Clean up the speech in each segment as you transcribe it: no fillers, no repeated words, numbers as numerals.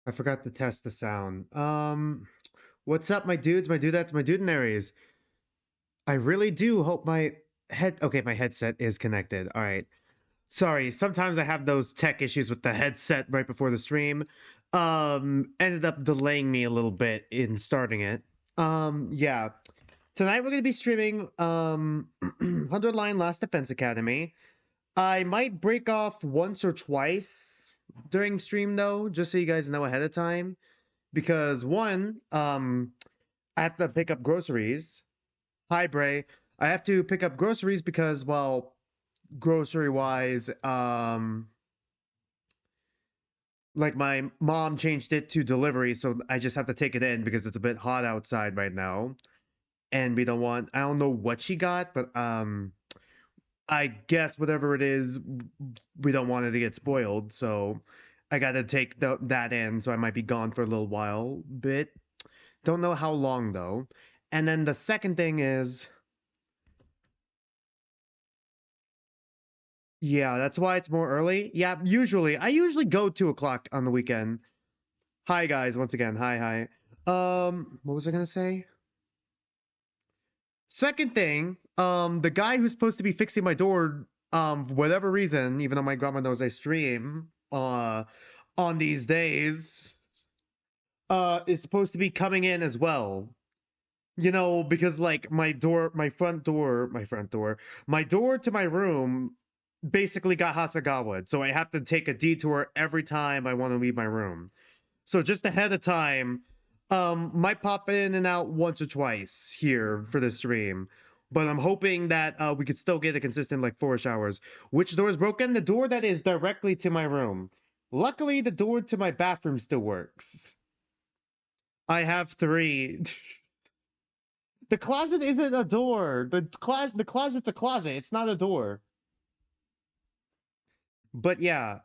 I forgot to test the sound. What's up, my dudes, my dudettes, my dudenaries? I really do hope my my headset is connected. All right. Sorry, sometimes I have those tech issues with the headset right before the stream. Ended up delaying me a little bit in starting it. Yeah. Tonight we're gonna be streaming 100 Line Last Defense Academy. I might break off once or twice during stream though, just so you guys know ahead of time. Because one, I have to pick up groceries. Hi, Bray. I have to pick up groceries because, well, grocery wise, like my mom changed it to delivery, so I just have to take it in because it's a bit hot outside right now, and we don't want. I don't know what she got, but I guess whatever it is, we don't want it to get spoiled, so I gotta take that in. So I might be gone for a little while, bit. Don't know how long though. And then the second thing is, yeah, that's why it's more early. Yeah, I usually go 2 o'clock on the weekend. Hi guys, once again, hi. What was I gonna say? Second thing, the guy who's supposed to be fixing my door, for whatever reason, even though my grandma knows I stream, on these days, is supposed to be coming in as well. You know, because like my door to my room basically got Hasagawa, so I have to take a detour every time I want to leave my room. So just ahead of time, might pop in and out once or twice here for the stream. But I'm hoping that we could still get a consistent like 4 hours. Which door is broken? The door that is directly to my room. Luckily, the door to my bathroom still works. I have 3. The closet isn't a door. The closet's a closet. It's not a door. But yeah,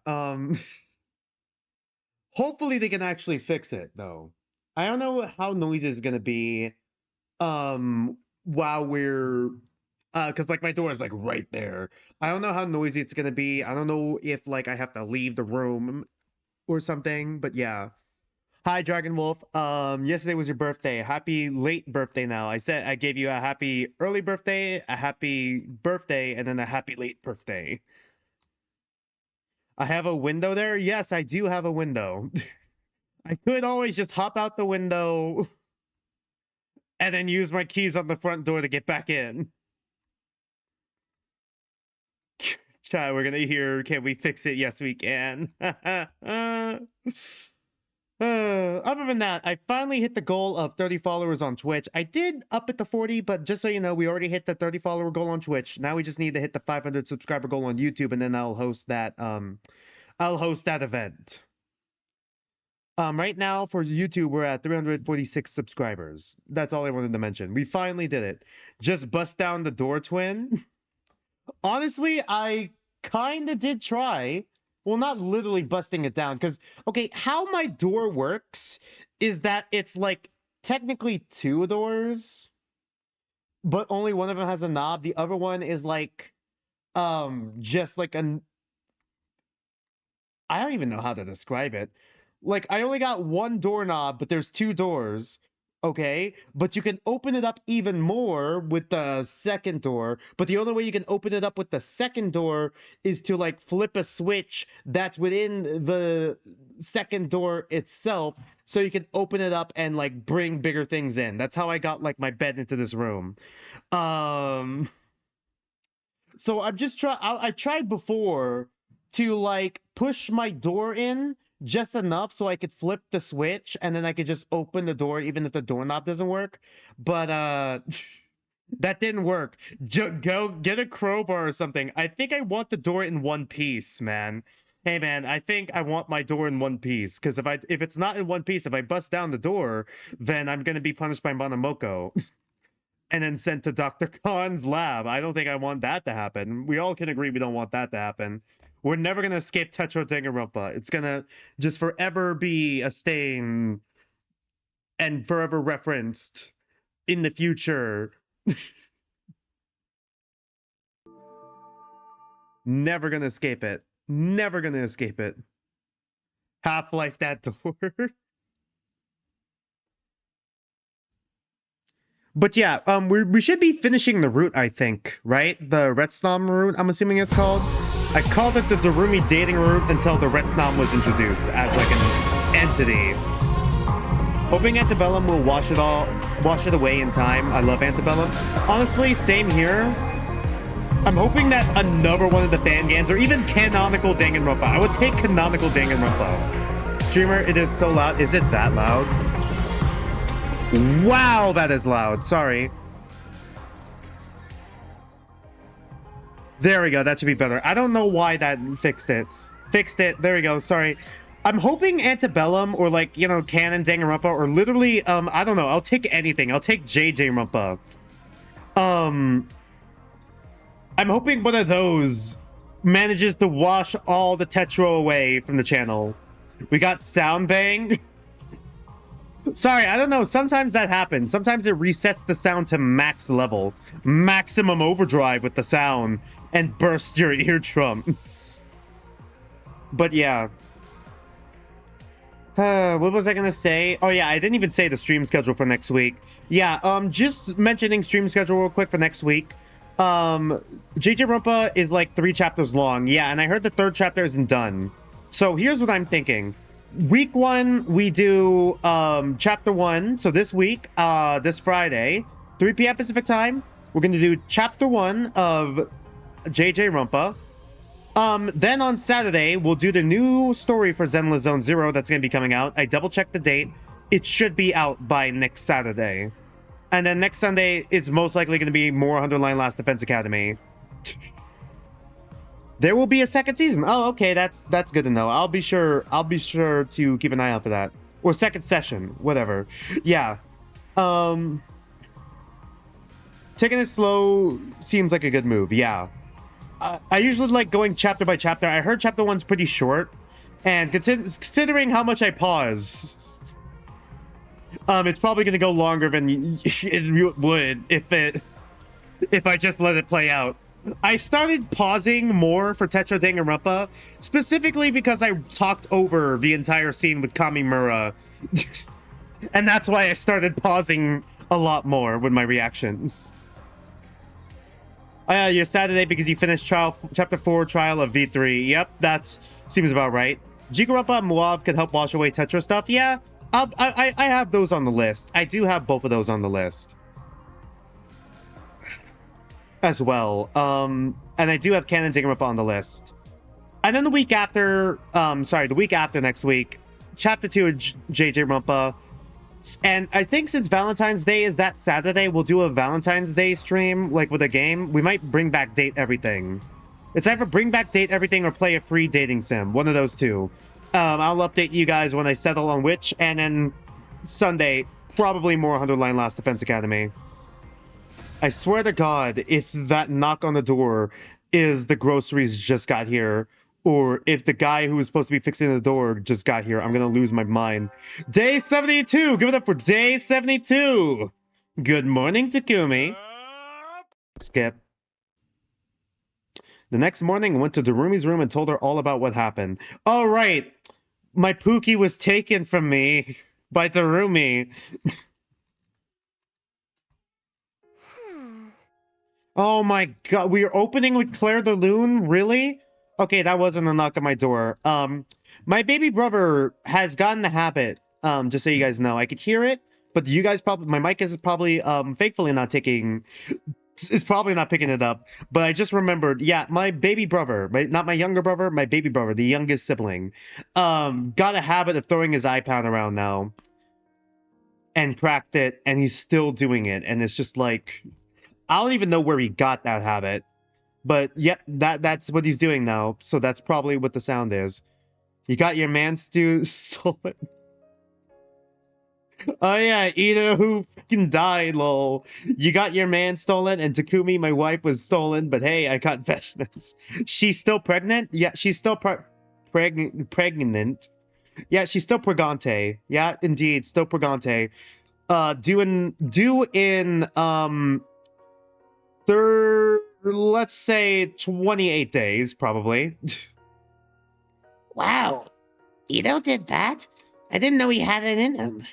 hopefully they can actually fix it though. I don't know how noisy it's gonna be while we're because like my door is like right there. I don't know how noisy it's gonna be. I don't know if like I have to leave the room or something, but yeah. Hi, Dragon Wolf. Yesterday was your birthday. Happy late birthday now. I said I gave you a happy early birthday, a happy birthday, and then a happy late birthday. I have a window there? Yes, I do have a window. I could always just hop out the window and then use my keys on the front door to get back in. Chat, we're gonna hear, can we fix it? Yes, we can. Other than that, I finally hit the goal of 30 followers on Twitch. I did up it to 40, but just so you know, we already hit the 30 follower goal on Twitch. Now we just need to hit the 500 subscriber goal on YouTube, and then I'll host that event. Right now for YouTube, we're at 346 subscribers. That's all I wanted to mention. We finally did it. Just bust down the door, twin. Honestly, I kind of did try. Well, not literally busting it down, because, okay, how my door works is that it's like technically 2 doors, but only one of them has a knob. The other one is like, just like I don't even know how to describe it. Like, I only got one doorknob, but there's 2 doors. Okay, but you can open it up even more with the second door. But the only way you can open it up with the second door is to like flip a switch that's within the second door itself, so you can open it up and like bring bigger things in. That's how I got like my bed into this room. Um, so I'm just I tried before to like push my door in just enough so I could flip the switch and then I could just open the door even if the doorknob doesn't work. But that didn't work. Go get a crowbar or something. I think I want the door in one piece, man. Hey man, I think I want my door in one piece, because if it's not in one piece, if I bust down the door, then I'm gonna be punished by Monomoko and then sent to Dr. Khan's lab. I don't think I want that to happen. We all can agree we don't want that to happen. We're never going to escape Tetro Danganronpa. It's going to just forever be a stain and forever referenced in the future. Never going to escape it. Never going to escape it. Half-Life that door. But yeah, we should be finishing the route, I think, right? The Retsom route, I'm assuming it's called. I called it the Darumi dating route until the Retsom was introduced as like an entity. Hoping Antebellum will wash it away in time. I love Antebellum. Honestly, same here. I'm hoping that another one of the fan games, or even canonical Danganronpa. I would take canonical Danganronpa. Streamer, it is so loud. Is it that loud? Wow, that is loud. Sorry. There we go. That should be better. I don't know why that fixed it. Fixed it. There we go. Sorry. I'm hoping Antebellum or like, you know, canon Danganronpa or literally, I don't know. I'll take anything. I'll take JJ Rumpa. I'm hoping one of those manages to wash all the Tetro away from the channel. We got Sound Bang. Sorry, I don't know. Sometimes that happens. Sometimes it resets the sound to max level. Maximum overdrive with the sound and bursts your eardrums. But yeah. What was I gonna say? Oh yeah, I didn't even say the stream schedule for next week. Yeah, just mentioning stream schedule real quick for next week. JJ Rumpa is like 3 chapters long. Yeah, and I heard the 3rd chapter isn't done. So here's what I'm thinking. Week 1, we do chapter 1. So this week, this Friday, 3 p.m. Pacific time, we're gonna do chapter 1 of JJ Rumpa. Then on Saturday, we'll do the new story for Zenless Zone Zero that's gonna be coming out. I double-checked the date. It should be out by next Saturday. And then next Sunday, it's most likely going to be more 100 Line Last Defense Academy. There will be a 2nd season. Oh, okay, that's good to know. I'll be sure to keep an eye out for that. Or 2nd session, whatever. Yeah. Taking it slow seems like a good move. Yeah. I usually like going chapter by chapter. I heard chapter 1's pretty short, and considering how much I pause. It's probably going to go longer than it would if I just let it play out. I started pausing more for Tetra Danganronpa, specifically because I talked over the entire scene with Kamimura. And that's why I started pausing a lot more with my reactions. You're Saturday because you finished Chapter 4 Trial of V3. Yep, that seems about right. Jigurumpa and Muav can help wash away Tetra stuff. Yeah. I have those on the list. I do have both of those on the list as well. And I do have Canon Danganronpa on the list. And then the week after, the week after next week, Chapter 2 of JJ Rumpa. And I think since Valentine's Day is that Saturday, we'll do a Valentine's Day stream, like with a game. We might bring back Date Everything. It's either bring back Date Everything or play a free dating sim. One of those two. I'll update you guys when I settle on which, and then Sunday, probably more 100 Line Last Defense Academy. I swear to God, if that knock on the door is the groceries just got here, or if the guy who was supposed to be fixing the door just got here, I'm gonna lose my mind. Day 72! Give it up for Day 72! Good morning, Takumi. Skip. The next morning, I went to Darumi's room and told her all about what happened. Oh, right. My Pooki was taken from me by Darumi. Oh my God. We are opening with Claire de Lune? Really? Okay, that wasn't a knock on my door. My baby brother has gotten the habit, just so you guys know. I could hear it, but you guys probably, my mic is probably, thankfully not taking... It's probably not picking it up, but I just remembered, yeah, my baby brother, not my younger brother, my baby brother, the youngest sibling, got a habit of throwing his iPad around now and cracked it, and he's still doing it, and it's just like, I don't even know where he got that habit, but yeah, that's what he's doing now, so that's probably what the sound is. You got your man stew stolen. Oh yeah, Ida who fucking died, lol. You got your man stolen, and Takumi, my wife, was stolen, but hey, I got Veshnas. She's still pregnant? Yeah, she's still pregnant. Yeah, she's still pregante. Yeah, indeed, still pregante. Due in let's say 28 days, probably. Wow. Ito did that? I didn't know he had it in him.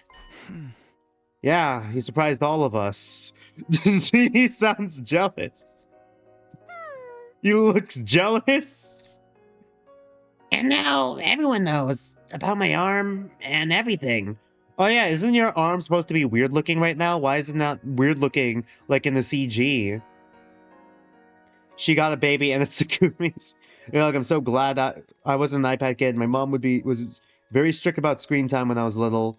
Yeah, he surprised all of us. He sounds jealous. He looks jealous. And now everyone knows about my arm and everything. Oh yeah, isn't your arm supposed to be weird looking right now? Why is it not weird looking like in the CG? She got a baby and it's Takumi's. You know, like, I'm so glad that I wasn't an iPad kid. My mom was very strict about screen time when I was little.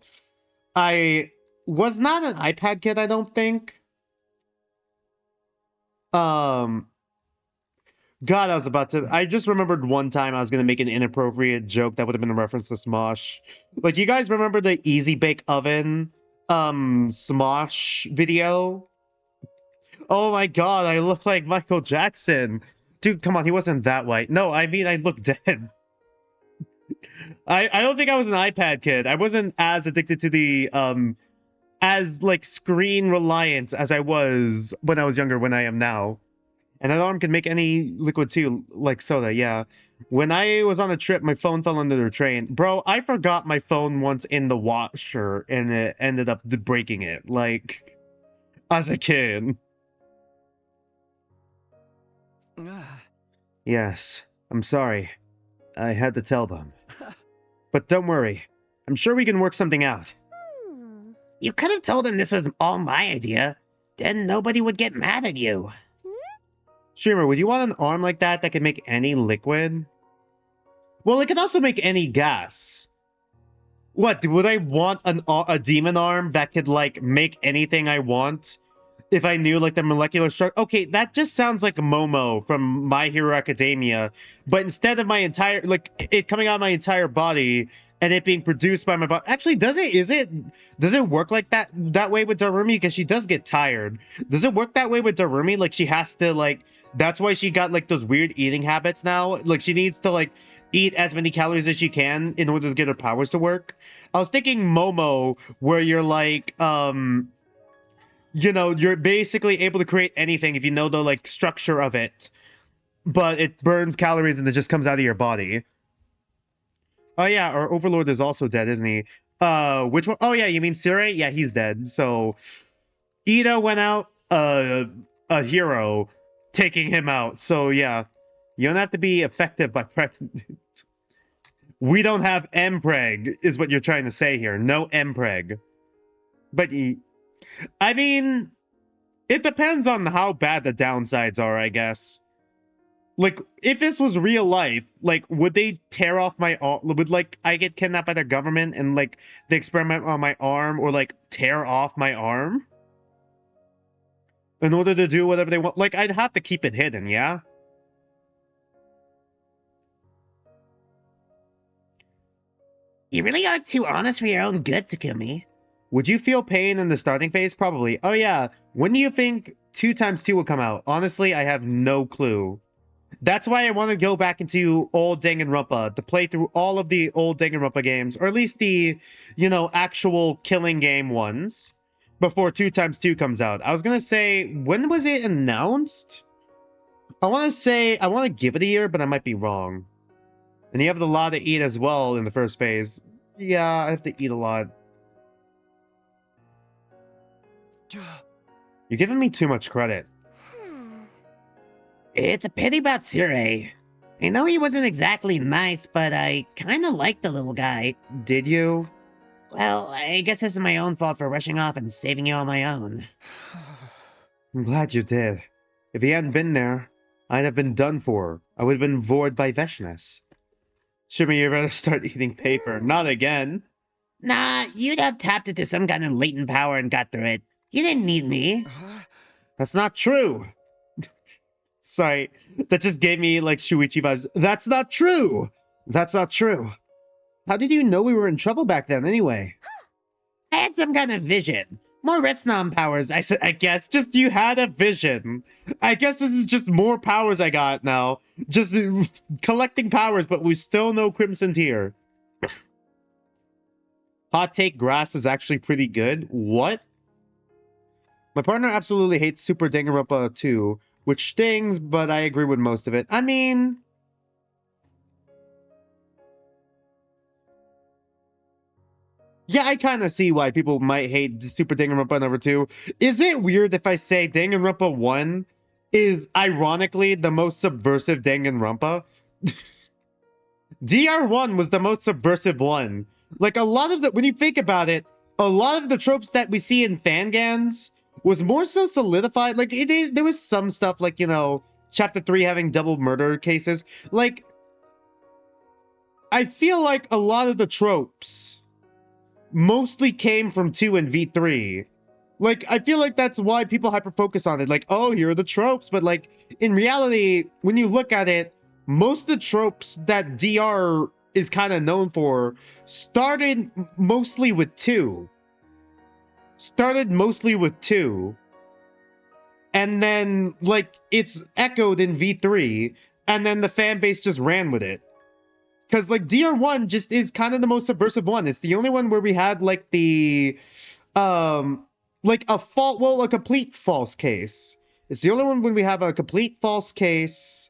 I was not an iPad kid, I don't think. Um, God, I just remembered one time I was gonna make an inappropriate joke that would have been a reference to Smosh. Like, you guys remember the Easy Bake Oven, Smosh video? Oh my God, I look like Michael Jackson. Dude, come on, he wasn't that white. No, I mean, I look dead. I don't think I was an iPad kid. I wasn't as addicted to the, as, like, screen reliant as I was when I was younger, when I am now. And that arm can make any liquid too, like soda, yeah. When I was on a trip, my phone fell under the train. Bro, I forgot my phone once in the washer, and it ended up breaking it, like, as a kid. Yes, I'm sorry. I had to tell them. But don't worry. I'm sure we can work something out. You could have told him this was all my idea. Then nobody would get mad at you. Streamer, would you want an arm like that could make any liquid? Well, it could also make any gas. What, would I want a demon arm that could, like, make anything I want? If I knew, like, the molecular structure. Okay, that just sounds like Momo from My Hero Academia. But instead of my entire, like, it coming out of my entire body and it being produced by my body. Actually, does it work like that way with Darumi? Because she does get tired. Does it work that way with Darumi? Like, she has to, like, that's why she got, like, those weird eating habits now. Like, she needs to, like, eat as many calories as she can in order to get her powers to work. I was thinking Momo, where you're like, you know, you're basically able to create anything if you know the, like, structure of it. But it burns calories and it just comes out of your body. Oh yeah, our Overlord is also dead, isn't he? Which one? Oh yeah, you mean Sire? Yeah, he's dead. So, Ida went out, a hero, taking him out. So yeah, you don't have to be effective by pregnant. We don't have Mpreg, is what you're trying to say here. No Mpreg. But, I mean, it depends on how bad the downsides are, I guess. Like, if this was real life, like, would they tear off my arm? Would, like, I get kidnapped by the government and, like, they experiment on my arm or, like, tear off my arm? In order to do whatever they want? Like, I'd have to keep it hidden, yeah? You really are too honest for your own good, Takumi. Would you feel pain in the starting phase? Probably. Oh yeah, when do you think 2 times 2 will come out? Honestly, I have no clue. That's why I want to go back into old Danganronpa, to play through all of the old Danganronpa games, or at least the, you know, actual killing game ones, before 2 times 2 comes out. I was gonna say, when was it announced? I want to give it a year, but I might be wrong. And you have a lot to eat as well in the first phase. Yeah, I have to eat a lot. You're giving me too much credit. It's a pity about Sire. I know he wasn't exactly nice, but I kinda liked the little guy. Did you? Well, I guess this is my own fault for rushing off and saving you on my own. I'm glad you did. If he hadn't been there, I'd have been done for. I would have been vored by Veshness. Shimmy, you better start eating paper. Not again. Nah, you'd have tapped into some kind of latent power and got through it. You didn't need me. That's not true. Sorry, that just gave me, like, Shuichi vibes. That's not true! That's not true. How did you know we were in trouble back then, anyway? I had some kind of vision. More Retsom powers, I guess. Just you had a vision. I guess this is just more powers I got now. Just collecting powers, but we still know Crimson Tier. Hot take, grass is actually pretty good. What? My partner absolutely hates Super Danganronpa 2, which stings, but I agree with most of it. I mean, Yeah, I kind of see why people might hate Super Danganronpa number 2. Is it weird if I say Danganronpa 1 is ironically the most subversive Danganronpa? DR1 was the most subversive one. Like a lot of the when you think about it, a lot of the tropes that we see in fangans was more so solidified. Like it is there was some stuff like, chapter 3 having double murder cases. Like I feel like a lot of the tropes mostly came from 2 and V3. Like, I feel like that's why people hyper focus on it. Like, oh, here are the tropes. But, like, in reality, when you look at it, most of the tropes that DR is kind of known for started mostly with 2. Started mostly with 2. And then, like, it's echoed in V3. And then the fan base just ran with it. Because, like, DR1 just is kind of the most subversive one. It's the only one where we had, like, a complete false case. It's the only one when we have a complete false case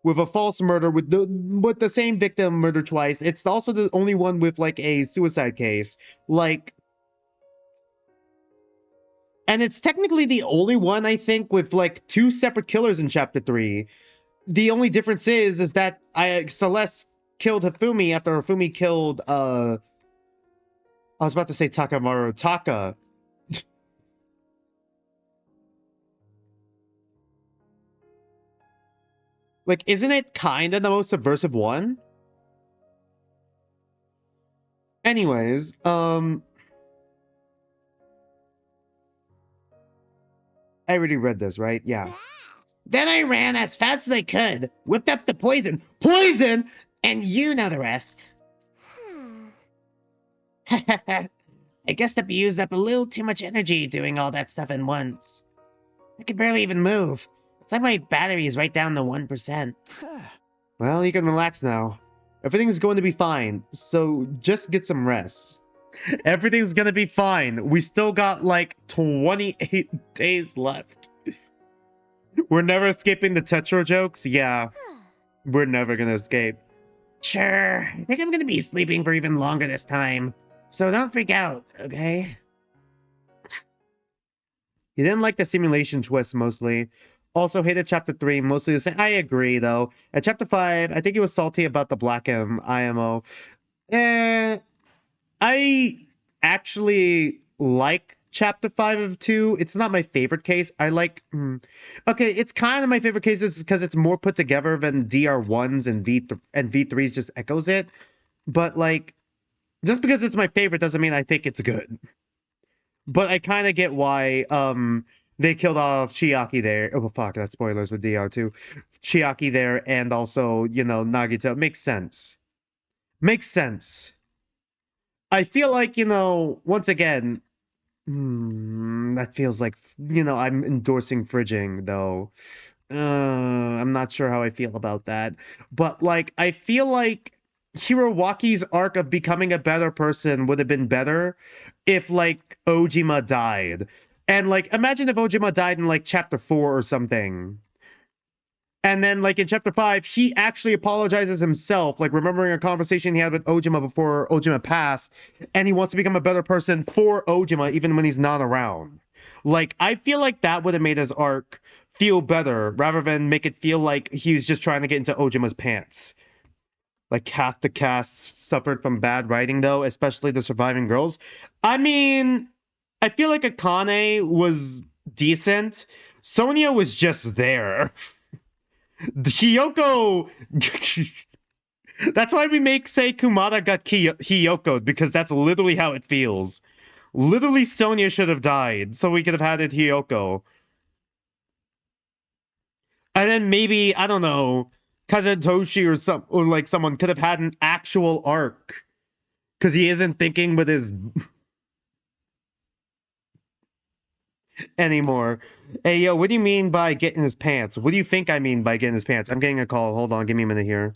with a false murder with the same victim murdered twice. It's also the only one with, like, a suicide case. Like, and it's technically the only one, I think, with, like, 2 separate killers in Chapter 3. The only difference is that Celeste killed Hifumi after Hifumi killed, I was about to say Takamaru, Taka. Like, isn't it kind of the most subversive one? Anyways, I already read this, right? Yeah. Then I ran as fast as I could, whipped up the poison. Poison! And you know the rest. I guess that we used up a little too much energy doing all that stuff at once. I could barely even move. It's like my battery is right down to 1%. Well, you can relax now. Everything's going to be fine, so just get some rest. Everything's gonna be fine. We still got like 28 days left. We're never escaping the Tetro jokes? Yeah, we're never gonna escape. Sure, I think I'm gonna be sleeping for even longer this time. So don't freak out, okay? You didn't like the simulation twist mostly. Also hated chapter 3, mostly the same. I agree though. At chapter 5, I think he was salty about the Black IMO. I actually like chapter 5 of 2. It's not my favorite case. I like okay, it's kind of my favorite case because it's more put together than DR1s and V3s just echoes it. But like just because it's my favorite doesn't mean I think it's good. But I kind of get why they killed off Chiaki there. Oh fuck, that's spoilers with DR2. Chiaki there and also, Nagito. Makes sense. Makes sense. I feel like, once again, that feels like, I'm endorsing fridging, though. I'm not sure how I feel about that. But, like, I feel like Hirowaki's arc of becoming a better person would have been better if, like, Ojima died. And, like, imagine if Ojima died in, like, chapter 4 or something. And then, like, in chapter 5, he actually apologizes himself, like, remembering a conversation he had with Ojima before Ojima passed, and he wants to become a better person for Ojima, even when he's not around. Like, I feel like that would have made his arc feel better, rather than make it feel like he's just trying to get into Ojima's pants. Like, half the cast suffered from bad writing, though, especially the surviving girls. I mean, I feel like Akane was decent. Sonia was just there. Hiyoko. That's why we say Kumada got Hiyoko, because that's literally how it feels. Literally, Sonia should have died, so we could have had it Hiyoko. And then maybe, I don't know, Kazutoshi or like someone could have had an actual arc. Because he isn't thinking with his anymore. Hey, yo, what do you mean by getting his pants? What do you think I mean by getting his pants? I'm getting a call. Hold on, give me a minute here.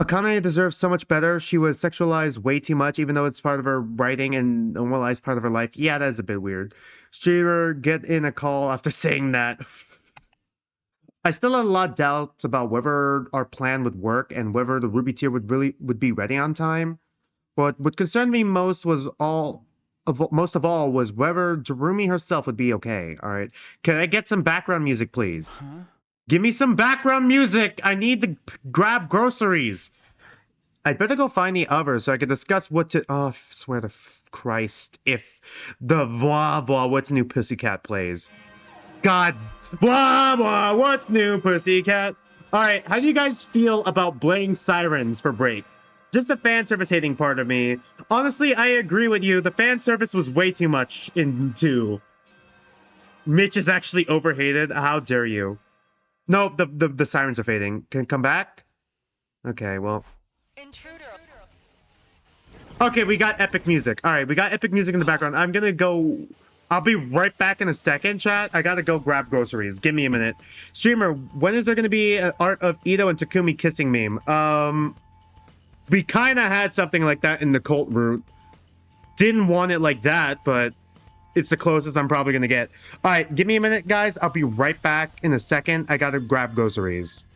Akane deserves so much better. She was sexualized way too much, even though it's part of her writing and normalized part of her life. Yeah, that is a bit weird. Streamer, get in a call after saying that. I still had a lot of doubts about whether our plan would work and whether the Ruby tier would be ready on time. But what concerned me most of all was whether Darumi herself would be okay. All right, can I get some background music, please? Huh? Give me some background music. I need to grab groceries. I'd better go find the others so I can discuss what to. Oh, swear to Christ! If the blah blah what's new pussycat plays. God, blah blah what's new pussycat. All right, how do you guys feel about blaying sirens for break? Just the fan service hating part of me. Honestly, I agree with you. The fan service was way too much in 2. Mitch is actually overhated. How dare you? No, the sirens are fading. Can come back? Okay, well. Intruder. Okay, we got epic music. All right, we got epic music in the background. I'm gonna go. I'll be right back in a second, chat. I gotta go grab groceries. Give me a minute. Streamer, when is there gonna be an Art of Ito and Takumi kissing meme? We kind of had something like that in the cult route. Didn't want it like that, but it's the closest I'm probably gonna get. All right, give me a minute, guys. I'll be right back in a second. I gotta grab groceries.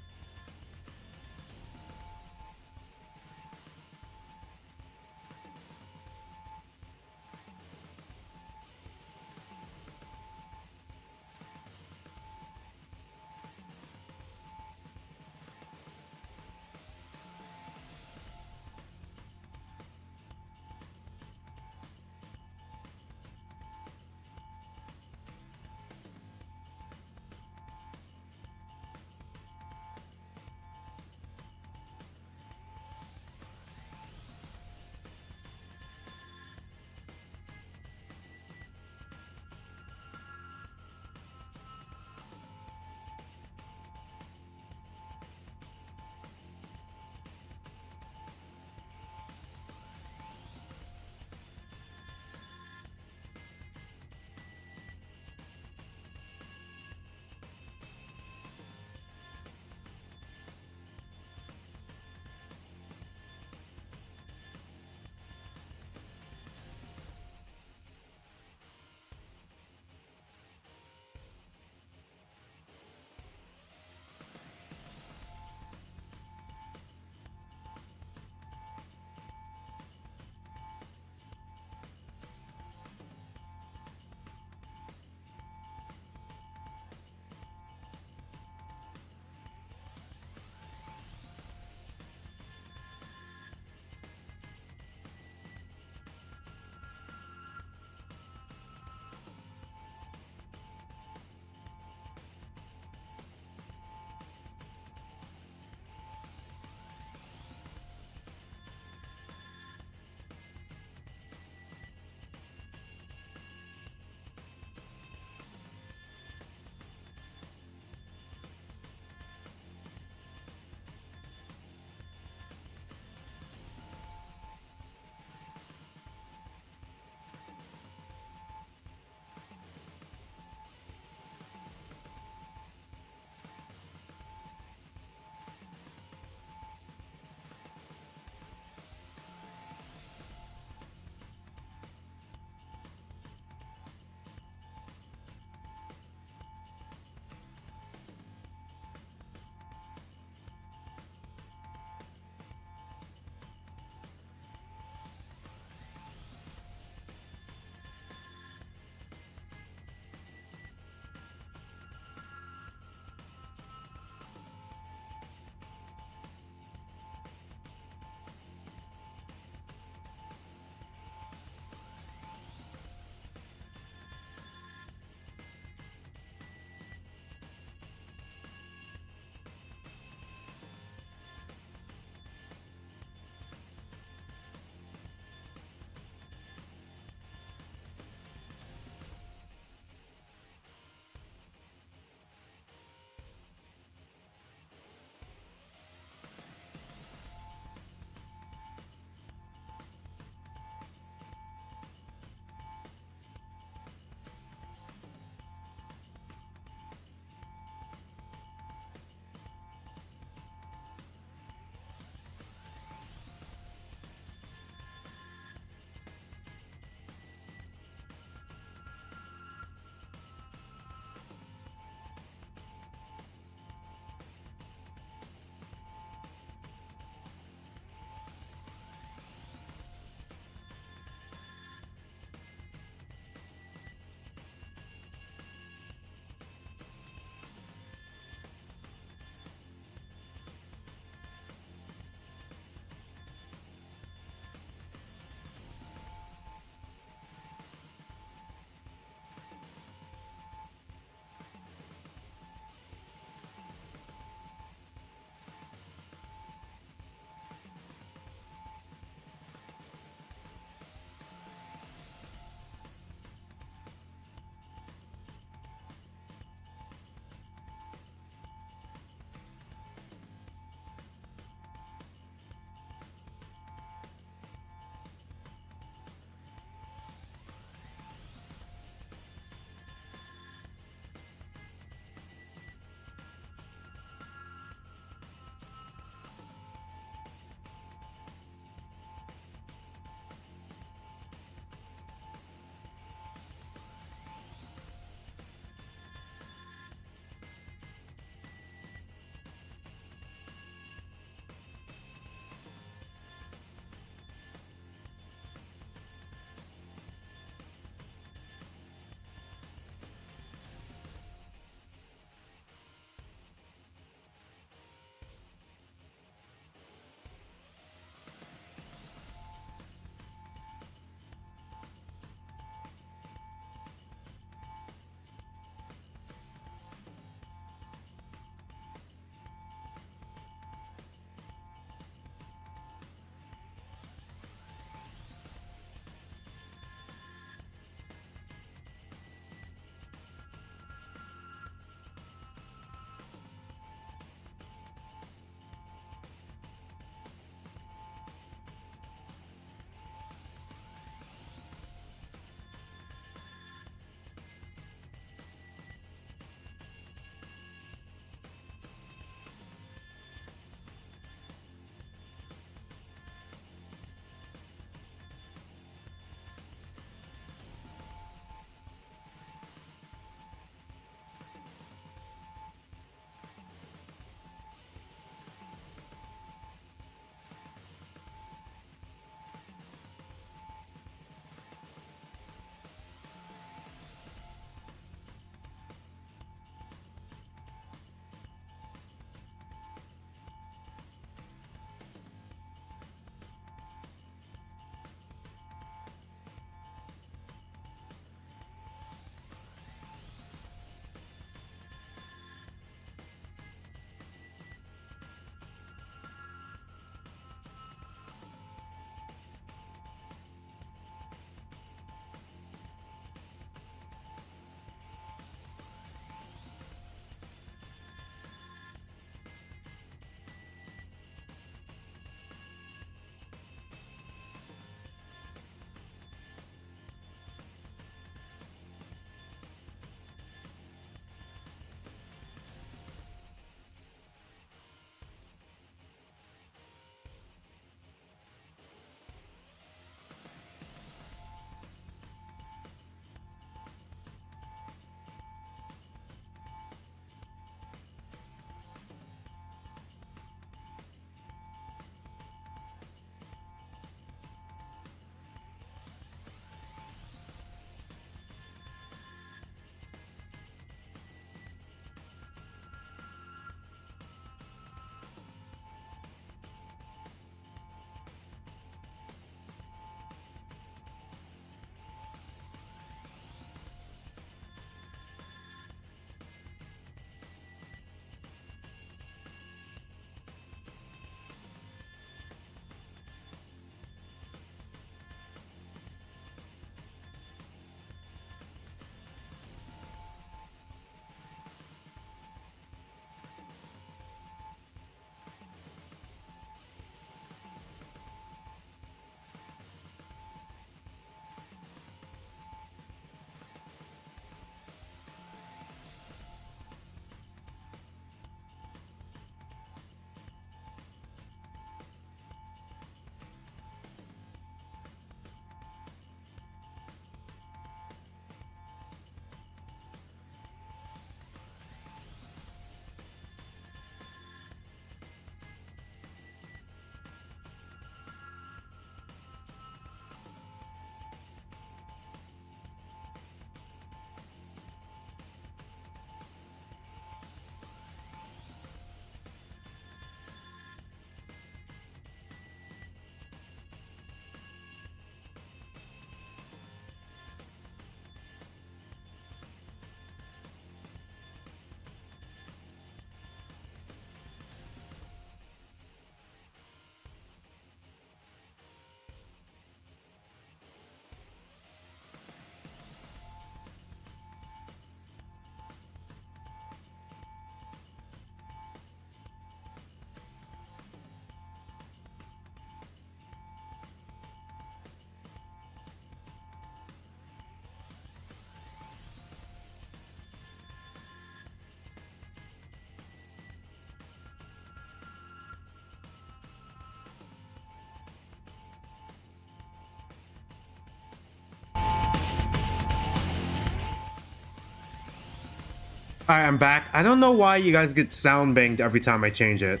Alright, I'm back. I don't know why you guys get sound banged every time I change it.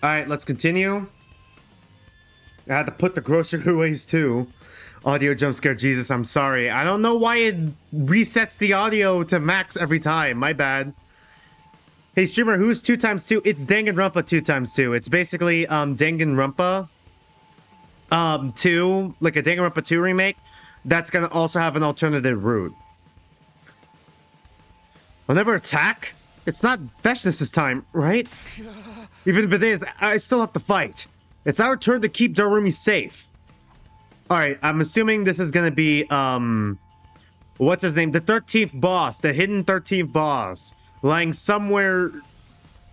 Alright, let's continue. I had to put the groceries too. Audio jump scare, Jesus, I'm sorry. I don't know why it resets the audio to max every time. My bad. Hey streamer, who's 2 times 2? It's Danganronpa 2 times 2. It's basically Danganronpa 2, like a Danganronpa 2 remake. That's gonna also have an alternative route. I'll never attack. It's not Veshness this time, right? Even if it is, I still have to fight. It's our turn to keep Darumi safe. Alright, I'm assuming this is gonna be, what's his name? The 13th boss, the hidden 13th boss. Lying somewhere,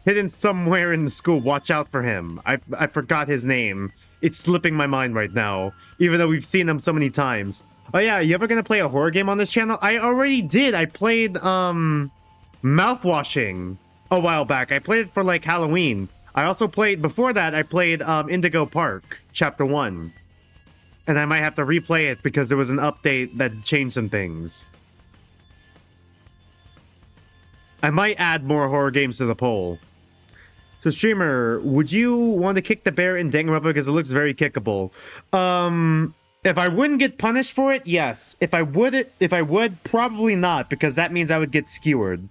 hidden somewhere in the school. Watch out for him. I forgot his name. It's slipping my mind right now, even though we've seen him so many times. Oh yeah, you ever gonna play a horror game on this channel? I already did. I played, mouthwashing a while back. I played it for, like, Halloween. I also played, before that, I played, Indigo Park, Chapter 1. And I might have to replay it because there was an update that changed some things. I might add more horror games to the poll. So, streamer, would you want to kick the bear in Danganronpa because it looks very kickable? If I wouldn't get punished for it, yes. If I would, probably not, because that means I would get skewered.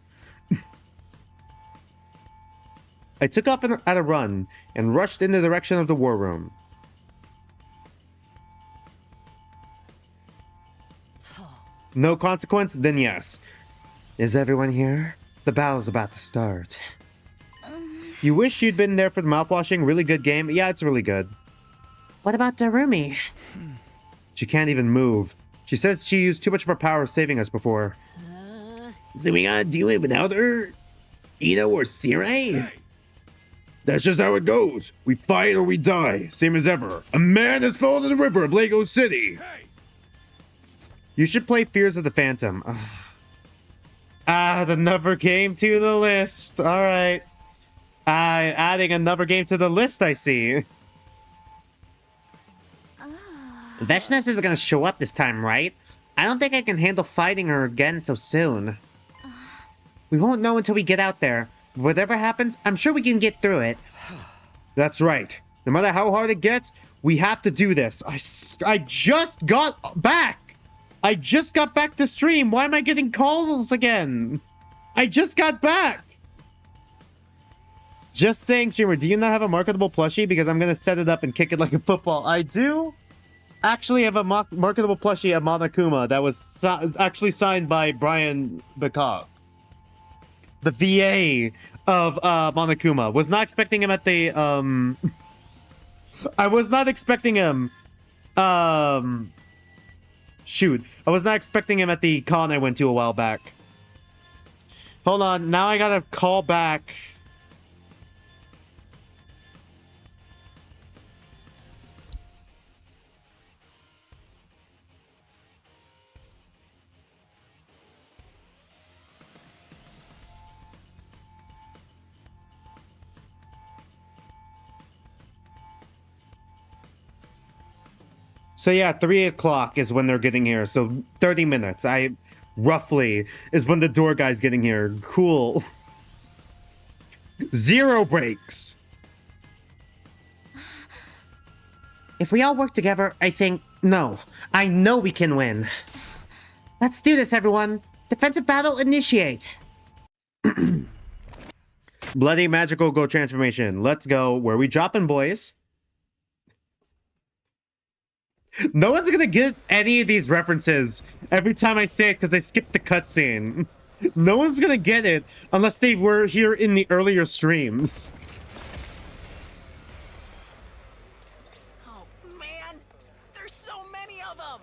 I took off at a run and rushed in the direction of the war room. No consequence? Then yes. Is everyone here? The battle's about to start. You wish you'd been there for the mouthwashing? Really good game? Yeah, it's really good. What about Darumi? She can't even move. She says she used too much of her power saving us before. So we gotta deal it without her? Ito or Sirai? Hey. That's just how it goes. We fight or we die. Same as ever. A man has fallen in the river of Lego City. Hey. You should play Fears of the Phantom. Another game to the list. Alright. Adding another game to the list, I see. Veshness isn't gonna show up this time, right? I don't think I can handle fighting her again so soon. We won't know until we get out there. Whatever happens, I'm sure we can get through it. That's right. No matter how hard it gets, we have to do this. I just got back. I just got back to stream. Why am I getting calls again? I just got back. Just saying, streamer, do you not have a marketable plushie? Because I'm going to set it up and kick it like a football. I do actually have a marketable plushie of Monokuma that was actually signed by Brian Bacog. The VA of Monokuma. Was not expecting him at the I was not expecting him shoot. I was not expecting him at the con I went to a while back. Hold on, now I gotta call back. So yeah, 3 o'clock is when they're getting here. So 30 minutes, roughly, is when the door guy's getting here. Cool. 0 breaks. If we all work together, I know we can win. Let's do this, everyone. Defensive battle initiate. Bloody magical go transformation. Let's go. Where we dropping, boys? No one's gonna get any of these references every time I say it because I skipped the cutscene. No one's gonna get it unless they were here in the earlier streams. Oh man, there's so many of them!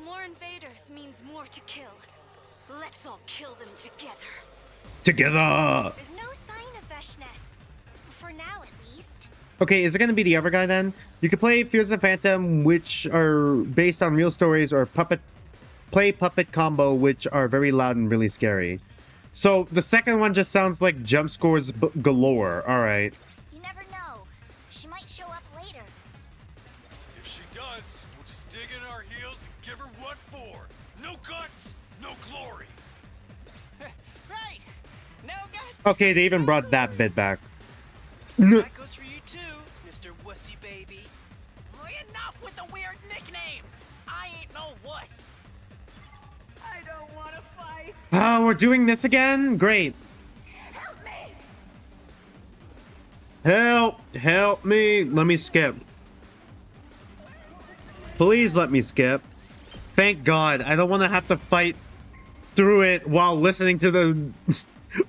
More invaders means more to kill. Let's all kill them together. Together! There's no sign of Veshness. For now, at least. Okay, is it gonna be the other guy then? You can play Fears of the Phantom, which are based on real stories, or puppet combo, which are very loud and really scary. So the second one just sounds like jump scores galore. Alright. You never know. She might show up later. If she does, we'll just dig in our heels and give her what for. No guts, no glory. Okay, they even brought that bit back. No. That goes for you too, Mr. Wussy Baby. Enough with the weird nicknames. I ain't no wuss. I don't want to fight. Oh, we're doing this again? Great. Help me! Help me. Let me skip. Please let me skip. Thank God. I don't want to have to fight through it while listening to the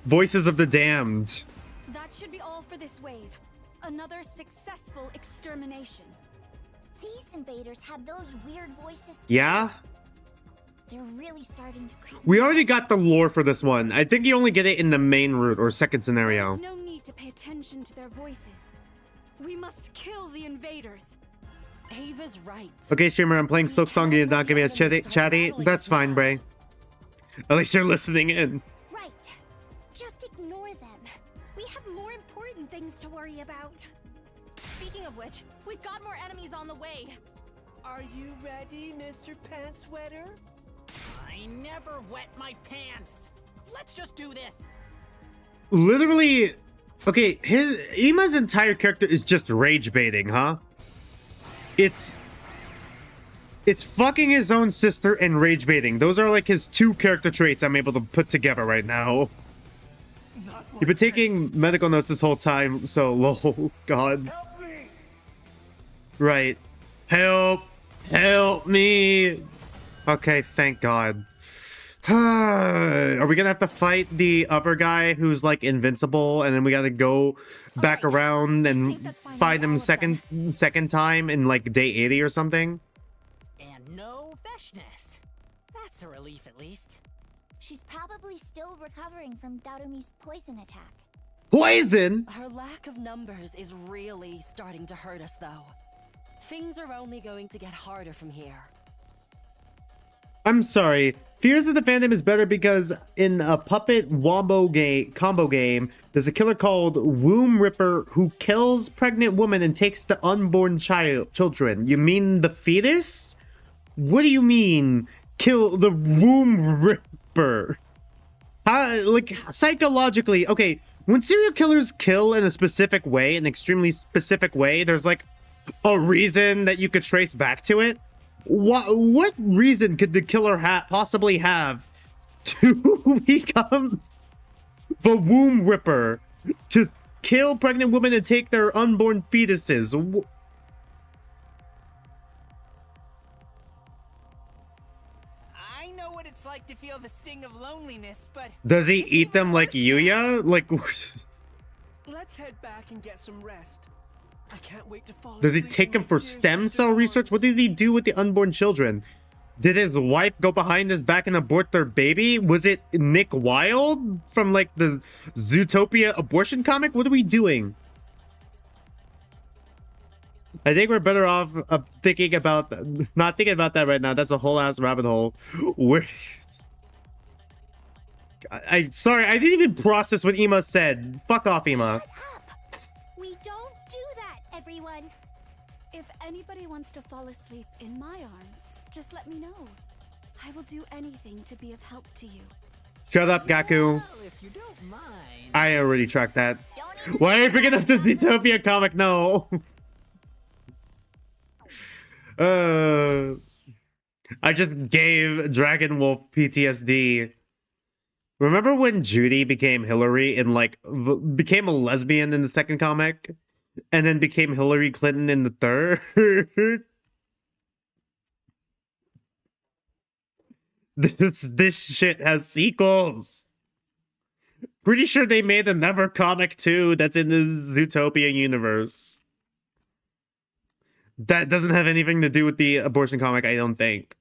voices of the damned. That should be all for this wave. Another successful extermination. These invaders have those weird voices too. Yeah? They're really starting to creep. We already got the lore for this one. I think you only get it in the main route or second scenario. There's no need to pay attention to their voices. We must kill the invaders. Ava's right. Okay, streamer, I'm playing Silk Song. You did not give me as chatty. That's fine, Bray. At least you're listening in. Right. Just ignore them. We have more important things to worry about. Speaking of which, we've got more enemies on the way. Are you ready, Mr. Pants Wetter? I never wet my pants. Let's just do this. Literally, okay, Ima's entire character is just rage baiting, huh? It's fucking his own sister and rage baiting. Those are like his two character traits I'm able to put together right now. You've been taking medical notes this whole time, so lol, God. Help me. Right. Help me. Okay, thank God. Are we gonna have to fight the upper guy who's like invincible, and then we gotta go back around and find him second time in like day 80 or something? And no Veshness. That's a relief at least. She's probably still recovering from Darumi's poison attack. Poison? Her lack of numbers is really starting to hurt us, though. Things are only going to get harder from here. I'm sorry. Fears of the Phantom is better because in a puppet wombo combo game, there's a killer called Womb Ripper who kills pregnant women and takes the unborn children. You mean the fetus? What do you mean? Kill the Womb Ripper? How, like, psychologically, okay, when serial killers kill in a specific way, an extremely specific way, there's like a reason that you could trace back to it. What reason could the killer possibly have to become the Womb Ripper, to kill pregnant women and take their unborn fetuses? I know what it's like to feel the sting of loneliness, but Does he it's eat even them like worse now. Yuya? Like, Let's head back and get some rest. I can't wait to fall does he asleep take in them my for dear stem sister's cell research? What arms. did he do with the unborn children? Did his wife go behind his back and abort their baby? Was it Nick Wilde from like the Zootopia abortion comic? What are we doing? I think we're better off thinking about not thinking about that right now. That's a whole ass rabbit hole. Where sorry, I didn't even process what Ima said. Fuck off, Ima. Shut up! We don't do that, everyone. If anybody wants to fall asleep in my arms, just let me know. I will do anything to be of help to you. Shut up, Gaku. Well, if you don't mind. I already tracked that. Don't even Why are you picking up the Zootopia comic? No. I just gave Dragon Wolf PTSD. Remember when Judy became Hillary and like became a lesbian in the second comic, and then became Hillary Clinton in the third? This shit has sequels. Pretty sure they made another comic too that's in the Zootopia universe. That doesn't have anything to do with the abortion comic, I don't think.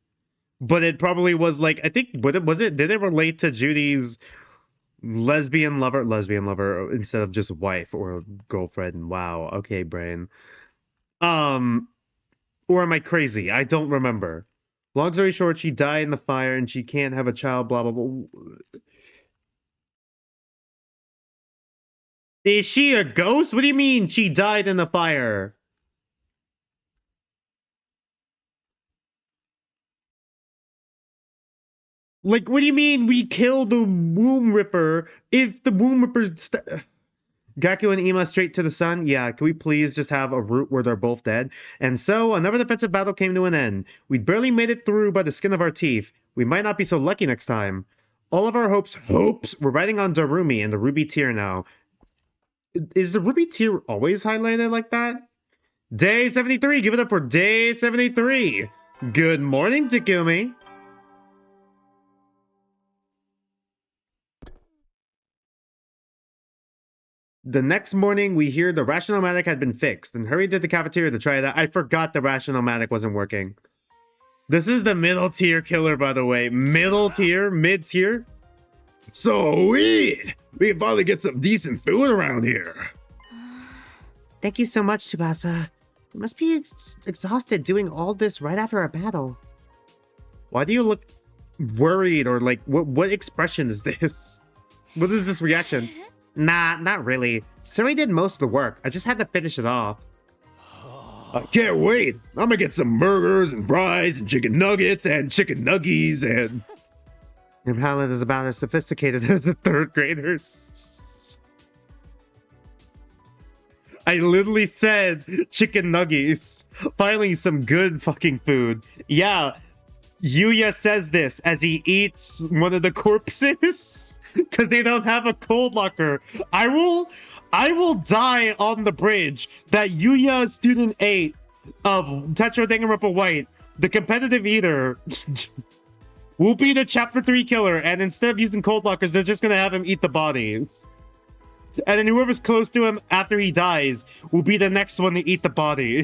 But it probably was like, I think, did it relate to Judy's lesbian lover instead of just wife or girlfriend? Wow, okay, brain. Or am I crazy? I don't remember. Long story short, she died in the fire and she can't have a child, blah, blah, blah. Is she a ghost? What do you mean she died in the fire? Like, what do you mean we kill the womb ripper if the womb ripper... Gaku and Ima straight to the sun? Yeah, can we please just have a route where they're both dead? And so, another defensive battle came to an end. We'd barely made it through by the skin of our teeth. We might not be so lucky next time. All of our hopes, we're riding on Darumi and the Ruby Tier now. Is the Ruby Tier always highlighted like that? Day 73, give it up for Day 73. Good morning, Takumi. The next morning, we hear the Rationomatic had been fixed and hurried to the cafeteria to try that. I forgot the Rationomatic wasn't working. This is the middle tier killer, by the way. Middle tier? Mid tier? So we can finally get some decent food around here. Thank you so much, Tsubasa. You must be exhausted doing all this right after a battle. Why do you look worried or like, what expression is this? What is this reaction? Nah, not really. Suri did most of the work. I just had to finish it off. I can't wait. I'm gonna get some burgers and fries and chicken nuggets and chicken nuggies and... Your palate is about as sophisticated as the third graders. I literally said chicken nuggies. Finally, some good fucking food. Yeah, Yuya says this as he eats one of the corpses because they don't have a cold locker. I will die on the bridge that Yuya Student 8 of Tetra Danganronpa White, the competitive eater, will be the Chapter 3 killer, and instead of using cold lockers, they're just gonna have him eat the bodies. And then whoever's close to him after he dies will be the next one to eat the body.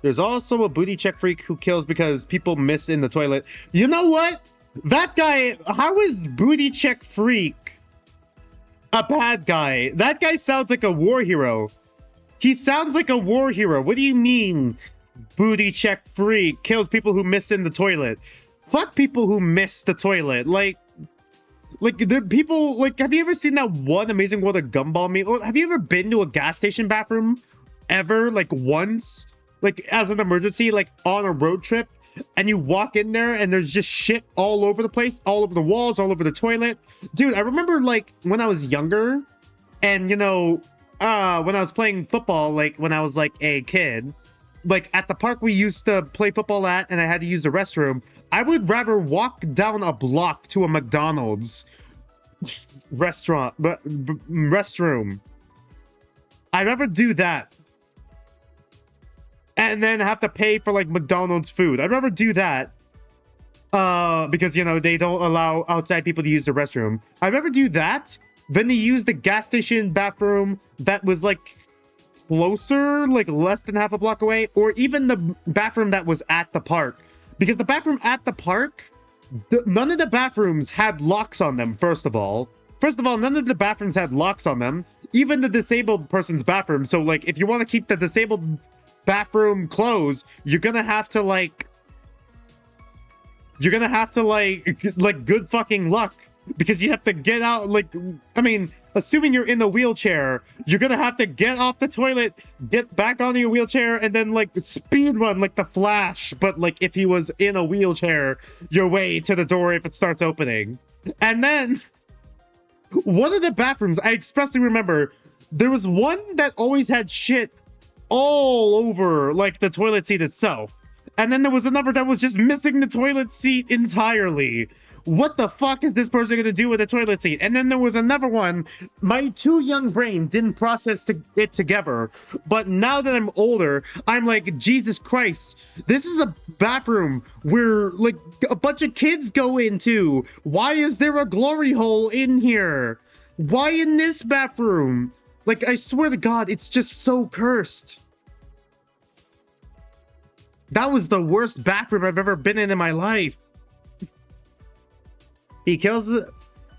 There's also a booty check freak who kills because people miss in the toilet. You know what? That guy, how is booty check freak a bad guy? That guy sounds like a war hero. He sounds like a war hero. What do you mean booty check freak kills people who miss in the toilet? Fuck people who miss the toilet. Like the people, like, have you ever seen that one Amazing World of Gumball meme? Or have you ever been to a gas station bathroom ever, like once, like as an emergency, like on a road trip, and you walk in there and there's just shit all over the place, all over the walls, all over the toilet? Dude, I remember like when I was younger and, you know, when I was playing football, like when I was like a kid, like at the park we used to play football at and I had to use the restroom, I would rather walk down a block to a McDonald's restroom. I'd rather do that and then have to pay for like McDonald's food. I'd rather do that because, you know, they don't allow outside people to use the restroom. I'd rather do that than to use the gas station bathroom that was like closer, like less than half a block away, or even the bathroom that was at the park. Because the bathroom at the park, none of the bathrooms had locks on them, first of all. None of the bathrooms had locks on them. Even the disabled person's bathroom. So, like, if you want to keep the disabled bathroom closed, you're gonna have to, like, good fucking luck. Because you have to get out, like, I mean, assuming you're in a wheelchair, you're gonna have to get off the toilet, get back onto your wheelchair, and then, like, speed run like the Flash, but, like, if he was in a wheelchair, your way to the door if it starts opening. And then, one of the bathrooms, I expressly remember, there was one that always had shit all over, like, the toilet seat itself. And then there was another that was just missing the toilet seat entirely. What the fuck is this person gonna do with a toilet seat? And then there was another one. My too young brain didn't process it together. But now that I'm older, I'm like, Jesus Christ, this is a bathroom where, like, a bunch of kids go into. Why is there a glory hole in here? Why in this bathroom? Like, I swear to God, it's just so cursed. That was the worst bathroom I've ever been in my life. He kills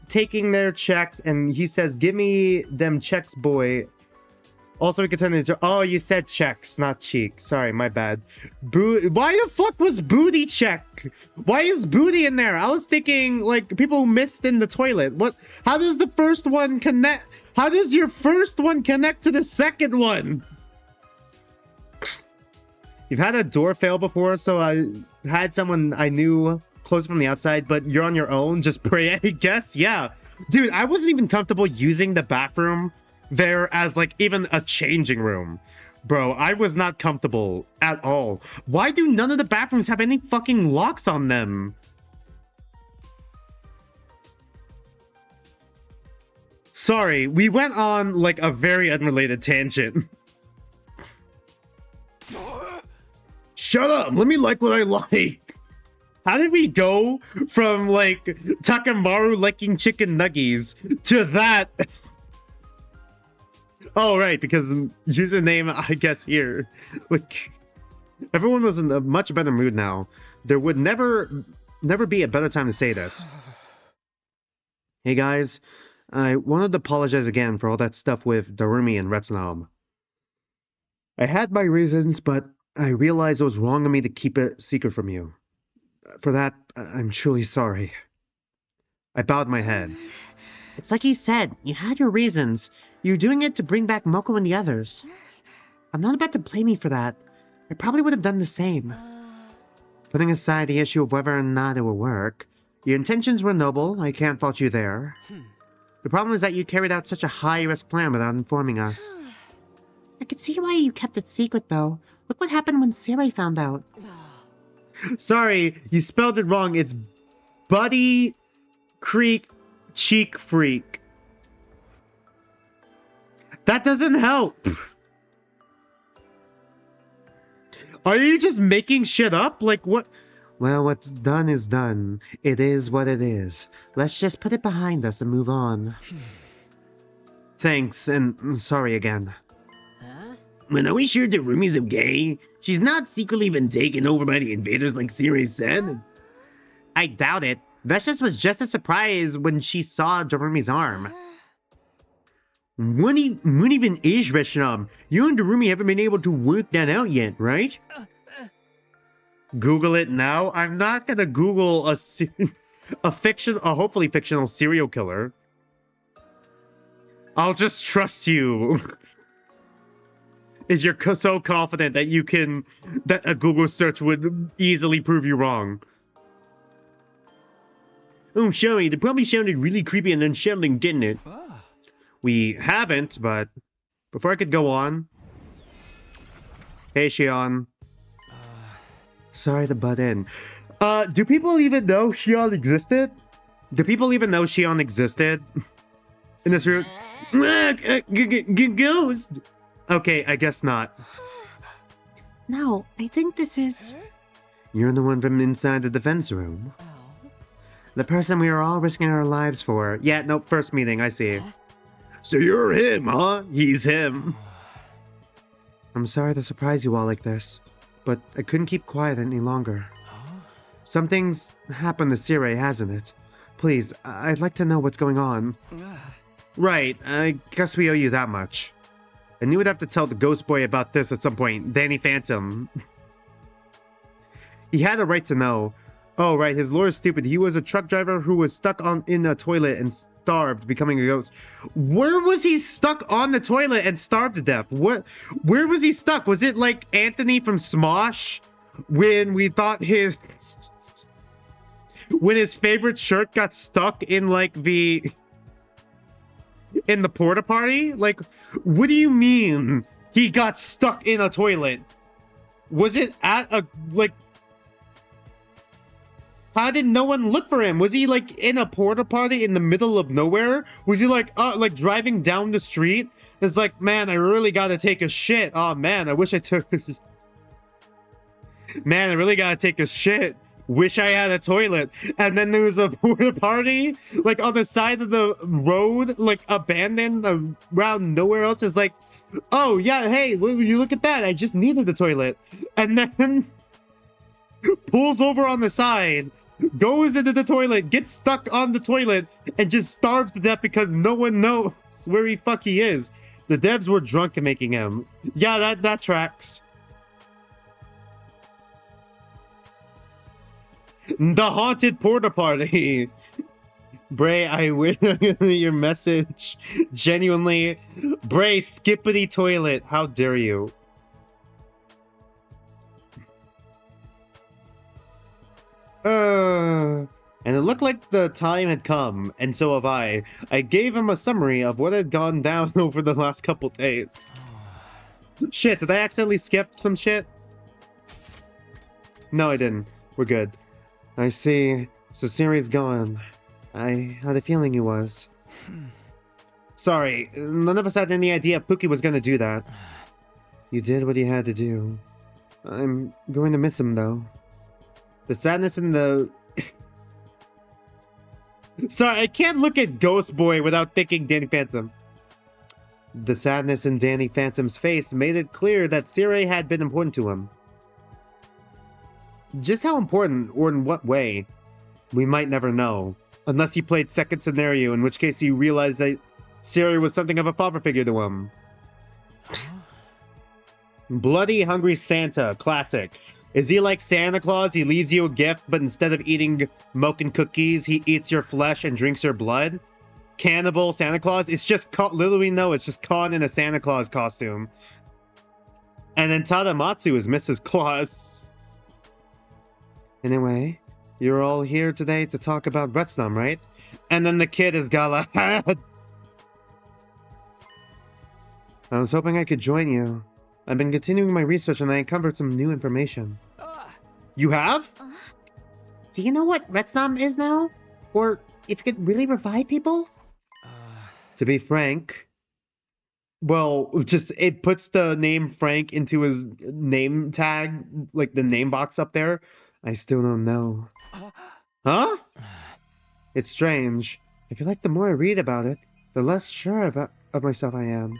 taking their checks, and he says, give me them checks, boy. Also, we can turn it into... Oh, you said checks, not cheek. Sorry, my bad. Why the fuck was booty check? Why is booty in there? I was thinking, like, people who missed in the toilet. What? How does the first one connect? How does your first one connect to the second one? You've had a door fail before, so I had someone I knew close from the outside, but you're on your own. Just pray, I guess. Yeah. Dude, I wasn't even comfortable using the bathroom there as like even a changing room. Bro, I was not comfortable at all. Why do none of the bathrooms have any fucking locks on them? Sorry, we went on like a very unrelated tangent. Shut up! Let me like what I like. How did we go from like Takamaru liking chicken nuggies to that? Oh, right, because username, I guess, here. Like, everyone was in a much better mood now. There would never be a better time to say this. Hey guys, I wanted to apologize again for all that stuff with Darumi and Retsom. I had my reasons, but I realized it was wrong of me to keep it secret from you. For that, I'm truly sorry. I bowed my head. It's like he said, you had your reasons. You're doing it to bring back Moko and the others. I'm not about to blame you for that. I probably would have done the same. Putting aside the issue of whether or not it will work, your intentions were noble, I can't fault you there. The problem is that you carried out such a high-risk plan without informing us. I could see why you kept it secret, though. Look what happened when Sarai found out. Sorry, you spelled it wrong. It's Buddy Creek Cheek Freak. That doesn't help. Are you just making shit up? Like, what? Well, what's done is done. It is what it is. Let's just put it behind us and move on. Thanks, and sorry again. But are we sure Darumi's okay? She's not secretly been taken over by the invaders like Siri said? I doubt it. Veshus was just as surprised when she saw Darumi's arm. What even is Retsom? You and Darumi haven't been able to work that out yet, right? Google it now. I'm not gonna Google a hopefully fictional serial killer. I'll just trust you. If you're so confident that that a Google search would easily prove you wrong. Oh, sorry, that probably sounded really creepy and unsettling, didn't it? We haven't, but before I could go on. Hey, Shion. Sorry to butt in. Do people even know Shion existed? Do people even know Shion existed? In this room? Ghost! Okay, I guess not. No, I think this is... You're the one from inside the defense room. The person we were all risking our lives for. Yeah, no, first meeting, I see. So you're him, huh? He's him. I'm sorry to surprise you all like this, but I couldn't keep quiet any longer. Something's happened to Siri, hasn't it? Please, I'd like to know what's going on. Right, I guess we owe you that much. I knew I'd have to tell the ghost boy about this at some point. Danny Phantom. He had a right to know. Oh, right, his lore is stupid. He was a truck driver who was stuck in a toilet and starved, becoming a ghost. Where was he stuck on the toilet and starved to death? Where was he stuck? Was it like Anthony from Smosh? When we thought when his favorite shirt got stuck in like in the porta potty? Like, what do you mean he got stuck in a toilet? Was it at a, like, how did no one look for him? Was he like in a porta potty in the middle of nowhere? Was he like driving down the street? It's like, man, I really gotta take a shit. Oh man, I wish I took man, I really gotta take a shit. Wish I had a toilet. And then there was a porta potty like on the side of the road, like abandoned around nowhere else. Is like, oh yeah, hey, you look at that, I just needed the toilet. And then pulls over on the side, goes into the toilet, gets stuck on the toilet, and just starves to death because no one knows where he is. The devs were drunk in making him. Yeah, that tracks. The haunted porta potty. Bray, I wish your message. Genuinely. Bray, skippity toilet. How dare you? And it looked like the time had come, and so have I. I gave him a summary of what had gone down over the last couple days. Shit, did I accidentally skip some shit? No, I didn't. We're good. I see. So Siri's gone. I had a feeling he was. Sorry, none of us had any idea Pooki was gonna do that. You did what you had to do. I'm going to miss him, though. The sadness in the... Sorry, I can't look at Ghost Boy without thinking Danny Phantom. The sadness in Danny Phantom's face made it clear that Siri had been important to him. Just how important, or in what way, we might never know. Unless he played second scenario, in which case he realized that Siri was something of a father figure to him. Bloody Hungry Santa, classic. Is he like Santa Claus? He leaves you a gift, but instead of eating milk and cookies, he eats your flesh and drinks your blood? Cannibal Santa Claus? It's just, literally no, it's just Khan in a Santa Claus costume. And then Tadamatsu is Mrs. Claus. Anyway, you're all here today to talk about Retsom, right? And then the kid is Galahad. I was hoping I could join you. I've been continuing my research and I uncovered some new information. You have? Do you know what Retsom is now? Or if you could really revive people? To be frank, well, just it puts the name Frank into his name tag, like the name box up there. I still don't know. Huh? It's strange. I feel like the more I read about it, the less sure of myself I am.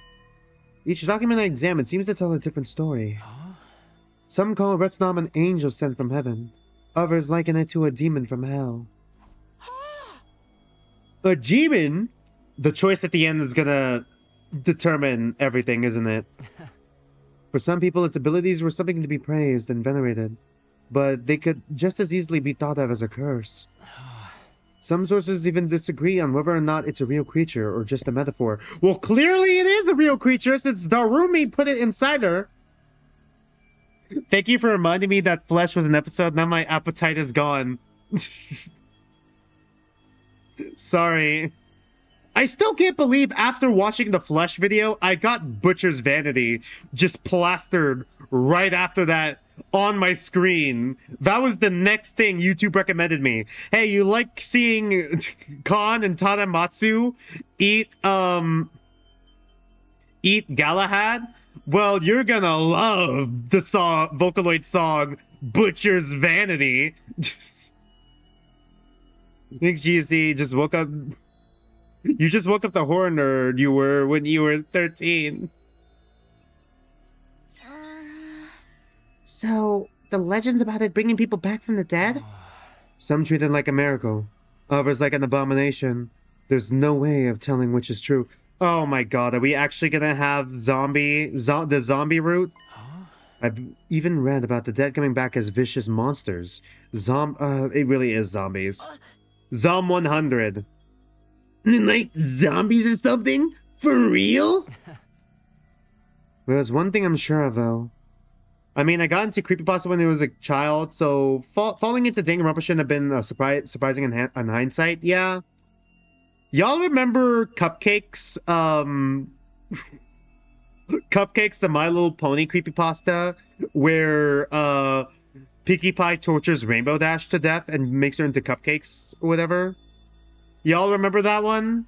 Each document I examine seems to tell a different story. Some call Retsom an angel sent from heaven. Others liken it to a demon from hell. A demon? The choice at the end is gonna determine everything, isn't it? For some people, its abilities were something to be praised and venerated, but they could just as easily be thought of as a curse. Some sources even disagree on whether or not it's a real creature or just a metaphor. Well, clearly it is a real creature since Darumi put it inside her. Thank you for reminding me that flesh was an episode. Now my appetite is gone. Sorry. I still can't believe after watching the Flesh video, I got Butcher's Vanity just plastered right after that on my screen. That was the next thing YouTube recommended me. Hey, you like seeing Khan and Tadamatsu eat Galahad? Well, you're gonna love the Vocaloid song Butcher's Vanity. Thanks, GC. Just woke up. You just woke up the horror nerd you were when you were 13. So, the legends about it bringing people back from the dead? Some treat it like a miracle, others like an abomination. There's no way of telling which is true. Oh my god, are we actually gonna have the zombie route? I've even read about the dead coming back as vicious monsters. It really is zombies. Zom 100. Like zombies or something? For real? There's one thing I'm sure of, though. I mean, I got into creepypasta when I was a child, so falling into Danganronpa shouldn't have been surprising in hindsight, yeah. Y'all remember Cupcakes, Cupcakes, the My Little Pony creepypasta, where, Pinkie Pie tortures Rainbow Dash to death and makes her into cupcakes or whatever? Y'all remember that one?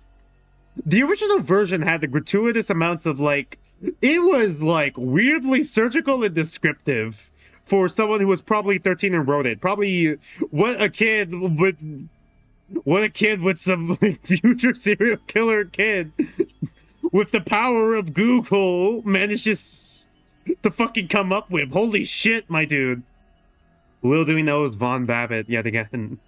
The original version had the gratuitous amounts of, like, it was, like, weirdly surgical and descriptive for someone who was probably 13 and wrote it. Probably what a kid with some like, future serial killer kid with the power of Google manages to fucking come up with. Holy shit, my dude. Little do we know is Von Babbitt yet again.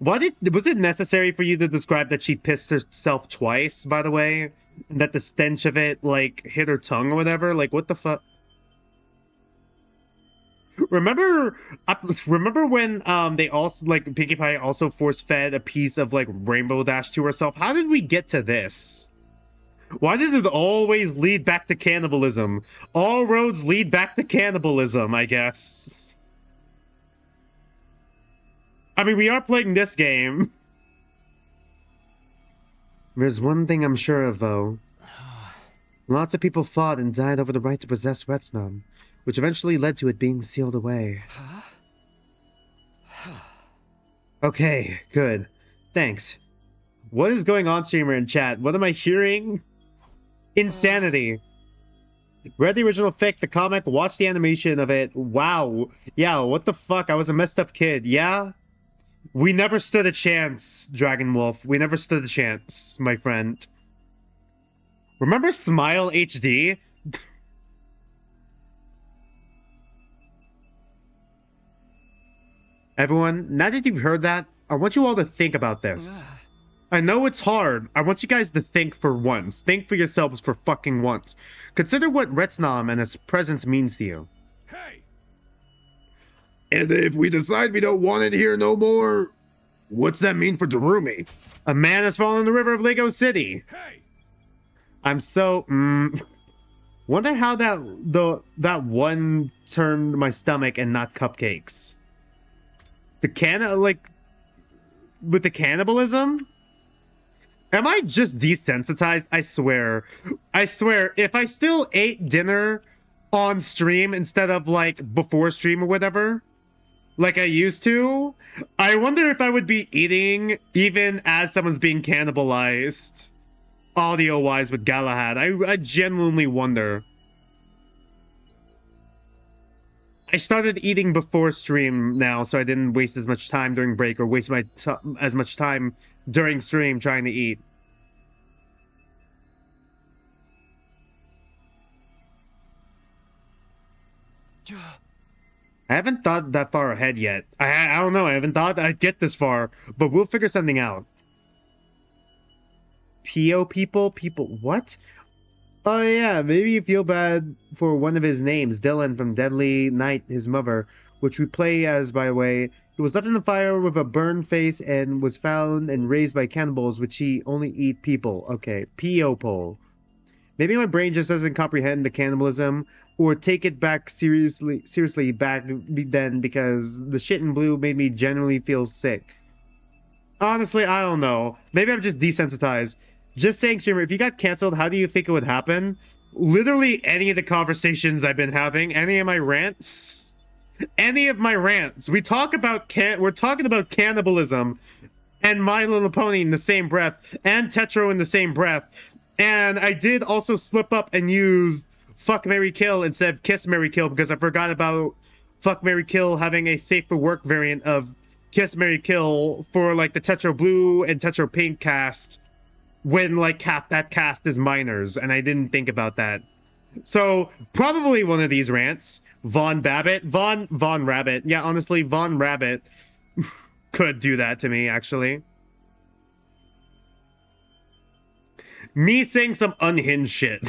Was it necessary for you to describe that she pissed herself twice, by the way? And that the stench of it, like, hit her tongue or whatever? Like, what the fuck? Remember when, they also, like, Pinkie Pie also force-fed a piece of, like, Rainbow Dash to herself? How did we get to this? Why does it always lead back to cannibalism? All roads lead back to cannibalism, I guess. I mean, we are playing this game. There's one thing I'm sure of, though. Lots of people fought and died over the right to possess Retsom, which eventually led to it being sealed away. Okay, good. Thanks. What is going on, streamer in chat? What am I hearing? Insanity. Read the original fic, the comic, watch the animation of it. Wow. Yeah, what the fuck? I was a messed up kid. Yeah? We never stood a chance, Dragon Wolf. We never stood a chance, my friend. Remember Smile HD? Everyone, now that you've heard that, I want you all to think about this. I know it's hard. I want you guys to think for once. Think for yourselves for fucking once. Consider what Retsom and its presence means to you. Hey! And if we decide we don't want it here no more, what's that mean for Darumi? A man has fallen in the river of Lego City. Hey! I'm so wonder how that one turned my stomach and not cupcakes. With the cannibalism? Am I just desensitized? I swear, if I still ate dinner on stream instead of like before stream or whatever, like I used to, I wonder if I would be eating even as someone's being cannibalized. Audio-wise with Galahad. I genuinely wonder. I started eating before stream now, so I didn't waste as much time during break or waste as much time during stream trying to eat. I haven't thought that far ahead yet. I don't know. I haven't thought I'd get this far, but we'll figure something out. PO people? What? Oh yeah, maybe you feel bad for one of his names, Dylan from Deadly Night, his mother, which we play as, by the way. He was left in the fire with a burned face and was found and raised by cannibals, which he only eat people. Okay, PO poll. Maybe my brain just doesn't comprehend the cannibalism or take it back seriously back then because the shit in blue made me genuinely feel sick. Honestly, I don't know. Maybe I'm just desensitized. Just saying, streamer, if you got canceled, how do you think it would happen? Literally any of the conversations I've been having, any of my rants. We're talking about cannibalism and My Little Pony in the same breath and Tetro in the same breath. And I did also slip up and use Fuck, Marry, Kill instead of Kiss, Marry, Kill because I forgot about Fuck, Marry, Kill having a safe for work variant of Kiss, Marry, Kill for like the Tetro Blue and Tetro Pink cast when like half that cast is minors, and I didn't think about that. So probably one of these rants. Von Rabbit. Yeah, honestly, Von Rabbit could do that to me, actually. Me saying some unhinged shit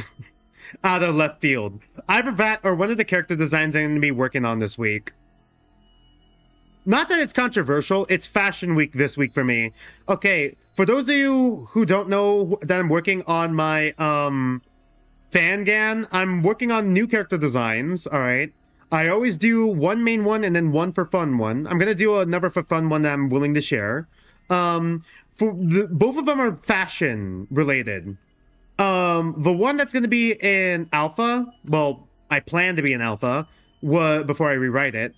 out of left field. Either that or one of the character designs I'm going to be working on this week. Not that it's controversial, it's Fashion Week this week for me. Okay, for those of you who don't know that I'm working on my Fangan, I'm working on new character designs, alright? I always do one main one and then one for fun one. I'm going to do another for fun one that I'm willing to share. Both of them are fashion related. The one that's going to be in alpha, well, I plan to be in alpha before I rewrite it,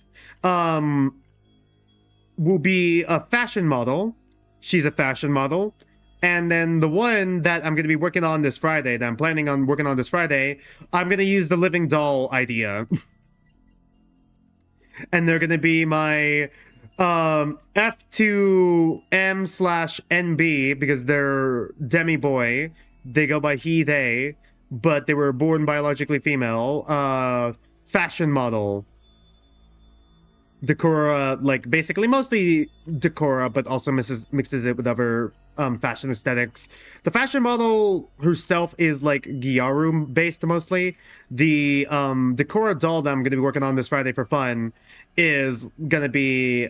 will be a fashion model. She's a fashion model. And then the one that I'm going to be working on this Friday, that I'm planning on working on this Friday, I'm going to use the living doll idea. And they're going to be my F2M/NB, because they're demi-boy. They go by he, they, but they were born biologically female. Fashion model. Decora, like basically mostly Decora, but also mixes it with other fashion aesthetics. The fashion model herself is like Gyaru based mostly. The Decora doll that I'm going to be working on this Friday for fun is going to be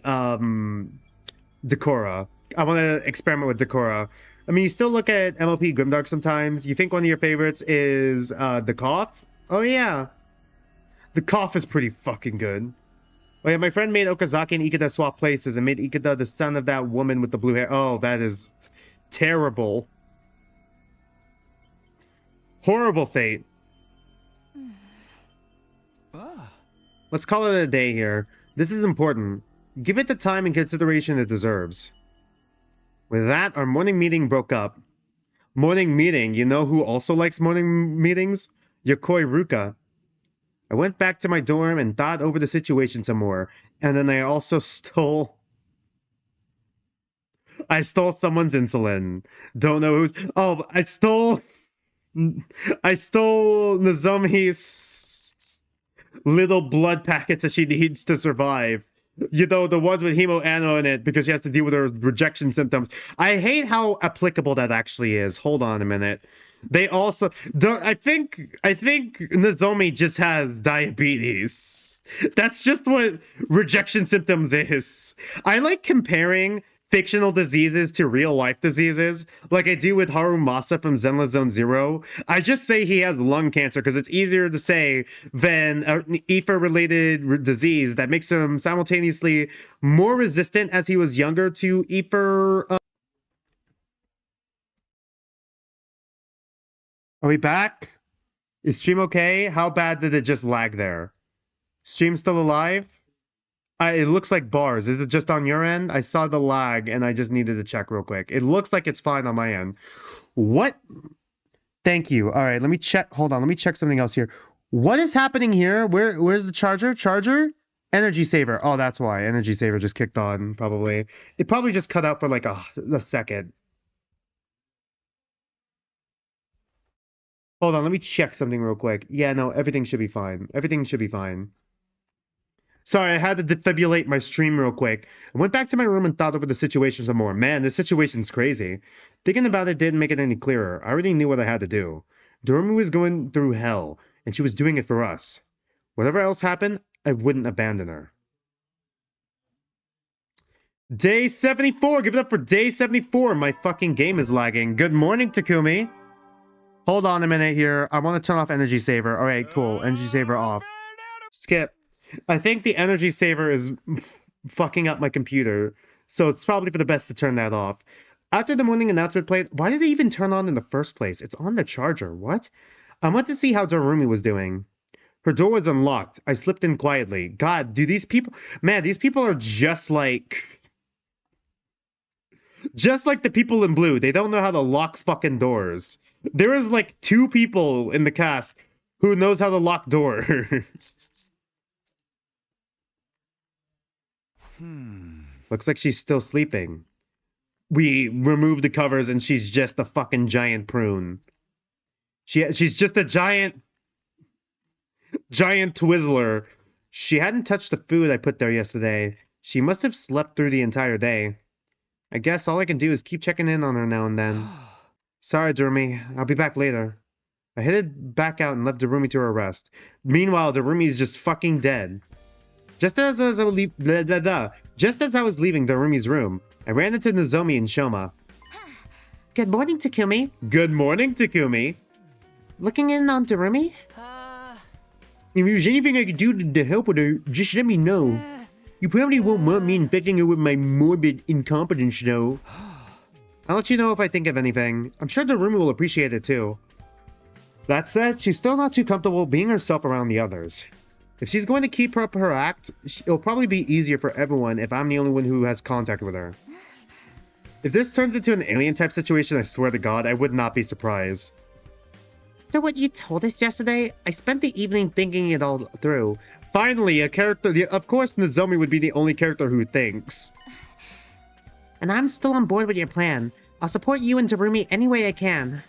Decora. I want to experiment with Decora. I mean, you still look at MLP Grimdark sometimes. You think one of your favorites is the Cough? Oh yeah. The Cough is pretty fucking good. Oh yeah, my friend made Okazaki and Ikeda swap places and made Ikeda the son of that woman with the blue hair. Oh, that is terrible. Horrible fate. Let's call it a day here. This is important. Give it the time and consideration it deserves. With that, our morning meeting broke up. Morning meeting, you know who also likes morning meetings? Yokoi Ruka. I went back to my dorm and thought over the situation some more. And then I also stole someone's insulin. Don't know who's... Oh, I stole Nozomi's little blood packets that she needs to survive. You know, the ones with hemo-ano in it because she has to deal with her rejection symptoms. I hate how applicable that actually is. Hold on a minute. They also... I think Nozomi just has diabetes. That's just what rejection symptoms is. I like comparing fictional diseases to real-life diseases, like I do with Harumasa from Zenless Zone Zero. I just say he has lung cancer because it's easier to say than an ether-related disease that makes him simultaneously more resistant as he was younger to ether. Are we back? Is stream okay? How bad did it just lag there? Stream still alive? It looks like bars. Is it just on your end? I saw the lag and I just needed to check real quick. It looks like it's fine on my end. What? Thank you. All right, let me check. Hold on. Let me check something else here. What is happening here? Where's the charger? Charger? Energy saver. Oh, that's why. Energy saver just kicked on, probably. It probably just cut out for like a second. Hold on. Let me check something real quick. Yeah, no, everything should be fine. Everything should be fine. Sorry, I had to defibrillate my stream real quick. I went back to my room and thought over the situation some more. Man, this situation's crazy. Thinking about it didn't make it any clearer. I already knew what I had to do. Doremi was going through hell, and she was doing it for us. Whatever else happened, I wouldn't abandon her. Day 74! Give it up for day 74! My fucking game is lagging. Good morning, Takumi! Hold on a minute here. I want to turn off energy saver. Alright, cool. Energy saver off. Skip. I think the energy saver is fucking up my computer, so it's probably for the best to turn that off. After the morning announcement played, why did it even turn on in the first place? It's on the charger. What? I went to see how Doremi was doing. Her door was unlocked. I slipped in quietly. God, do these people... Man, these people are just like the people in blue. They don't know how to lock fucking doors. There is like 2 people in the cast who knows how to lock doors. Looks like she's still sleeping. We removed the covers and she's just a fucking giant prune. She's just a giant Twizzler. She hadn't touched the food I put there yesterday. She must have slept through the entire day. I guess all I can do is keep checking in on her now and then. Sorry, Doremi. I'll be back later. I headed back out and left Doremi to her rest. Meanwhile, Doremi's just fucking dead. Just as I was leaving Dorumi's room, I ran into Nozomi and Shoma. Good morning, Takumi. Good morning, Takumi. Looking in on Dorumi? If there's anything I could do to help with her, just let me know. You probably won't want me infecting her with my morbid incompetence, though. I'll let you know if I think of anything. I'm sure Dorumi will appreciate it too. That said, she's still not too comfortable being herself around the others. If she's going to keep up her act, it'll probably be easier for everyone if I'm the only one who has contact with her. If this turns into an alien-type situation, I swear to God, I would not be surprised. After what you told us yesterday, I spent the evening thinking it all through. Finally, a character... Of course, Nozomi would be the only character who thinks. And I'm still on board with your plan. I'll support you and Doremi any way I can.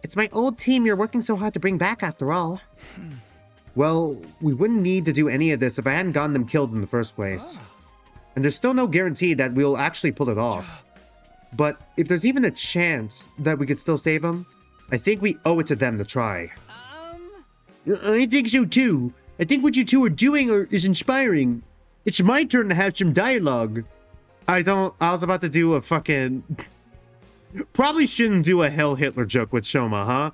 It's my old team you're working so hard to bring back, after all. Well, we wouldn't need to do any of this if I hadn't gotten them killed in the first place. And there's still no guarantee that we'll actually pull it off. But if there's even a chance that we could still save them, I think we owe it to them to try. I think so too. I think what you two are doing is inspiring. It's my turn to have some dialogue. I was about to do a fucking... Probably shouldn't do a Hell Hitler joke with Shoma, huh?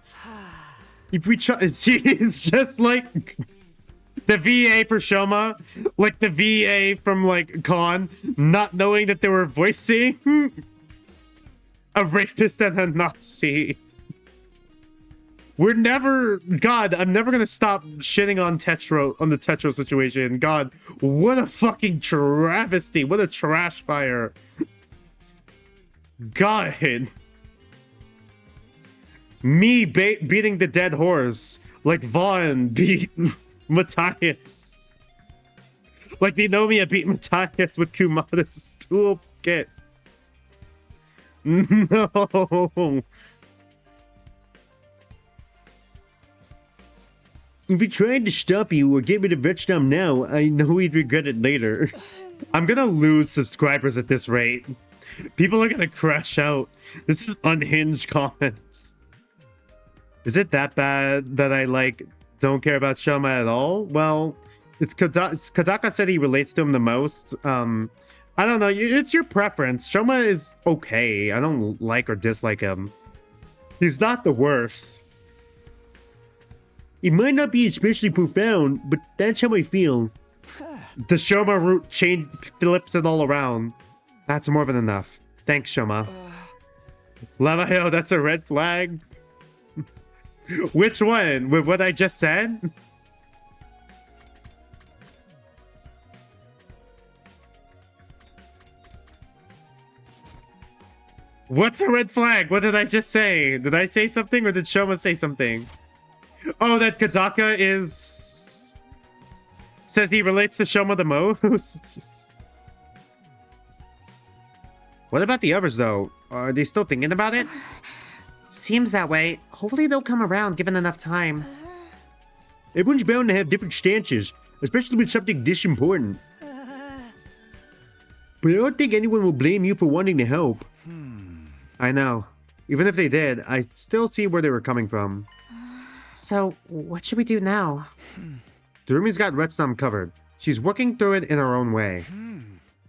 If we try... See, it's just like... The VA for Shoma, like the VA from like Con, not knowing that they were voicing a rapist and a Nazi. We're never, God, I'm never gonna stop shitting on the Tetro situation. God, what a fucking travesty! What a trash fire! God, me beating the dead horse like Vaughn beat Matthias, like Ninomiya beat Matthias with Kumada's toolkit. No. If he tried to stop you or get rid of Retsom now, I know he'd regret it later. I'm gonna lose subscribers at this rate. People are gonna crash out. This is unhinged comments. Is it that bad that I, like, don't care about Shoma at all? Well, it's Kodaka said he relates to him the most. I don't know. It's your preference. Shoma is okay. I don't like or dislike him. He's not the worst. It might not be especially profound, but that's how I feel. The Shoma route flips it all around. That's more than enough. Thanks, Shoma. Lavayo, that's a red flag. Which one? With what I just said? What's a red flag? What did I just say? Did I say something or did Shoma say something? Oh, that Kodaka says he relates to Shoma the most? What about the others, though? Are they still thinking about it? Seems that way. Hopefully they'll come around given enough time. Everyone's bound to have different stances, especially with something this important. But I don't think anyone will blame you for wanting to help. I know. Even if they did, I still see where they were coming from. So, what should we do now? Durumi's got Retsom covered. She's working through it in her own way.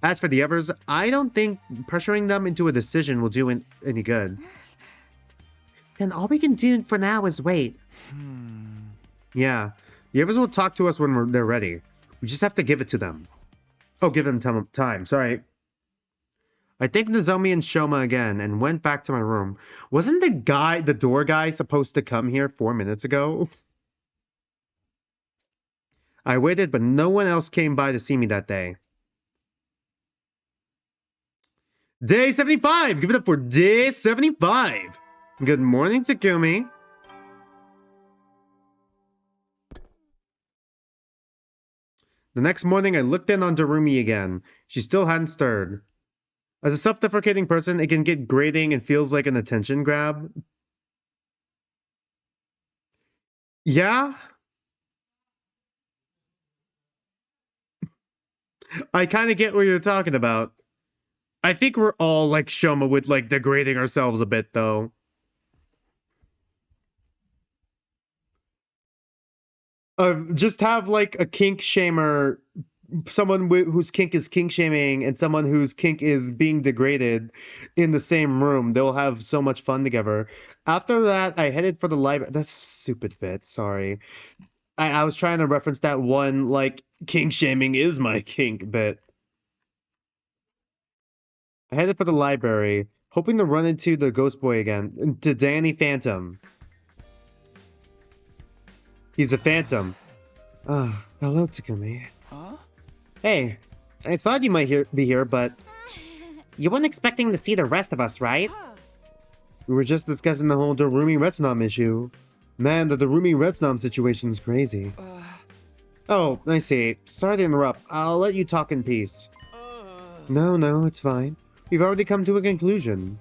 As for the others, I don't think pressuring them into a decision will do any good. Then all we can do for now is wait. Yeah, the others will talk to us when they're ready. We just have to give it to them. Oh, give them time, sorry. I thanked Nozomi and Shoma again and went back to my room. Wasn't the door guy supposed to come here 4 minutes ago? I waited, but no one else came by to see me that day. Day 75! Give it up for day 75! Good morning, Takumi. The next morning, I looked in on Darumi again. She still hadn't stirred. As a self-deprecating person, it can get grating and feels like an attention grab. Yeah? I kind of get what you're talking about. I think we're all like Shoma with like degrading ourselves a bit, though. Just have like a kink shamer, someone whose kink is kink shaming and someone whose kink is being degraded in the same room. They'll have so much fun together. After that, I headed for the library. That's stupid fit, sorry. I was trying to reference that one, like, kink shaming is my kink bit. I headed for the library, hoping to run into the ghost boy again, to Danny Phantom. He's a phantom. Ah, hello, Takumi. Huh? Hey, I thought you might be here, but You weren't expecting to see the rest of us, right? we were just discussing the whole Darumi Retsom issue. Man, the Darumi Retsom situation's crazy. Oh, I see. Sorry to interrupt. I'll let you talk in peace. No, it's fine. We've already come to a conclusion.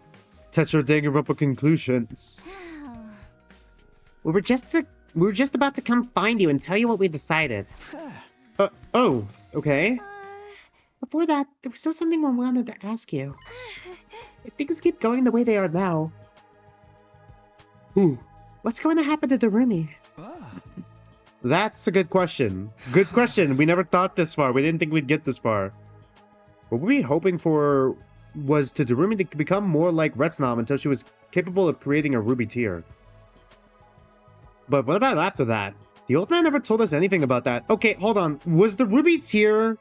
Tetra digging up a conclusions. We were just about to come find you and tell you what we decided. Oh, okay. Before that, there was still something I wanted to ask you. If things keep going the way they are now, what's going to happen to Darumi? That's a good question. Good question. We never thought this far. We didn't think we'd get this far. What we were hoping for was to Darumi to become more like Retsom until she was capable of creating a ruby tier. But what about after that? The old man never told us anything about that. Okay, hold on. Was the ruby tier...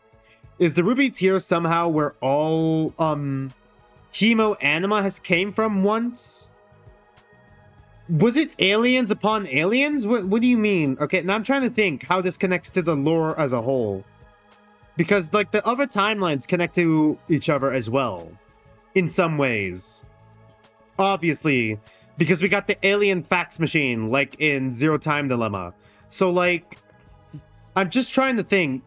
Is the ruby tier somehow where all, hemo anima has came from once? Was it aliens upon aliens? What do you mean? Okay, now I'm trying to think how this connects to the lore as a whole. Because, like, the other timelines connect to each other as well. In some ways. Obviously. Because we got the alien fax machine, like in Zero Time Dilemma. So, like, I'm just trying to think.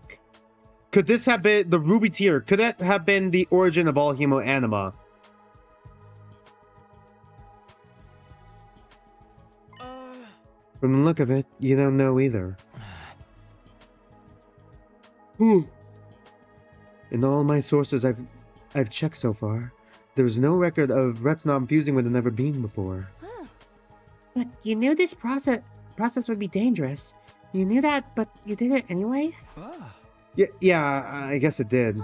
Could this have been the ruby tier? Could that have been the origin of all hemo anima? From the look of it, you don't know either. In all my sources I've checked so far, there is no record of Retsom fusing with another being before. But you knew this process would be dangerous. You knew that, but you did it anyway? Yeah, I guess it did.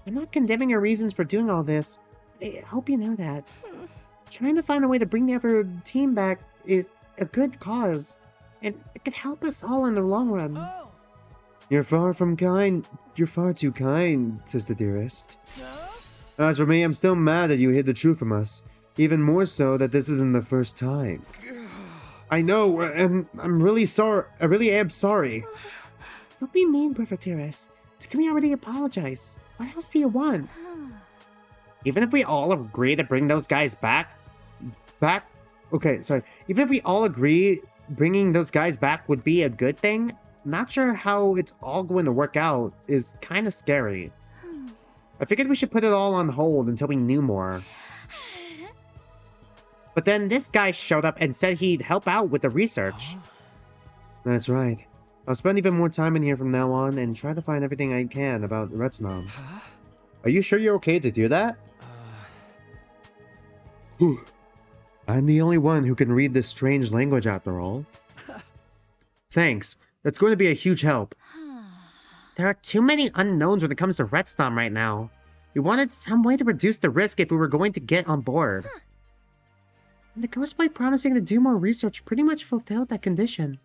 I'm not condemning your reasons for doing all this. I hope you know that. Trying to find a way to bring the other team back is a good cause, and it could help us all in the long run. You're far from kind. You're far too kind, Sister Dearest. As for me, I'm still mad that you hid the truth from us. Even more so that this isn't the first time. I know, and I'm really sorry. I really am sorry. Don't be mean, Brother Dearest. Takumi already apologized. What else do you want? Even if we all agree to bring those guys back... Okay, sorry. Even if we all agree bringing those guys back would be a good thing, not sure how it's all going to work out is kind of scary. I figured we should put it all on hold until we knew more. But then this guy showed up and said he'd help out with the research. That's right. I'll spend even more time in here from now on and try to find everything I can about Retsom. Are you sure you're okay to do that? I'm the only one who can read this strange language after all. Thanks. That's going to be a huge help. There are too many unknowns when it comes to Retsom right now. We wanted some way to reduce the risk if we were going to get on board. And the Ghost Boy promising to do more research pretty much fulfilled that condition.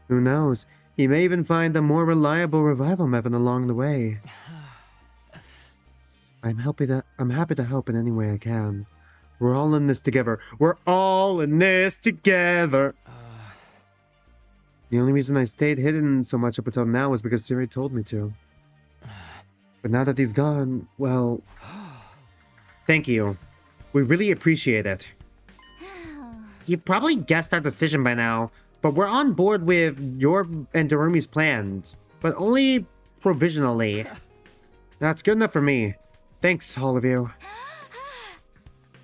Who knows? He may even find a more reliable revival method along the way. I'm happy to help in any way I can. We're all in this together. We're all in this together. The only reason I stayed hidden so much up until now was because Siri told me to. But now that he's gone, well... Thank you. We really appreciate it. You've probably guessed our decision by now, but we're on board with your and Darumi's plans, but only provisionally. That's good enough for me. Thanks, all of you.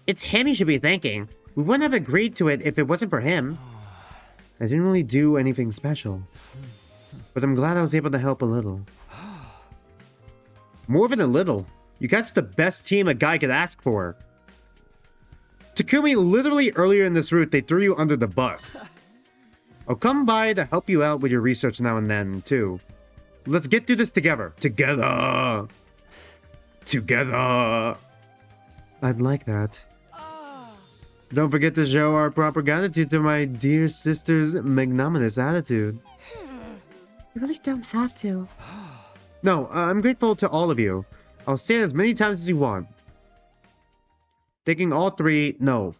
It's him you should be thanking. We wouldn't have agreed to it if it wasn't for him. I didn't really do anything special, but I'm glad I was able to help a little. More than a little. You guys are the best team a guy could ask for. Takumi, literally earlier in this route, they threw you under the bus. I'll come by to help you out with your research now and then, too. Let's get through this together. Together! Together! I'd like that. Don't forget to show our proper gratitude to my dear sister's magnanimous attitude. You really don't have to. No, I'm grateful to all of you. I'll say it as many times as you want. Taking all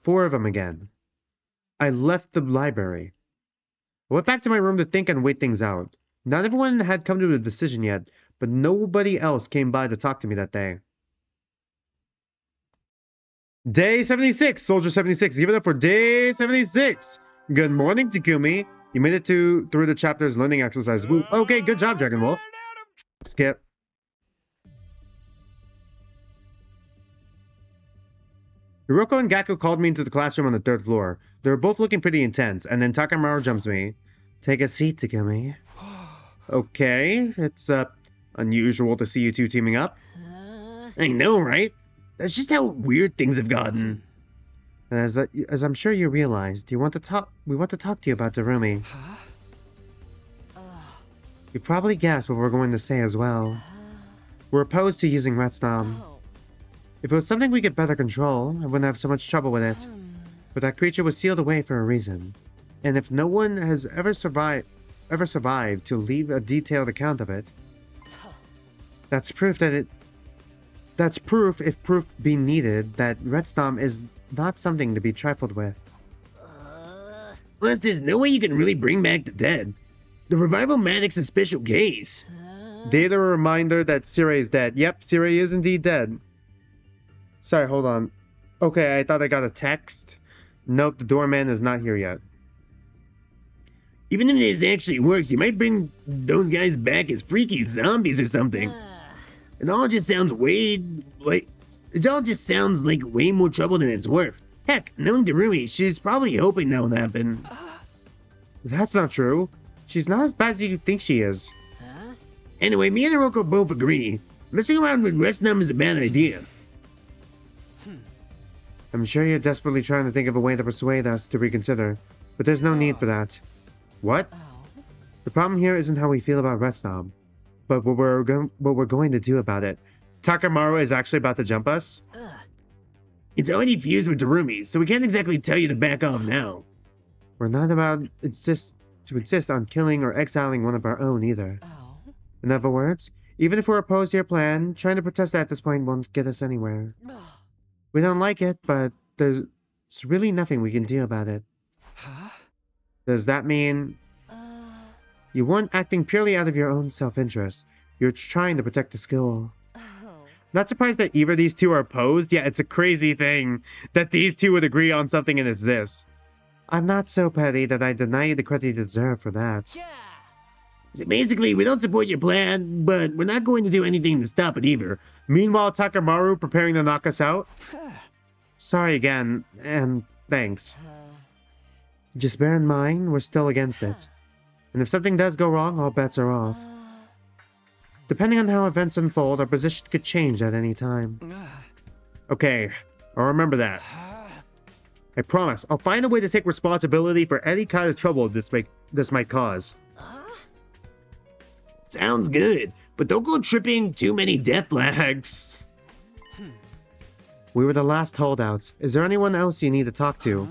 four of them again. I left the library. I went back to my room to think and wait things out. Not everyone had come to a decision yet, but nobody else came by to talk to me that day. Day 76, Soldier 76. Give it up for Day 76. Good morning, Takumi. You made it through the chapter's learning exercise. Woo. Okay, good job, Dragon Wolf. Skip. Hiroko and Gaku called me into the classroom on the 3rd floor. They were both looking pretty intense, and then Takamaru jumps me. Take a seat, Takumi. Okay, it's unusual to see you two teaming up. I know, right? That's just how weird things have gotten. And as I'm sure you realized, we want to talk to you about Darumi. You probably guessed what we're going to say as well. We're opposed to using Retsom. If it was something we could better control, I wouldn't have so much trouble with it. But that creature was sealed away for a reason. And if no one has ever survived to leave a detailed account of it, that's proof, if proof be needed, that Retsom is not something to be trifled with. Plus, there's no way you can really bring back the dead. The revival manic's a special case. Data reminder that Sirei is dead. Yep, Sirei is indeed dead. Sorry, hold on. Okay, I thought I got a text. Nope, the doorman is not here yet. Even if this actually works, you might bring those guys back as freaky zombies or something. It all just sounds like way more trouble than it's worth. Heck, knowing Darumi, she's probably hoping that will happen. That's not true. She's not as bad as you think she is. Anyway, me and Hiroko both agree. Messing around with Retsom is a bad idea. I'm sure you're desperately trying to think of a way to persuade us to reconsider, but there's no need for that. What? The problem here isn't how we feel about Retsom, but what we're going to do about it. Takamaru is actually about to jump us? It's already fused with Darumi, so we can't exactly tell you to back off now. We're not about to insist on killing or exiling one of our own either. In other words, even if we're opposed to your plan, trying to protest at this point won't get us anywhere. We don't like it, but there's really nothing we can do about it. Does that mean you weren't acting purely out of your own self-interest? You're trying to protect the school. Not surprised that either of these two are opposed. Yeah, it's a crazy thing that these two would agree on something and it's this. I'm not so petty that I deny you the credit you deserve for that. So basically, we don't support your plan, but we're not going to do anything to stop it either. Meanwhile, Takamaru preparing to knock us out. Sorry again, and thanks. Just bear in mind, we're still against it. And if something does go wrong, all bets are off. Depending on how events unfold, our position could change at any time. Okay, I'll remember that. I promise, I'll find a way to take responsibility for any kind of trouble this might cause. Sounds good, but don't go tripping too many death flags. We were the last holdouts. Is there anyone else you need to talk to?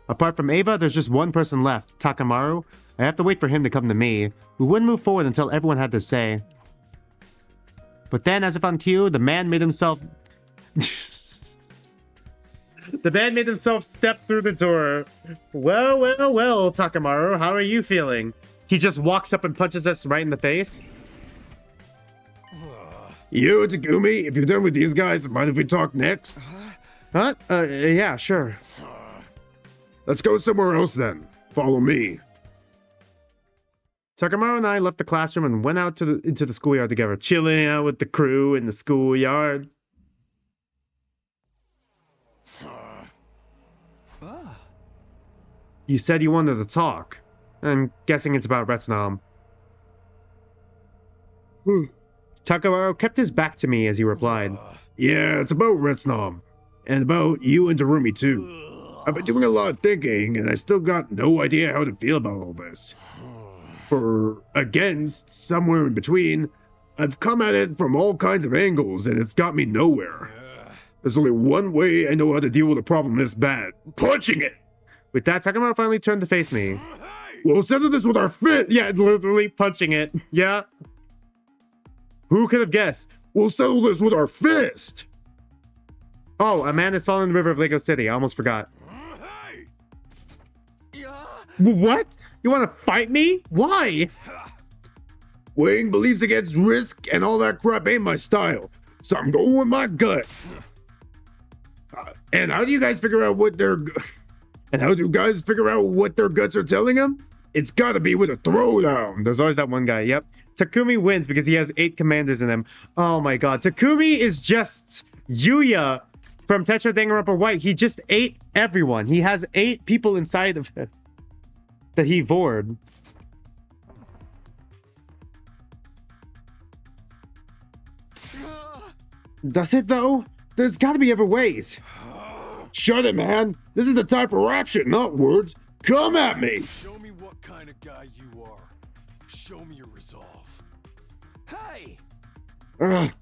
Apart from Ava, there's just one person left, Takamaru. I have to wait for him to come to me. We wouldn't move forward until everyone had their say. But then, as if on cue, the man made himself step through the door. Well, Takamaru, how are you feeling? He just walks up and punches us right in the face. Yo, Takumi, if you're done with these guys, mind if we talk next? Huh? Yeah, sure. Let's go somewhere else then. Follow me. Takamaru and I left the classroom and went out into the schoolyard together, chilling out with the crew in the schoolyard. You said you wanted to talk. I'm guessing it's about Retsom. Takamaru kept his back to me as he replied. Yeah, it's about Retsom. And about you and Darumi too. I've been doing a lot of thinking, and I still got no idea how to feel about all this. For against, somewhere in between, I've come at it from all kinds of angles, and it's got me nowhere. There's only one way I know how to deal with a problem this bad. Punching it! With that, Takamaru finally turned to face me. We'll settle this with our fist! Yeah, literally punching it. Yeah. Who could have guessed? We'll settle this with our fist! Oh, a man has fallen in the river of Lego City. I almost forgot. What? You want to fight me? Why? Weighing beliefs against risk and all that crap ain't my style, so I'm going with my gut. And how do you guys figure out what their guts are telling them? It's gotta be with a throwdown. There's always that one guy. Yep. Takumi wins because he has 8 commanders in him. Oh my god. Takumi is just Yuya from Tetra Danganronpa White. He just ate everyone. He has 8 people inside of him that he vored. Does it though? There's gotta be other ways. Shut it, man. This is the time for action, not words. Come at me. Show me what kind of guy you are. Show me your resolve. Hey!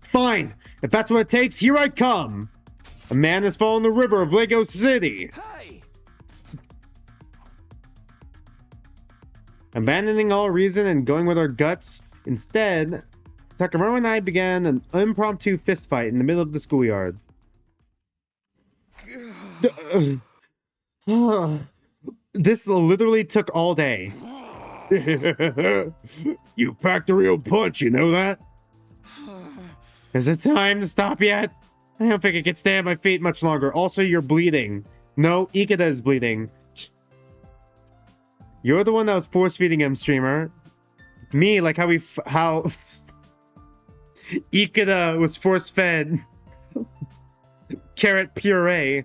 Fine. If that's what it takes, here I come. A man has fallen in the river of Lego City. Hey! Abandoning all reason and going with our guts, instead, Takamaru and I began an impromptu fistfight in the middle of the schoolyard. This literally took all day. You packed a real punch, you know that? Is it time to stop yet? I don't think I can stay on my feet much longer. Also, you're bleeding. No, Ikeda is bleeding. You're the one that was force-feeding him, streamer. Me, like how Ikeda was force-fed carrot puree.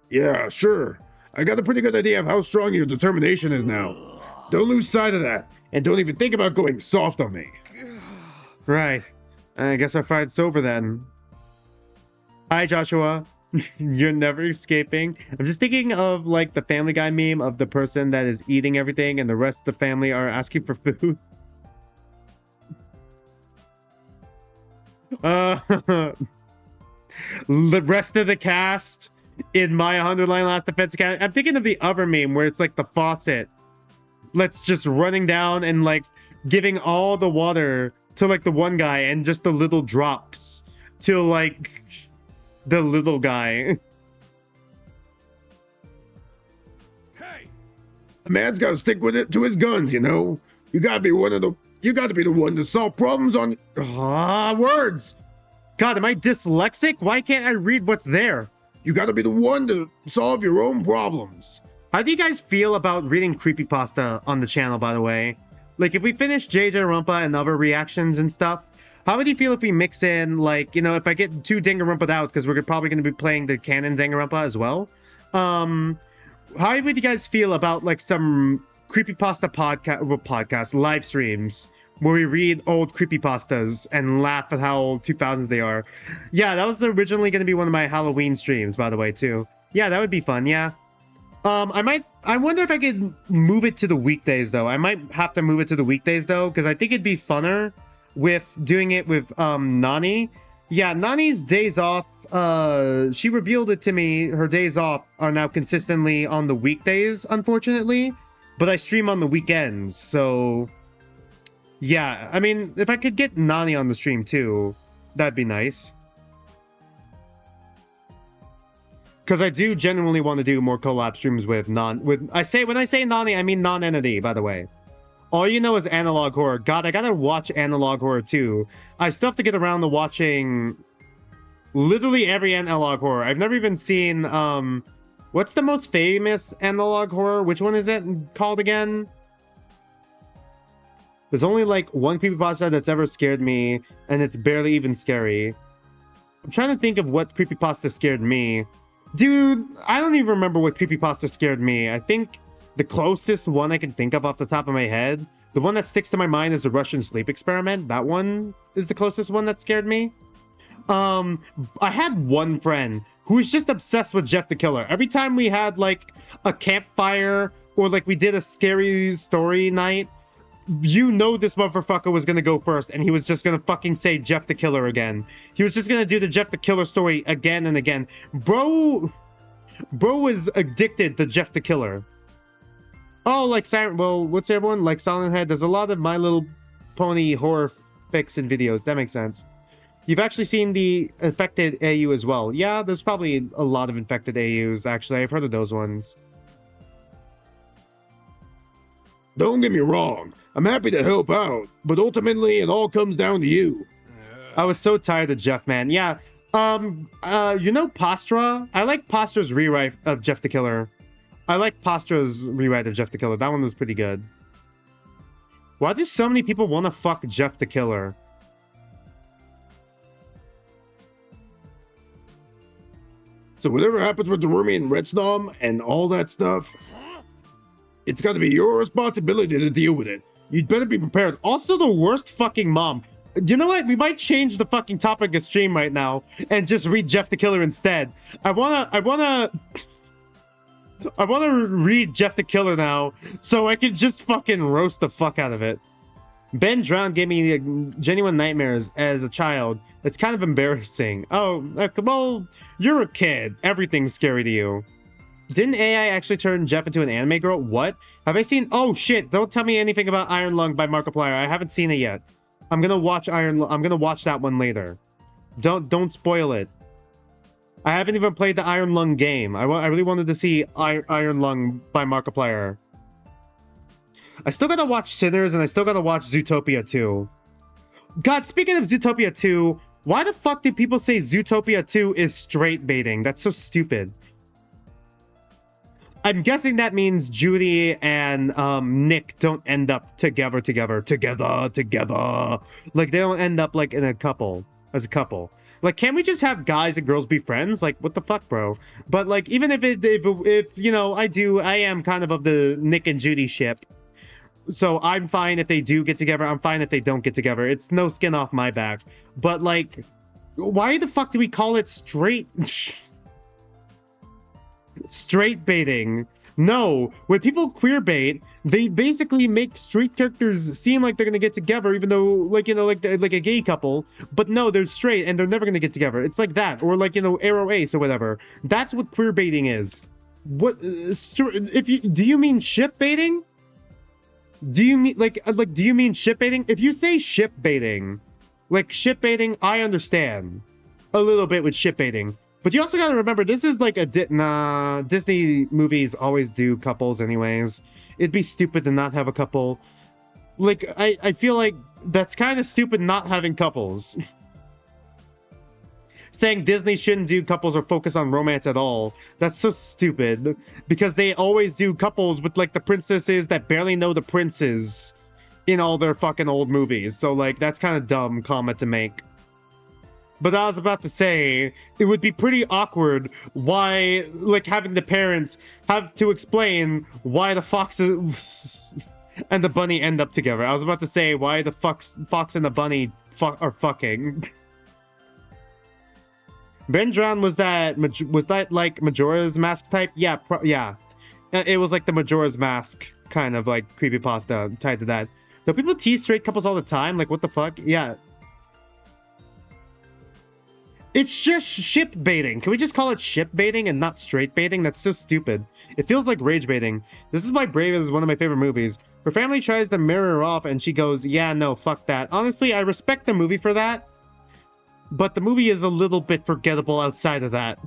Yeah, sure. I got a pretty good idea of how strong your determination is now. Don't lose sight of that, and don't even think about going soft on me. Right. I guess our fight's over then. Hi, Joshua. You're never escaping. I'm just thinking of like the Family Guy meme of the person that is eating everything and the rest of the family are asking for food. The rest of the cast in my 100-line Last Defense Academy. I'm thinking of the other meme where it's like the faucet. Let's just running down and like giving all the water to like the one guy and just the little drops to like the little guy. Hey! A man's gotta stick with it to his guns, you know? You gotta be the one to solve problems on... Words! God, am I dyslexic? Why can't I read what's there? You gotta be the one to solve your own problems. How do you guys feel about reading creepypasta on the channel, by the way? Like, if we finish JJ Rumpa and other reactions and stuff, how would you feel if we mix in, like, you know, if I get 2 Danganronpa out, because we're probably going to be playing the canon Danganronpa as well. How would you guys feel about, like, some creepypasta podcast live streams where we read old creepypastas and laugh at how old 2000s they are? Yeah, that was originally going to be one of my Halloween streams, by the way, too. Yeah, that would be fun, yeah. I wonder if I could move it to the weekdays, though. I might have to move it to the weekdays, though, because I think it'd be funner with doing it with, Nani. Yeah, Nani's days off, she revealed it to me, her days off are now consistently on the weekdays, unfortunately, but I stream on the weekends, so... Yeah, I mean, if I could get Nani on the stream, too, that'd be nice. Because I do genuinely want to do more collab streams with when I say Nani, I mean non-entity, by the way. All you know is analog horror. God, I gotta watch analog horror too. I still have to get around to watching literally every analog horror. I've never even seen what's the most famous analog horror? Which one is it called again? There's only like one creepypasta that's ever scared me, and it's barely even scary. I'm trying to think of what creepypasta scared me. Dude, I don't even remember what creepypasta scared me. I think the closest one I can think of off the top of my head, the one that sticks to my mind is the Russian sleep experiment. That one is the closest one that scared me. I had one friend who was just obsessed with Jeff the Killer. Every time we had like a campfire or like we did a scary story night, you know this motherfucker was gonna go first, and he was just gonna fucking say Jeff the Killer again. He was just gonna do the Jeff the Killer story again and again. Bro was addicted to Jeff the Killer. Oh, like Silent... Well, what's everyone? Like Silent Head. There's a lot of My Little Pony horror fiction videos. That makes sense. You've actually seen the infected AU as well. Yeah, there's probably a lot of infected AUs, actually. I've heard of those ones. Don't get me wrong. I'm happy to help out, but ultimately it all comes down to you. I was so tired of Jeff, man. Yeah. You know Postra? I like Postra's rewrite of Jeff the Killer. I like Postra's rewrite of Jeff the Killer. That one was pretty good. Why do so many people want to fuck Jeff the Killer? So whatever happens with Darumi and Retsom and all that stuff, it's got to be your responsibility to deal with it. You'd better be prepared. Also, the worst fucking mom. You know what? We might change the fucking topic of stream right now and just read Jeff the Killer instead. I wanna read Jeff the Killer now so I can just fucking roast the fuck out of it. Ben Drown gave me genuine nightmares as a child. It's kind of embarrassing. Oh, well, you're a kid. Everything's scary to you. Didn't AI actually turn Jeff into an anime girl? What? Have I seen? Oh shit! Don't tell me anything about Iron Lung by Markiplier. I haven't seen it yet. I'm gonna watch I'm gonna watch that one later. Don't spoil it. I haven't even played the Iron Lung game. I really wanted to see Iron Lung by Markiplier. I still gotta watch Sinners and I still gotta watch Zootopia 2. God, speaking of Zootopia 2, why the fuck do people say Zootopia 2 is straight baiting? That's so stupid. I'm guessing that means Judy and Nick don't end up together. Like, they don't end up, like, in a couple, as a couple. Like, can't we just have guys and girls be friends? Like, what the fuck, bro? But, like, even if you know, I am kind of the Nick and Judy ship. So I'm fine if they do get together. I'm fine if they don't get together. It's no skin off my back. But, like, why the fuck do we call it straight... straight baiting? No, when people queer bait, they basically make straight characters seem like they're gonna get together, even though, like, you know, like a gay couple. But no, they're straight and they're never gonna get together. It's like that, or like, you know, Arrow Ace or whatever. That's what queer baiting is. What? Do you mean ship baiting? Do you mean do you mean ship baiting? If you say ship baiting, like ship baiting, I understand a little bit with ship baiting. But you also gotta remember, this is like a Disney movies always do couples anyways. It'd be stupid to not have a couple. Like, I feel like that's kind of stupid not having couples. Saying Disney shouldn't do couples or focus on romance at all. That's so stupid. Because they always do couples with, like, the princesses that barely know the princes in all their fucking old movies. So, like, that's kind of dumb comment to make. But I was about to say, it would be pretty awkward why, like, having the parents have to explain why the foxes and the bunny end up together. I was about to say why the fox and the bunny are fucking. Bendron was that like Majora's Mask type? Yeah, yeah. It was like the Majora's Mask kind of like creepypasta tied to that. Do people tease straight couples all the time? Like, what the fuck? Yeah. It's just ship baiting. Can we just call it ship baiting and not straight baiting? That's so stupid. It feels like rage baiting. This is why Brave is one of my favorite movies. Her family tries to mirror her off and she goes, yeah, no, fuck that. Honestly, I respect the movie for that. But the movie is a little bit forgettable outside of that.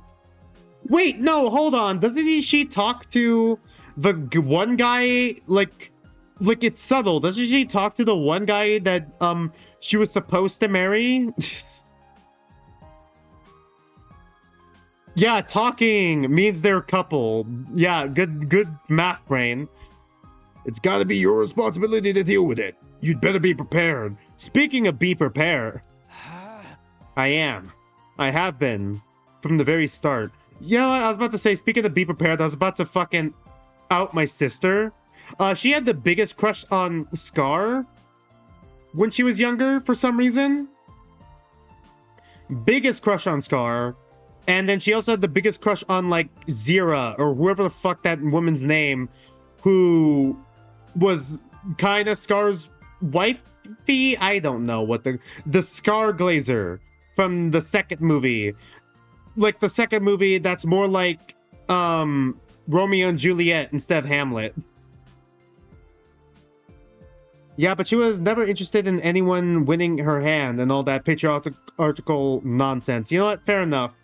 Wait, no, hold on. Doesn't she talk to the one guy, like it's subtle. Doesn't she talk to the one guy that she was supposed to marry? Yeah, talking means they're a couple. Yeah, good math brain. It's gotta be your responsibility to deal with it. You'd better be prepared. Speaking of be prepared, I am. I have been from the very start. Yeah, I was about to say, speaking of be prepared, I was about to fucking out my sister. She had the biggest crush on Scar when she was younger for some reason. Biggest crush on Scar. And then she also had the biggest crush on, like, Zira, or whoever the fuck that woman's name, who was kind of Scar's wifey? I don't know what the Scar Glazer from the second movie. Like, the second movie that's more like, Romeo and Juliet instead of Hamlet. Yeah, but she was never interested in anyone winning her hand and all that patriarchal nonsense. You know what? Fair enough.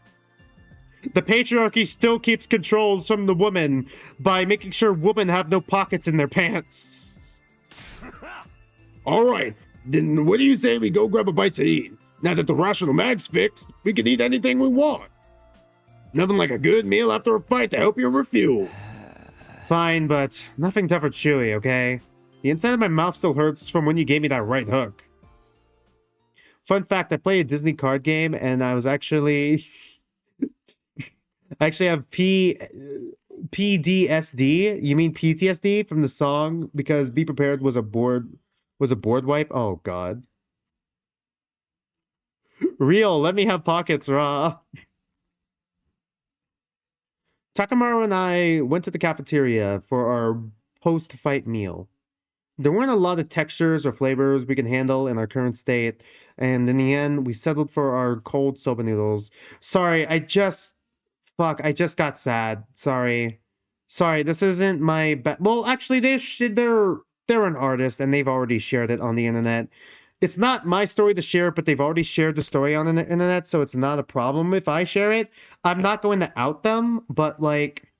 The patriarchy still keeps controls from the woman by making sure women have no pockets in their pants. All right, then what do you say we go grab a bite to eat? Now that the rational mag's fixed, we can eat anything we want. Nothing like a good meal after a fight to help you refuel. Fine, but nothing tough or chewy, okay? The inside of my mouth still hurts from when you gave me that right hook. Fun fact, I play a Disney card game and I was actually... I actually have PDSD. You mean PTSD from the song? Because Be Prepared was a board wipe? Oh, God. Real, let me have pockets, raw. Takamaru and I went to the cafeteria for our post-fight meal. There weren't a lot of textures or flavors we could handle in our current state, and in the end, we settled for our cold soba noodles. Sorry, I just got sad. Sorry. Sorry, this isn't my well, actually, they're an artist and they've already shared it on the internet. It's not my story to share, but they've already shared the story on the internet, so it's not a problem if I share it. I'm not going to out them, but like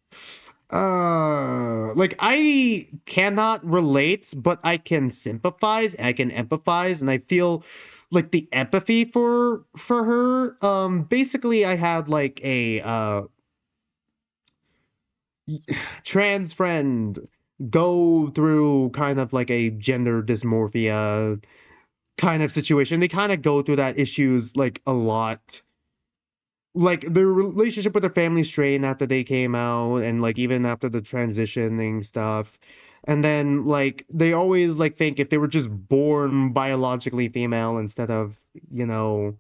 I cannot relate, but I can sympathize, I can empathize, and I feel like the empathy for her. Basically, I had like a trans friend go through kind of like a gender dysmorphia kind of situation. They kind of go through that issues like a lot. Like their relationship with their family strained after they came out, and like even after the transitioning stuff. And then like they always like think if they were just born biologically female instead of, you know,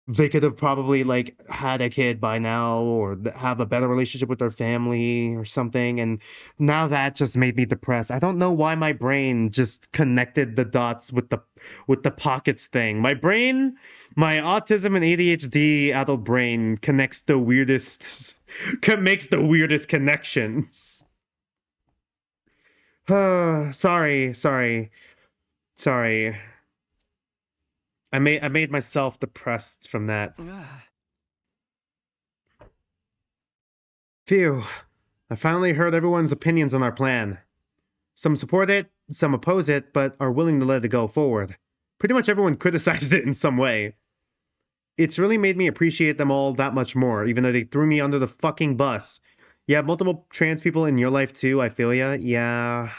they could have probably like had a kid by now or have a better relationship with their family or something. And now that just made me depressed. I don't know why my brain just connected the dots with the pockets thing. My brain, my autism and ADHD adult brain connects the weirdest makes the weirdest connections. Sorry. I made myself depressed from that. Phew. I finally heard everyone's opinions on our plan. Some support it, some oppose it, but are willing to let it go forward. Pretty much everyone criticized it in some way. It's really made me appreciate them all that much more, even though they threw me under the fucking bus. You have multiple trans people in your life too, I feel ya. Yeah.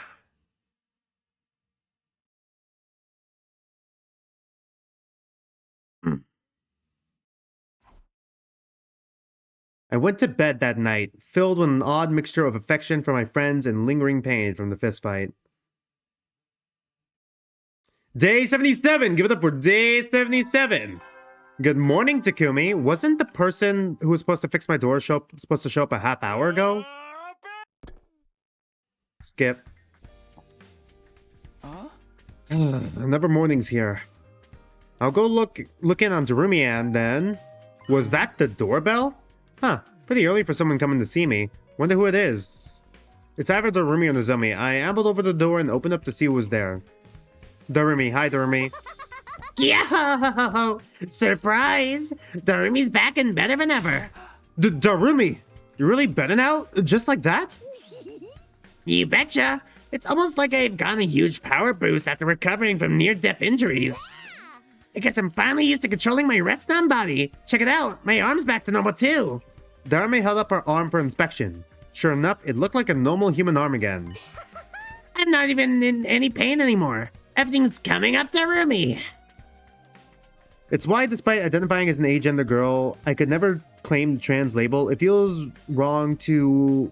I went to bed that night, filled with an odd mixture of affection for my friends and lingering pain from the fistfight. Day 77! Give it up for Day 77! Good morning, Takumi. Wasn't the person who was supposed to fix my door supposed to show up a half hour ago? Skip. Another morning's here. I'll go look in on Darumi-an then. Was that the doorbell? Huh, pretty early for someone coming to see me. Wonder who it is. It's either Darumi or Nozomi. I ambled over the door and opened up to see who was there. Darumi, hi Darumi. Yo! Surprise! Darumi's back and better than ever. Darumi! You're really better now? Just like that? You betcha! It's almost like I've gotten a huge power boost after recovering from near-death injuries. I guess I'm finally used to controlling my Retsom body. Check it out, my arm's back to normal too. Darumi held up her arm for inspection. Sure enough, it looked like a normal human arm again. I'm not even in any pain anymore. Everything's coming up Darumi. It's why, despite identifying as an agender girl, I could never claim the trans label. It feels wrong to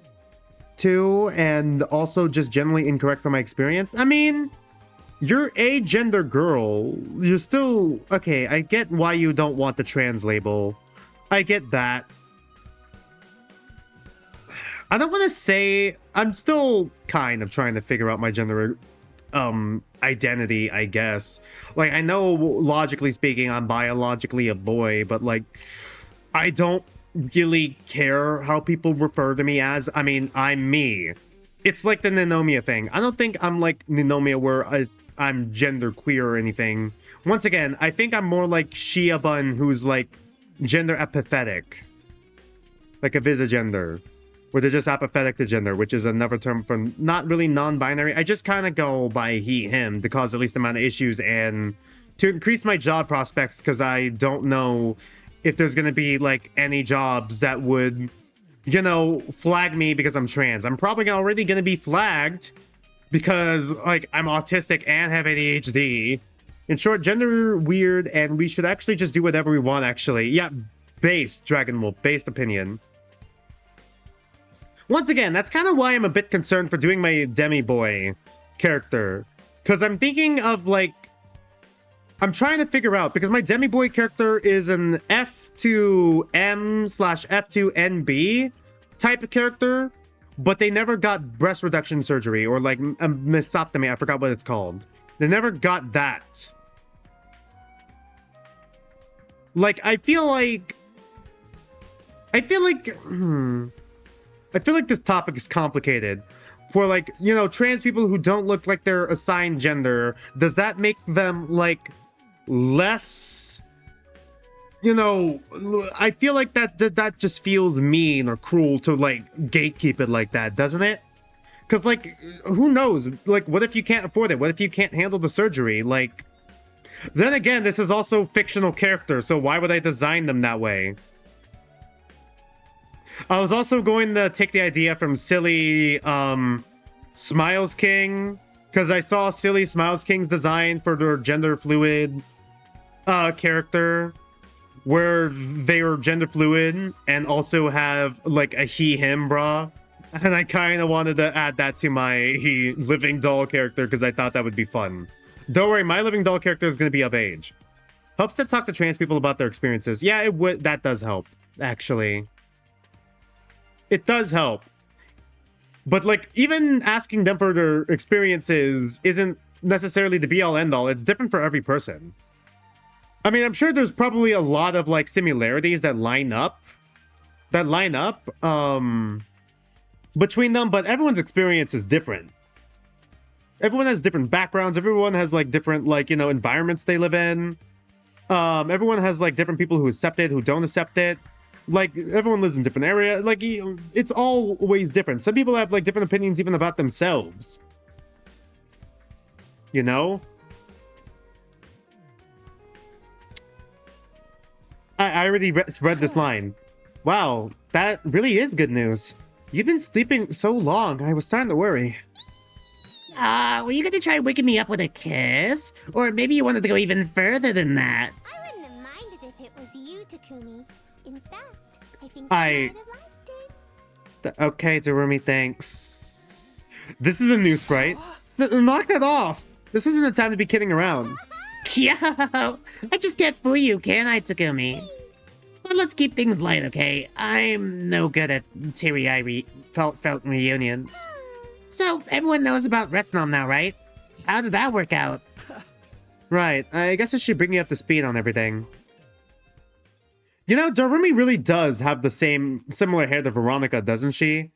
and also just generally incorrect from my experience. I mean, you're a gender girl. You're still... Okay, I get why you don't want the trans label. I get that. I don't want to say... I'm still kind of trying to figure out my gender identity, I guess. Like, I know, logically speaking, I'm biologically a boy, but, like, I don't really care how people refer to me as. I mean, I'm me. It's like the Ninomiya thing. I don't think I'm like Ninomiya where I'm gender queer or anything. Once again, I think I'm more like Shiabun, who's like gender apathetic. Like a visagender. Where they're just apathetic to gender, which is another term for not really non-binary. I just kind of go by he, him to cause the least amount of issues and to increase my job prospects, because I don't know if there's going to be like any jobs that would, you know, flag me because I'm trans. I'm probably already going to be flagged because like I'm autistic and have ADHD. In short, gender weird, and we should actually just do whatever we want, actually. Yeah, based, Dragon Wolf, based opinion. Once again, that's kind of why I'm a bit concerned for doing my Demi Boy character. Because I'm thinking of, like... I'm trying to figure out, because my Demi Boy character is an F2M/F2NB type of character, but they never got breast reduction surgery, or, like, a mastectomy, I forgot what it's called. They never got that. Like, I feel like... I feel like this topic is complicated. For like, you know, trans people who don't look like their assigned gender, does that make them like less, you know, I feel like that just feels mean or cruel to like gatekeep it like that, doesn't it? Because like, who knows? Like, what if you can't afford it? What if you can't handle the surgery? Like, then again, this is also fictional characters, so why would I design them that way? I was also going to take the idea from Silly Smiles King, because I saw Silly Smiles King's design for their gender fluid character, where they were gender fluid and also have like a he/him bra, and I kind of wanted to add that to my living doll character because I thought that would be fun. Don't worry, my living doll character is going to be of age. Helps to talk to trans people about their experiences. Yeah, it would. That does help, actually. It does help. But, like, even asking them for their experiences isn't necessarily the be-all, end-all. It's different for every person. I mean, I'm sure there's probably a lot of, like, similarities that line up. Between them, but everyone's experience is different. Everyone has different backgrounds. Everyone has, like, different, like, you know, environments they live in. Everyone has, like, different people who accept it, who don't accept it. Like, everyone lives in different areas. Like, it's always different. Some people have, like, different opinions even about themselves. You know? I already read this line. Wow, that really is good news. You've been sleeping so long, I was starting to worry. Were you gonna try waking me up with a kiss? Or maybe you wanted to go even further than that? I wouldn't have minded if it was you, Takumi. In fact, I think I you might have liked it. Okay, Darumi, thanks. This is a new sprite. Knock that off. This isn't the time to be kidding around. Yo, I just can't fool you, can I, Takumi? But let's keep things light, okay? I'm no good at teary-eye felt reunions. So, everyone knows about Retsom now, right? How did that work out? Right, I guess I should bring you up to speed on everything. You know, Darumi really does have the similar hair to Veronica, doesn't she?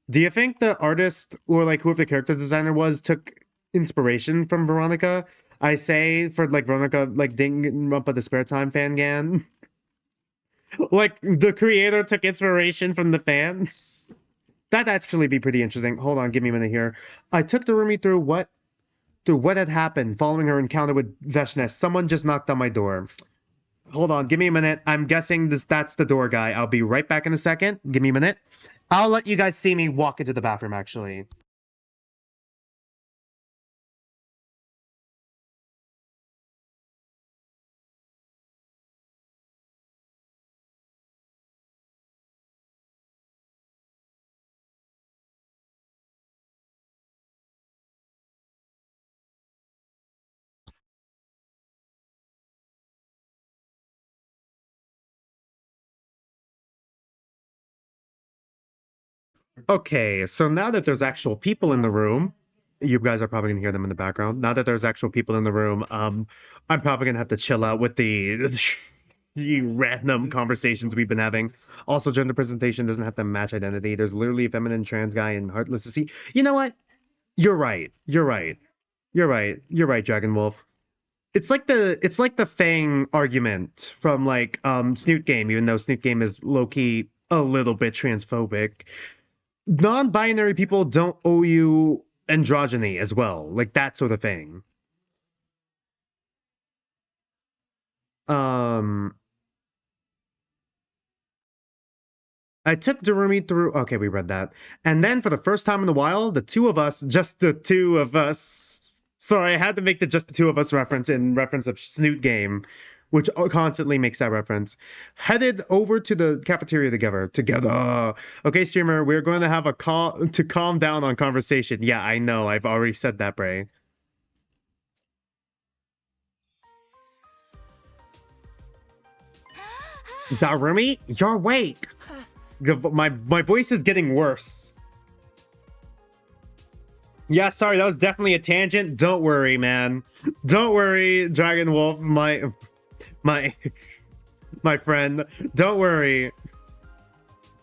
Do you think the artist, or like whoever the character designer was, took inspiration from Veronica? I say, for like Veronica, like Danganronpa the Spare Time fan gan. Like, the creator took inspiration from the fans? That'd actually be pretty interesting. Hold on, give me a minute here. I took Darumi through what had happened following her encounter with Veshnes. Someone just knocked on my door. Hold on, give me a minute. I'm guessing that's the door guy. I'll be right back in a second. Give me a minute. I'll let you guys see me walk into the bathroom, actually. Okay, so now that there's actual people in the room, you guys are probably gonna hear them in the background. Now that there's actual people in the room, I'm probably gonna have to chill out with the random conversations we've been having. Also, gender presentation doesn't have to match identity. There's literally a feminine trans guy and Heartless to see. You know what? You're right. You're right. You're right. You're right, Dragon Wolf. It's like the Fang argument from like Snoot Game, even though Snoot Game is low-key a little bit transphobic. Non-binary people don't owe you androgyny as well, like that sort of thing. I took Darumi through. Okay, we read that, and then for the first time in a while, just the two of us. Sorry, I had to make the just the two of us reference in reference of Snoot Game, which constantly makes that reference, headed over to the cafeteria together. Okay, streamer, we're going to have a call to calm down on conversation. Yeah, I know. I've already said that, Bray. Darumi, you're awake. My voice is getting worse. Yeah, sorry, that was definitely a tangent. Don't worry, man. Don't worry, Dragon Wolf, my friend. Don't worry.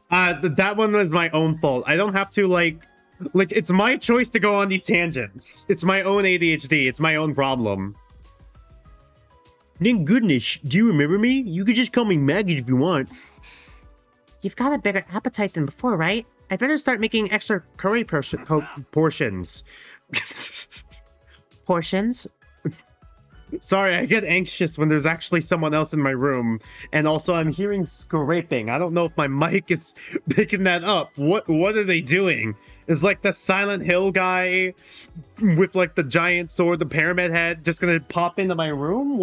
That one was my own fault. I don't have to like it's my choice to go on these tangents. It's my own ADHD. It's my own problem. Thank goodness. Do you remember me? You could just call me Maggie if you want. You've got a bigger appetite than before, right? I better start making extra curry portions. Portions? Sorry, I get anxious when there's actually someone else in my room. And also, I'm hearing scraping. I don't know if my mic is picking that up. What are they doing? Is like the Silent Hill guy with like the giant sword, the pyramid head, just gonna pop into my room?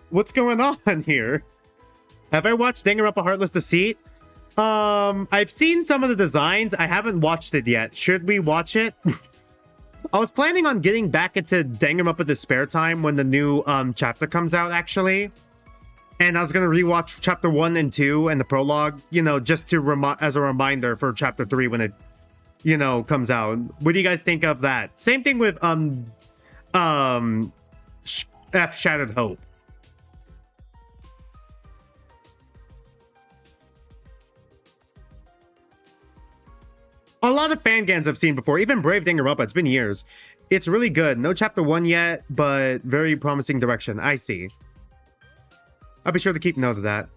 What's going on here? Have I watched Danganronpa Heartless Deceit? I've seen some of the designs. I haven't watched it yet. Should we watch it? I was planning on getting back into Danganronpa the spare time when the new chapter comes out, actually. And I was gonna rewatch chapter 1 and 2 and the prologue, you know, just to as a reminder for chapter 3 when it, you know, comes out. What do you guys think of that? Same thing with F Shattered Hope. A lot of fangans I've seen before, even Brave Danganronpa, it's been years. It's really good. No chapter 1 yet, but very promising direction. I see. I'll be sure to keep note of that.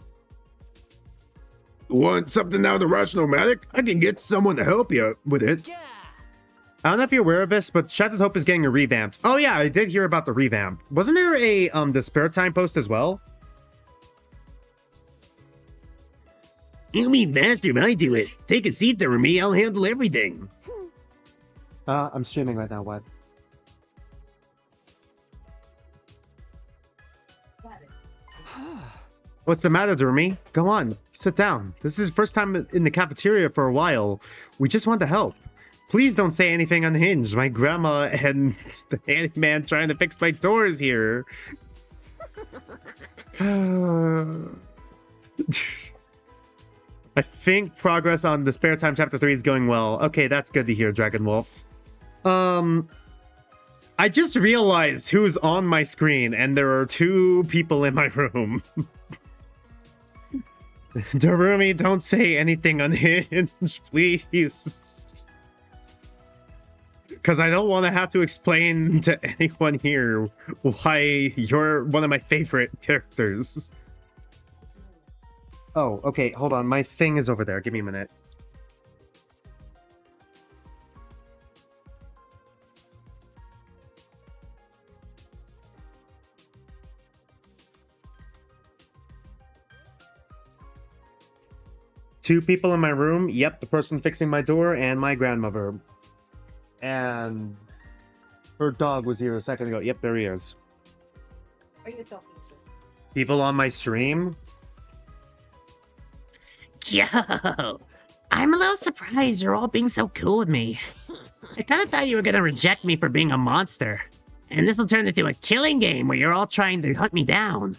Want something out of Rational-Matic? I can get someone to help you with it. I don't know if you're aware of this, but Shattered Hope is getting a revamp. Oh yeah, I did hear about the revamp. Wasn't there a the spare time post as well? It'll be faster if I do it. Take a seat there with me, I'll handle everything. I'm streaming right now, what? What's the matter, Durmi? Go on, sit down. This is the first time in the cafeteria for a while. We just want to help. Please don't say anything unhinged. My grandma and the handyman trying to fix my doors here. I think progress on the spare time chapter 3 is going well. Okay, that's good to hear, Dragon Wolf. I just realized who's on my screen, and there are 2 people in my room. Darumi, don't say anything unhinged, please. Because I don't want to have to explain to anyone here why you're one of my favorite characters. Oh, okay, hold on. My thing is over there. Give me a minute. Two people in my room. Yep, the person fixing my door and my grandmother. And her dog was here a second ago. Yep, there he is. Are you talking to? People on my stream? Yo, I'm a little surprised you're all being so cool with me. I kind of thought you were going to reject me for being a monster. And this will turn into a killing game where you're all trying to hunt me down.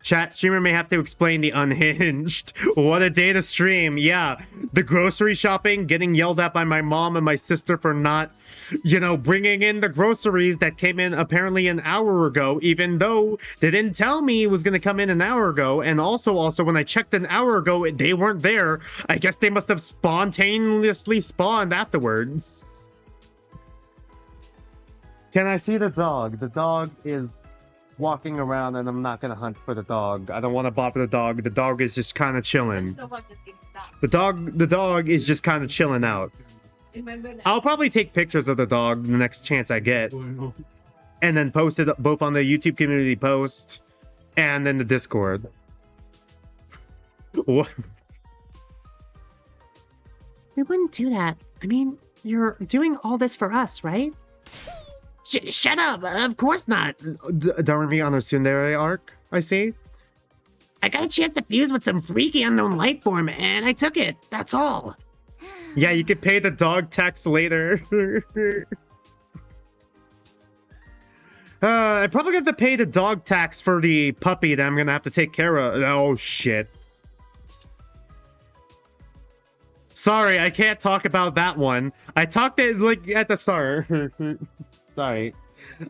Chat, streamer may have to explain the unhinged. What a day to stream. Yeah, the grocery shopping, getting yelled at by my mom and my sister for not, you know, bringing in the groceries that came in apparently an hour ago, even though they didn't tell me it was going to come in an hour ago. And also when I checked an hour ago, they weren't there. I guess they must have spontaneously spawned afterwards. Can I see the dog? The dog is walking around, and I'm not gonna hunt for the dog. I don't want to bother the dog. The dog is just kind of chilling. The dog is just kind of chilling out. I'll probably take pictures of the dog the next chance I get, and then post it both on the YouTube community post and then the Discord. What? We wouldn't do that. I mean, you're doing all this for us, right? Shut up! Of course not! Darumi on the Tsundere arc, I see. I got a chance to fuse with some freaky unknown life form, and I took it. That's all. Yeah, you could pay the dog tax later. I probably have to pay the dog tax for the puppy that I'm gonna have to take care of. Oh, shit. Sorry, I can't talk about that one. I talked it, like, at the start. Sorry.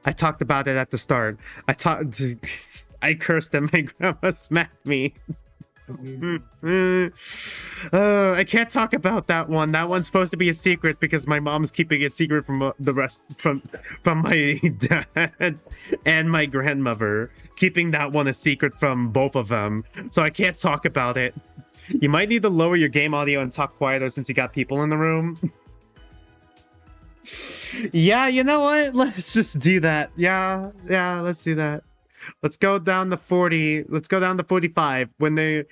I talked about it at the start. I cursed and my grandma smacked me. I can't talk about that one. That one's supposed to be a secret because my mom's keeping it secret from the rest from my dad and my grandmother, keeping that one a secret from both of them. So I can't talk about it. You might need to lower your game audio and talk quieter since you got people in the room. Yeah, you know what? Let's just do that. Yeah, let's do that. Let's go down to 40. Let's go down to 45 when they...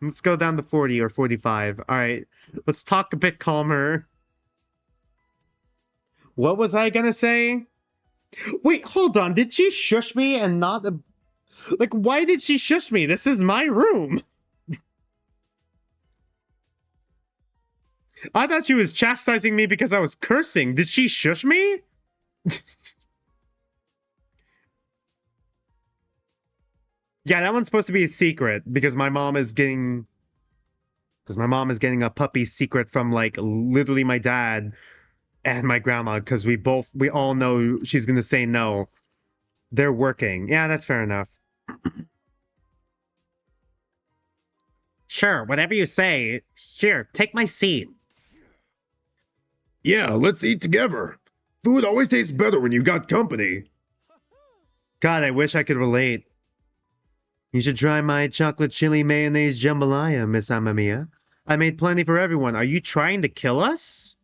Let's go down to 40 or 45. All right. Let's talk a bit calmer. What was I gonna say? Wait, hold on. Did she shush me and not... Like, why did she shush me? This is my room. I thought she was chastising me because I was cursing. Did she shush me? Yeah, that one's supposed to be a secret because my mom is getting a puppy secret from like literally my dad and my grandma because we all know she's gonna say no. They're working. Yeah, that's fair enough. Sure, whatever you say. Here, take my seat. Yeah, let's eat together. Food always tastes better when you got company. God, I wish I could relate. You should try my chocolate chili mayonnaise jambalaya, Miss Amamiya. I made plenty for everyone. Are you trying to kill us?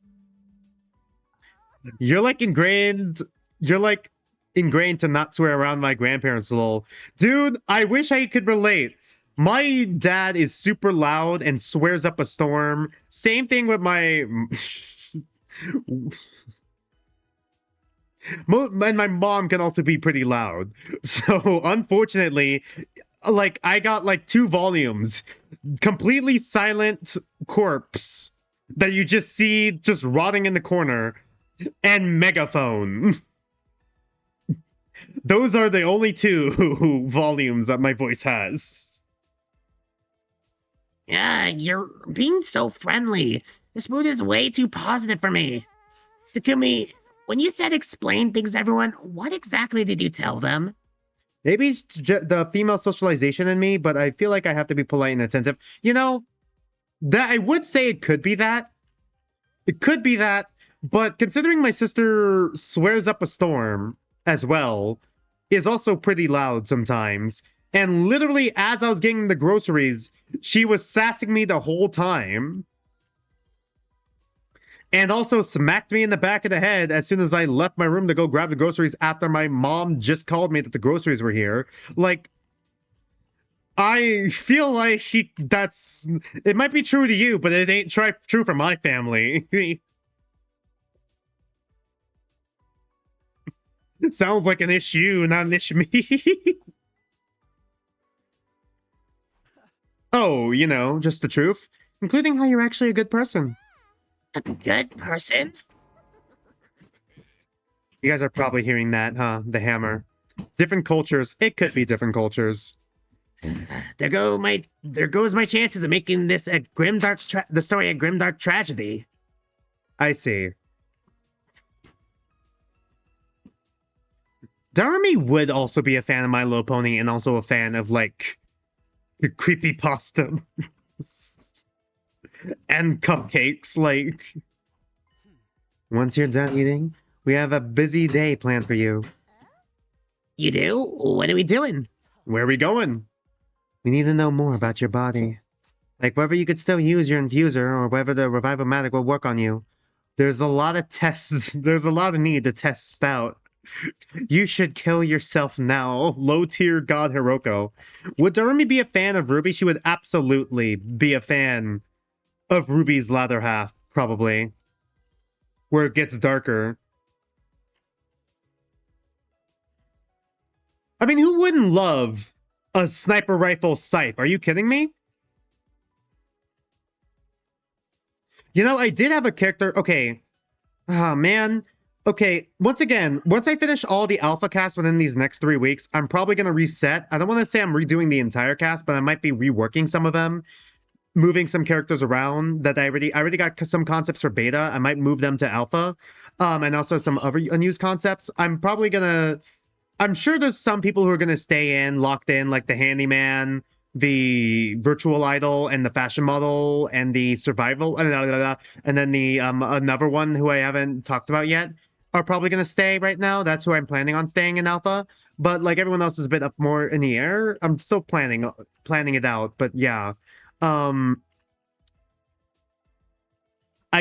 You're like ingrained to not swear around my grandparents, lol. Dude, I wish I could relate. My dad is super loud and swears up a storm. Same thing with my... And my mom can also be pretty loud. So, unfortunately, like, I got, like, 2 volumes. Completely silent corpse that you just see just rotting in the corner. And megaphone. Those are the only 2 volumes that my voice has. Yeah, you're being so friendly. This mood is way too positive for me. Takumi, when you said explain things to everyone, what exactly did you tell them? Maybe it's the female socialization in me, but I feel like I have to be polite and attentive. You know, that I would say it could be that. It could be that, but considering my sister swears up a storm as well, is also pretty loud sometimes. And literally, as I was getting the groceries, she was sassing me the whole time. And also smacked me in the back of the head as soon as I left my room to go grab the groceries after my mom just called me that the groceries were here. Like, I feel like it might be true to you, but it ain't true for my family. It sounds like an issue, not an issue me. Oh, you know, just the truth. Including how you're actually a good person. A good person? You guys are probably hearing that, huh? The hammer. Different cultures. It could be different cultures. There goes my chances of making this the story a grimdark tragedy. I see. Darumi would also be a fan of My Little Pony and also a fan of, like, creepypasta. And cupcakes, like... Once you're done eating, we have a busy day planned for you. You do? What are we doing? Where are we going? We need to know more about your body. Like whether you could still use your infuser or whether the Revivomatic will work on you. There's a lot of tests. There's a lot of need to test out. You should kill yourself now. Low-tier God Hiroko. Would Darumi be a fan of Ruby? She would absolutely be a fan of Ruby's latter half, probably. Where it gets darker. I mean, who wouldn't love a sniper rifle scythe? Are you kidding me? You know, I did have a character... Okay. Oh, man. Okay, once again, once I finish all the alpha cast within these next 3 weeks, I'm probably going to reset. I don't want to say I'm redoing the entire cast, but I might be reworking some of them, moving some characters around that I already got some concepts for beta. I might move them to alpha, and also some other unused concepts. I'm sure there's some people who are going to stay locked in, like the handyman, the virtual idol and the fashion model and the survival, and then the another one who I haven't talked about yet are probably going to stay right now. That's who I'm planning on staying in alpha. But like everyone else is a bit up more in the air. I'm still planning it out. But yeah, I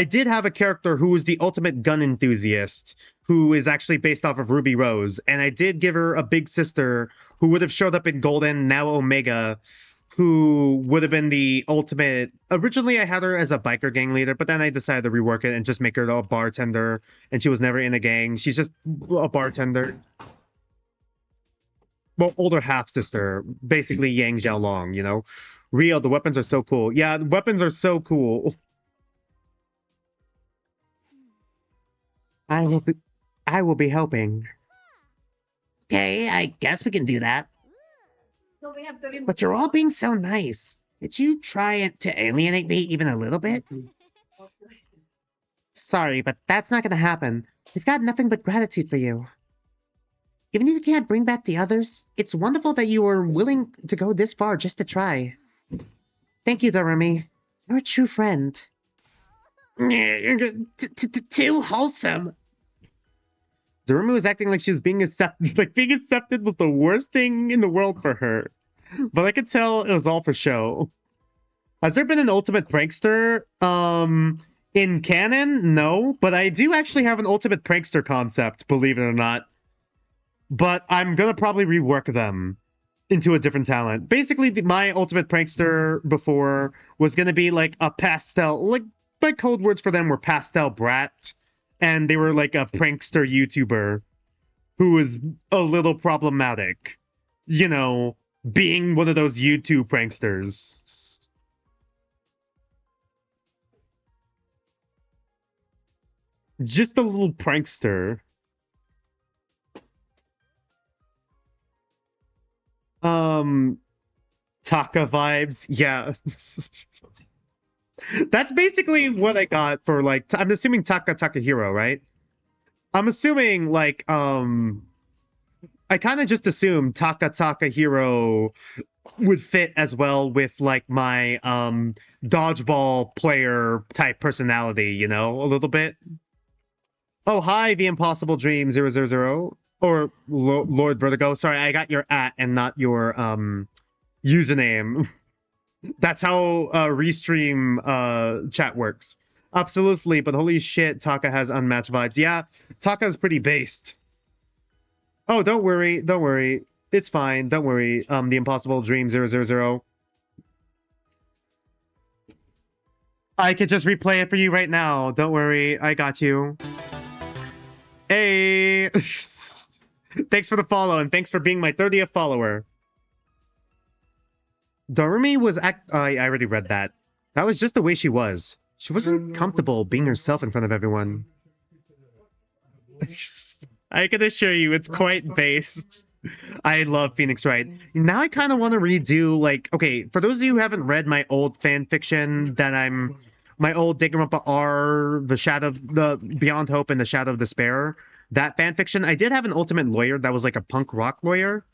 did have a character who was the ultimate gun enthusiast, who is actually based off of Ruby Rose, and I did give her a big sister who would have showed up in Golden, now Omega, who would have been the ultimate. Originally, I had her as a biker gang leader, but then I decided to rework it and just make her a bartender, and she was never in a gang. She's just a bartender. Well, older half-sister, basically Yang Xiaolong, you know? Real, the weapons are so cool. Yeah, the weapons are so cool. I will be helping. Okay, I guess we can do that. But you're all being so nice. Did you try to alienate me even a little bit? Sorry, but that's not gonna happen. We've got nothing but gratitude for you. Even if you can't bring back the others, it's wonderful that you were willing to go this far just to try. Thank you, Doremi. You're a true friend. Too wholesome. Doremi was acting like she was being accepted. Like being accepted was the worst thing in the world for her. But I could tell it was all for show. Has there been an ultimate prankster? In canon, no. But I do actually have an ultimate prankster concept, believe it or not. But I'm gonna probably rework them into a different talent. Basically, my ultimate prankster before was gonna be like a pastel, like my code words for them were pastel brat, and they were like a prankster YouTuber who was a little problematic, you know, being one of those YouTube pranksters. Just a little prankster. Taka vibes, yeah. That's basically what I got for, like, I'm assuming Takahiro, right? I'm assuming, like, I kind of just assumed Takahiro would fit as well with, like, my, dodgeball player type personality, you know, a little bit. Oh, hi, The Impossible Dream 000, or Lord Vertigo. Sorry, I got your @ and not your, username. That's how Restream chat works. Absolutely, but holy shit, Taka has unmatched vibes. Yeah, Taka is pretty based. Oh, don't worry, don't worry. It's fine, don't worry. The Impossible Dream 000. I could just replay it for you right now. Don't worry, I got you. Hey! Thanks for the follow, and thanks for being my 30th follower. Doremi was I already read that. That was just the way she was. She wasn't comfortable being herself in front of everyone. I can assure you, it's quite based. I love Phoenix Wright. Now I kind of want to redo, like, okay, for those of you who haven't read my old fan fiction that my old Danganronpa R, the Beyond Hope and the Shadow of Despair, that fan fiction, I did have an ultimate lawyer that was like a punk rock lawyer.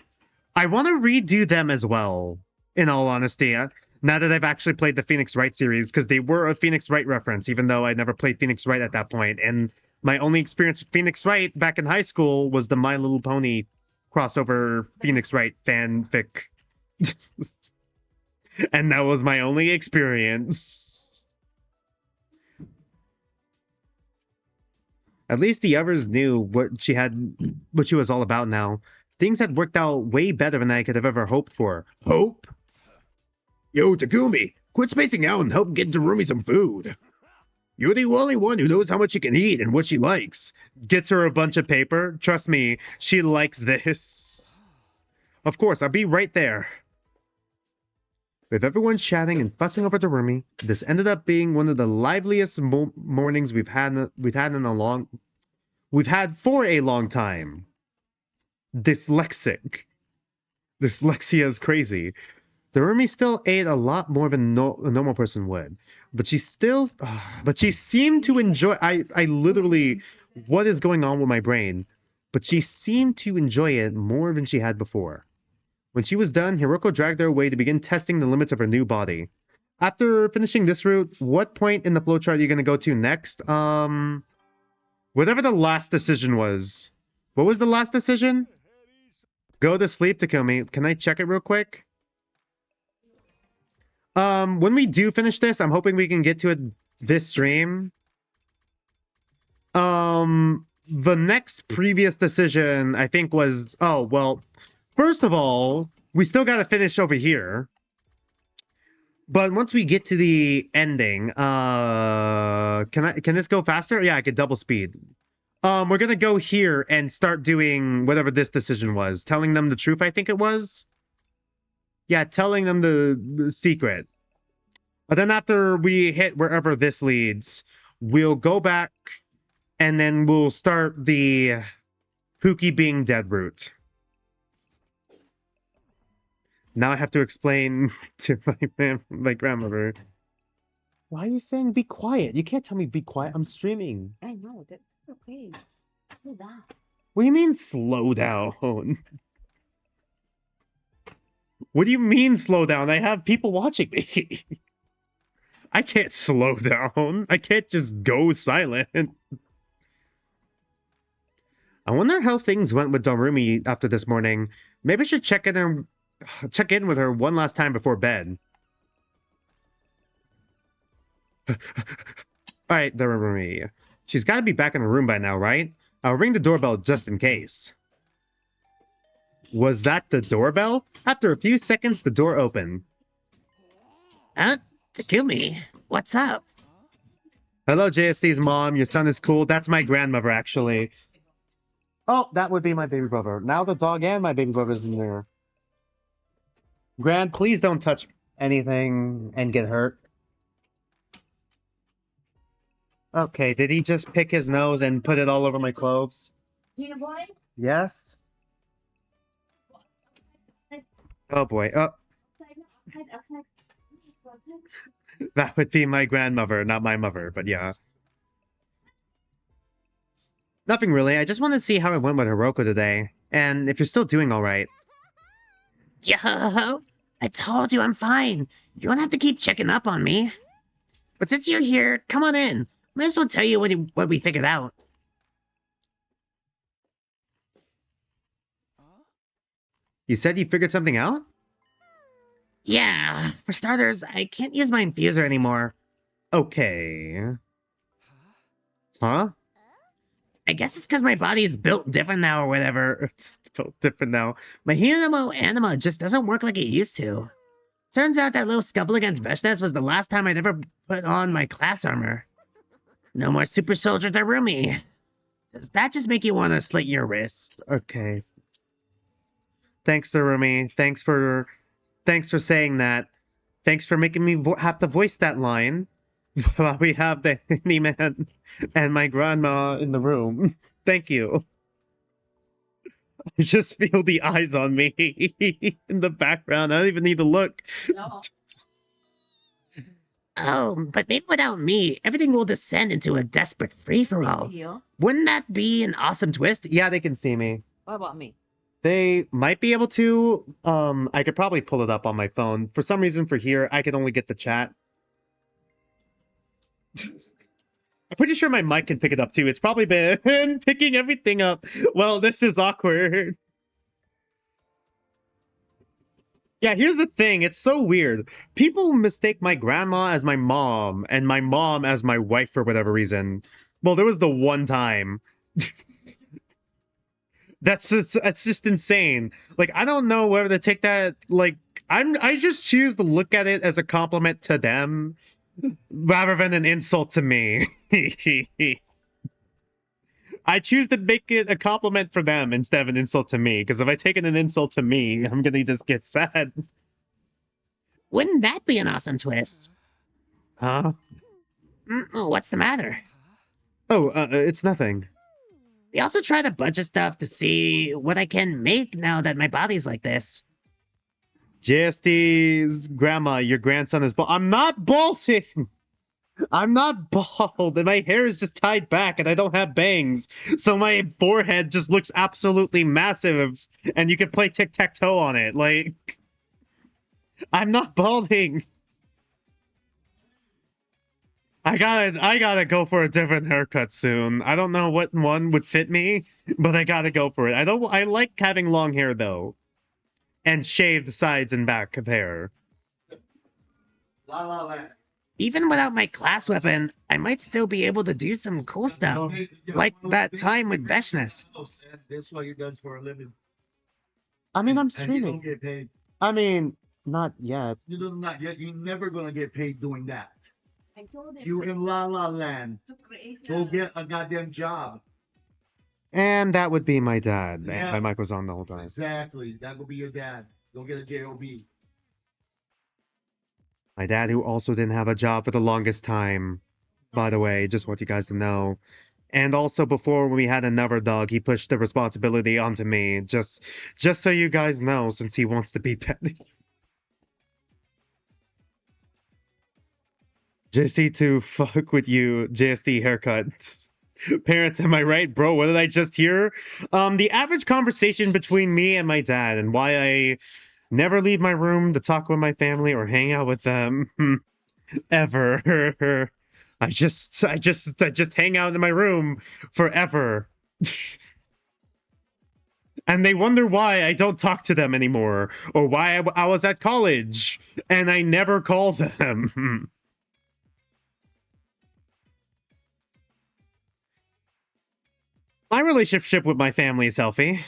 I want to redo them as well. In all honesty, now that I've actually played the Phoenix Wright series, because they were a Phoenix Wright reference, even though I never played Phoenix Wright at that point. And my only experience with Phoenix Wright back in high school was the My Little Pony crossover Phoenix Wright fanfic. And that was my only experience. At least the others knew what she was all about now. Things had worked out way better than I could have ever hoped for. Hope? Yo, Takumi, quit spacing out and help get Doremi some food. You're the only one who knows how much she can eat and what she likes. Gets her a bunch of paper. Trust me, she likes this. Of course, I'll be right there. With everyone chatting and fussing over Doremi, this ended up being one of the liveliest mornings we've had for a long time. Dyslexic. Dyslexia is crazy. Doremi still ate a lot more than a normal person would, but she seemed to enjoy. I literally, what is going on with my brain? But she seemed to enjoy it more than she had before. When she was done, Hiroko dragged her away to begin testing the limits of her new body. After finishing this route, what point in the flowchart are you going to go to next? Whatever the last decision was. What was the last decision? Go to sleep, Takumi. Can I check it real quick? When we do finish this, I'm hoping we can get to it this stream. The next previous decision, I think, was... Oh, well, first of all, we still gotta finish over here. But once we get to the ending, can this go faster? Yeah, I could double speed. We're gonna go here and start doing whatever this decision was. Telling them the truth, I think it was. Yeah, telling them the secret. But then after we hit wherever this leads, we'll go back and then we'll start the Pooki being dead route. Now I have to explain to my grandmother. Why are you saying be quiet? You can't tell me be quiet. I'm streaming. I know, that's okay. Slow down. What do you mean slow down? What do you mean slow down? I have people watching me. I can't slow down. I can't just go silent. I wonder how things went with Dorumi after this morning. Maybe I should check in with her one last time before bed. Alright, Dorumi. She's got to be back in her room by now, right? I'll ring the doorbell just in case. Was that the doorbell? After a few seconds, the door opened. Takumi, what's up? Hello, JSD's mom. Your son is cool. That's my grandmother, actually. Oh, that would be my baby brother. Now the dog and my baby brother's in there. Grand, please don't touch anything and get hurt. Okay, did he just pick his nose and put it all over my clothes? Yes? Oh boy. Oh. That would be my grandmother, not my mother, but yeah. Nothing really. I just wanted to see how it went with Hiroko today. And if you're still doing alright. Yo, I told you I'm fine. You don't have to keep checking up on me. But since you're here, come on in. Might as well tell you what we figured out. You said you figured something out? Yeah, for starters, I can't use my infuser anymore. Okay. Huh? I guess it's because my body is built different now or whatever. It's built different now. My Hinamo Anima just doesn't work like it used to. Turns out that little scuffle against Veshnes was the last time I'd ever put on my class armor. No more super soldier Dorumi. Does that just make you want to slit your wrist? Okay. Thanks, Dorumi. Thanks for saying that. Thanks for making me have to voice that line while we have the He-Man and my grandma in the room. Thank you. I just feel the eyes on me in the background. I don't even need to look. No. Oh, but maybe without me, everything will descend into a desperate free-for-all. Wouldn't that be an awesome twist? Yeah, they can see me. What about me? They might be able to. I could probably pull it up on my phone. For some reason, for here, I could only get the chat. I'm pretty sure my mic can pick it up too. It's probably been picking everything up. Well, this is awkward. Yeah, here's the thing. It's so weird. People mistake my grandma as my mom and my mom as my wife for whatever reason. Well, there was the one time. That's just insane. Like, I don't know whether to take that, like, I just choose to look at it as a compliment to them rather than an insult to me. I choose to make it a compliment for them instead of an insult to me, because if I take it an insult to me, I'm gonna just get sad. Wouldn't that be an awesome twist? Huh? What's the matter? Oh, it's nothing. We also try the budget stuff to see what I can make now that my body's like this. JSD's grandma, your grandson is I'm not bolting! I'm not bald, and my hair is just tied back, and I don't have bangs. So my forehead just looks absolutely massive, and you can play tic-tac-toe on it. Like, I'm not balding. I gotta go for a different haircut soon. I don't know what one would fit me, but I gotta go for it. I like having long hair though, and shaved sides and back of hair. La La Land. Even without my class weapon, I might still be able to do some cool stuff. Like that time with Veshnes. That's what he does for a living. I mean, I'm And you streaming. don't get paid. I mean, not yet. You do not yet. You're never gonna get paid doing that. You in La La Land. Go get a goddamn job. And that would be my dad. Yeah. My mic was on the whole time. Exactly. That will be your dad. Go get a job. My dad, who also didn't have a job for the longest time, by the way, just want you guys to know. And also before we had another dog, he pushed the responsibility onto me, just so you guys know, since he wants to be petty. JC to fuck with you, JSD haircut. Parents, am I right? Bro, what did I just hear? The average conversation between me and my dad and why I never leave my room to talk with my family or hang out with them ever. I just hang out in my room forever. And they wonder why I don't talk to them anymore or why I was at college and I never call them. My relationship with my family is healthy.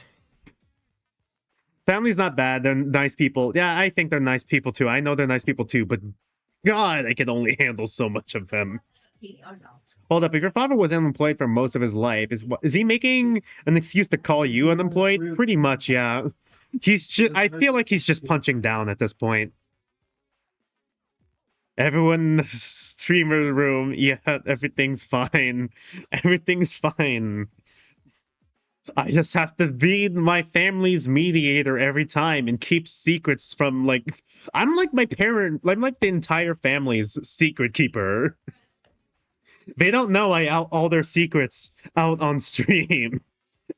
Family's not bad. They're nice people. Yeah, I think they're nice people too. I know they're nice people too, but God, I can only handle so much of them. Hold up, if your father was unemployed for most of his life, is he making an excuse to call you unemployed? Pretty much, yeah. I feel like he's just punching down at this point. Everyone in the streamer room, yeah, everything's fine. Everything's fine. I just have to be my family's mediator every time and keep secrets from, like... I'm like my parent... I'm like the entire family's secret keeper. They don't know I out all their secrets out on stream.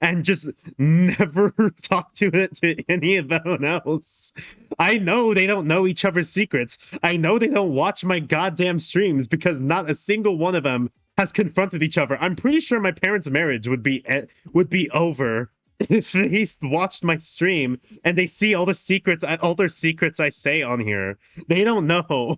And just never talk to it to anyone else. I know they don't know each other's secrets. I know they don't watch my goddamn streams because not a single one of them has confronted each other. I'm pretty sure my parents' marriage would be over if they watched my stream and they see all their secrets I say on here. They don't know.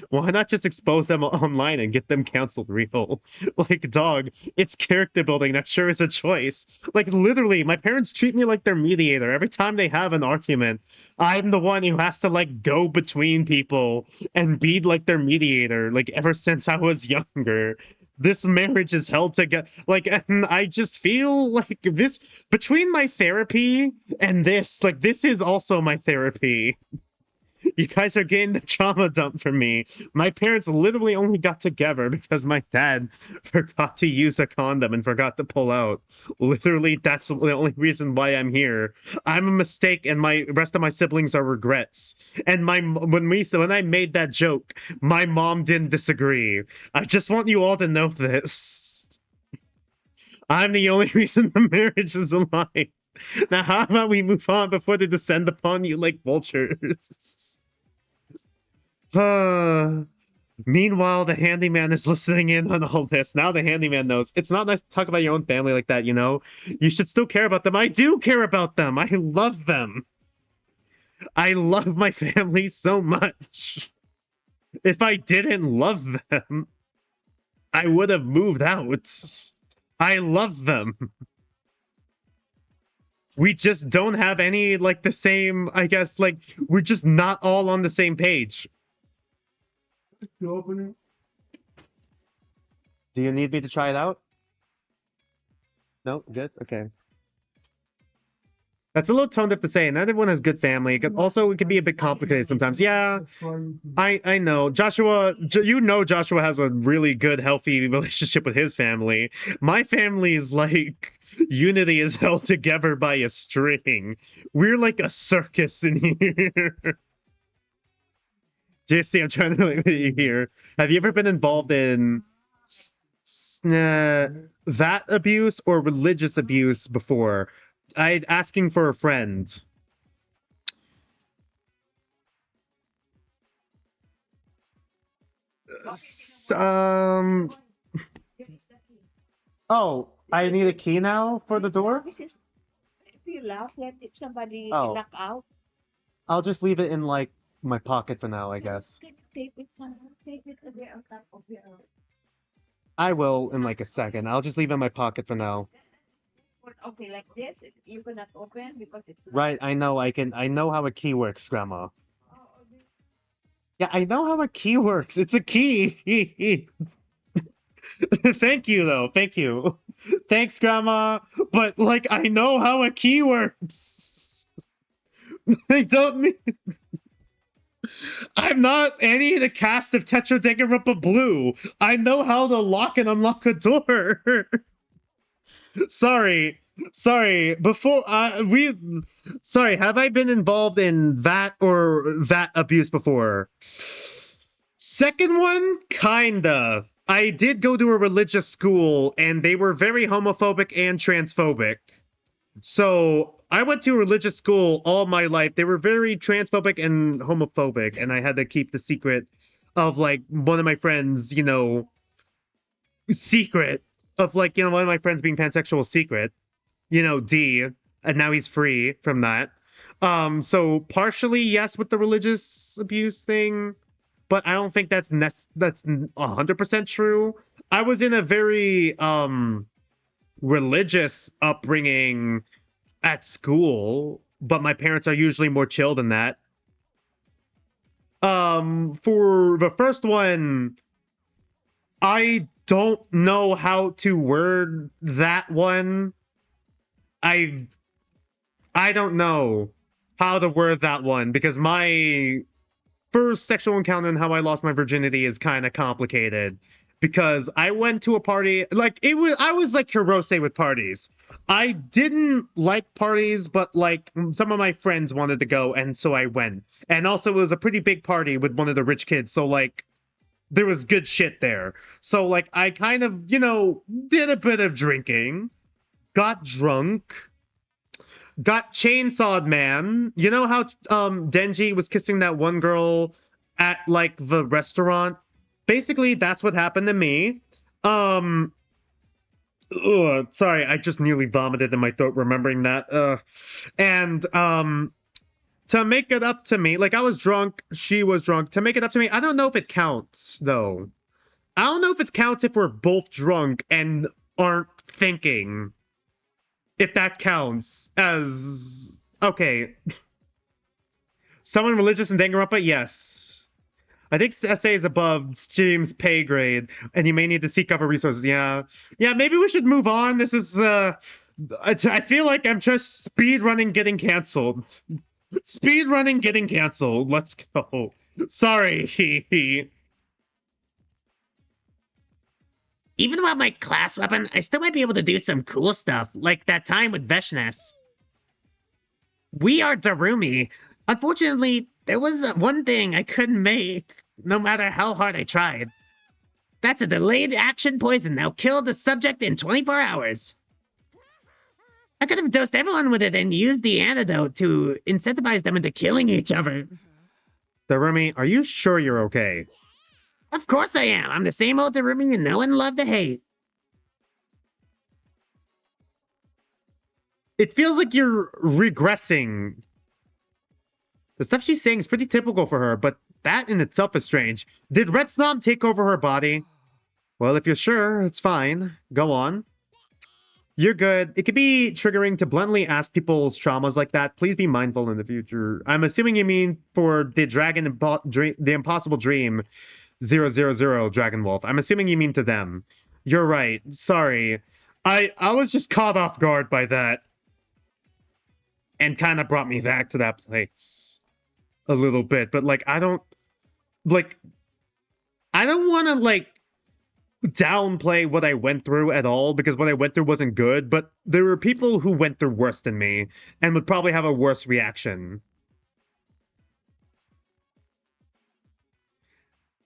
Why not just expose them online and get them canceled real? Like, dog, it's character building. That sure is a choice. Like, literally, my parents treat me like their mediator. Every time they have an argument, I'm the one who has to, like, go between people and be, like, their mediator, like, ever since I was younger. This marriage is held together. Like, and I just feel like this, between my therapy and this, like, this is also my therapy. You guys are getting the trauma dump from me. My parents literally only got together because my dad forgot to use a condom and forgot to pull out. Literally, that's the only reason why I'm here. I'm a mistake, and my rest of my siblings are regrets. And when I made that joke, my mom didn't disagree. I just want you all to know this. I'm the only reason the marriage is alive. Now, how about we move on before they descend upon you like vultures? Meanwhile, the handyman is listening in on all this. Now the handyman knows. It's not nice to talk about your own family like that, you know? You should still care about them. I do care about them. I love them. I love my family so much. If I didn't love them, I would have moved out. I love them. We just don't have any, like, the same, I guess, like, we're just not all on the same page. You open it? Do you need me to try it out? No? Good? Okay. That's a little tone deaf to say. Not everyone has good family. Also, it can be a bit complicated sometimes. Yeah, I know. Joshua, you know Joshua has a really good, healthy relationship with his family. My family is like, unity is held together by a string. We're like a circus in here. JC, I'm trying to look at you here. Have you ever been involved in that abuse or religious abuse before? I'd asking for a friend. Oh, I need a key now for the door? This is if you lock it, if somebody Oh. lock out, I'll just leave it in, like, my pocket for now, I guess. can you tape it somewhere? Tape it there on top of your. I will in, like, a second. I'll just leave it in my pocket for now. Okay, like this, you cannot open because it's locked. Right, I know how a key works, Grandma. Yeah, I know how a key works. It's a key. Thank you, though. Thank you. Thanks, Grandma. But, like, I know how a key works. I don't mean... I'm not any of the cast of Tetradengaruppa Blue. I know how to lock and unlock a door. Sorry. Before sorry, have I been involved in that or that abuse before? Second one, kinda. I did go to a religious school and they were very homophobic and transphobic. So I went to a religious school all my life. They were very transphobic and homophobic, and I had to keep the secret of, like, one of my friends, you know, secret of, like, you know, one of my friends being pansexual secret, you know, D, and now he's free from that. So partially yes with the religious abuse thing, but I don't think that's 100% true. I was in a very religious upbringing at school, but my parents are usually more chill than that. For the first one, I don't know how to word that one. I don't know how to word that one because my first sexual encounter and how I lost my virginity is kind of complicated. Because I went to a party, like, I was like Hirose with parties. I didn't like parties, but, like, some of my friends wanted to go, and so I went. And also, it was a pretty big party with one of the rich kids, so, like, there was good shit there. So, like, I kind of, you know, did a bit of drinking, got drunk, got chainsawed, man. You know how Denji was kissing that one girl at, like, the restaurant? Basically, that's what happened to me. Sorry, I just nearly vomited in my throat remembering that. And to make it up to me, like, I was drunk, she was drunk. To make it up to me, I don't know if it counts, though. I don't know if it counts if we're both drunk and aren't thinking. If that counts as... Okay. Someone religious in Danganronpa? Yes. I think SA is above Steam's pay grade, and you may need to seek other resources. Yeah, maybe we should move on. This is, I feel like I'm just speedrunning getting canceled. Speedrunning getting canceled. Let's go. Sorry. Even without my class weapon, I still might be able to do some cool stuff, like that time with Veshness. We are Darumi. Unfortunately, there was one thing I couldn't make, no matter how hard I tried. That's a delayed action poison that'll kill the subject in 24 hours. I could have dosed everyone with it and used the antidote to incentivize them into killing each other. Darumi, are you sure you're okay? Of course I am. I'm the same old Darumi you know and love to hate. It feels like you're regressing. The stuff she's saying is pretty typical for her, but that in itself is strange. Did Retsom take over her body? Well, if you're sure, it's fine. Go on. You're good. It could be triggering to bluntly ask people's traumas like that. Please be mindful in the future. I'm assuming you mean for the the Impossible Dream 000 Dragon Wolf. I'm assuming you mean to them. You're right. Sorry. I was just caught off guard by that. And kind of brought me back to that place a little bit. But, like, I don't want to, like, downplay what I went through at all, because what I went through wasn't good, but there were people who went through worse than me and would probably have a worse reaction.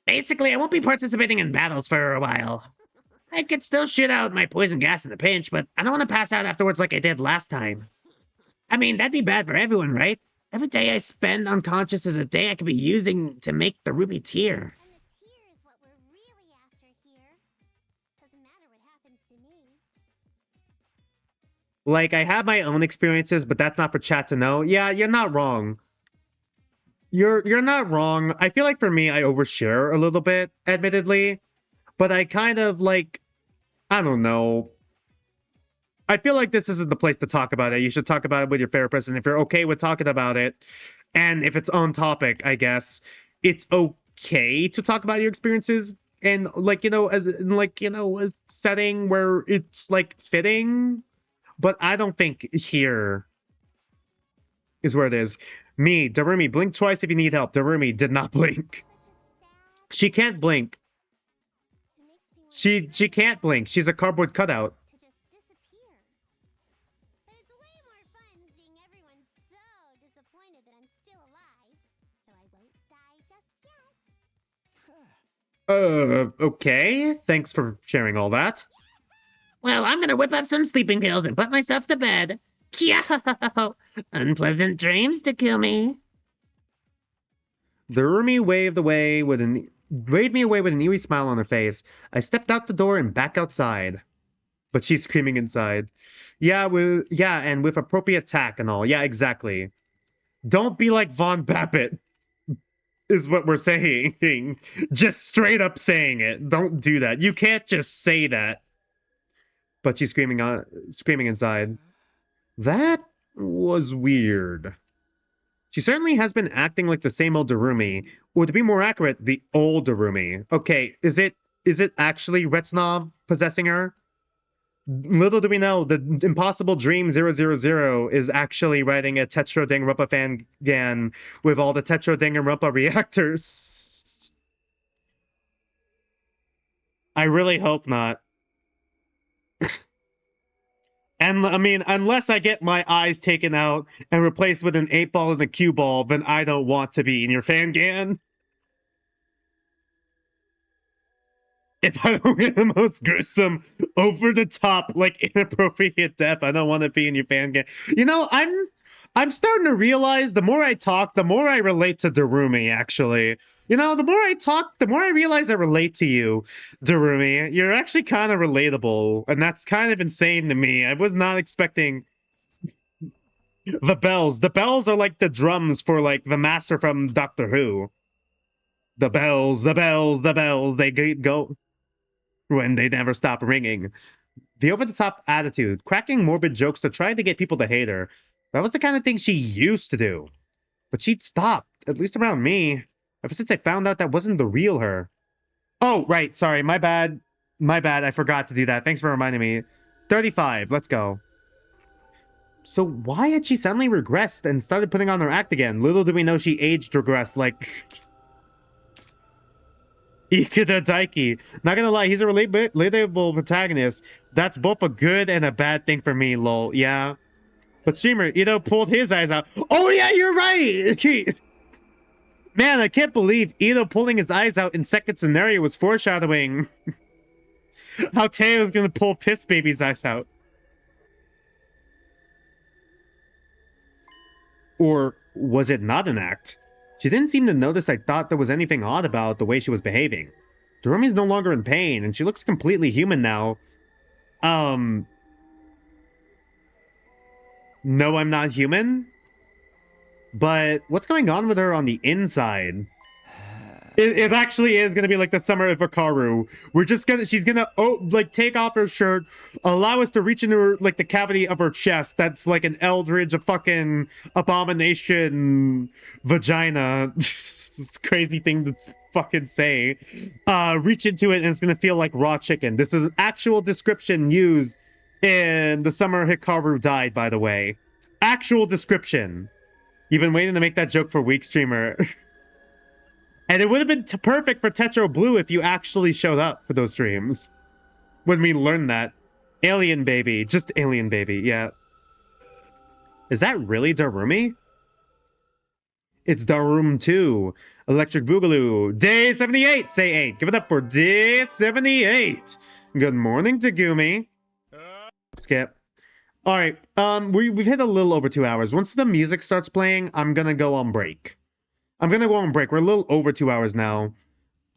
Basically, I won't be participating in battles for a while. I could still shoot out my poison gas in a pinch, but I don't want to pass out afterwards like I did last time. I mean, that'd be bad for everyone, right? Every day I spend unconscious is a day I could be using to make the ruby tear. And the tear is what we're really after here. Doesn't matter what happens to me. Like, I have my own experiences, but that's not for chat to know. Yeah, you're not wrong. You're not wrong. I feel like for me, I overshare a little bit, admittedly. But I kind of, like, I don't know. I feel like this isn't the place to talk about it. You should talk about it with your therapist, and if you're okay with talking about it, and if it's on topic, I guess, it's okay to talk about your experiences, and, like, you know, as, like, you know, a setting where it's, like, fitting. But I don't think here is where it is. Me, Darumi, blink twice if you need help. Darumi did not blink. She can't blink. She can't blink. She's a cardboard cutout. To just disappear. But it's way more fun seeing everyone so disappointed that I'm still alive. So I won't die just yet. Okay. Thanks for sharing all that. Well, I'm gonna whip up some sleeping pills and put myself to bed. Kyo! Unpleasant dreams, Takumi. Darumi waved me away with an eerie smile on her face. I stepped out the door and back outside. But she's screaming inside. Yeah, and with appropriate tack and all. Yeah, exactly. Don't be like Von Bappet, is what we're saying. Just straight up saying it. Don't do that. You can't just say that. But she's screaming inside. That was weird. She certainly has been acting like the same old Darumi, or to be more accurate, the old Darumi. Okay, is it actually Retsom possessing her? Little do we know, the Impossible Dream 000 is actually writing a Tetro Danganronpa fan with all the Tetro Danganronpa reactors. I really hope not. And, I mean, unless I get my eyes taken out and replaced with an 8-ball and a cue ball, then I don't want to be in your fangan. If I don't get the most gruesome, over-the-top, like, inappropriate death, I don't want to be in your fangan. You know, I'm starting to realize the more I talk, the more I relate to Darumi, actually. You know, the more I talk, the more I realize I relate to you, Darumi. You're actually kind of relatable, and that's kind of insane to me. I was not expecting the bells. The bells are like the drums for, like, the master from Doctor Who. The bells, the bells, the bells, they go when they never stop ringing. The over-the-top attitude, cracking morbid jokes to try to get people to hate her. That was the kind of thing she used to do. But she'd stopped, at least around me. Ever since I found out that wasn't the real her. Oh, right, sorry, my bad. My bad, I forgot to do that. Thanks for reminding me. 35, let's go. So why had she suddenly regressed and started putting on her act again? Little do we know she aged regressed, like... Ikeda Daiki. Not gonna lie, he's a relatable protagonist. That's both a good and a bad thing for me, lol. Yeah. But streamer, Ito pulled his eyes out. Oh yeah, you're right! Man, I can't believe Ito pulling his eyes out in second scenario was foreshadowing how Teo was gonna pull Piss Baby's eyes out. Or was it not an act? She didn't seem to notice I thought there was anything odd about the way she was behaving. Darumi's no longer in pain, and she looks completely human now. No, I'm not human? But what's going on with her on the inside? It actually is gonna be like the summer of Hikaru. She's gonna like take off her shirt, allow us to reach into her, like the cavity of her chest. That's like an eldritch, a fucking abomination vagina. It's a crazy thing to fucking say. Reach into it and it's gonna feel like raw chicken. This is an actual description used in the summer Hikaru died, by the way. Actual description. You've been waiting to make that joke for weeks, streamer. And it would have been perfect for Tetro Blue if you actually showed up for those streams. When we learned that. Alien baby. Just alien baby, yeah. Is that really Darumi? It's the room 2. Electric Boogaloo. Day 78. Say 8. Give it up for day 78. Good morning, Tagumi. Skip. Alright, we've hit a little over 2 hours. Once the music starts playing, I'm gonna go on break. We're a little over 2 hours now.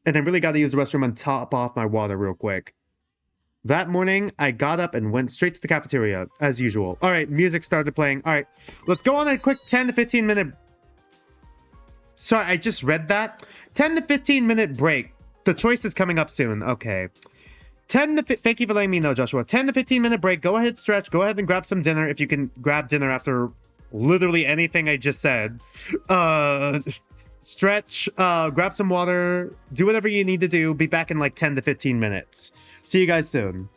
And I really gotta use the restroom and top off my water real quick. That morning, I got up and went straight to the cafeteria, as usual. Alright, music started playing. Alright, let's go on a quick 10 to 15 minute... Sorry, I just read that. 10 to 15 minute break. The choice is coming up soon. Okay. Thank you for letting me know, Joshua. 10 to 15 minute break. Go ahead, stretch. Go ahead and grab some dinner if you can grab dinner after literally anything I just said. Stretch, grab some water, do whatever you need to do. Be back in like 10 to 15 minutes. See you guys soon.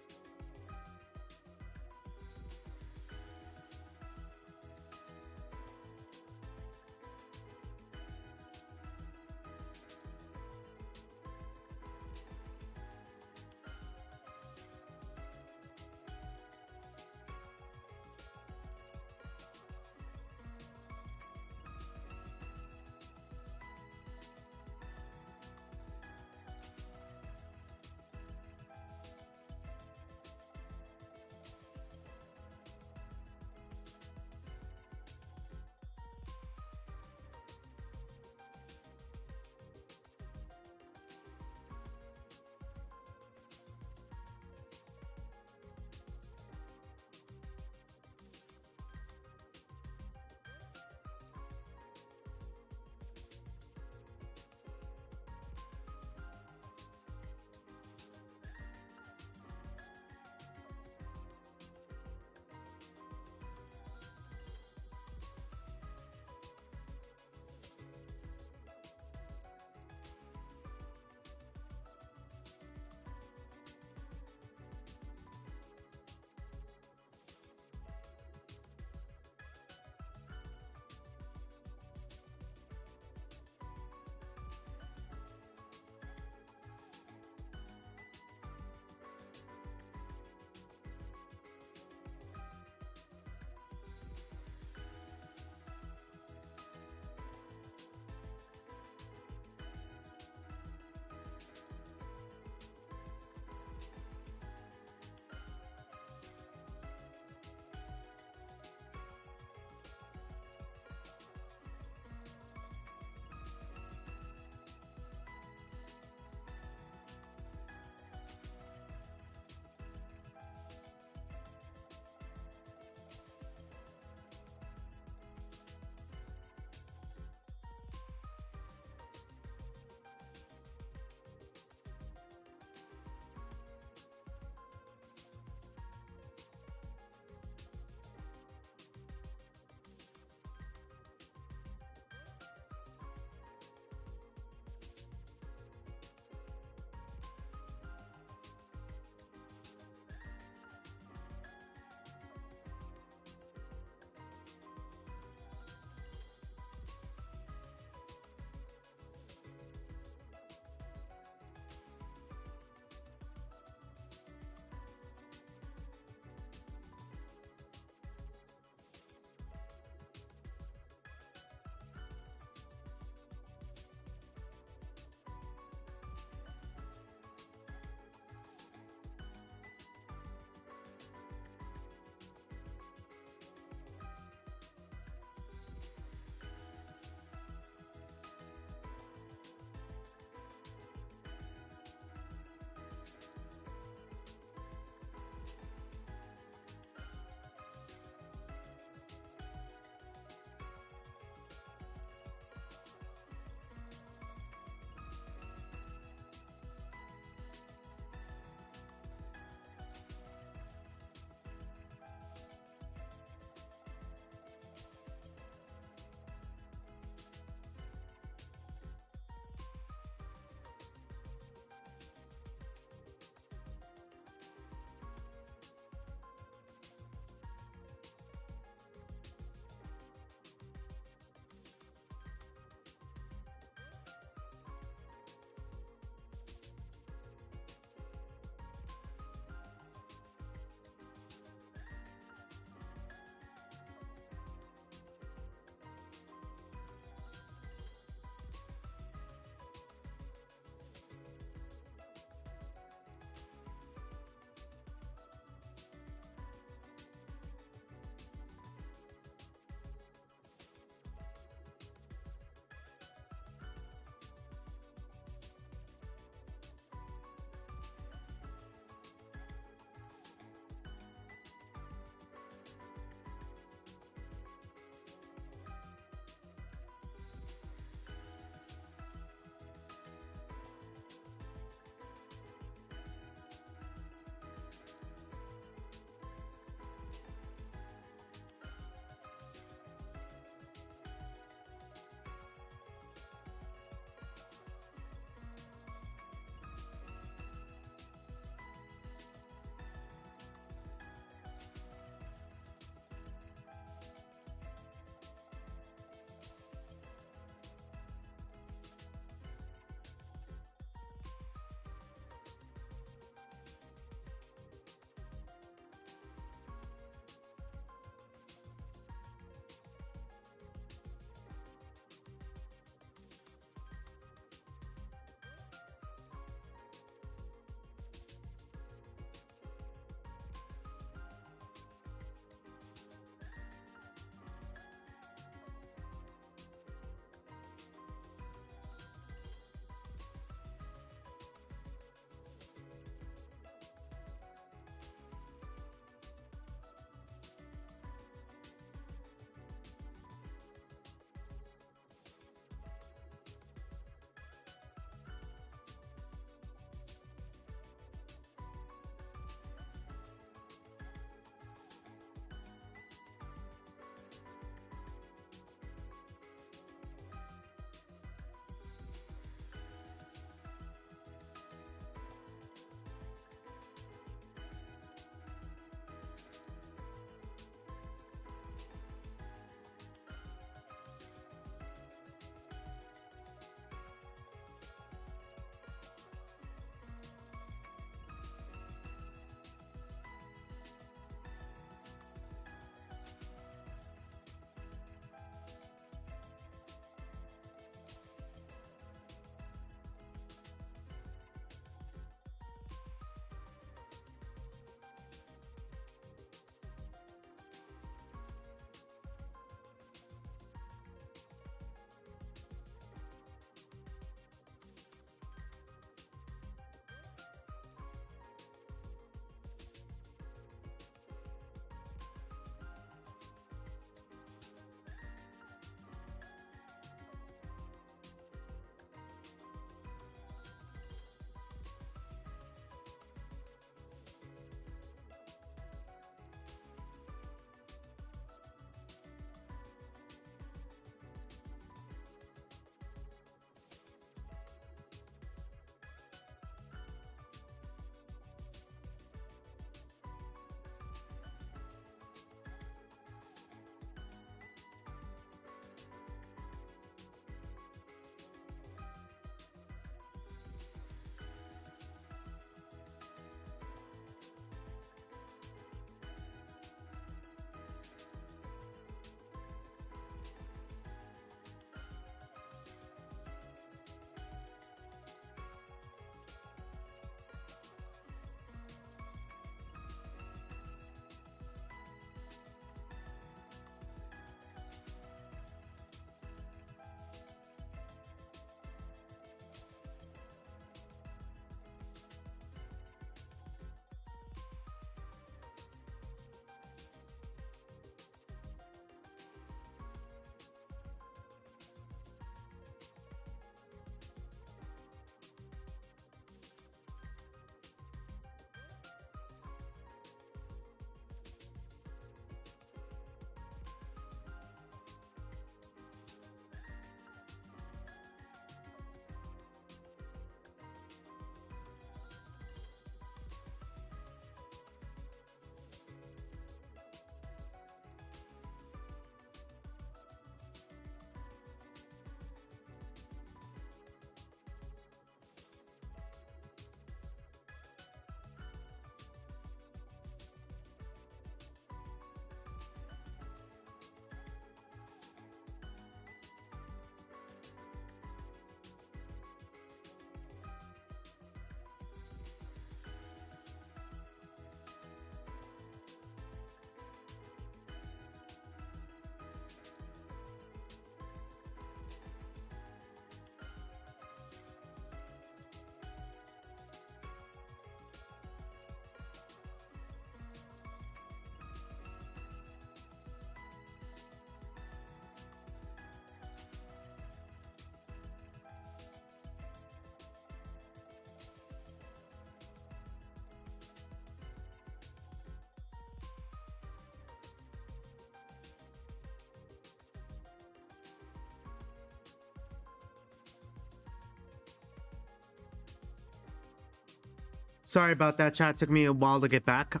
Sorry about that, chat. Took me a while to get back.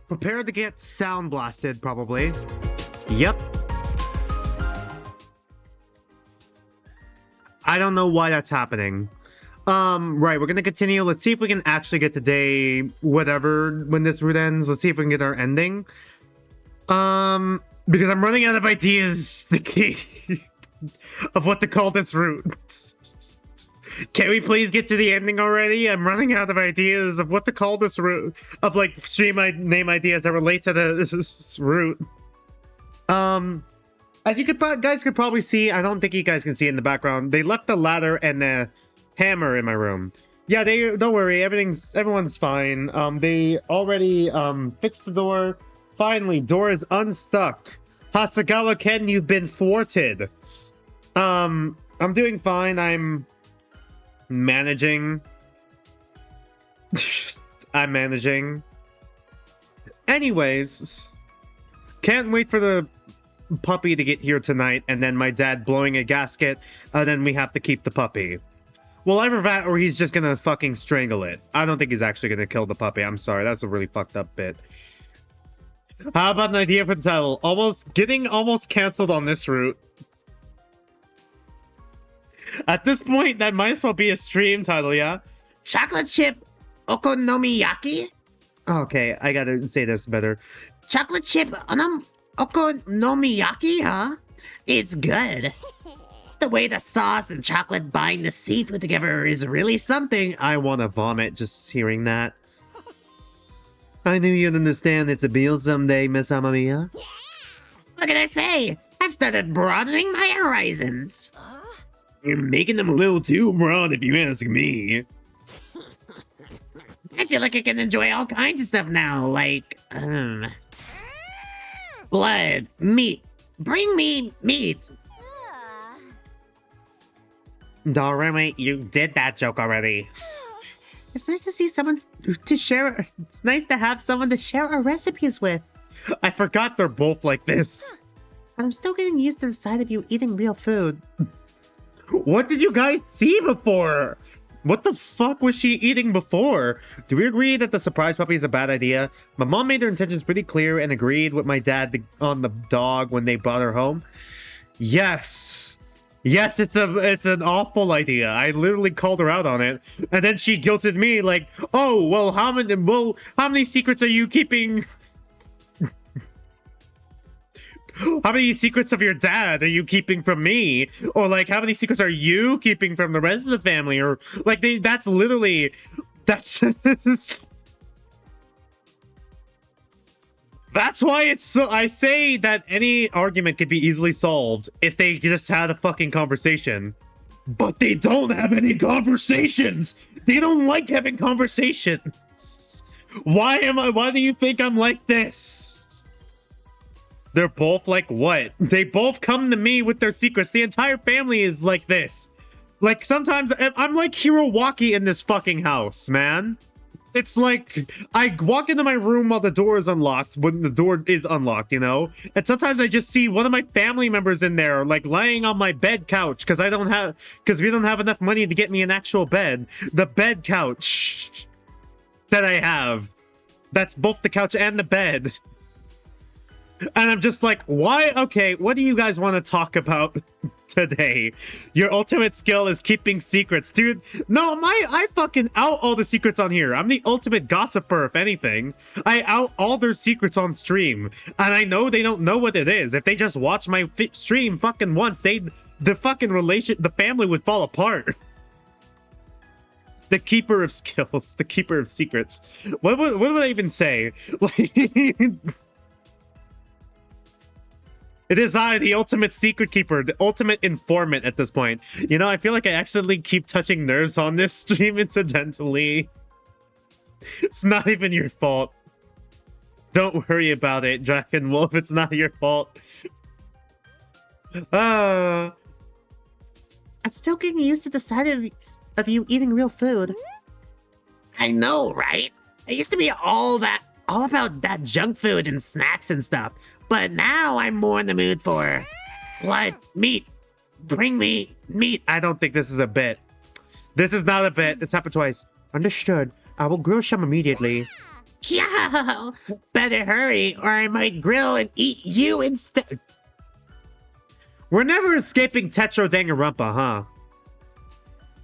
Prepare to get sound blasted, probably. Yep. I don't know why that's happening. Right, we're gonna continue. Let's see if we can actually get to day whatever when this route ends. Let's see if we can get our ending. Because I'm running out of ideas of what to call this route. Can we please get to the ending already? I'm running out of ideas of what to call this route, of like stream name ideas that relate to this route. As you guys could probably see, I don't think you guys can see it in the background. They left the ladder and the hammer in my room. Yeah, don't worry, everyone's fine. They already fixed the door. Finally, door is unstuck. Hasagawa Ken, you've been thwarted. I'm doing fine. I'm managing. I'm managing. Anyways, can't wait for the puppy to get here tonight, and then my dad blowing a gasket, and then we have to keep the puppy. Well, either that or he's just gonna fucking strangle it. I don't think he's actually gonna kill the puppy. I'm sorry, that's a really fucked up bit. How about an idea for the title? Getting almost canceled on this route. At this point, that might as well be a stream title, yeah? Chocolate chip okonomiyaki? Okay, I gotta say this better. Chocolate chip okonomiyaki, huh? It's good. The way the sauce and chocolate bind the seafood together is really something. I want to vomit just hearing that. I knew you'd understand it's a meal someday, Miss Amamiya. Yeah. What can I say? I've started broadening my horizons. You're making them a little too broad if you ask me. I feel like I can enjoy all kinds of stuff now, like, blood, meat. Bring me meat. Doremi, you did that joke already. It's nice to see someone to share. It's nice to have someone to share our recipes with. I forgot they're both like this. But I'm still getting used to the sight of you eating real food. What did you guys see before? What the fuck was she eating before? Do we agree that the surprise puppy is a bad idea? My mom made her intentions pretty clear and agreed with my dad on the dog when they brought her home. Yes. Yes, it's an awful idea. I literally called her out on it, and then she guilted me like, "Oh, well, how many secrets are you keeping? How many secrets of your dad are you keeping from me? Or like, how many secrets are you keeping from the rest of the family? Or like, that's That's why it's so. I say that any argument could be easily solved if they just had a fucking conversation. But they don't have any conversations. They don't like having conversations. Why do you think I'm like this? They're both like what? They both come to me with their secrets. The entire family is like this. Like sometimes I'm like Hiroaki in this fucking house, man. It's like, I walk into my room while the door is unlocked, when the door is unlocked, you know? And sometimes I just see one of my family members in there, like, laying on my bed couch, because we don't have enough money to get me an actual bed. The bed couch that I have. That's both the couch and the bed. And I'm just like, why? Okay, what do you guys want to talk about today? Your ultimate skill is keeping secrets. Dude, no, I fucking out all the secrets on here. I'm the ultimate gossiper, if anything. I out all their secrets on stream. And I know they don't know what it is. If they just watch my stream fucking once, the family would fall apart. The keeper of skills, the keeper of secrets. What would I even say? Like... It is I, the ultimate secret keeper, the ultimate informant at this point. You know, I feel like I accidentally keep touching nerves on this stream incidentally. It's not even your fault. Don't worry about it, Dragon Wolf. It's not your fault. I'm still getting used to the sight of you eating real food. I know, right? I used to be all about that junk food and snacks and stuff. But now I'm more in the mood for blood, meat. Bring me meat. I don't think this is a bit. This is not a bit. It's happened twice. Understood. I will grill some immediately. Yeah! Better hurry, or I might grill and eat you instead. We're never escaping Tetro Danganronpa, huh?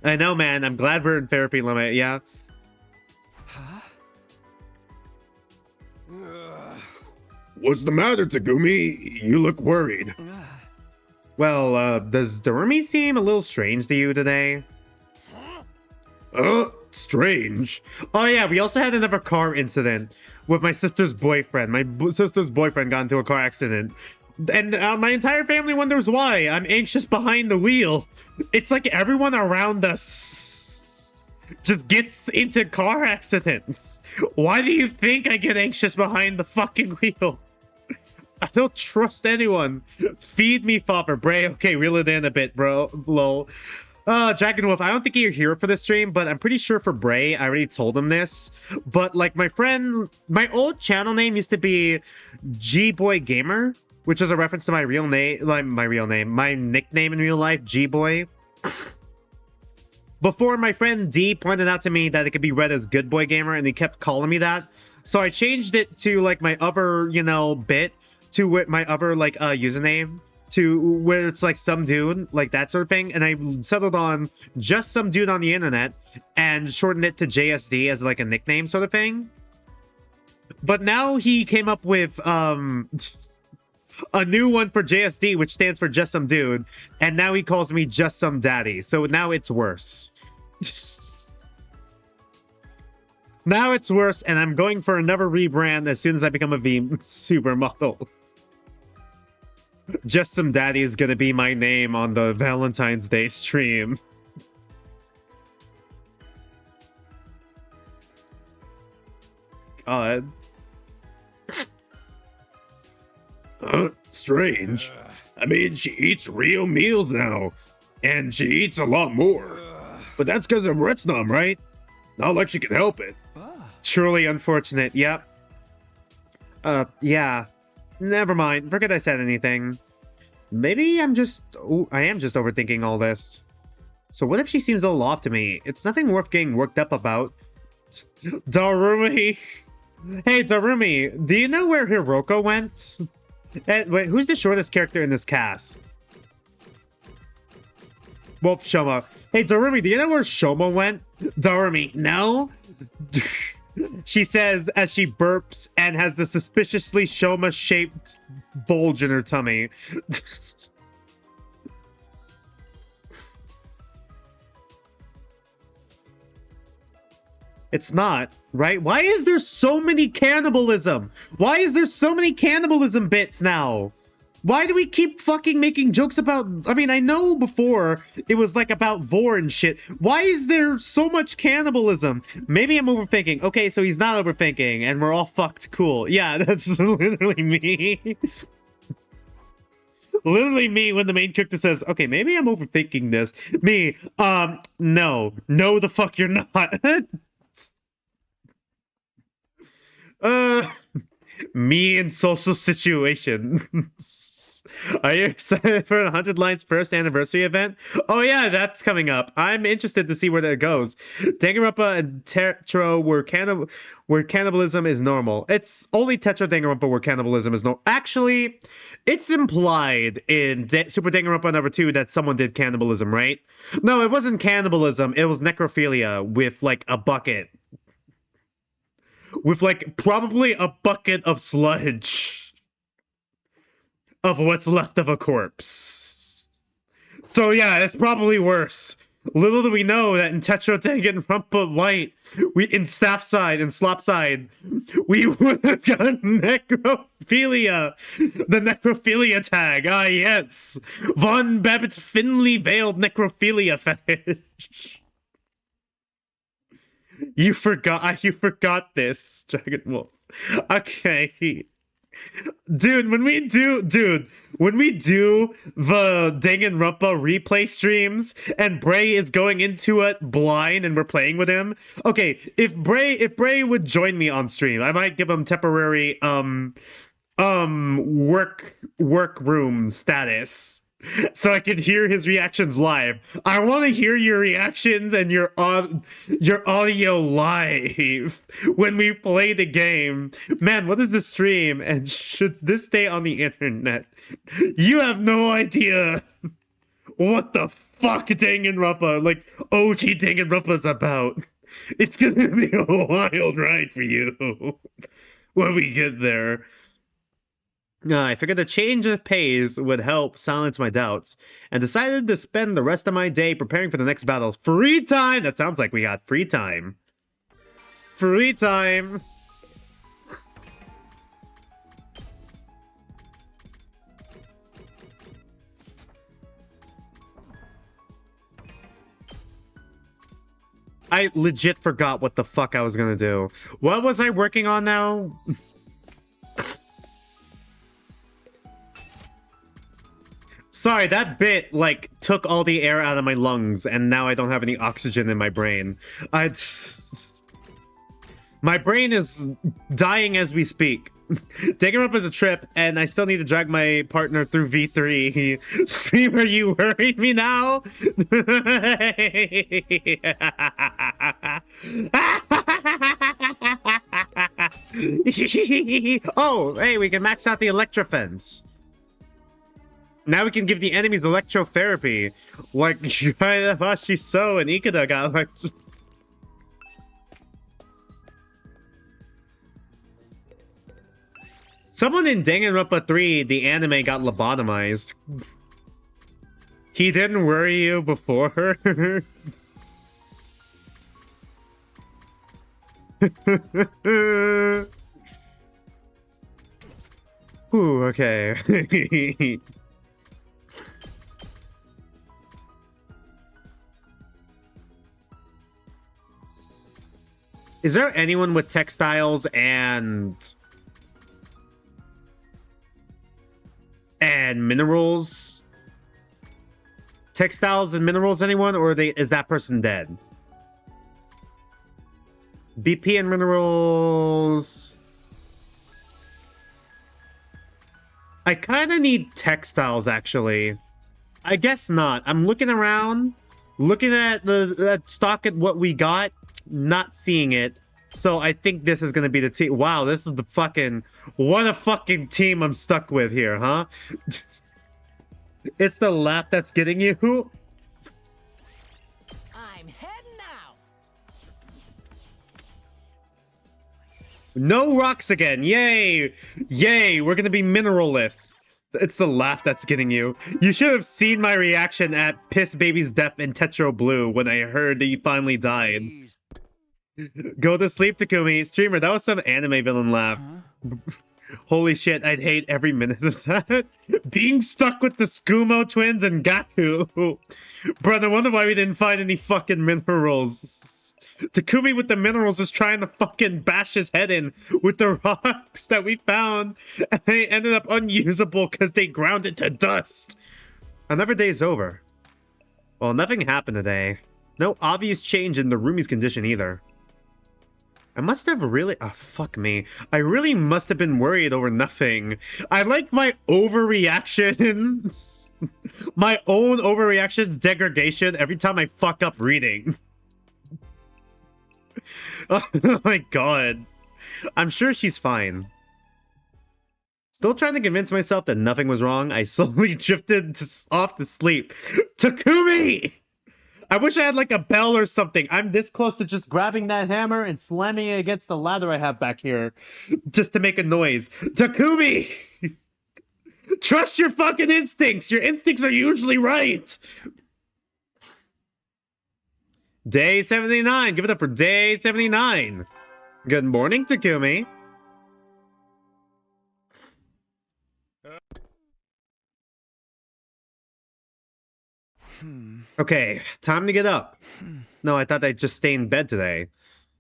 I know, man. I'm glad we're in therapy limit, yeah. What's the matter, Tagumi? You look worried. Well, does Darumi seem a little strange to you today? Strange. Oh yeah, we also had another car incident with my sister's boyfriend. My sister's boyfriend got into a car accident. And my entire family wonders why. I'm anxious behind the wheel. It's like everyone around us just gets into car accidents. Why do you think I get anxious behind the fucking wheel? I don't trust anyone. Feed me, Fopper. Bray, okay, reel it in a bit, bro. Lol. Dragon Wolf, I don't think you're here for this stream, but I'm pretty sure for Bray, I already told him this. But, like, my friend, my old channel name used to be G-Boy Gamer, which is a reference to my real name, like, my nickname in real life, G-Boy. Before my friend D pointed out to me that it could be read as Good Boy Gamer, and he kept calling me that. So I changed it to, like, my other, you know, bit, to my other, like, username. To where it's like some dude, like that sort of thing, and I settled on just some dude on the internet and shortened it to JSD as like a nickname sort of thing. But now he came up with a new one for JSD, which stands for just some dude, and now he calls me just some daddy. So now it's worse. Now it's worse, and I'm going for another rebrand as soon as I become a V supermodel. Just Some Daddy is gonna be my name on the Valentine's Day stream. God. Strange. I mean, she eats real meals now. And she eats a lot more. But that's because of Retsom, right? Not like she can help it. Truly unfortunate, yep. Yeah. Never mind. Forget I said anything. Maybe I am just overthinking all this. So what if she seems a little off to me? It's nothing worth getting worked up about. Darumi! Hey, Darumi, do you know where Hiroko went? Wait, who's the shortest character in this cast? Well, Shoma. Hey, Darumi, do you know where Shoma went? Darumi, no? She says as she burps and has the suspiciously Shoma-shaped bulge in her tummy. It's not, right? Why is there so many cannibalism? Why is there so many cannibalism bits now? Why do we keep fucking making jokes about... I mean, I know before it was like about vor and shit. Why is there so much cannibalism? Maybe I'm overthinking. Okay, so he's not overthinking and we're all fucked. Cool. Yeah, that's literally me. Literally me when the main character says, okay, maybe I'm overthinking this. Me, no. No, the fuck you're not. Me in social situations. Are you excited for 100 Lines first anniversary event? Oh yeah, that's coming up. I'm interested to see where that goes. Danganronpa and Tetro where cannibalism is normal. It's only Tetro Danganronpa where cannibalism is normal. Actually, it's implied in Super Danganronpa number 2 that someone did cannibalism, right? No, it wasn't cannibalism. It was necrophilia with like a bucket. With like probably a bucket of sludge. Of what's left of a corpse. So yeah, it's probably worse. Little do we know that in Tetro Danganronpa White, in Staffside and Slopside, we would have gotten necrophilia. The necrophilia tag. Ah yes. Von Babbitt's thinly veiled necrophilia fetish. You forgot this, Dragon Wolf. Okay. Dude, when we do the Danganronpa replay streams and Bray is going into it blind and we're playing with him, okay, if Bray would join me on stream, I might give him temporary work room status so I can hear his reactions live. I want to hear your reactions and your audio live when we play the game. Man, what is this stream? And should this stay on the internet? You have no idea what the fuck Danganronpa, like OG Danganronpa's about. It's gonna be a wild ride for you when we get there. I figured a change of pace would help silence my doubts, and decided to spend the rest of my day preparing for the next battle. Free time! That sounds like we got free time. Free time! I legit forgot what the fuck I was gonna do. What was I working on now? Sorry, that bit, like, took all the air out of my lungs, and now I don't have any oxygen in my brain. My brain is dying as we speak. Taking up as a trip, and I still need to drag my partner through V3. Streamer, you worried me now? Oh, hey, we can max out the Electrofence. Now we can give the enemies electrotherapy. Like, Shirabashi So and Ikeda got like... Someone in Danganronpa 3, the anime, got lobotomized. He didn't worry you before? Ooh, okay. Is there anyone with textiles and minerals? Textiles and minerals, anyone? Or is that person dead? BP and minerals. I kind of need textiles, actually. I guess not. I'm looking around, looking at the stock at what we got. Not seeing it, so I think this is gonna be the team. Wow, this is the fucking... What a fucking team I'm stuck with here, huh? It's the laugh that's getting you. I'm heading out. No rocks again, yay! Yay, we're gonna be mineralless. It's the laugh that's getting you. You should have seen my reaction at Piss Baby's death in Tetro Blue when I heard that he finally died. Jeez. Go to sleep, Takumi. Streamer, that was some anime villain laugh. Holy shit, I'd hate every minute of that. Being stuck with the Skumo twins and Gaku. Bro, no wonder why we didn't find any fucking minerals. Takumi with the minerals is trying to fucking bash his head in with the rocks that we found. And they ended up unusable because they ground it to dust. Another day's over. Well, nothing happened today. No obvious change in the roomie's condition either. I must have really... Oh, fuck me. I really must have been worried over nothing. I like my overreactions. My own overreactions, degradation, every time I fuck up reading. Oh my god. I'm sure she's fine. Still trying to convince myself that nothing was wrong, I slowly drifted off to sleep. Takumi! I wish I had like a bell or something. I'm this close to just grabbing that hammer and slamming it against the ladder I have back here. Just to make a noise. Takumi! Trust your fucking instincts! Your instincts are usually right! Day 79. Give it up for day 79. Good morning, Takumi. Okay, time to get up. No, I thought I'd just stay in bed today.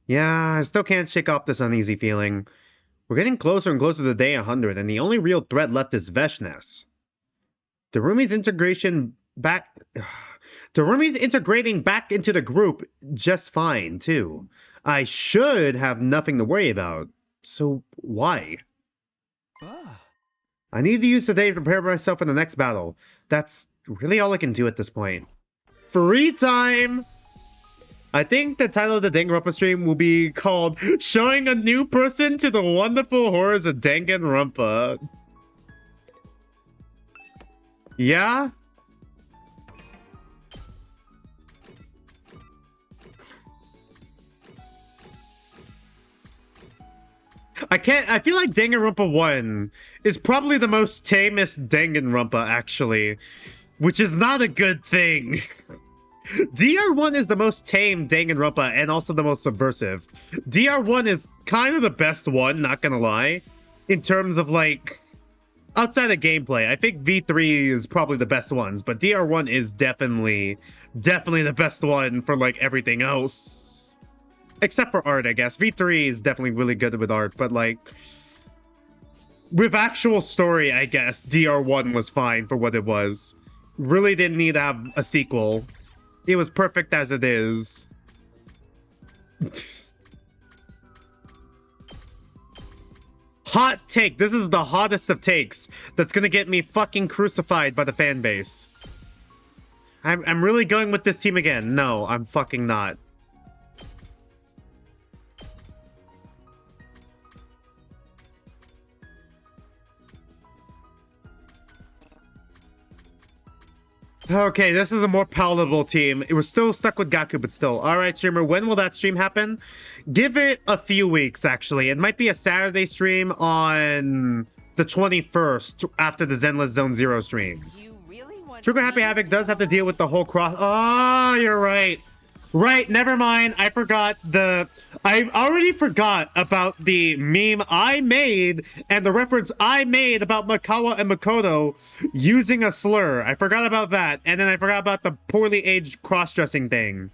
Yeah, I still can't shake off this uneasy feeling. We're getting closer and closer to day 100, and the only real threat left is Veshnes. Terumi's integrating back into the group just fine, too. I should have nothing to worry about. So, why? I need to use today to prepare myself for the next battle. That's really all I can do at this point. Free time! I think the title of the Danganronpa stream will be called Showing a New Person to the Wonderful Horrors of Danganronpa. Yeah? I feel like Danganronpa 1 is probably the most tamest Danganronpa, actually. Which is not a good thing. DR1 is the most tame Danganronpa and also the most subversive. DR1 is kind of the best one, not gonna lie. In terms of, like, outside of gameplay. I think V3 is probably the best ones, but DR1 is definitely the best one for, like, everything else. Except for art, I guess. V3 is definitely really good with art, but, like, with actual story, I guess, DR1 was fine for what it was. Really didn't need to have a sequel. It was perfect as it is. Hot take. This is the hottest of takes. That's gonna get me fucking crucified by the fan base. I'm really going with this team again. No, I'm fucking not. Okay, this is a more palatable team. We're still stuck with Gaku, but still. Alright, streamer, when will that stream happen? Give it a few weeks, actually. It might be a Saturday stream on the 21st, after the Zenless Zone Zero stream. Trigger Happy Havoc does have to deal with the whole cross... Oh, you're right. Right, never mind. I already forgot about the meme I made and the reference I made about Makawa and Makoto using a slur. I forgot about that. And then I forgot about the poorly aged cross-dressing thing.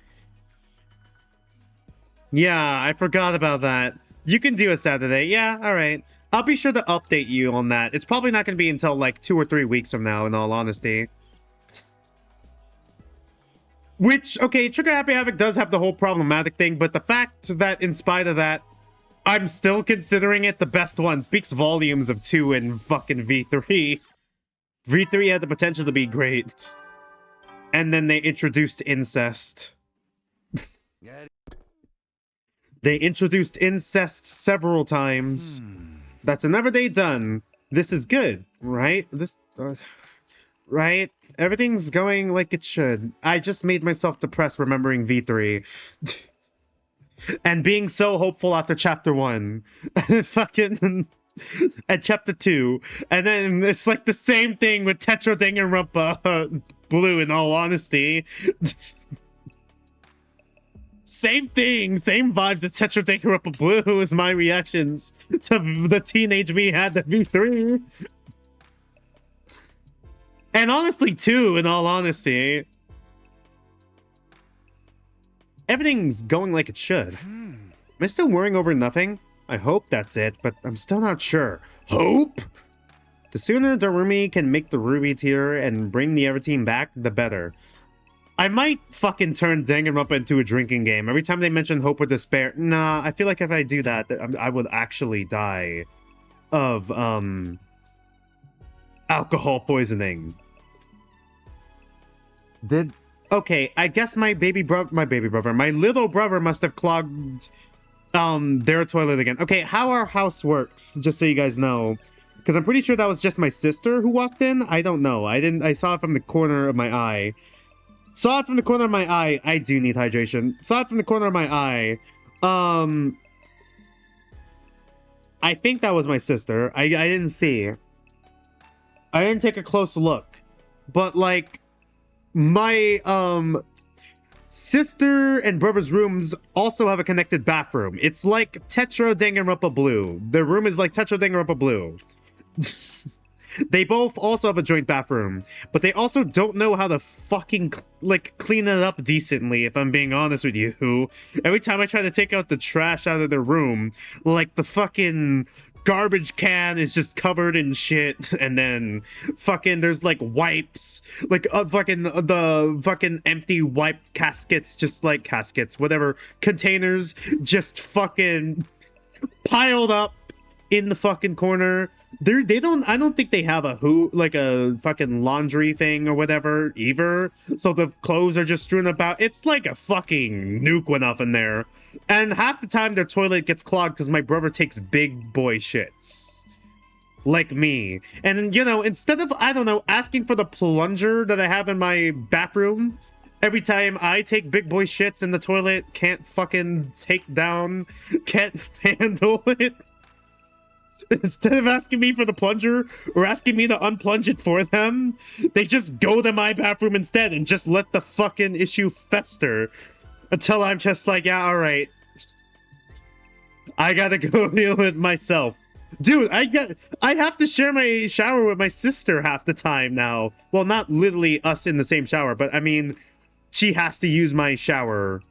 Yeah, I forgot about that. You can do a Saturday. Yeah, alright. I'll be sure to update you on that. It's probably not going to be until like 2 or 3 weeks from now, in all honesty. Which, okay, Trigger Happy Havoc does have the whole problematic thing, but the fact that in spite of that, I'm still considering it the best one speaks volumes of 2 and fucking V3. V3 had the potential to be great. And then they introduced incest. They introduced incest several times. That's another day done. This is good, right? Right? Everything's going like it should. I just made myself depressed remembering V3. And being so hopeful after chapter 1. Fucking... and chapter 2. And then it's like the same thing with Tetra Danganronpa Blue, in all honesty. Same thing, same vibes as Tetra Danganronpa Blue is my reactions to the teenage me had to V3. And honestly, too, in all honesty, everything's going like it should. Am I still worrying over nothing? I hope that's it, but I'm still not sure. Hope? The sooner Darumi can make the Ruby tier and bring the Everteam back, the better. I might fucking turn Danganronpa into a drinking game. Every time they mention hope or despair, nah, I feel like if I do that, I would actually die of, alcohol poisoning. Okay, I guess my little brother must have clogged their toilet again. Okay, how our house works, just so you guys know, because I'm pretty sure that was just my sister who walked in. I don't know. I saw it from the corner of my eye. I do need hydration. Saw it from the corner of my eye. I think that was my sister. I didn't see. I didn't take a close look, but like my sister and brother's rooms also have a connected bathroom. It's like Tetra Danganronpa Blue. The room is like Tetra Danganronpa Blue. They both also have a joint bathroom, but they also don't know how to fucking like clean it up decently, if I'm being honest with you. Every time I try to take out the trash out of their room, like the fucking garbage can is just covered in shit, and then fucking there's like wipes, like the fucking empty wipe caskets, just like caskets, whatever, containers just fucking piled up in the fucking corner. They don't, I don't think they have a like a fucking laundry thing or whatever either. So the clothes are just strewn about. It's like a fucking nuke went off in there. And half the time their toilet gets clogged because my brother takes big boy shits. Like me. And, you know, instead of, I don't know, asking for the plunger that I have in my bathroom, every time I take big boy shits in the toilet, can't fucking can't handle it. Instead of asking me for the plunger or asking me to unplunge it for them, they just go to my bathroom instead and just let the fucking issue fester until I'm just like, yeah, all right. I gotta go deal with it myself. Dude, I have to share my shower with my sister half the time now. Well, not literally us in the same shower, but I mean, she has to use my shower.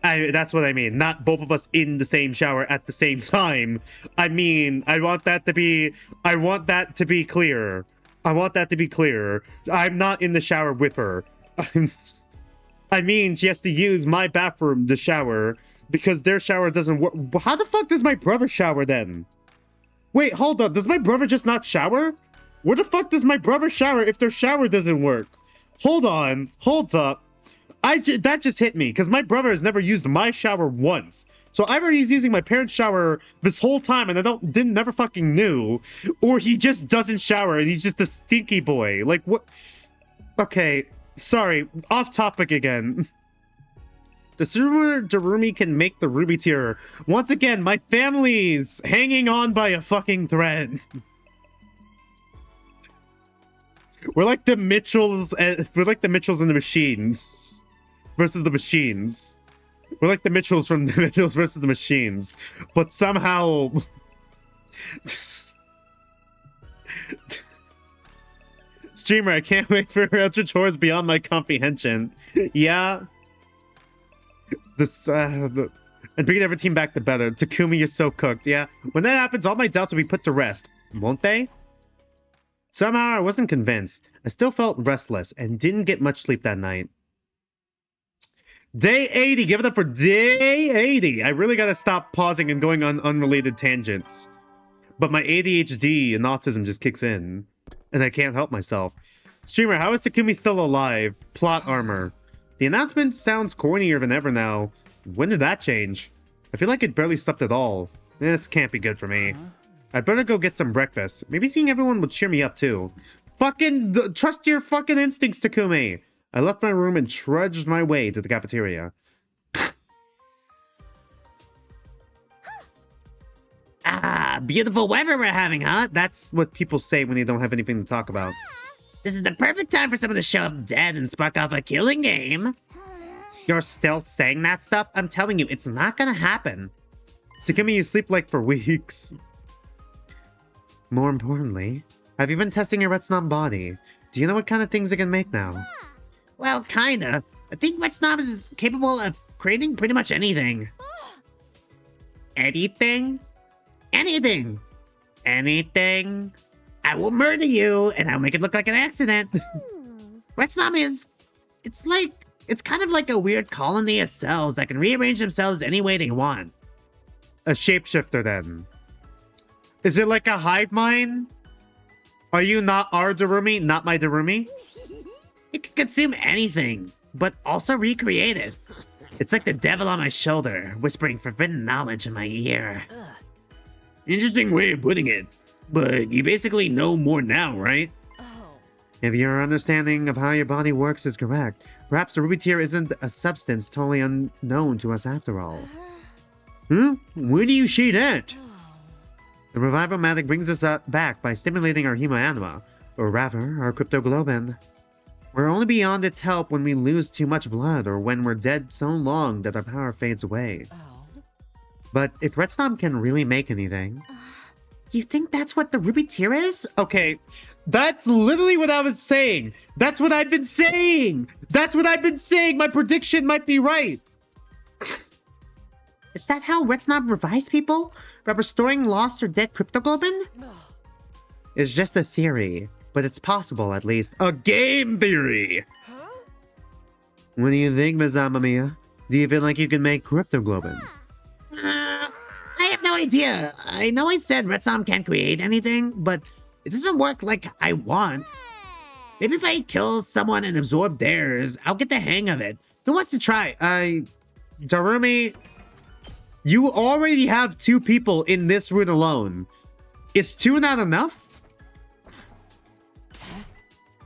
That's what I mean. Not both of us in the same shower at the same time. I mean, I want that to be clear. I want that to be clear. I'm not in the shower with her. I mean, she has to use my bathroom to shower because their shower doesn't work. How the fuck does my brother shower then? Wait, hold up. Does my brother just not shower? Where the fuck does my brother shower if their shower doesn't work? Hold on. Hold up. That just hit me because my brother has never used my shower once. So either he's using my parents' shower this whole time and I never fucking knew, or he just doesn't shower and he's just a stinky boy. Like what? Okay, sorry, off topic again. The Super Darumi can make the ruby tier. Once again, my family's hanging on by a fucking thread. We're like the Mitchells. We're like the Mitchells and the Machines. Versus the Machines. We're like the Mitchells from the Mitchells versus the Machines. But somehow... Streamer, I can't wait for Ultra Chores beyond my comprehension. Yeah. And bringing every team back to better. Takumi, you're so cooked. Yeah. When that happens, all my doubts will be put to rest. Won't they? Somehow I wasn't convinced. I still felt restless and didn't get much sleep that night. Day 80. Give it up for day 80. I really gotta stop pausing and going on unrelated tangents. But my ADHD and autism just kicks in. And I can't help myself. Streamer, how is Takumi still alive? Plot armor. The announcement sounds cornier than ever now. When did that change? I feel like it barely slept at all. This can't be good for me. I'd better go get some breakfast. Maybe seeing everyone will cheer me up too. Fucking trust your fucking instincts, Takumi. I left my room and trudged my way to the cafeteria. Ah, beautiful weather we're having, huh? That's what people say when they don't have anything to talk about. This is the perfect time for someone to show up dead and spark off a killing game. You're still saying that stuff? I'm telling you, it's not gonna happen. Takumi, you sleep like for weeks. More importantly, have you been testing your Retsom body? Do you know what kind of things it can make now? Well, kinda. I think Retsom is capable of creating pretty much anything. Anything? Anything! Anything! I will murder you, and I'll make it look like an accident. Retsom is... It's kind of like a weird colony of cells that can rearrange themselves any way they want. A shapeshifter, then. Is it like a hive mind? Are you not our Darumi, not my Darumi? It can consume anything, but also recreate it. It's like the devil on my shoulder, whispering forbidden knowledge in my ear. Interesting way of putting it, but you basically know more now, right? If your understanding of how your body works is correct, perhaps the ruby tear isn't a substance totally unknown to us after all. Where do you see that? The revival magic brings us back by stimulating our hemoanima, or rather, our cryptoglobin. We're only beyond its help when we lose too much blood or when we're dead so long that our power fades away. But if Retsom can really make anything... You think that's what the ruby tear is? Okay, that's literally what I was saying. That's what I've been saying. That's what I've been saying. My prediction might be right. Is that how Retsom revives people? By restoring lost or dead cryptoglobin? It's just a theory, but it's possible at least. A game theory! What do you think, Ms. Amamiya? Do you feel like you can make cryptoglobin? I have no idea. I know I said Retsom can't create anything, but it doesn't work like I want. Maybe if I kill someone and absorb theirs, I'll get the hang of it. Who wants to try? Darumi, you already have 2 people in this route alone. Is 2 not enough?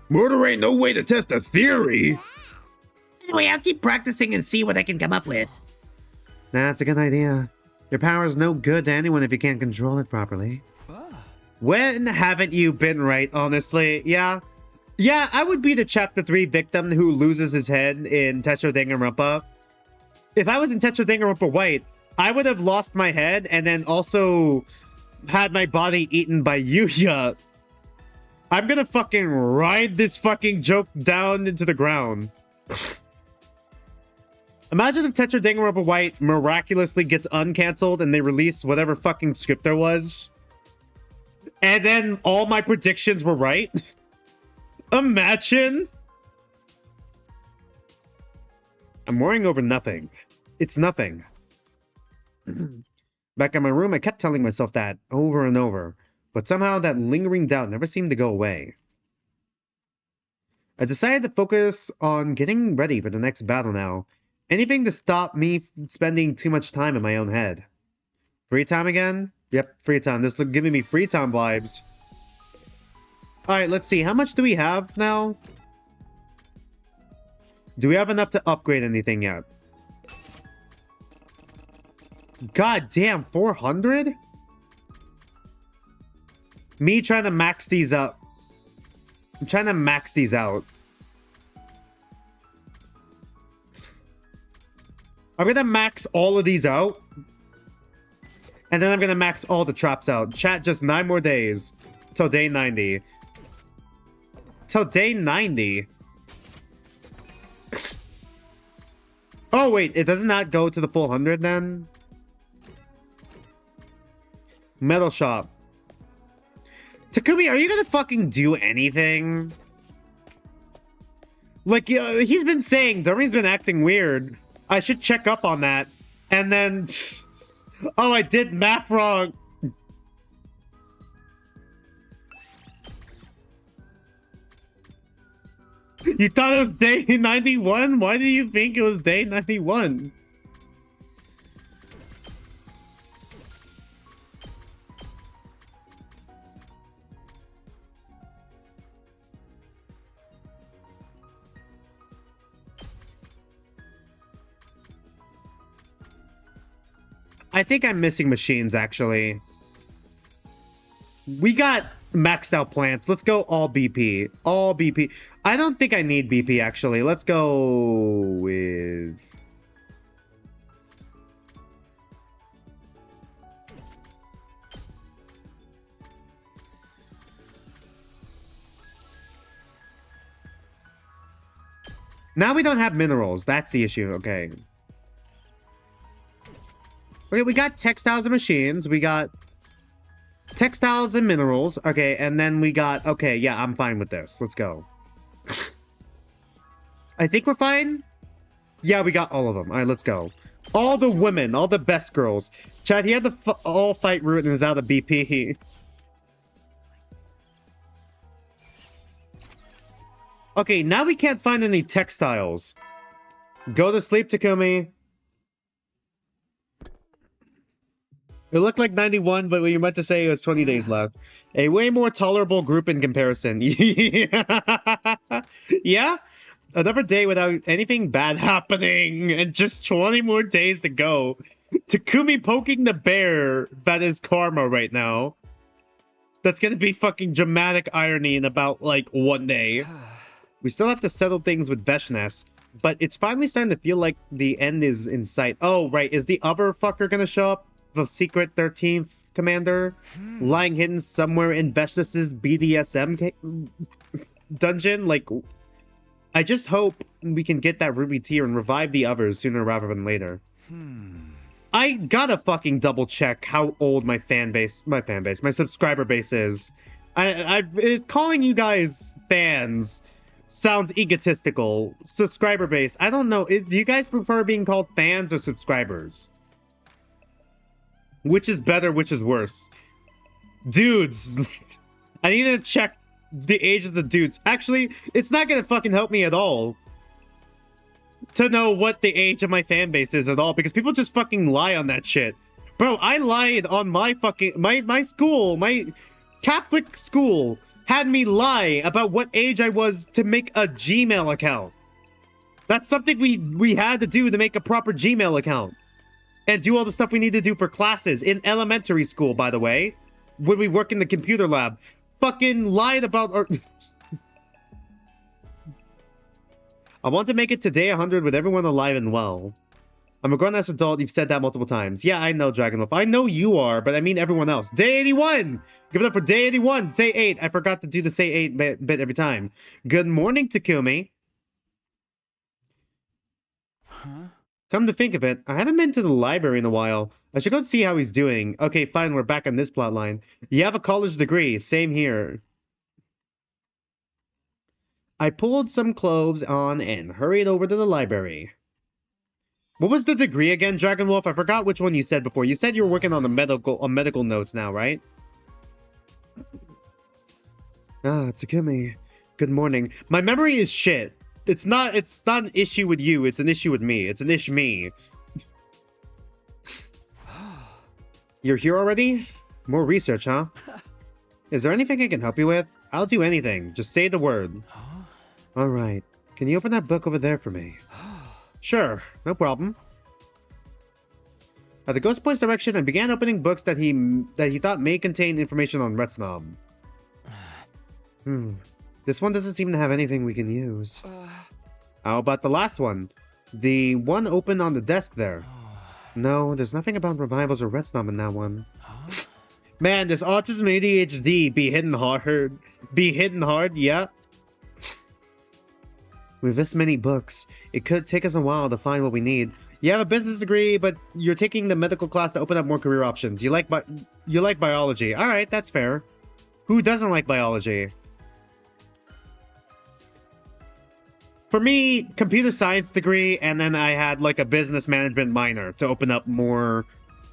Murder ain't no way to test a theory. Anyway, I'll keep practicing and see what I can come up with. That's a good idea. Your power is no good to anyone if you can't control it properly. When haven't you been right, honestly? Yeah. Yeah, I would be the Chapter 3 victim who loses his head in Tetra Danganronpa. If I was in Tetra Danganronpa White, I would have lost my head and then also had my body eaten by Yuya. I'm gonna fucking ride this fucking joke down into the ground. Imagine if Tetra Danganronpa White miraculously gets uncancelled and they release whatever fucking script there was. And then all my predictions were right. Imagine. I'm worrying over nothing. It's nothing. Back in my room, I kept telling myself that over and over. But somehow that lingering doubt never seemed to go away. I decided to focus on getting ready for the next battle now. Anything to stop me spending too much time in my own head. Free time again? Yep, free time. This is giving me free time vibes. Alright, let's see. How much do we have now? Do we have enough to upgrade anything yet? God damn, 400? Me trying to max these up. I'm trying to max these out. I'm gonna max all of these out. And then I'm gonna max all the traps out. Chat, just 9 more days. Till day 90. Till day 90? Oh wait, it does not go to the full 100 then? Metal shop. Takumi, are you gonna fucking do anything? Like, he's been saying, Dummy's been acting weird. I should check up on that. And then... oh, I did math wrong. You thought it was day 91? Why do you think it was day 91? I think I'm missing machines, actually. We got maxed out plants. Let's go all BP. All BP. I don't think I need BP, actually. Let's go with... now we don't have minerals. That's the issue. Okay. Okay, we got textiles and machines. We got textiles and minerals. Okay, and then we got... okay, yeah, I'm fine with this. Let's go. I think we're fine. Yeah, we got all of them. All right, let's go. All the women, all the best girls. Chad, he had the all-fight route and is out of BP. Okay, now we can't find any textiles. Go to sleep, Takumi. It looked like 91, but what you meant to say was 20 days left. A way more tolerable group in comparison. Yeah? Another day without anything bad happening, and just 20 more days to go. Takumi poking the bear that is karma right now. That's gonna be fucking dramatic irony in about, like, 1 day. We still have to settle things with Veshness, but it's finally starting to feel like the end is in sight. Oh, right, is the other fucker gonna show up? The secret 13th commander lying hidden somewhere in Veshness's BDSM dungeon? Like, I just hope we can get that ruby tier and revive the others sooner rather than later. I gotta fucking double check how old my subscriber base is. Calling you guys fans sounds egotistical. Subscriber base, I don't know. Do you guys prefer being called fans or subscribers? Which is better, which is worse? Dudes. I need to check the age of the dudes. Actually, it's not gonna fucking help me at all to know what the age of my fan base is at all, because people just fucking lie on that shit. Bro, I lied on my fucking... My school, my Catholic school, had me lie about what age I was to make a Gmail account. That's something we had to do to make a proper Gmail account. And do all the stuff we need to do for classes in elementary school, by the way. When we work in the computer lab. Fucking lied about our... I want to make it to day 100 with everyone alive and well. I'm a grown-ass adult, you've said that multiple times. Yeah, I know, Dragonwolf. I know you are, but I mean everyone else. Day 81! Give it up for day 81! Say 8. I forgot to do the say 8 bit every time. Good morning, Takumi. Huh? Come to think of it, I haven't been to the library in a while. I should go see how he's doing. Okay, fine, we're back on this plotline. You have a college degree. Same here. I pulled some clothes on and hurried over to the library. What was the degree again, Dragonwolf? I forgot which one you said before. You said you were working on the medical notes now, right? Ah, Takumi. Good morning. My memory is shit. It's not an issue with you, it's an issue with me. It's an me. You're here already? More research, huh? Is there anything I can help you with? I'll do anything. Just say the word. Alright. Can you open that book over there for me? Sure, no problem. At the ghost point's direction, I began opening books that he thought may contain information on Retsom. This one doesn't seem to have anything we can use. How about the last one? The one open on the desk there. No, there's nothing about revivals or Retsom in that one. Man, this autism ADHD be hitting hard. Be hitting hard, yeah. With this many books, it could take us a while to find what we need. You have a business degree, but you're taking the medical class to open up more career options. You like biology. Alright, that's fair. Who doesn't like biology? For me, computer science degree, and then I had like a business management minor to open up more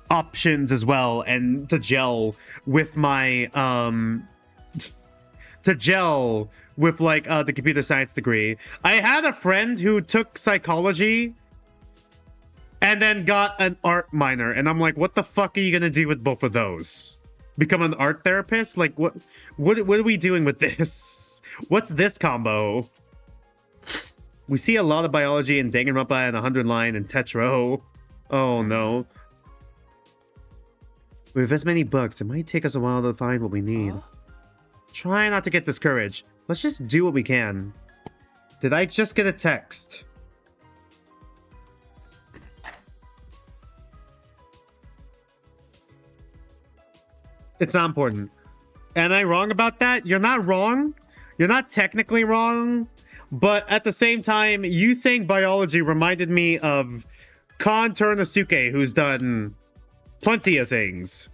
options as well, and to gel with my, the computer science degree. I had a friend who took psychology and then got an art minor, and I'm like, what the fuck are you gonna do with both of those? Become an art therapist? Like, what are we doing with this? What's this combo? We see a lot of biology in Danganronpa and 100 Line and Tetro. Oh no. With this many books, it might take us a while to find what we need. Try not to get discouraged. Let's just do what we can. Did I just get a text? It's not important. Am I wrong about that? You're not wrong. You're not technically wrong. But at the same time, you saying biology reminded me of Kon Turnasuke, who's done plenty of things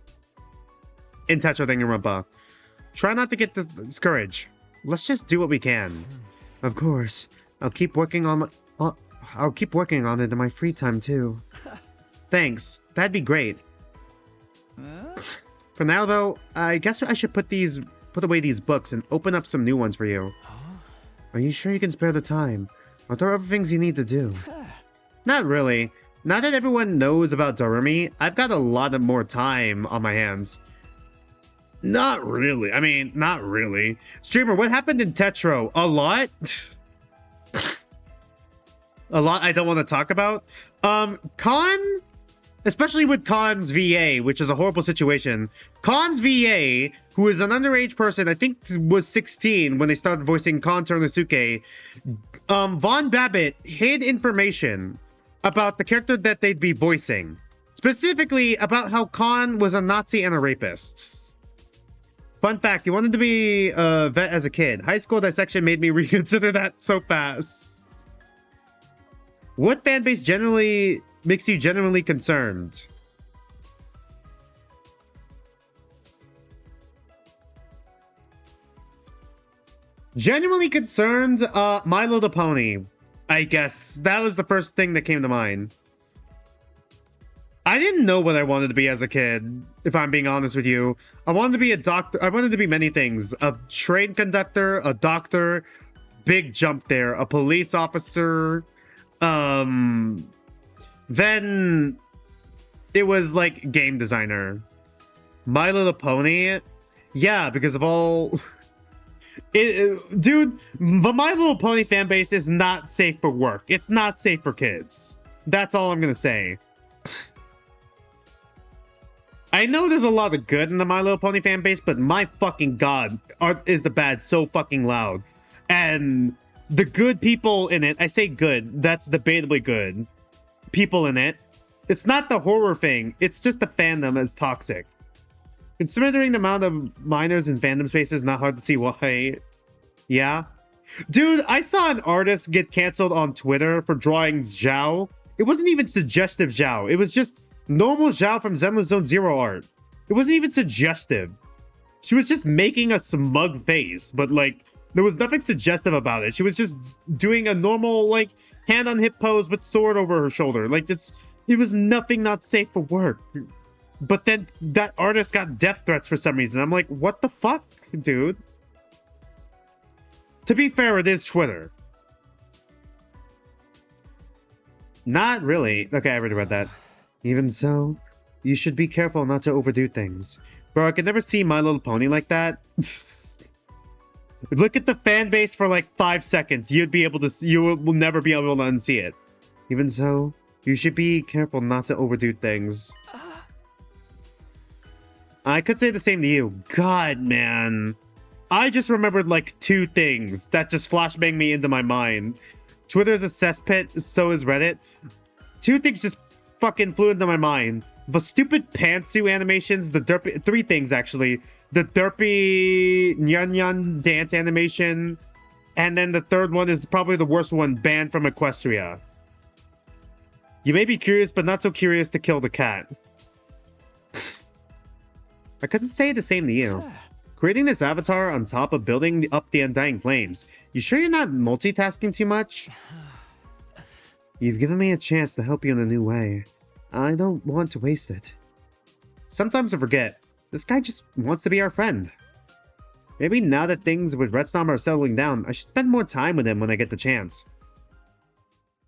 in Tetro Danganronpa. Try not to get discouraged. Let's just do what we can. Of course. I'll keep working on it in my free time too. Thanks. That'd be great. For now though, I guess I should put away these books and open up some new ones for you. Are you sure you can spare the time? Are there other things you need to do? Not really. Now that everyone knows about Darumi, I've got a lot of more time on my hands. Not really. I mean, not really. Streamer, what happened in Tetro? A lot? A lot I don't want to talk about? Kon? Especially with Kon's VA, which is a horrible situation. Kon's VA, who is an underage person, I think was 16 when they started voicing Kon Turnasuke, Von Babbitt hid information about the character that they'd be voicing. Specifically about how Kon was a Nazi and a rapist. Fun fact, he wanted to be a vet as a kid. High school dissection made me reconsider that so fast. What fanbase generally makes you genuinely concerned? Genuinely concerned? My Little Pony. I guess that was the first thing that came to mind. I didn't know what I wanted to be as a kid, if I'm being honest with you. I wanted to be a doctor. I wanted to be many things. A train conductor, a doctor, big jump there, a police officer. Then it was like game designer. My Little Pony. Yeah, because of all... dude, the My Little Pony fan base is not safe for work. It's not safe for kids. That's all I'm gonna say. I know there's a lot of good in the My Little Pony fan base, but my fucking god, is the bad so fucking loud. And the good people in it, I say good, that's debatably good. People in it, it's not the horror thing, it's just the fandom is toxic. Considering the amount of minors in fandom spaces, not hard to see why. Yeah. Dude, I saw an artist get canceled on Twitter for drawing Zhao. It wasn't even suggestive Zhao. It was just normal Zhao from Zenless Zone Zero art. It wasn't even suggestive. She was just making a smug face, but like, there was nothing suggestive about it. She was just doing a normal, like, hand on hip pose with sword over her shoulder. Like, it was nothing not safe for work. But then that artist got death threats for some reason. I'm like, what the fuck, dude? To be fair, it is Twitter. Not really. Okay, I already read that. Even so, you should be careful not to overdo things. Bro, I could never see My Little Pony like that. Look at the fan base for like 5 seconds. You'd be able to see, you will never be able to unsee it. Even so, you should be careful not to overdo things. I could say the same to you. God, man. I just remembered like 2 things that just flashbanged me into my mind. Twitter's a cesspit, so is Reddit. 2 things just fucking flew into my mind. The stupid pantsuit animations, the derpy... 3 things, actually. The derpy Nyan Nyan dance animation. And then the third one is probably the worst one, banned from Equestria. You may be curious, but not so curious to kill the cat. I couldn't say the same to you. Creating this avatar on top of building up the Undying Flames. You sure you're not multitasking too much? You've given me a chance to help you in a new way. I don't want to waste it. Sometimes I forget. This guy just wants to be our friend. Maybe now that things with Retsom are settling down, I should spend more time with him when I get the chance.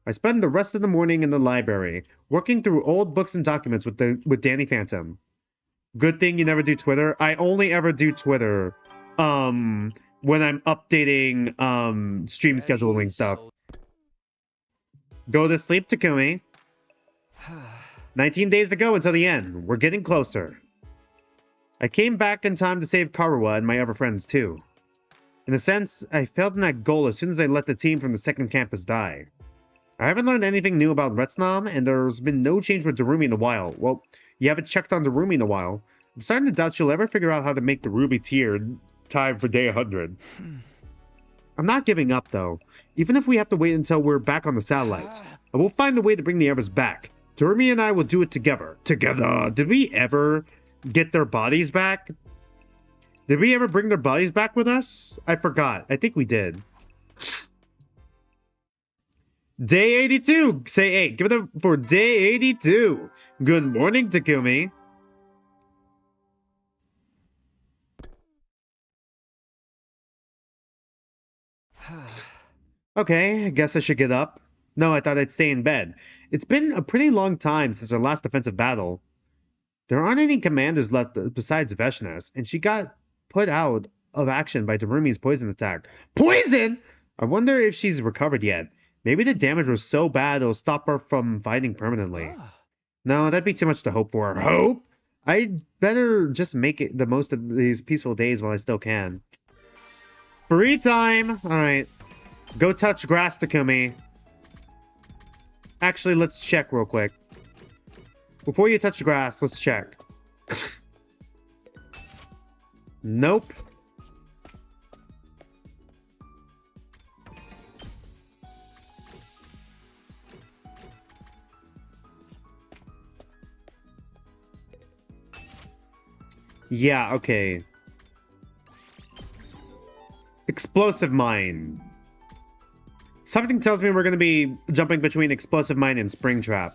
I spend the rest of the morning in the library, working through old books and documents with Danny Phantom. Good thing you never do Twitter. I only ever do Twitter when I'm updating stream scheduling stuff. Go to sleep, Takumi. 19 days to go until the end. We're getting closer. I came back in time to save Karuwa and my other friends too. In a sense, I failed in that goal as soon as I let the team from the second campus die. I haven't learned anything new about Retsom, and there's been no change with Darumi in a while. Well, you haven't checked on Darumi in a while. I'm starting to doubt she'll ever figure out how to make the Ruby tiered time for day 100. I'm not giving up, though. Even if we have to wait until we're back on the satellite. I will find a way to bring the others back. Darumi and I will do it together. Together. Did we ever get their bodies back? Did we ever bring their bodies back with us? I forgot. I think we did. Day 82. Say 8. Give it up for day 82. Good morning, Takumi. Okay, I guess I should get up. No, I thought I'd stay in bed. It's been a pretty long time since our last defensive battle. There aren't any commanders left besides Veshnes, and she got put out of action by Darumi's poison attack. Poison?! I wonder if she's recovered yet. Maybe the damage was so bad it'll stop her from fighting permanently. No, that'd be too much to hope for. Hope? I'd better just make it the most of these peaceful days while I still can. Free time! Alright. Go touch grass, Takumi. Actually, let's check real quick. Before you touch the grass, let's check. Nope. Yeah, okay. Explosive Mine. Something tells me we're going to be jumping between Explosive Mine and Springtrap.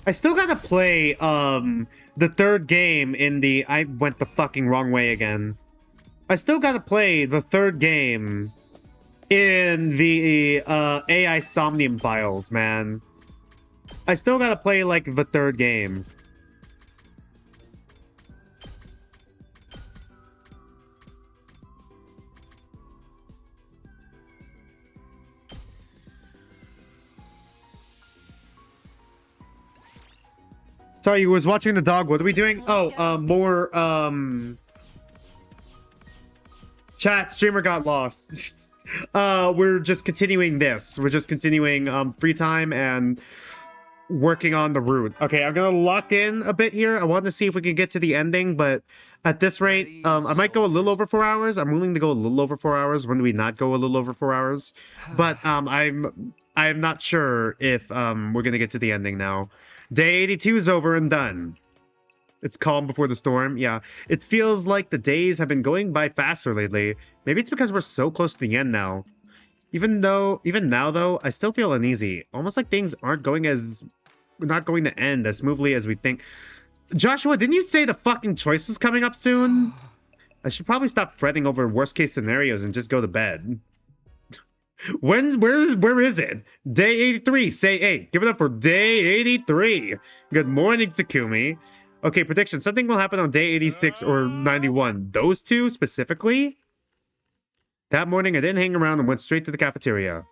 I still gotta play, the third game in the... I went the fucking wrong way again. I still gotta play the third game in the, AI Somnium files, man. I still gotta play, like, the third game. Sorry, you was watching the dog. What are we doing? Oh, more, chat, streamer got lost. We're just continuing this. We're just continuing, free time and working on the route. Okay, I'm gonna lock in a bit here. I want to see if we can get to the ending, but at this rate, I might go a little over 4 hours. I'm willing to go a little over 4 hours. When do we not go a little over 4 hours? But, I'm not sure if, we're gonna get to the ending now. Day 82 is over and done. It's calm before the storm. Yeah, it feels like the days have been going by faster lately. Maybe it's because we're so close to the end now. Even now though, I still feel uneasy. Almost like things aren't going not going to end as smoothly as we think. Joshua, didn't you say the fucking choice was coming up soon? I should probably stop fretting over worst case scenarios and just go to bed. Where is it? Day 83, say 8. Give it up for day 83. Good morning, Takumi. Okay, prediction. Something will happen on day 86 or 91. Those two specifically? That morning, I didn't hang around and went straight to the cafeteria.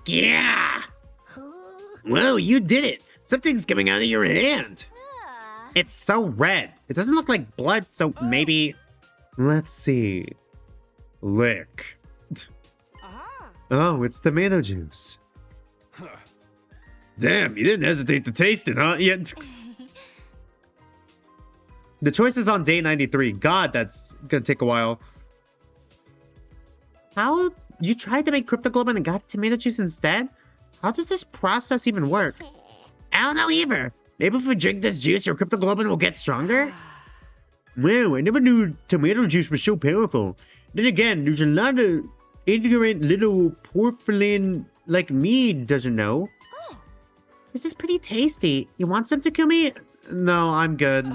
Yeah! Whoa, you did it! Something's coming out of your hand! It's so red. It doesn't look like blood, so maybe... Let's see. Lick. Oh, it's tomato juice. Damn, you didn't hesitate to taste it, huh? Yet. The choice is on day 93. God, that's gonna take a while. How? You tried to make cryptoglobin and got tomato juice instead? How does this process even work? I don't know either. Maybe if we drink this juice, your cryptoglobin will get stronger? Wow, I never knew tomato juice was so powerful. Then again, there's a lot of ignorant little porphyrin like me doesn't know. This is pretty tasty. You want some, Takumi? No, I'm good.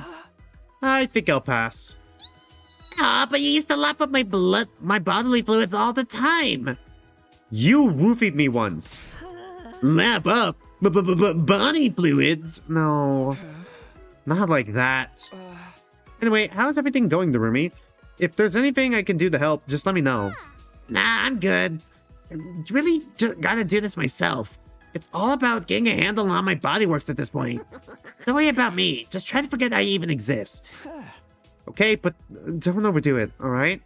I think I'll pass. Ah, but you used to lap up my bodily fluids all the time. You roofied me once. Lap up? Body fluids? No. Not like that. Anyway, how's everything going, Darumi? If there's anything I can do to help, just let me know. Nah, I'm good. I really just gotta do this myself. It's all about getting a handle on how my body works at this point. Don't worry about me. Just try to forget I even exist. Okay, but don't overdo it, alright?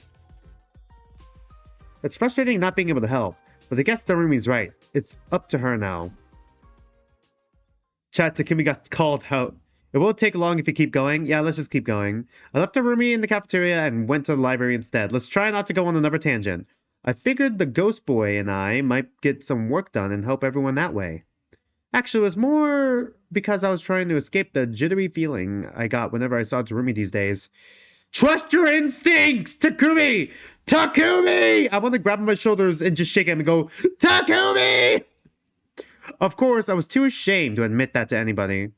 It's frustrating not being able to help, but I guess Darumi's right. It's up to her now. Chat, Takumi got called out. It won't take long if you keep going. Yeah, let's just keep going. I left Darumi in the cafeteria and went to the library instead. Let's try not to go on another tangent. I figured the ghost boy and I might get some work done and help everyone that way. Actually, it was more because I was trying to escape the jittery feeling I got whenever I saw Darumi these days. Trust your instincts, Takumi! Takumi! I want to grab him by my shoulders and just shake him and go, Takumi! Of course, I was too ashamed to admit that to anybody.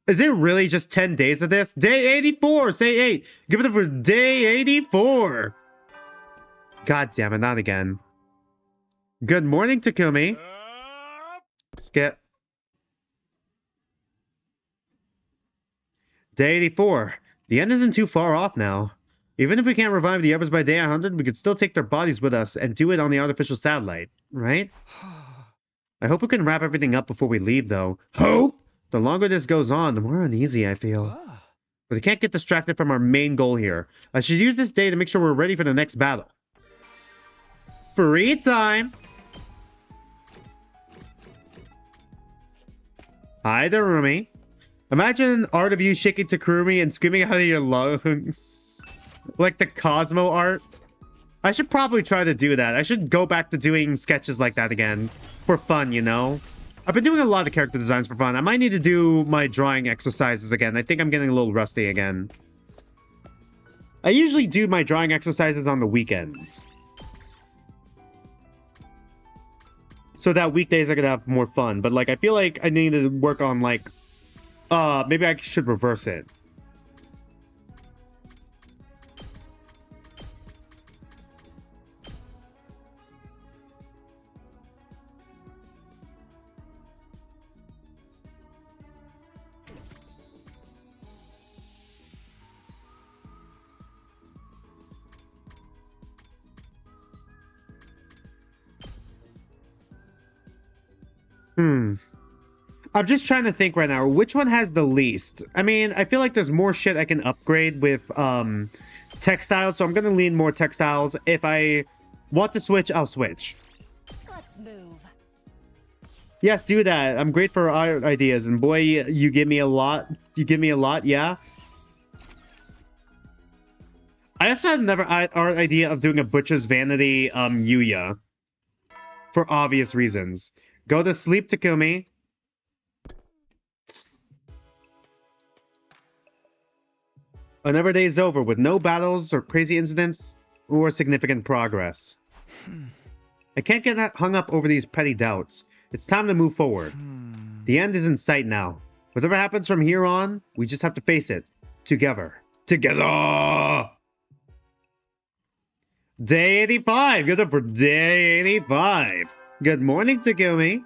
Is it really just 10 days of this? Day 84, say 8. Give it up for day 84. God damn it, not again. Good morning, Takumi. Skip. Day 84. The end isn't too far off now. Even if we can't revive the others by day 100, we could still take their bodies with us and do it on the artificial satellite, right? I hope we can wrap everything up before we leave, though. Hope? The longer this goes on, the more uneasy I feel. But I can't get distracted from our main goal here. I should use this day to make sure we're ready for the next battle. Free time! Hi, Darumi. Imagine art of you shaking Takumi and screaming out of your lungs. Like the Cosmo art. I should probably try to do that. I should go back to doing sketches like that again. For fun, you know? I've been doing a lot of character designs for fun. I might need to do my drawing exercises again. I think I'm getting a little rusty again. I usually do my drawing exercises on the weekends. so that weekdays I could have more fun. But like, I feel like I need to work on like, maybe I should reverse it. I'm just trying to think right now, which one has the least? I mean, I feel like there's more shit I can upgrade with textiles, so I'm gonna lean more textiles. If I want to switch, I'll switch. Let's move. Yes, do that. I'm great for art ideas, and boy, you give me a lot. You give me a lot, yeah? I also had another art idea of doing a Butcher's Vanity Yuya. For obvious reasons. Go to sleep, Takumi. Another day is over with no battles or crazy incidents or significant progress. I can't get hung up over these petty doubts. It's time to move forward. The end is in sight now. Whatever happens from here on, we just have to face it. Together. Together! Day 85! Good up for day 85! Good morning, Takumi.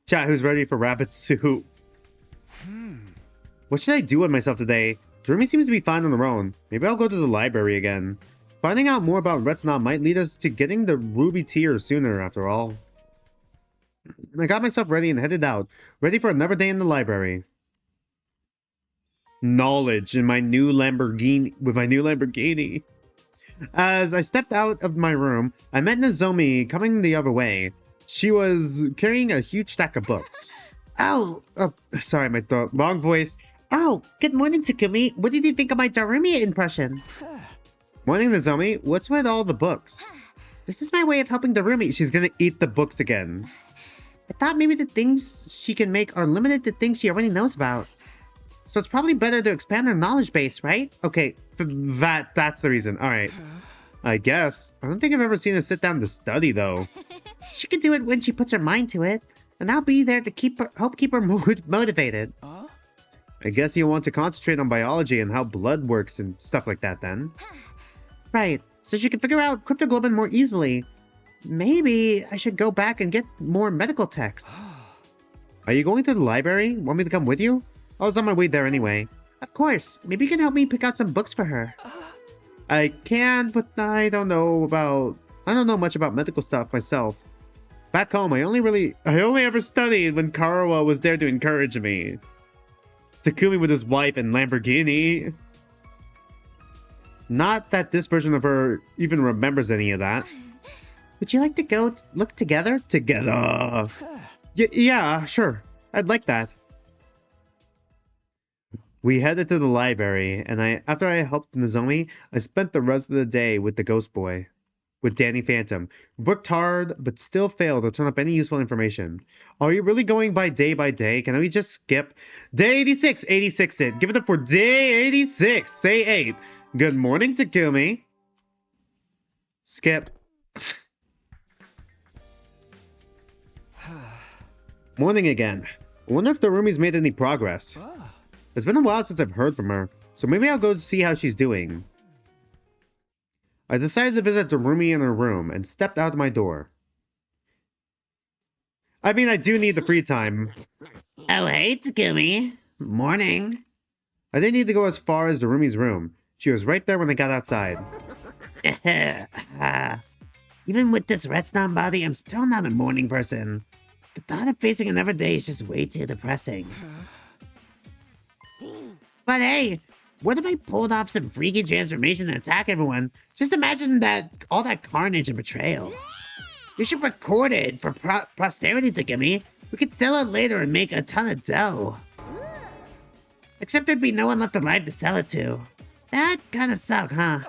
Chat, who's ready for rabbit soup? What should I do with myself today? Jeremy seems to be fine on her own. Maybe I'll go to the library again. Finding out more about Retsom might lead us to getting the ruby tier sooner, after all. I got myself ready and headed out, ready for another day in the library. Knowledge in my new Lamborghini, with my new Lamborghini. As I stepped out of my room, I met Nozomi coming the other way. She was carrying a huge stack of books. Oh, sorry, my throat. Wrong voice. Oh, good morning, Takumi. What did you think of my Darumi impression? Morning, Nozomi. What's with all the books? This is my way of helping Darumi. She's gonna eat the books again. I thought maybe the things she can make are limited to things she already knows about. So it's probably better to expand her knowledge base, right? Okay, that's the reason. Alright. I guess. I don't think I've ever seen her sit down to study, though. She can do it when she puts her mind to it. And I'll be there to help keep her motivated. I guess you want to concentrate on biology and how blood works and stuff like that, then. Right, so she can figure out cryptoglobin more easily. Maybe I should go back and get more medical text. Are you going to the library? Want me to come with you? I was on my way there anyway. Of course. Maybe you can help me pick out some books for her. I can, but I don't know much about medical stuff myself. Back home, I only ever studied when Karawa was there to encourage me. Takumi with his wife and Lamborghini. Not that this version of her even remembers any of that. Would you like to go look together? Together. Yeah, sure. I'd like that. We headed to the library, and after I helped Nozomi, I spent the rest of the day with the ghost boy. With Danny Phantom. Worked hard, but still failed to turn up any useful information. Are you really going by day? Can we just skip? Day 86! 86 it. Give it up for day 86! Say 8. Good morning, Takumi. Skip. Morning again. I wonder if Darumi's made any progress. It's been a while since I've heard from her, so maybe I'll go see how she's doing. I decided to visit Darumi in her room and stepped out of my door. I mean, I do need the free time. Oh, hey, Takumi. Morning. I didn't need to go as far as Darumi's room. She was right there when I got outside. Even with this Retsom body, I'm still not a morning person. The thought of facing another day is just way too depressing. But hey, what if I pulled off some freaky transformation and attack everyone? Just imagine all that carnage and betrayal. You should record it for posterity, Takumi. We could sell it later and make a ton of dough. Except there'd be no one left alive to sell it to. That kinda suck, huh?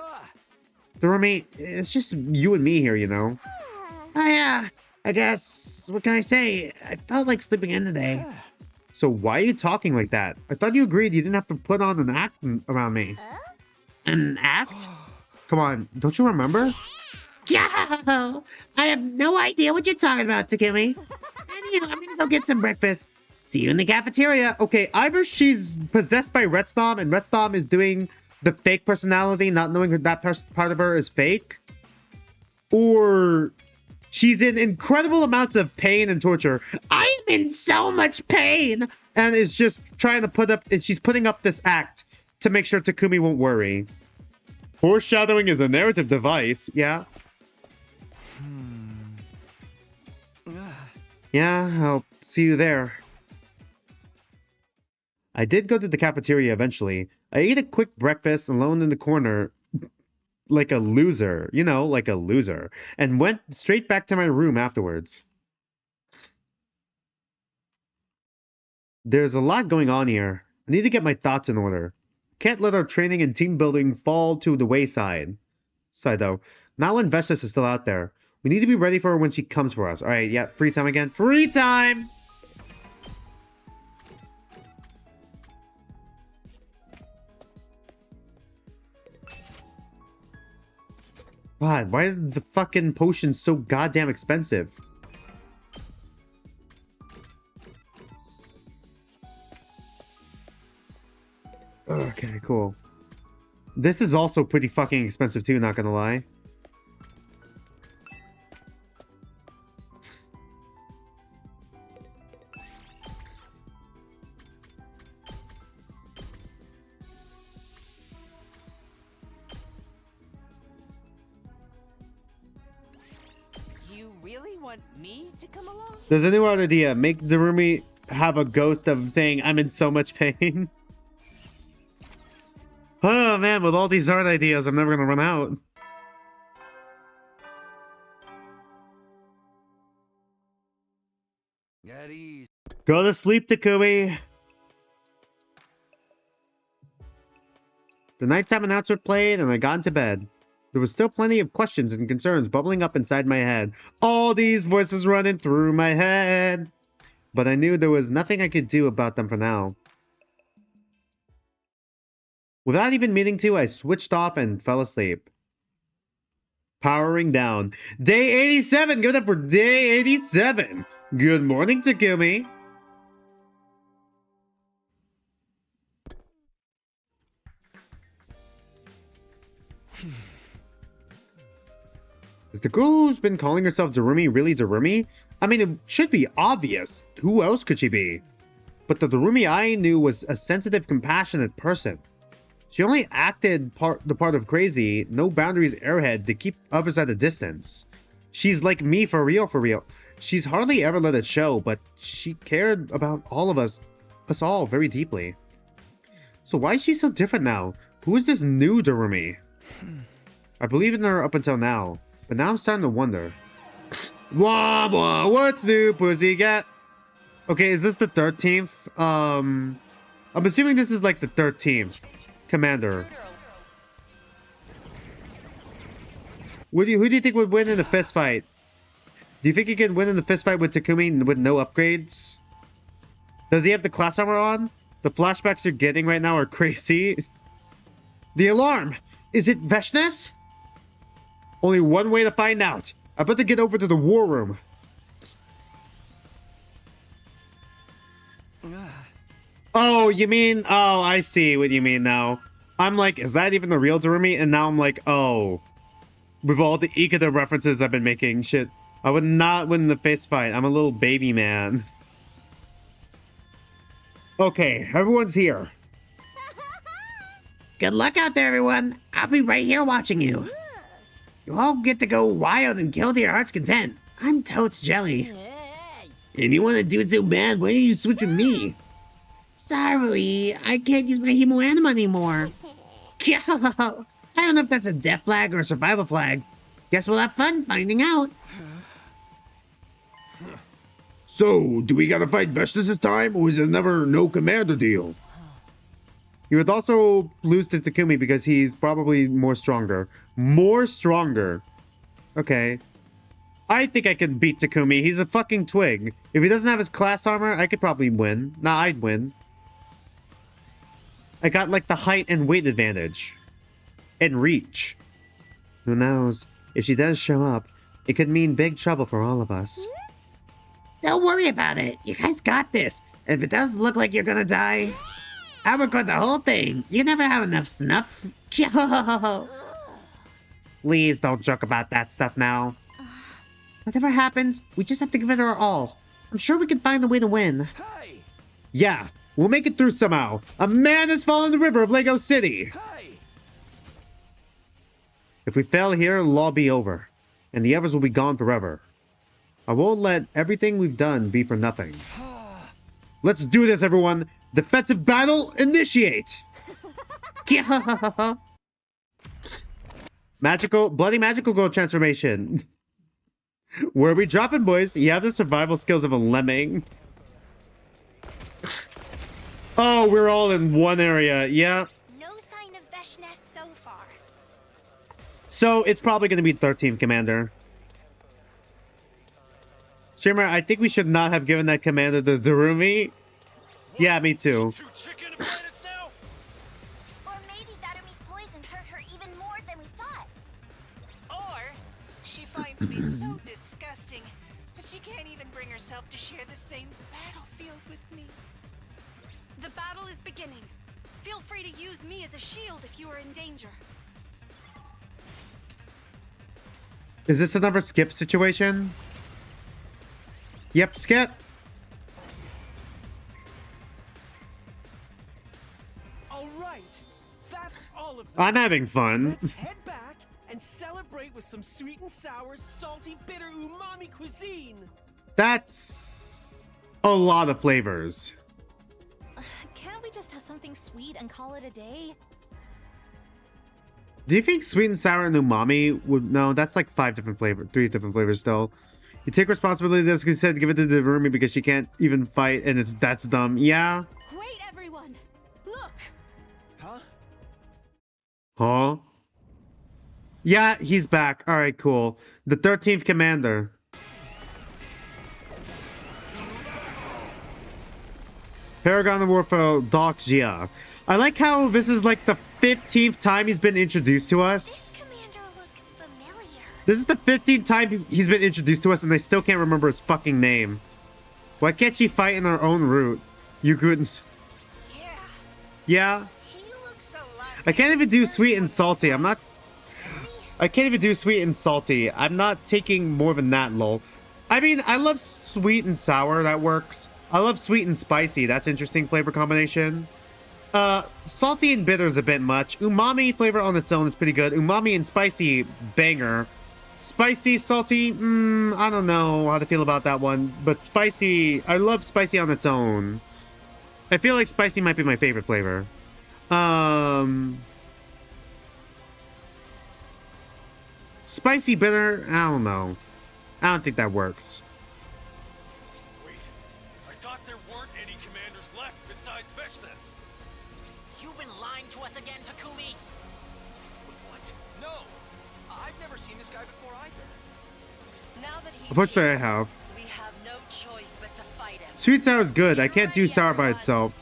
Darumi, it's just you and me here, you know. Oh yeah, I guess, what can I say? I felt like sleeping in today. So why are you talking like that? I thought you agreed you didn't have to put on an act around me. An act? Come on, don't you remember? Yo! I have no idea what you're talking about, Takumi. And, I'm gonna go get some breakfast. See you in the cafeteria. Okay, either she's possessed by Retsom and Retsom is doing the fake personality, not knowing that part of her is fake. Or she's in incredible amounts of pain and torture. I am in so much pain! And is just trying to put up, and she's putting up this act to make sure Takumi won't worry. Foreshadowing is a narrative device, yeah. Yeah, I'll see you there. I did go to the cafeteria eventually. I ate a quick breakfast alone in the corner, like a loser, like a loser, and went straight back to my room afterwards. There's a lot going on here. I need to get my thoughts in order. Can't let our training and team building fall to the wayside. Though, not when Vestas is still out there. We need to be ready for her when she comes for us. Alright, yeah, free time again. Free time! God, why are the fucking potions so goddamn expensive? Okay, cool. This is also pretty fucking expensive too, not gonna lie. You really want me to come along? There's a new art idea. Make Darumi have a ghost of saying, I'm in so much pain. Oh man, with all these art ideas, I'm never gonna run out. At ease. Go to sleep, Takumi. The nighttime announcement played and I got into bed. There was still plenty of questions and concerns bubbling up inside my head. All these voices running through my head. But I knew there was nothing I could do about them for now. Without even meaning to, I switched off and fell asleep. Powering down. Day 87! Give it up for day 87! Good morning, Takumi! Is the girl who's been calling herself Darumi really Darumi? I mean, it should be obvious. Who else could she be? But the Darumi I knew was a sensitive, compassionate person. She only acted the part of crazy, no boundaries airhead to keep others at a distance. She's like me for real, for real. She's hardly ever let it show, but she cared about all of us all very deeply. So why is she so different now? Who is this new Darumi? I believed in her up until now, but now I'm starting to wonder. Wah wah, what's new, pussycat? Okay, is this the 13th? I'm assuming this is like the 13th. Commander. Who do you think would win in a fist fight? Do you think he can win in the fist fight with Takumi with no upgrades? Does he have the class armor on? The flashbacks you're getting right now are crazy. The alarm! Is it Veshness? Only one way to find out. I better get over to the war room. Oh, you mean... Oh, I see what you mean now. I'm like, is that even the real Darumi? And now I'm like, oh. With all the Ikeda references I've been making, shit. I would not win the fist fight. I'm a little baby man. Okay, everyone's here. Good luck out there, everyone. I'll be right here watching you. You all get to go wild and kill to your heart's content. I'm totes jelly. And you want to do it so bad, why don't you switch with me? Sorry, I can't use my Hemo Anima anymore. I don't know if that's a death flag or a survival flag. Guess we'll have fun finding out. So, do we gotta fight Vestas this time, or is it never no commander deal? You would also lose to Takumi because he's probably more stronger. More stronger. Okay. I think I can beat Takumi. He's a fucking twig. If he doesn't have his class armor, I could probably win. Nah, I'd win. I got like the height and weight advantage. And reach. Who knows? If she does show up, it could mean big trouble for all of us. Don't worry about it. You guys got this. If it does look like you're gonna die, I'll record the whole thing. You never have enough snuff. Please don't joke about that stuff now. Whatever happens, we just have to give it our all. I'm sure we can find a way to win. Hey! Yeah, we'll make it through somehow. A man has fallen in the river of Lego City. Hey! If we fail here, it'll all be over. And the others will be gone forever. I won't let everything we've done be for nothing. Let's do this, everyone! Defensive battle, initiate! Bloody magical gold transformation. Where are we dropping, boys? You have the survival skills of a lemming. Oh, we're all in one area. Yeah. No sign of Veshness so far. So it's probably going to be 13th Commander. Shimmer, I think we should not have given that commander to Darumi. Yeah, me too. Too chicken about us now? Or maybe Darumi's poison hurt her even more than we thought. Or she finds me so disgusting that she can't even bring herself to share the same battlefield with me. The battle is beginning. Feel free to use me as a shield if you are in danger. Is this another skip situation? Yep, skip. All right, that's all of them. I'm having fun. Let's head back and celebrate with some sweet and sour, salty, bitter umami cuisine. That's a lot of flavors. Can't we just have something sweet and call it a day? Do you think sweet and sour and umami would... No, that's like 3 different flavors still. You take responsibility, as you said, give it to Darumi because she can't even fight, and that's dumb. Yeah? Wait, everyone! Look! Huh? Huh? Yeah, he's back. Alright, cool. The 13th Commander. Paragon of Warfare Doc Jia. I like how this is like the 15th time he's been introduced to us. This commander looks familiar. This is the 15th time he's been introduced to us, and I still can't remember his fucking name. Why can't she fight in her own route? You couldn't. Yeah, Yeah? he looks a lot. I can't even do sweet and salty. I'm not... Doesn't he? I can't even do sweet and salty. I'm not taking more than that, lol. I mean, I love sweet and sour. That works. I love sweet and spicy. That's interesting flavor combination. Salty and bitter is a bit much. Umami flavor on its own is pretty good. Umami and spicy, banger. Spicy, salty, I don't know how to feel about that one. But spicy, I love spicy on its own. I feel like spicy might be my favorite flavor. Spicy, bitter, I don't know. I don't think that works. Wait, I thought there weren't any commanders left besides Veshness. You've been lying to us again, Takumi. What? No, I've never seen this guy before either. Now that he's Unfortunately, I here, have. we have no choice but to fight him. Sweet sour is good. I can't do sour by itself.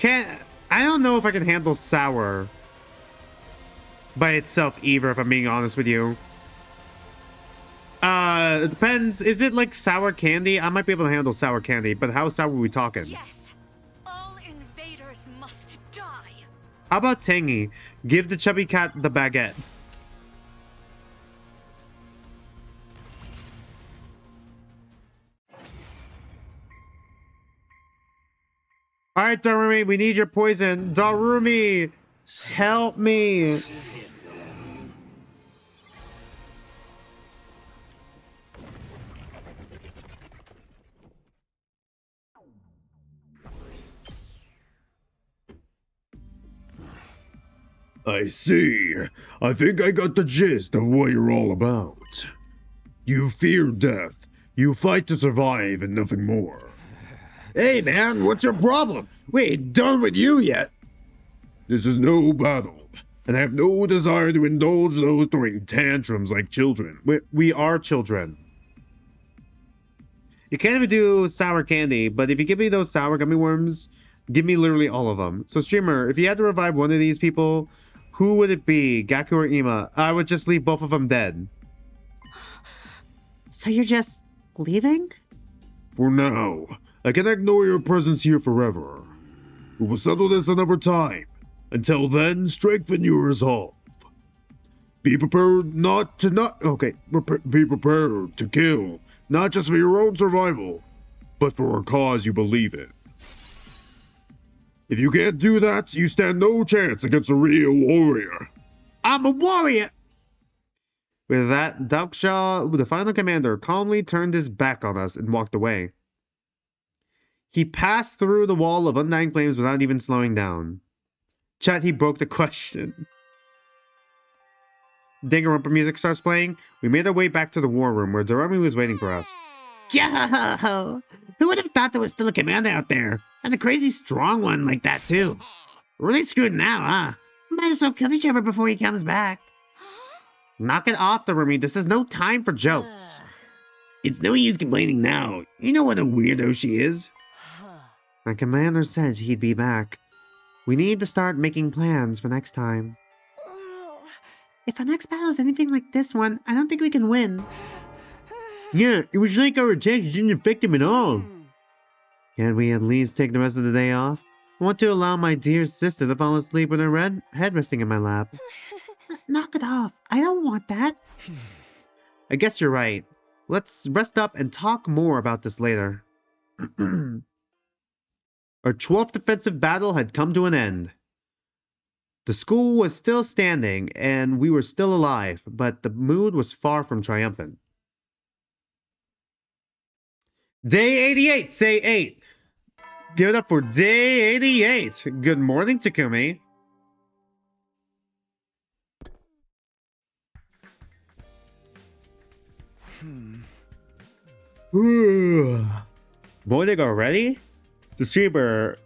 I don't know if I can handle sour by itself either, if I'm being honest with you. It depends. Is it like sour candy? I might be able to handle sour candy, but how sour are we talking? Yes! All invaders must die! How about tangy? Give the chubby cat the baguette. Alright, Darumi, we need your poison. Darumi, help me. I see. I think I got the gist of what you're all about. You fear death. You fight to survive and nothing more. Hey man, what's your problem? We ain't done with you yet. This is no battle, and I have no desire to indulge those throwing tantrums like children. We are children. You can't even do sour candy, but if you give me those sour gummy worms, give me literally all of them. So streamer, if you had to revive one of these people, Who would it be, Gaku or Ima? I would just leave both of them dead. So you're just leaving? For now, I can ignore your presence here forever. We will settle this another time. Until then, strengthen your resolve. Be prepared be prepared to kill, not just for your own survival, but for a cause you believe in. If you can't do that, you stand no chance against a real warrior. I'm a warrior! With that, Dakusha, the final commander, calmly turned his back on us and walked away. He passed through the wall of undying flames without even slowing down. Chat, he broke the question. Danganronpa music starts playing. We made our way back to the war room where Doremi was waiting for us. Yo! Who would have thought there was still a commander out there? And a crazy strong one like that, too. We're really screwed now, huh? Might as well kill each other before he comes back. Knock it off, Doremi. This is no time for jokes. It's no use complaining now. You know what a weirdo she is. My commander said he'd be back. We need to start making plans for next time. If our next battle is anything like this one, I don't think we can win. Yeah, it was like our attacks didn't affect him at all. Can we at least take the rest of the day off? I want to allow my dear sister to fall asleep with her head resting in my lap. Knock it off. I don't want that. I guess you're right. Let's rest up and talk more about this later. Our 12th defensive battle had come to an end. The school was still standing, and we were still alive, but the mood was far from triumphant. Day 88, say 8. Give it up for day 88. Good morning, Takumi. Morning already? The streamer,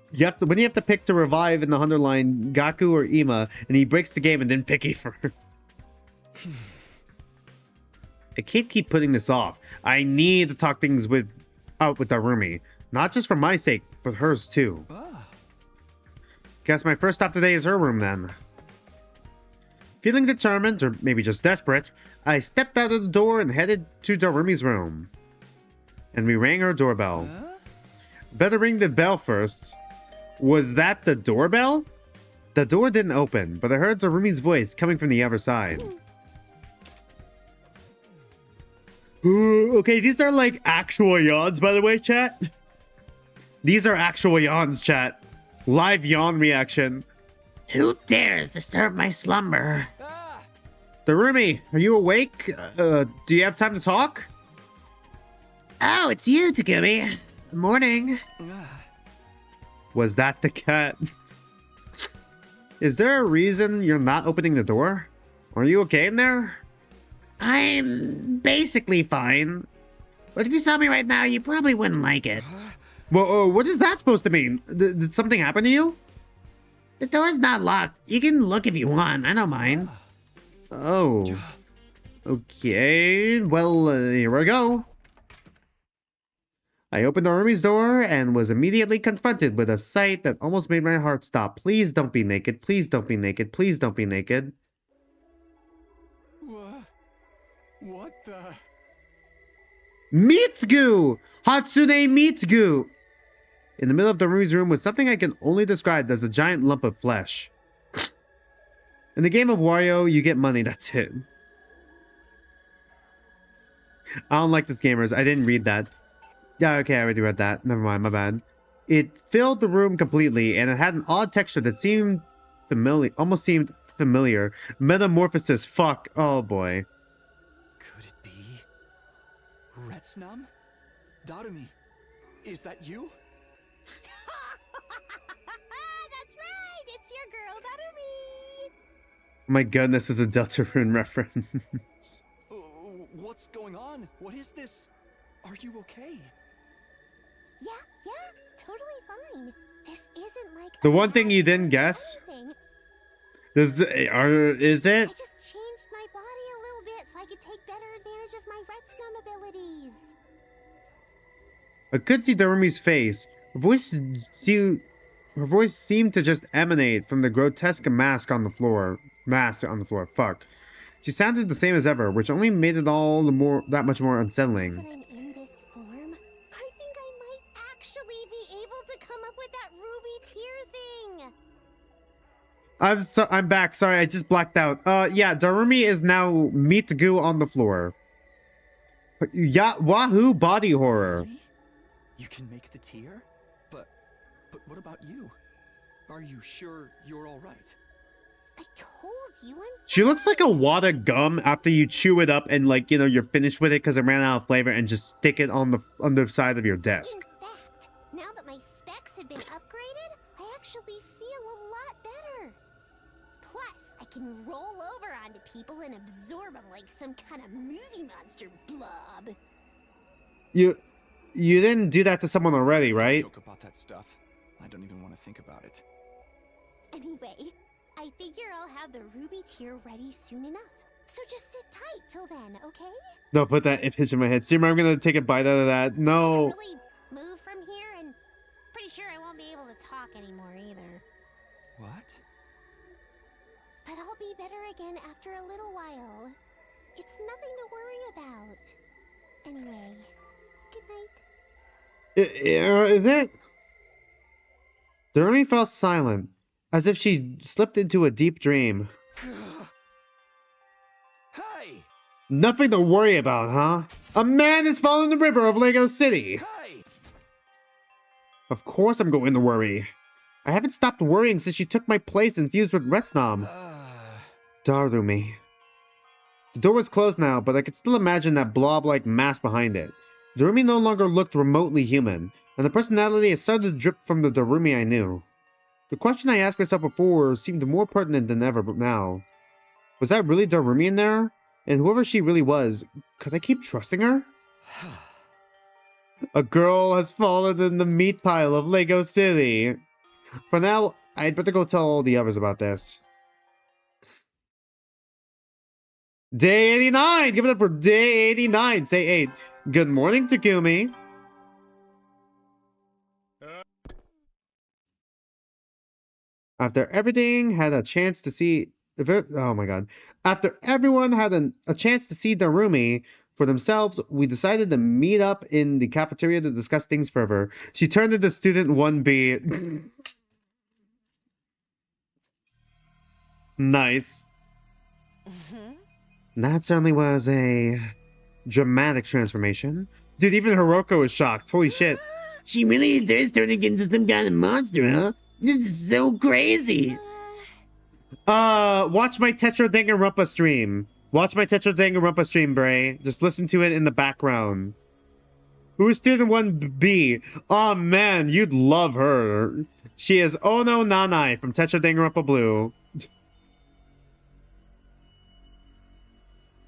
when you have to pick to revive in the Underline Gaku or Ima, and he breaks the game and then pick for. I can't keep putting this off. I need to talk things out with Darumi. Not just for my sake, but hers too. Guess my first stop today is her room then. Feeling determined, or maybe just desperate, I stepped out of the door and headed to Darumi's room. And we rang her doorbell. Better ring the bell first. Was that the doorbell? The door didn't open, but I heard Darumi's voice coming from the other side. Okay, these are like actual yawns, by the way, chat. These are actual yawns, chat. Live yawn reaction. Who dares disturb my slumber? Darumi, are you awake? Do you have time to talk? Oh, it's you, Takumi. Morning. Was that the cat? Is there a reason you're not opening the door? Are you okay in there? I'm basically fine. But if you saw me right now, you probably wouldn't like it. Well, what is that supposed to mean? Did something happen to you? The door's not locked. You can look if you want. I don't mind. Oh. Okay. Well, here we go. I opened Darumi's door and was immediately confronted with a sight that almost made my heart stop. Please don't be naked. Please don't be naked. Please don't be naked. What the? Mitsugu! Hatsune Mitsugu! In the middle of Darumi's room was something I can only describe as a giant lump of flesh. In the game of Wario, you get money, that's it. I don't like this, gamers. I didn't read that. Yeah, okay, I already read that. Never mind, my bad. It filled the room completely, and it had an odd texture that seemed familiar, almost seemed familiar. Metamorphosis, fuck. Oh boy. Could it be Retsom? Darumi, is that you? That's right! It's your girl, Darumi! My goodness, is a Deltarune reference. What's going on? What is this? Are you okay? Yeah, totally fine. This isn't like The one thing you didn't guess? Is it? I just changed my body a little bit so I could take better advantage of my Retsom abilities. I could see Darumi's face. Her voice seemed to just emanate from the grotesque mask on the floor. mask on the floor. Fuck. She sounded the same as ever, which only made it all that much more unsettling. But I'm in this form. I think I might actually be able to come up with that ruby tear thing. I'm back. Sorry, I just blacked out. Yeah, Darumi is now meat goo on the floor. Yeah, wahoo body horror. Really? You can make the tear? But what about you? Are you sure you're all right? I told you I'm She looks like a wad of gum after you chew it up and, like, you know, you're finished with it because it ran out of flavor and just stick it on the underside of your desk. In fact, now that my specs have been upgraded, I actually feel a lot better. Plus, I can roll over onto people and absorb them like some kind of movie monster blob. You didn't do that to someone already, right? Don't joke about that stuff. I don't even want to think about it. Anyway, I figure I'll have the ruby tear ready soon enough. So just sit tight till then, okay? No, put that image in my head. See, I'm gonna take a bite out of that. No. I can't really move from here, and pretty sure I won't be able to talk anymore either. What? But I'll be better again after a little while. It's nothing to worry about. Anyway, good night. Is it? Darumi fell silent, as if she slipped into a deep dream. Hey! Nothing to worry about, huh? A man has fallen in the river of Lego City! Hey! Of course I'm going to worry. I haven't stopped worrying since she took my place and fused with Retsom. Darumi. The door was closed now, but I could still imagine that blob-like mass behind it. Darumi no longer looked remotely human, and the personality had started to drip from the Darumi I knew. The question I asked myself before seemed more pertinent than ever now. Was that really Darumi in there? And whoever she really was, could I keep trusting her? A girl has fallen in the meat pile of Lego City. For now, I'd better go tell all the others about this. Day 89! Give it up for day 89! Say 8. Good morning, Takumi. After everything had a chance to see... Oh my god. After everyone had a chance to see Darumi for themselves, we decided to meet up in the cafeteria to discuss things further. She turned into student 1B. Nice. That certainly was a dramatic transformation. Dude, even Hiroko is shocked. Holy shit. She really does turn into some kind of monster, huh? This is so crazy. Watch my Tetra Danganronpa stream. Watch my Tetra Danganronpa stream, Bray. Just listen to it in the background. Who is student 1B? Oh man, you'd love her. She is Ono Nanai from Tetra Danganronpa Blue.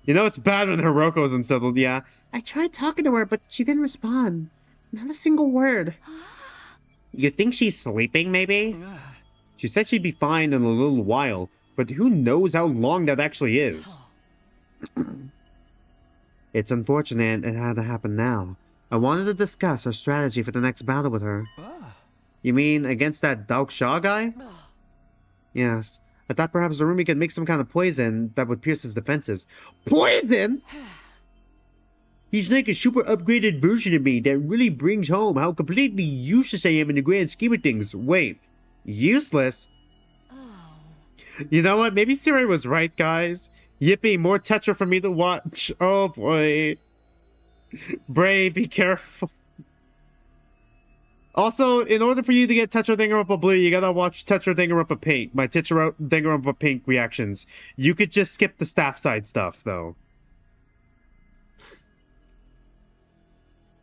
You know it's bad when Hiroko's unsettled, yeah. I tried talking to her, but she didn't respond. Not a single word. You think she's sleeping, maybe? She said she'd be fine in a little while, but who knows how long that actually is. It's unfortunate it had to happen now. I wanted to discuss our strategy for the next battle with her. You mean against that Daoksha guy? Yes. I thought perhaps Darumi could make some kind of poison that would pierce his defenses. Poison?! He's like a super upgraded version of me that really brings home how completely useless I am in the grand scheme of things. Wait, useless? You know what? Maybe Siri was right, guys. Yippee, more Tetra for me to watch. Oh boy. Bray, be careful. Also, in order for you to get Tetra Danganronpa Blue, you gotta watch Tetra Danganronpa Pink, my Tetra Danganronpa Pink reactions. You could just skip the staff side stuff, though.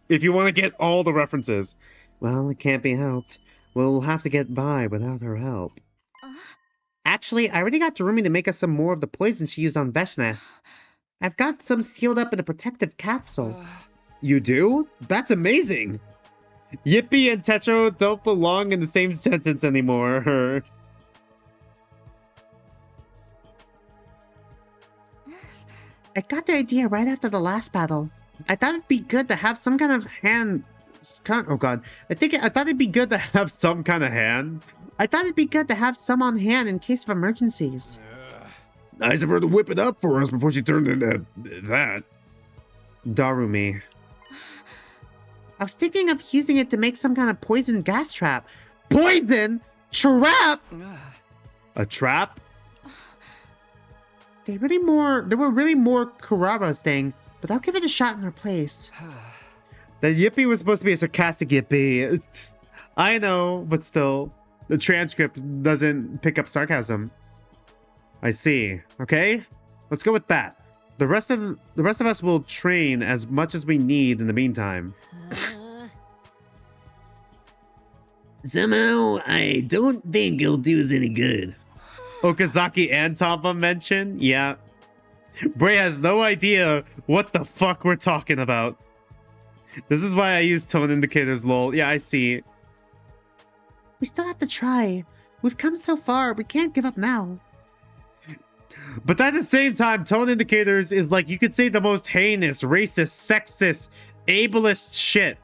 If you want to get all the references. Well, it can't be helped. We'll have to get by without her help. Actually, I already got Darumi to make us some more of the poison she used on Veshnes. I've got some sealed up in a protective capsule. You do? That's amazing! Yippee and Tetra don't belong in the same sentence anymore. I got the idea right after the last battle. I thought it'd be good to have some kind of hand... Oh god. I thought it'd be good to have some kind of hand. I thought it'd be good to have some on hand in case of emergencies. Nice of her to whip it up for us before she turned into that. Darumi. I was thinking of using it to make some kind of poison gas trap. Poison? Trap? A trap? There were really more Kuraras thing, but I'll give it a shot in her place. The yippee was supposed to be a sarcastic yippee. I know, but still, the transcript doesn't pick up sarcasm. I see. Okay, let's go with that. The rest of us will train as much as we need in the meantime. Somehow, I don't think it'll do us any good. Okazaki and Tampa mention? Yeah. Bray has no idea what the fuck we're talking about. This is why I use tone indicators, lol. Yeah, I see. We still have to try. We've come so far, we can't give up now. But at the same time, tone indicators is like, you could say the most heinous, racist, sexist, ableist shit.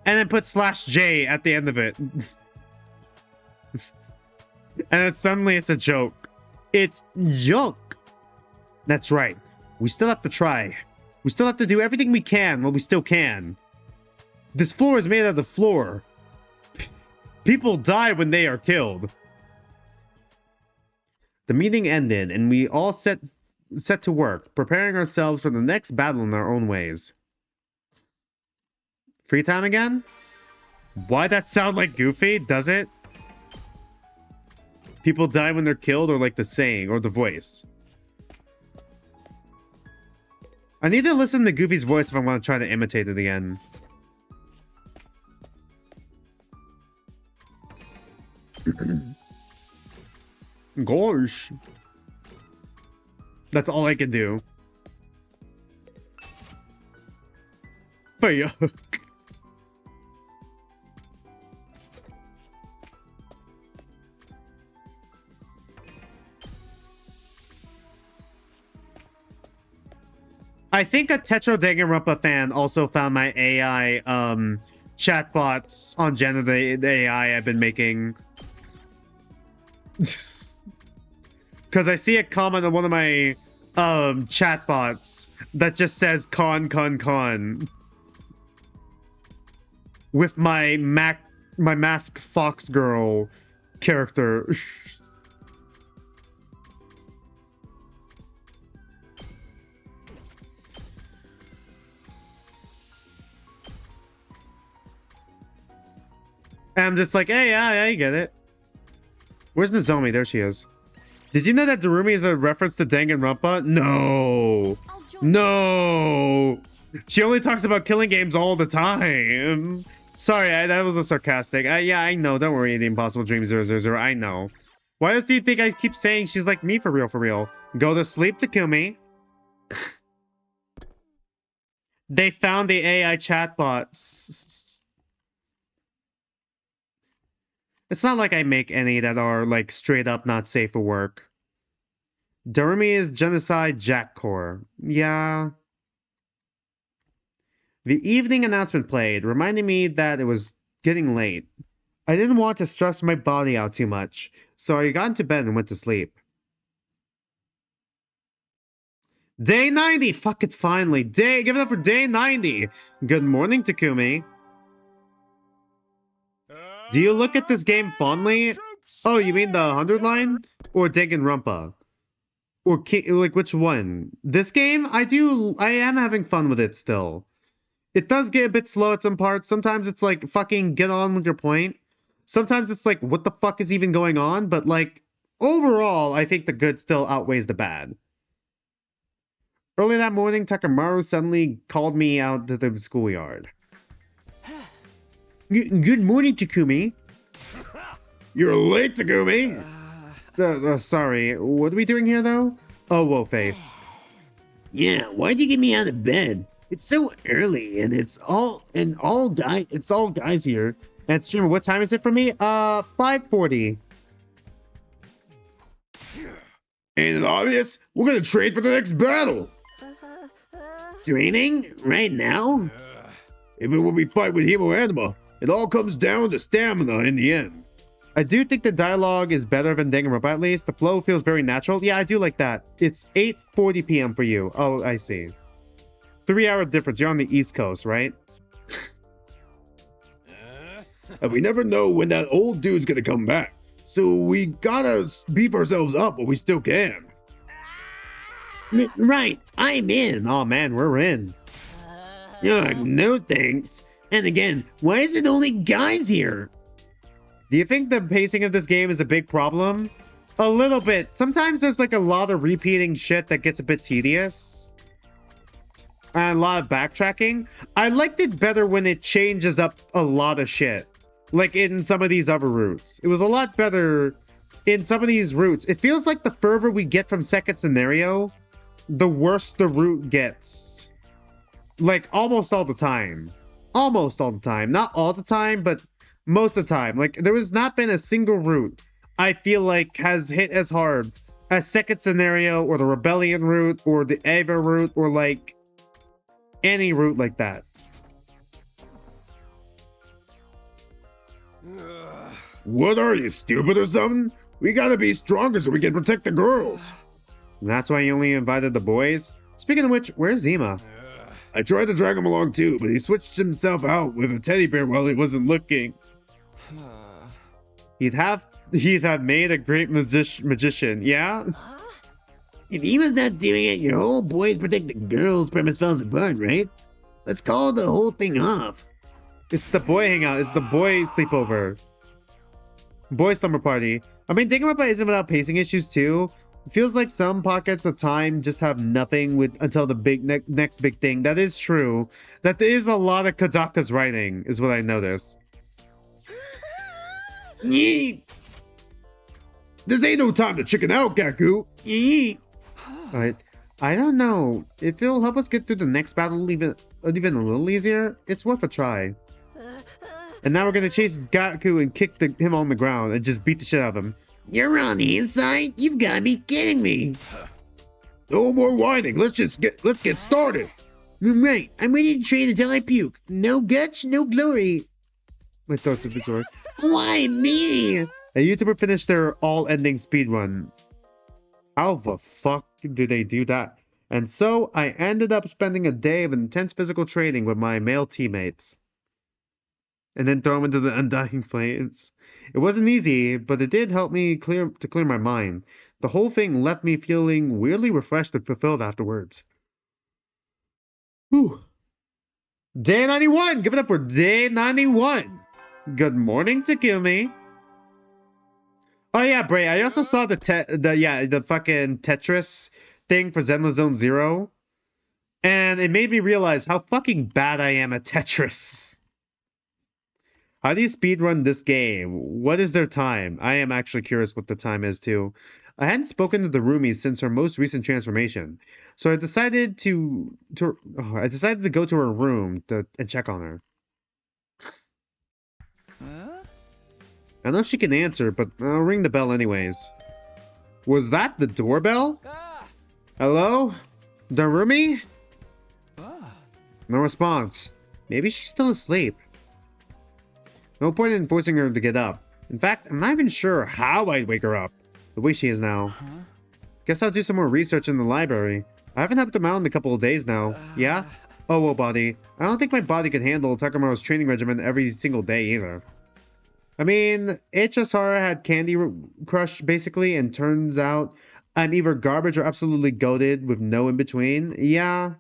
And then put /J at the end of it. And then suddenly it's a joke. It's joke. That's right. We still have to try. We still have to do everything we can while we still can. This floor is made out of the floor. People die when they are killed. The meeting ended, and we all set to work, preparing ourselves for the next battle in our own ways. Free time again? Why that sound like Goofy? Does it? People die when they're killed, or like the saying, or the voice. I need to listen to Goofy's voice if I want to try to imitate it again. Gosh. That's all I can do. But yeah. I think a Tetro Danganronpa fan also found my AI chatbots on generative AI I've been making. Because I see a comment on one of my chatbots that just says con. With my Mask Fox Girl character. And I'm just like, hey, yeah, I get it. Where's Nozomi? There she is. Did you know that Darumi is a reference to Danganronpa? No. No. She only talks about killing games all the time. Sorry, that was a sarcastic. Yeah, I know. Don't worry, the Impossible Dream 000. I know. Why else do you think I keep saying she's like me for real, for real? Go to sleep, Takumi. They found the AI chatbots. It's not like I make any that are, like, straight up not safe for work. Darumi is Genocide Jack Core. Yeah. The evening announcement played, reminding me that it was getting late. I didn't want to stress my body out too much, so I got into bed and went to sleep. Day 90! Fuck it, finally. Give it up for day 90! Good morning, Takumi. Do you look at this game fondly? Oh, you mean the 100 line? Or Danganronpa? Or like which one? This game? I am having fun with it still. It does get a bit slow at some parts. Sometimes it's like, fucking get on with your point. Sometimes it's like, what the fuck is even going on? But like, overall, I think the good still outweighs the bad. Early that morning, Takamaru suddenly called me out to the schoolyard. Good morning, Takumi. You're late, Takumi. Sorry. What are we doing here, though? Oh, whoa, face. Yeah, why'd you get me out of bed? It's so early, and it's all guys here. And streamer, what time is it for me? 5:40. Ain't it obvious? We're gonna trade for the next battle. Training? Right now? Even when we fight with Hemo Anima, it all comes down to stamina in the end. I do think the dialogue is better than Danganronpa, at least. The flow feels very natural. Yeah, I do like that. It's 8:40 p.m. for you. Oh, I see. 3-hour difference. You're on the East Coast, right? And we never know when that old dude's gonna come back. So we gotta beef ourselves up while we still can. Right, I'm in. Oh man, we're in. No thanks. And again, why is it only guys here? Do you think the pacing of this game is a big problem? A little bit. Sometimes there's like a lot of repeating shit that gets a bit tedious. And a lot of backtracking. I liked it better when it changes up a lot of shit. Like in some of these other routes. It was a lot better in some of these routes. It feels like the further we get from second scenario, the worse the route gets. Like almost all the time. Almost all the time. Not all the time, but most of the time. Like there has not been a single route I feel like has hit as hard as second scenario or the rebellion route or the Ava route or like any route like that. What are you, stupid or something? We gotta be stronger so we can protect the girls. And that's why you only invited the boys? Speaking of which, where's Zima? I tried to drag him along too, but he switched himself out with a teddy bear while he wasn't looking. He'd have made a great magician, yeah? If he was not doing it, your whole boys protect the girls premise falls apart, right? Let's call the whole thing off. It's the boy hangout. It's the boy sleepover. Boy slumber party. I mean, Danganronpa isn't without pacing issues too. It feels like some pockets of time just have nothing with until the big next big thing. That is true. That there is a lot of Kodaka's writing, is what I notice. Yeet. This ain't no time to chicken out, Gaku. Yeet. I don't know. If it'll help us get through the next battle even a little easier, it's worth a try. And now we're gonna chase Gaku and kick him on the ground and just beat the shit out of him. You're on the inside? You've gotta be kidding me. No more whining. Let's get started. Right. I'm ready to train until I puke. No guts, no glory. My throat's a bit sore. Why me? A YouTuber finished their all-ending speedrun. How the fuck did they do that? And so I ended up spending a day of intense physical training with my male teammates. And then throw them into the undying flames. It wasn't easy, but it did help me clear my mind. The whole thing left me feeling weirdly refreshed and fulfilled afterwards. Whew. Day 91! Give it up for day 91! Good morning, Takumi. Oh yeah, Bray, I also saw the fucking Tetris thing for Zenless Zone Zero. And it made me realize how fucking bad I am at Tetris. How do you speedrun this game? What is their time? I am actually curious what the time is too. I hadn't spoken to the roomie since her most recent transformation, so I decided to go to her room and check on her. I know she can answer, but I'll ring the bell anyways. Was that the doorbell? Hello? The roomie? No response. Maybe she's still asleep. No point in forcing her to get up. In fact, I'm not even sure how I'd wake her up, the way she is now. Guess I'll do some more research in the library. I haven't helped him out in a couple of days now. Yeah? Oh, well, body. I don't think my body could handle Takamaro's training regimen every single day either. I mean, Ichihara had Candy Crush, basically, and turns out I'm either garbage or absolutely goated with no in-between. Yeah.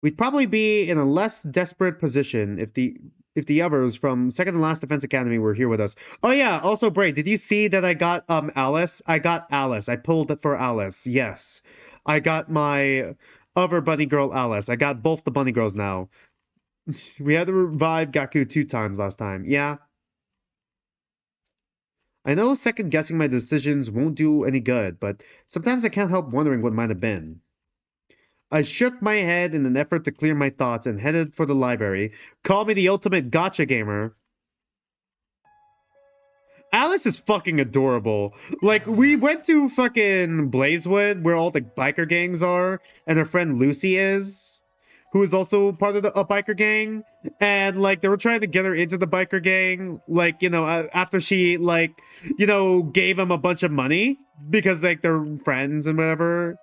We'd probably be in a less desperate position if the others from Second and Last Defense Academy were here with us. Oh yeah, also Bray, did you see that I got Alice? I got Alice. I pulled it for Alice. Yes. I got my other bunny girl Alice. I got both the bunny girls now. We had to revive Gaku 2 times last time. Yeah. I know second guessing my decisions won't do any good, but sometimes I can't help wondering what might have been. I shook my head in an effort to clear my thoughts and headed for the library. Call me the ultimate gotcha gamer. Alice is fucking adorable. Like, we went to fucking Blazewood, where all the biker gangs are, and her friend Lucy is, who is also part of a biker gang, and like they were trying to get her into the biker gang, like, you know, after she, like, you know, gave him a bunch of money because like they're friends and whatever.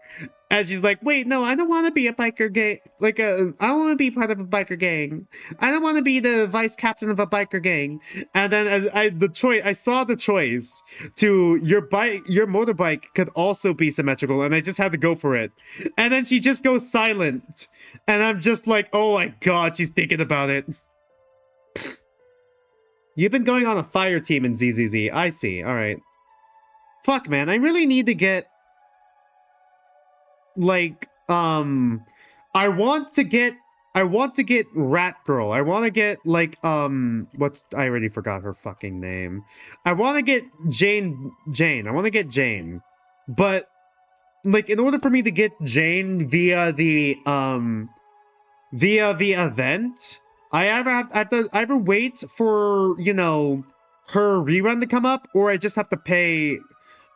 And she's like, wait, no, I don't want to be a biker gang. Like, I don't want to be part of a biker gang. I don't want to be the vice captain of a biker gang. And then as I saw the choice to your motorbike could also be symmetrical, and I just had to go for it. And then she just goes silent. And I'm just like, oh my god, she's thinking about it. You've been going on a fire team in ZZZ. I see. All right. Fuck, man. I really need to get... like, I want to get Rat Girl. I want to get, like, I already forgot her fucking name. I want to get Jane. I want to get Jane. But, like, in order for me to get Jane via the event, I either wait for, you know, her rerun to come up, or I just have to pay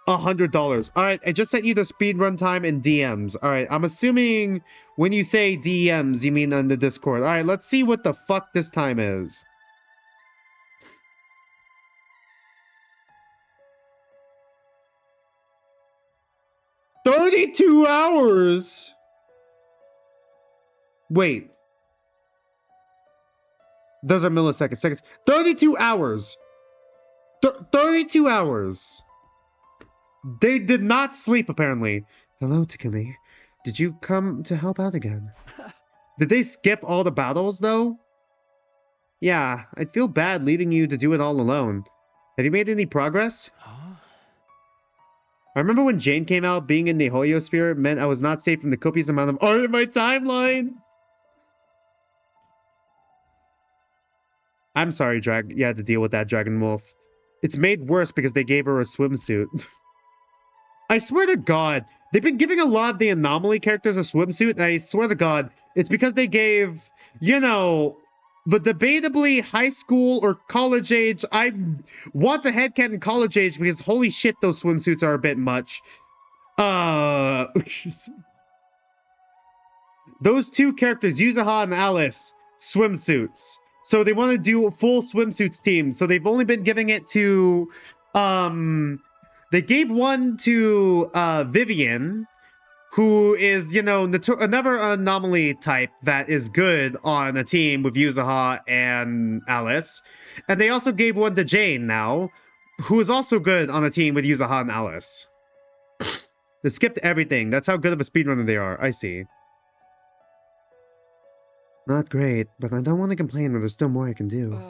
$100. All right, I just sent you the speedrun time in DMs. All right, I'm assuming when you say DMs, you mean on the Discord. All right, let's see what the fuck this time is. $32 hours? Wait. Those are milliseconds. Seconds. 32 hours. 32 hours. They did not sleep, apparently. Hello, Takumi. Did you come to help out again? Did they skip all the battles, though? Yeah, I'd feel bad leaving you to do it all alone. Have you made any progress? Huh? I remember when Jane came out, being in the Hoyosphere meant I was not safe from the copious amount of art in my timeline. I'm sorry, you had to deal with that, Dragon Wolf. It's made worse because they gave her a swimsuit. I swear to God, they've been giving a lot of the Anomaly characters a swimsuit, and I swear to God, it's because they gave, you know, the debatably high school or college age. I want to headcanon college age because holy shit, those swimsuits are a bit much. Those two characters, Yuzuha and Alice, swimsuits. So they want to do a full swimsuits team. So they've only been giving it to, they gave one to Vivian, who is, you know, another anomaly type that is good on a team with Yuzuha and Alice. And they also gave one to Jane now, who is also good on a team with Yuzuha and Alice. They skipped everything. That's how good of a speedrunner they are. I see. Not great, but I don't want to complain when there's still more I can do.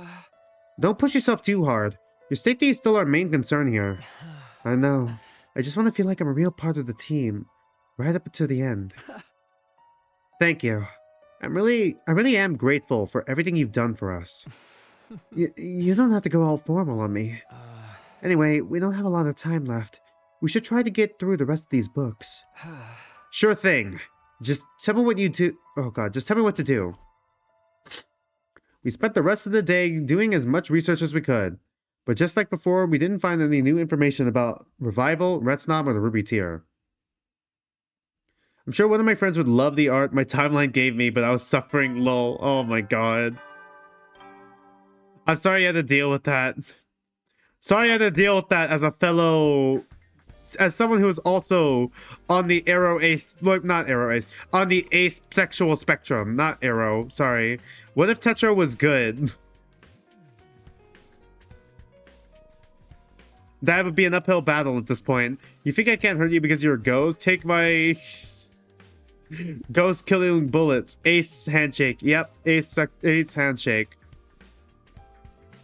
Don't push yourself too hard. Your safety is still our main concern here. I know. I just want to feel like I'm a real part of the team, right up to the end. Thank you. I really am grateful for everything you've done for us. You don't have to go all formal on me. Anyway, we don't have a lot of time left. We should try to get through the rest of these books. Sure thing. Just tell me what you do. Oh god, just tell me what to do. We spent the rest of the day doing as much research as we could. But just like before, we didn't find any new information about Revival, Retsom, or the Ruby Tier. I'm sure one of my friends would love the art my timeline gave me, but I was suffering, lol. Oh my god. I'm sorry you had to deal with that. Sorry I had to deal with that as a fellow... As someone who is also on the on the asexual spectrum, not arrow, sorry. What if Tetra was good? That would be an uphill battle at this point. You think I can't hurt you because you're a ghost? Take my ghost killing bullets. Ace handshake. Yep, ace handshake.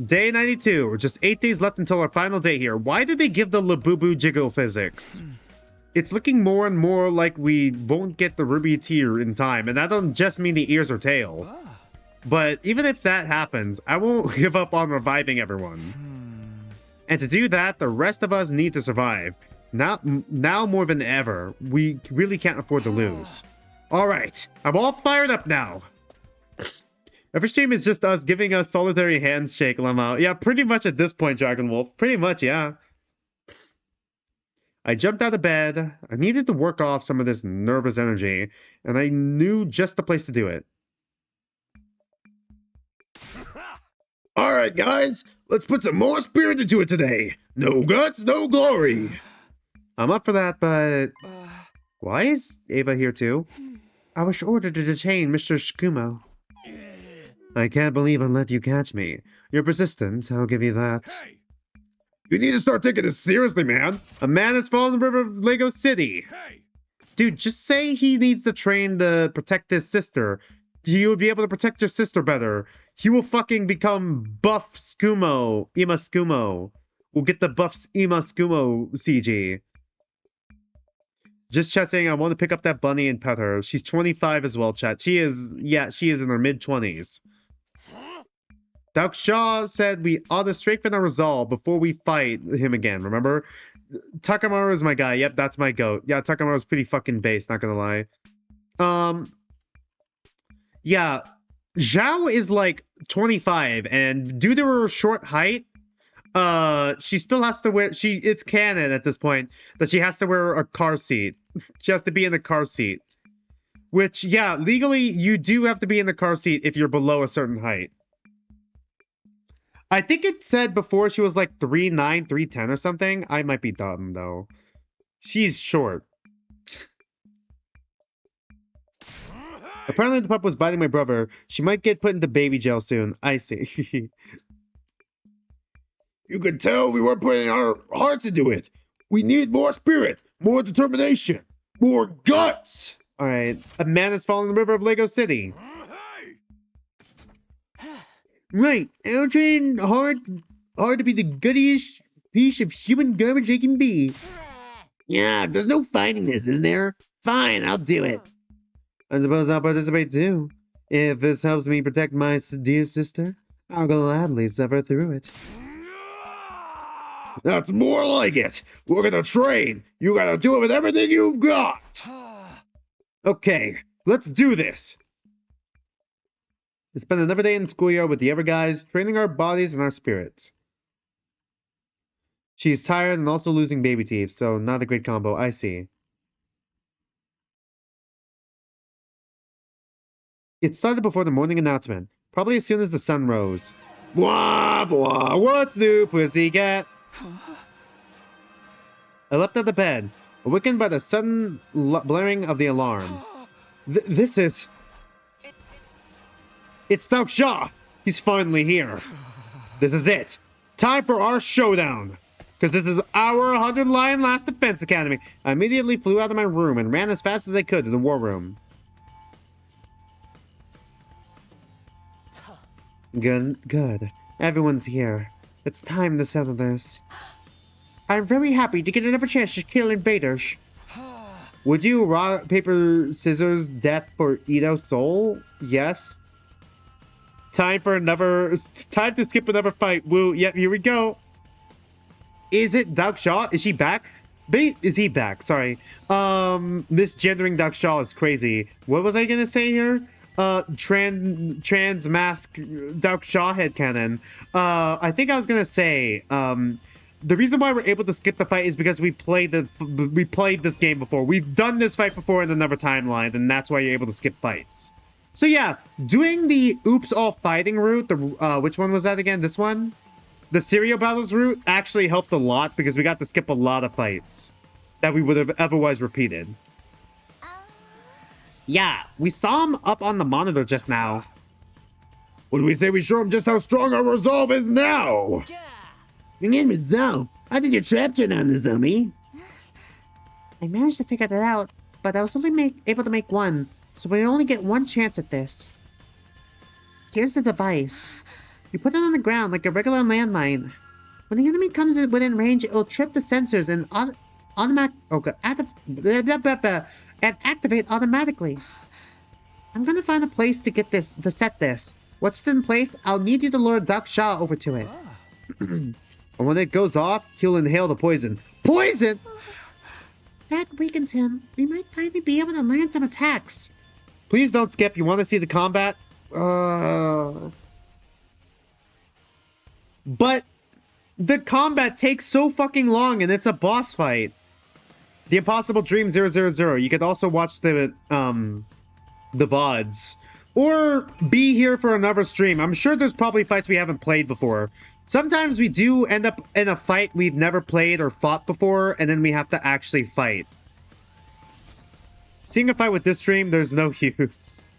Day 92. We're just 8 days left until our final day here. Why did they give the Labubu Jiggle physics? It's looking more and more like we won't get the Ruby Tier in time. And I don't just mean the ears or tail. But even if that happens, I won't give up on reviving everyone. And to do that, the rest of us need to survive. Now more than ever, we really can't afford to lose. Alright, I'm all fired up now. Every stream is just us giving us solitary handshake, Lemma. Yeah, pretty much at this point, Dragon Wolf. Pretty much, yeah. I jumped out of bed. I needed to work off some of this nervous energy, and I knew just the place to do it. Alright, guys, let's put some more spirit into it today. No guts, no glory. I'm up for that, but why is Ava here too? I was ordered to detain Mr. Shikumo. I can't believe I let you catch me. You're persistent, I'll give you that. Hey! You need to start taking this seriously, man. A man has fallen in the river of Lego City. Hey! Dude, just say he needs to train to protect his sister. You would be able to protect your sister better. He will fucking become buff Skumo. Ima Skumo. We'll get the buffs Ima Skumo CG. Just chat saying I want to pick up that bunny and pet her. She's 25 as well, chat. She is in her mid-20s. Doc Shaw said we ought to strengthen our resolve before we fight him again, remember? Takamaru is my guy. Yep, that's my goat. Yeah, Takamaru's pretty fucking base, not gonna lie. Yeah, Zhao is like 25, and due to her short height, she still has to wear, it's canon at this point, that she has to wear a car seat. She has to be in the car seat. Which, yeah, legally, you do have to be in the car seat if you're below a certain height. I think it said before she was like 3'9", 3'10" or something. I might be dumb, though. She's short. Apparently the pup was biting my brother. She might get put into baby jail soon. I see. You could tell we weren't putting our hearts into it. We need more spirit, more determination, more guts. Alright, a man has fallen in the river of Lego City. Right, I'll train hard to be the guttiest piece of human garbage I can be. Yeah, there's no fighting this, is there? Fine, I'll do it. I suppose I'll participate too. If this helps me protect my dear sister, I'll gladly suffer through it. That's more like it. We're gonna train. You gotta do it with everything you've got. Okay, let's do this. It's been another day in the schoolyard with the other guys, training our bodies and our spirits. She's tired and also losing baby teeth, so not a great combo, I see. It started before the morning announcement, probably as soon as the sun rose. Blah, blah, what's new, pussycat? I leapt out of bed, awakened by the sudden blaring of the alarm. This is... It's Doc Shaw! He's finally here. This is it. Time for our showdown. Because this is our 100 Lion Last Defense Academy. I immediately flew out of my room and ran as fast as I could to the war room. Good. Everyone's here. It's time to settle this. I'm very happy to get another chance to kill invaders. Would you rock, paper, scissors, death for Ito's soul? Yes. Time to skip another fight. Woo, yep, here we go. Is it Doc Shaw? Is she back? Is he back? Sorry. Misgendering Doc Shaw is crazy. What was I gonna say here? Trans mask Doc Shaw headcanon. I think I was gonna say, the reason why we're able to skip the fight is because we played this game before. We've done this fight before in another timeline, and that's why you're able to skip fights. So yeah, doing the oops all fighting route, which one was that again? This one? The serial battles route actually helped a lot because we got to skip a lot of fights that we would have otherwise repeated. Yeah, we saw him up on the monitor just now. What do we say we show him just how strong our resolve is now? Yeah. Your name is Zoe. How did your trap turn on the zombie? I managed to figure that out, but I was only able to make one, so we only get one chance at this. Here's the device. You put it on the ground like a regular landmine. When the enemy comes within range, it'll trip the sensors and activate automatically. I'm gonna find a place to set this. Once in place, I'll need you to lure Doc Shaw over to it. And when it goes off, he'll inhale the poison. Poison! That weakens him. We might finally be able to land some attacks. Please don't skip. You want to see the combat? But the combat takes so fucking long, and it's a boss fight. The Impossible Dream 000. You could also watch the VODs or be here for another stream. I'm sure there's probably fights we haven't played before. Sometimes we do end up in a fight we've never played or fought before, and then we have to actually fight. Seeing a fight with this stream, there's no use.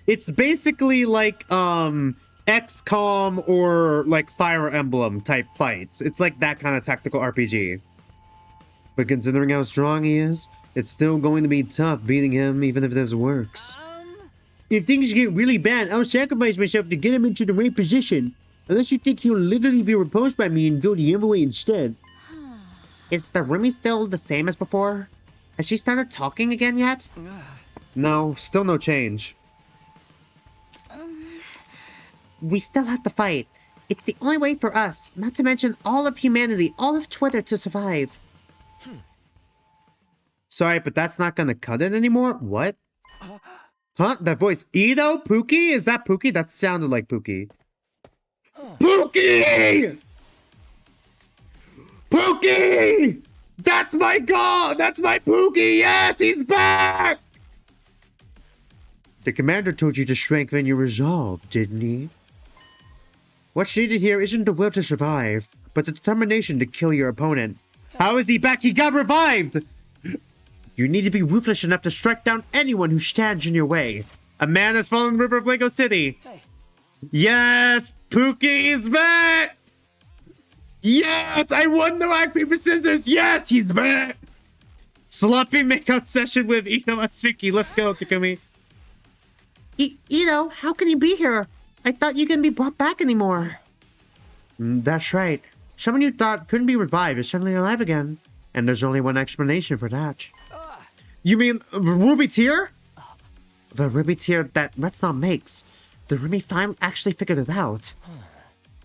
It's basically like XCOM or like Fire Emblem type fights. It's like that kind of tactical RPG. But considering how strong he is, it's still going to be tough beating him even if this works. If things get really bad, I'll sacrifice myself to get him into the right position. Unless you think he'll literally be repulsed by me and go the other way instead. Is the Rumi still the same as before? Has she started talking again yet? No, still no change. We still have to fight. It's the only way for us, not to mention all of humanity, all of Twitter, to survive. Sorry, but that's not gonna cut it anymore? What? Huh? That voice. Ito? Pooki? Is that Pooki? That sounded like Pooki. Pooki! Pooki! That's my god! That's my Pooki! Yes, he's back! The commander told you to strengthen your resolve, didn't he? What's needed here isn't the will to survive, but the determination to kill your opponent. How is he back? He got revived! You need to be ruthless enough to strike down anyone who stands in your way. A man has fallen in the river of Lego City. Yes! Pooki is back! Yes! I won the rock, paper, scissors! Yes! He's back! Sloppy makeout session with Ito Atsuki. Let's go, Takumi. Ito, how can you be here? I thought you couldn't be brought back anymore. That's right. Someone you thought couldn't be revived is suddenly alive again. And there's only one explanation for that. You mean Ruby Tear? The Ruby Tear that Retsom makes. The Rumi finally actually figured it out.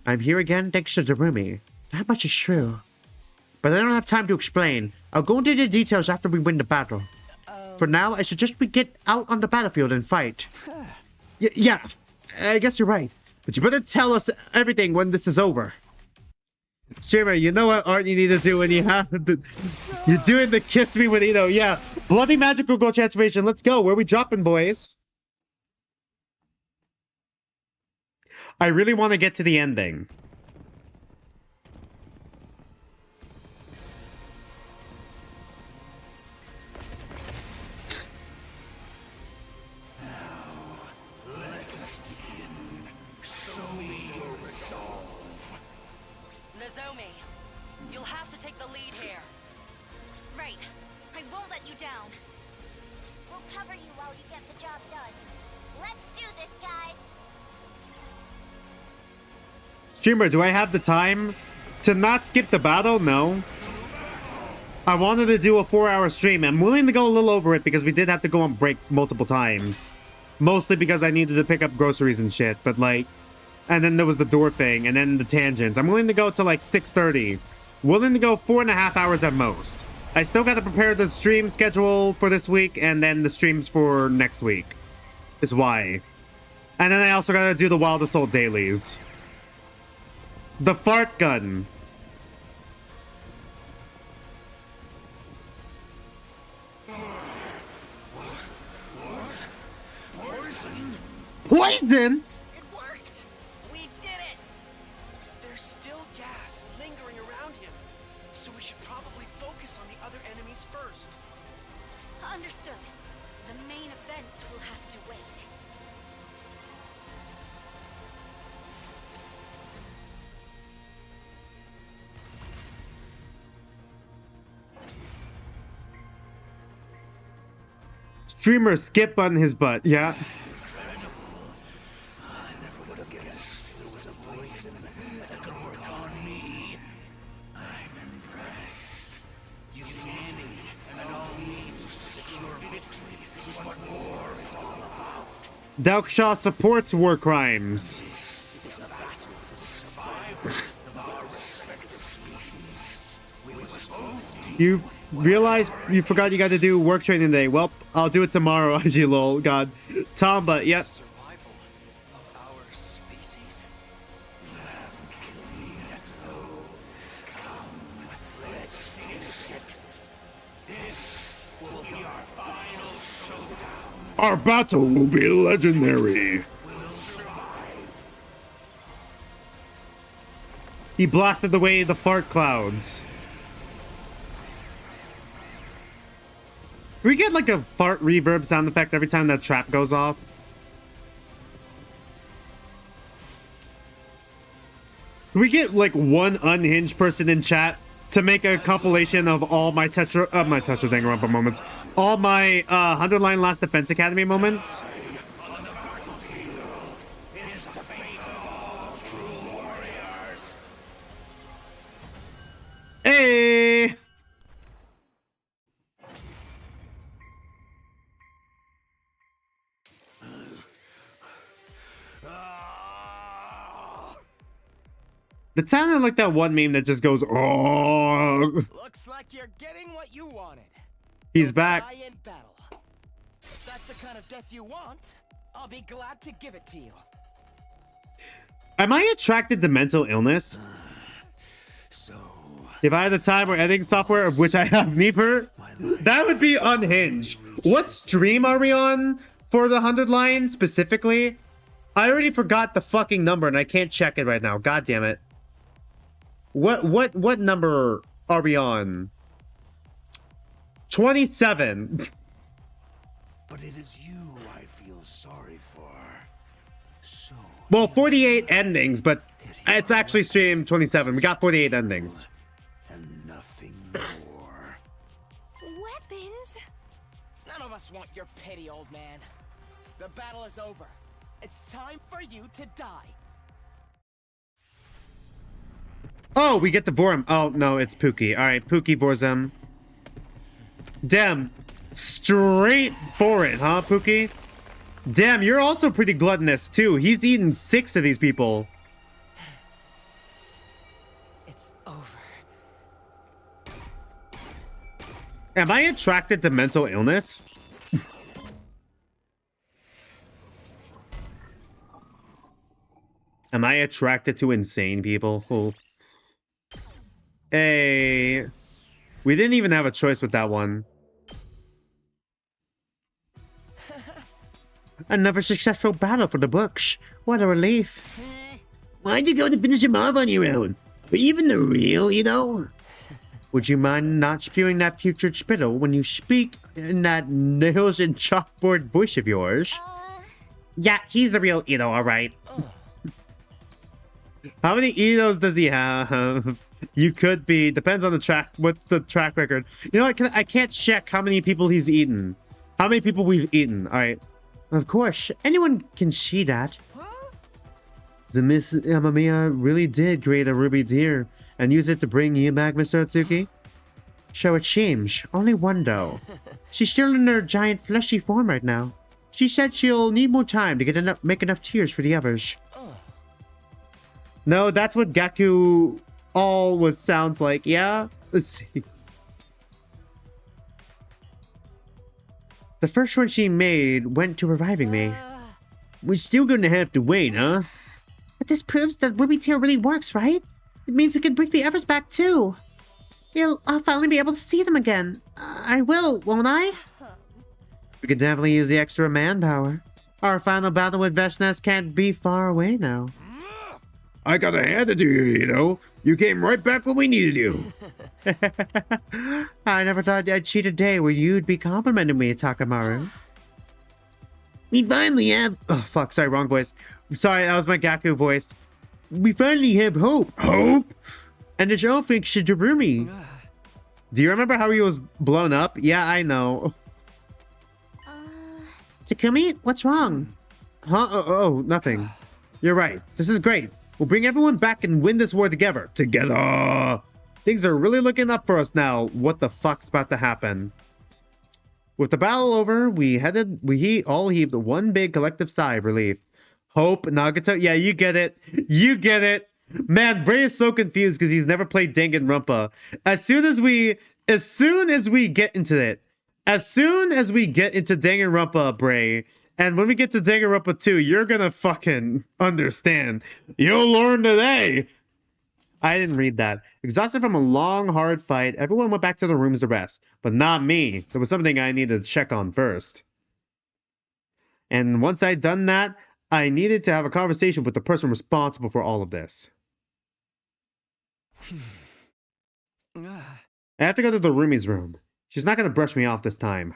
I'm here again thanks to the Rumi. That much is true. But I don't have time to explain. I'll go into the details after we win the battle. For now, I suggest we get out on the battlefield and fight. Yeah, I guess you're right. But you better tell us everything when this is over. Streamer, you know what art you need to do when you have the... You're doing the kiss me with Ito. Yeah, bloody magical girl transformation. Let's go. Where are we dropping, boys? I really want to get to the ending. Nozomi, you'll have to take the lead here. Right. I won't let you down. We'll cover you while you get the job done. Let's do this, guys. Streamer, do I have the time to not skip the battle? No. I wanted to do a 4-hour stream. I'm willing to go a little over it because we did have to go on break multiple times. Mostly because I needed to pick up groceries and shit, but like... And then there was the door thing, and then the tangents. I'm willing to go to like 6:30. Willing to go 4.5 hours at most. I still got to prepare the stream schedule for this week, and then the streams for next week. Is why. And then I also got to do the Wild Assault dailies. The fart gun. Poison? It worked! We did it! There's still gas lingering around him, so we should probably focus on the other enemies first. Understood. The main event will have to wait. Streamer skip on his butt, yeah. Dalkshaw supports war crimes. You realize you forgot you got to do work training today. Well, I'll do it tomorrow, IG lol. God. Tomba, yep. Our battle will be legendary. He blasted away the fart clouds. Can we get like a fart reverb sound effect every time that trap goes off? Can we get like one unhinged person in chat to make a compilation of all my Tetra Danganronpa moments, all my 100 line Last Defense Academy moments? Hey! That sounded like that one meme that just goes, oh. Looks like you're getting what you wanted. He's back. Die in battle. If that's the kind of death you want, I'll be glad to give it to you. Am I attracted to mental illness? If I had the time or editing software, of which I have neither, that would be unhinged. What stream are we on for the 100 line specifically? I already forgot the fucking number and I can't check it right now. God damn it. What number are we on? 27. But it is you I feel sorry for. So well, 48 endings, but it's actually streamed 27. We got 48 endings. And nothing more. Weapons? None of us want your pity, old man. The battle is over. It's time for you to die. Oh, we get the Vorum. Oh, no, it's Pooki. All right, Pooki Vorzem. Damn. Straight for it, huh, Pooki? Damn, you're also pretty gluttonous, too. He's eaten 6 of these people. It's over. Am I attracted to mental illness? Am I attracted to insane people? Oh. Hey. We didn't even have a choice with that one. Another successful battle for the books. What a relief. Why'd you go to finish him off on your own? Are you even the real, you know? Would you mind not spewing that putrid spittle when you speak in that nails and chalkboard voice of yours? Yeah, he's the real Ito, alright. How many Itos does he have? You could be. Depends on the track. What's the track record? You know what? I can't check how many people he's eaten. How many people we've eaten. Alright. Of course, anyone can see that. The Miss Amamiya really did create a ruby deer and use it to bring you back, Mr. Atsuki. So it seems. Only one, though. She's still in her giant fleshy form right now. She said she'll need more time to make enough tears for the others. No, that's what Gaku sounds like. Yeah? Let's see. The first one she made went to reviving me. We're still gonna have to wait, huh? But this proves that Ruby Tear really works, right? It means we can bring the others back too. I'll finally be able to see them again. I will, won't I? We could definitely use the extra manpower. Our final battle with Veshnes can't be far away now. I gotta hand it to you, you know. You came right back when we needed you. I never thought I'd cheat a day where you'd be complimenting me, Takamaru. We finally have... Oh, fuck. Sorry, wrong voice. Sorry, that was my Gaku voice. We finally have hope. Hope? And it's all thanks to Darumi. Do you remember how he was blown up? Yeah, I know. Takumi, what's wrong? Huh? Oh, nothing. You're right. This is great. We'll bring everyone back and win this war together. Together! Things are really looking up for us now. What the fuck's about to happen? With the battle over, we all heaved one big collective sigh of relief. Hope, Nagato, yeah, you get it. You get it. Man, Bray is so confused because he's never played Danganronpa. As soon as we get into Danganronpa, Bray, and when we get to Danganronpa 2, you're gonna fucking understand. You'll learn today! I didn't read that. Exhausted from a long, hard fight, everyone went back to their rooms to rest. But not me. There was something I needed to check on first. And once I'd done that, I needed to have a conversation with the person responsible for all of this. I have to go to the roomie's room. She's not going to brush me off this time.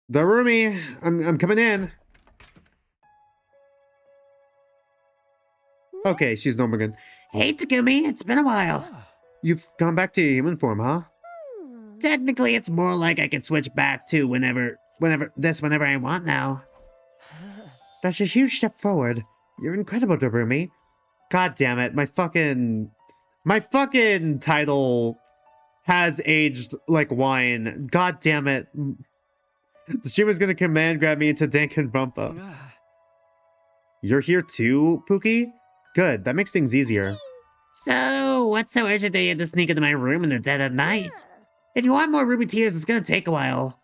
The roomie, I'm coming in. Okay, she's normal again. Hey, Takumi, it's been a while. You've gone back to your human form, huh? Technically, it's more like I can switch back to whenever I want now. That's a huge step forward. You're incredible, Darumi. God damn it, my fucking title has aged like wine. God damn it. The streamer's gonna command grab me into Danganronpa. You're here too, Pooki? Good, that makes things easier. So, what's so urgent that you had to sneak into my room in the dead of night? If you want more ruby tears, it's gonna take a while.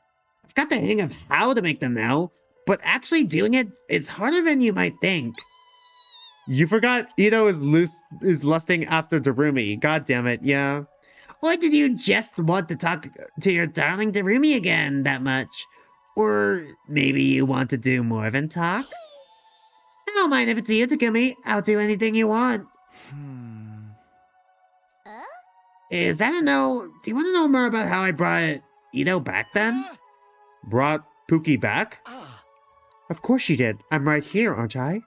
I've got the hang of how to make them now, but actually doing it is harder than you might think. You forgot Ito is lusting after Darumi. God damn it, yeah. Or did you just want to talk to your darling Darumi again that much? Or maybe you want to do more than talk? I don't mind if it's you, Takumi. I'll do anything you want. Is that a no? Do you want to know more about how I brought Ito back then? Brought Pooki back? Of course you did. I'm right here, aren't I?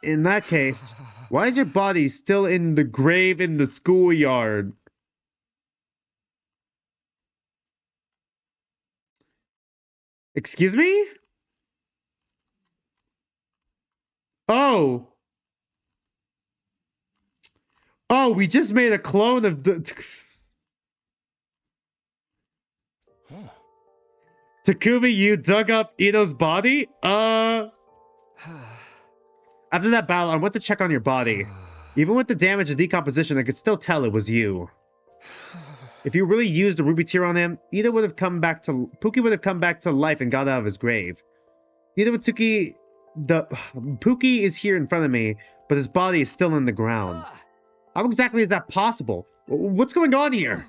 In that case, why is your body still in the grave in the schoolyard? Excuse me? Oh! Oh, we just made a clone of the... Takumi, you dug up Ito's body? After that battle, I went to check on your body. Even with the damage and decomposition, I could still tell it was you. If you really used a ruby tear on him, Pooki would have come back to life and got out of his grave. Pooki is here in front of me, but his body is still in the ground. How exactly is that possible? What's going on here?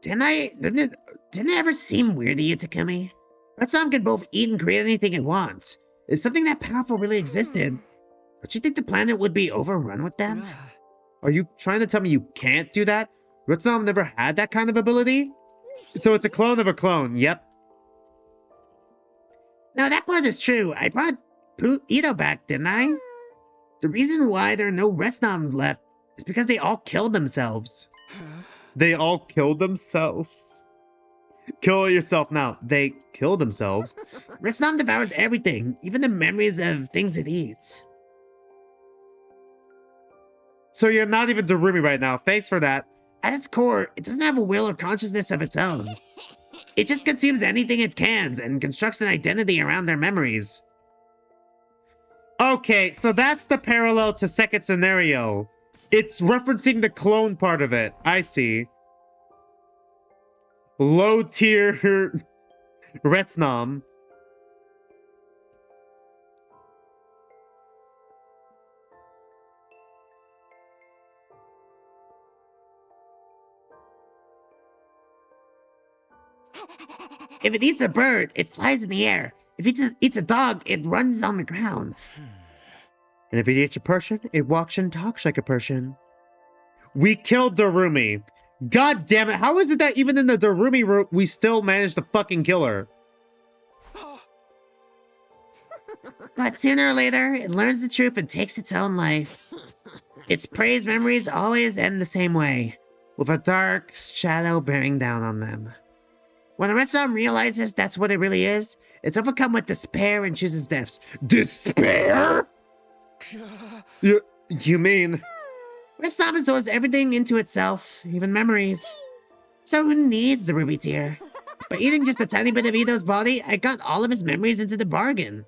Didn't it ever seem weird to you, Takumi? Retsom can both eat and create anything it wants. If something that powerful really existed, don't you think the planet would be overrun with them? Are you trying to tell me you can't do that? Retsom never had that kind of ability? So it's a clone of a clone, yep. No, that part is true. I brought Ito back, didn't I? The reason why there are no Retsoms left is because they all killed themselves. They all killed themselves? Kill yourself now. They killed themselves? Retsom devours everything, even the memories of things it eats. So you're not even Darumi right now. Thanks for that. At its core, it doesn't have a will or consciousness of its own. It just consumes anything it can and constructs an identity around their memories. Okay, so that's the parallel to second scenario. It's referencing the clone part of it. I see. Low tier Retsom. If it eats a bird, it flies in the air. If it eats a dog, it runs on the ground. And if it eats a person, it walks and talks like a person. We killed Darumi. God damn it, how is it that even in the Darumi route, we still managed to fucking kill her? But sooner or later, it learns the truth and takes its own life. Its prey's memories always end the same way, with a dark shadow bearing down on them. When a Retsom realizes that's what it really is, it's overcome with despair and chooses death. Despair? You mean... Retsom absorbs everything into itself, even memories. So who needs the ruby tear? By eating just a tiny bit of Ito's body, I got all of his memories into the bargain.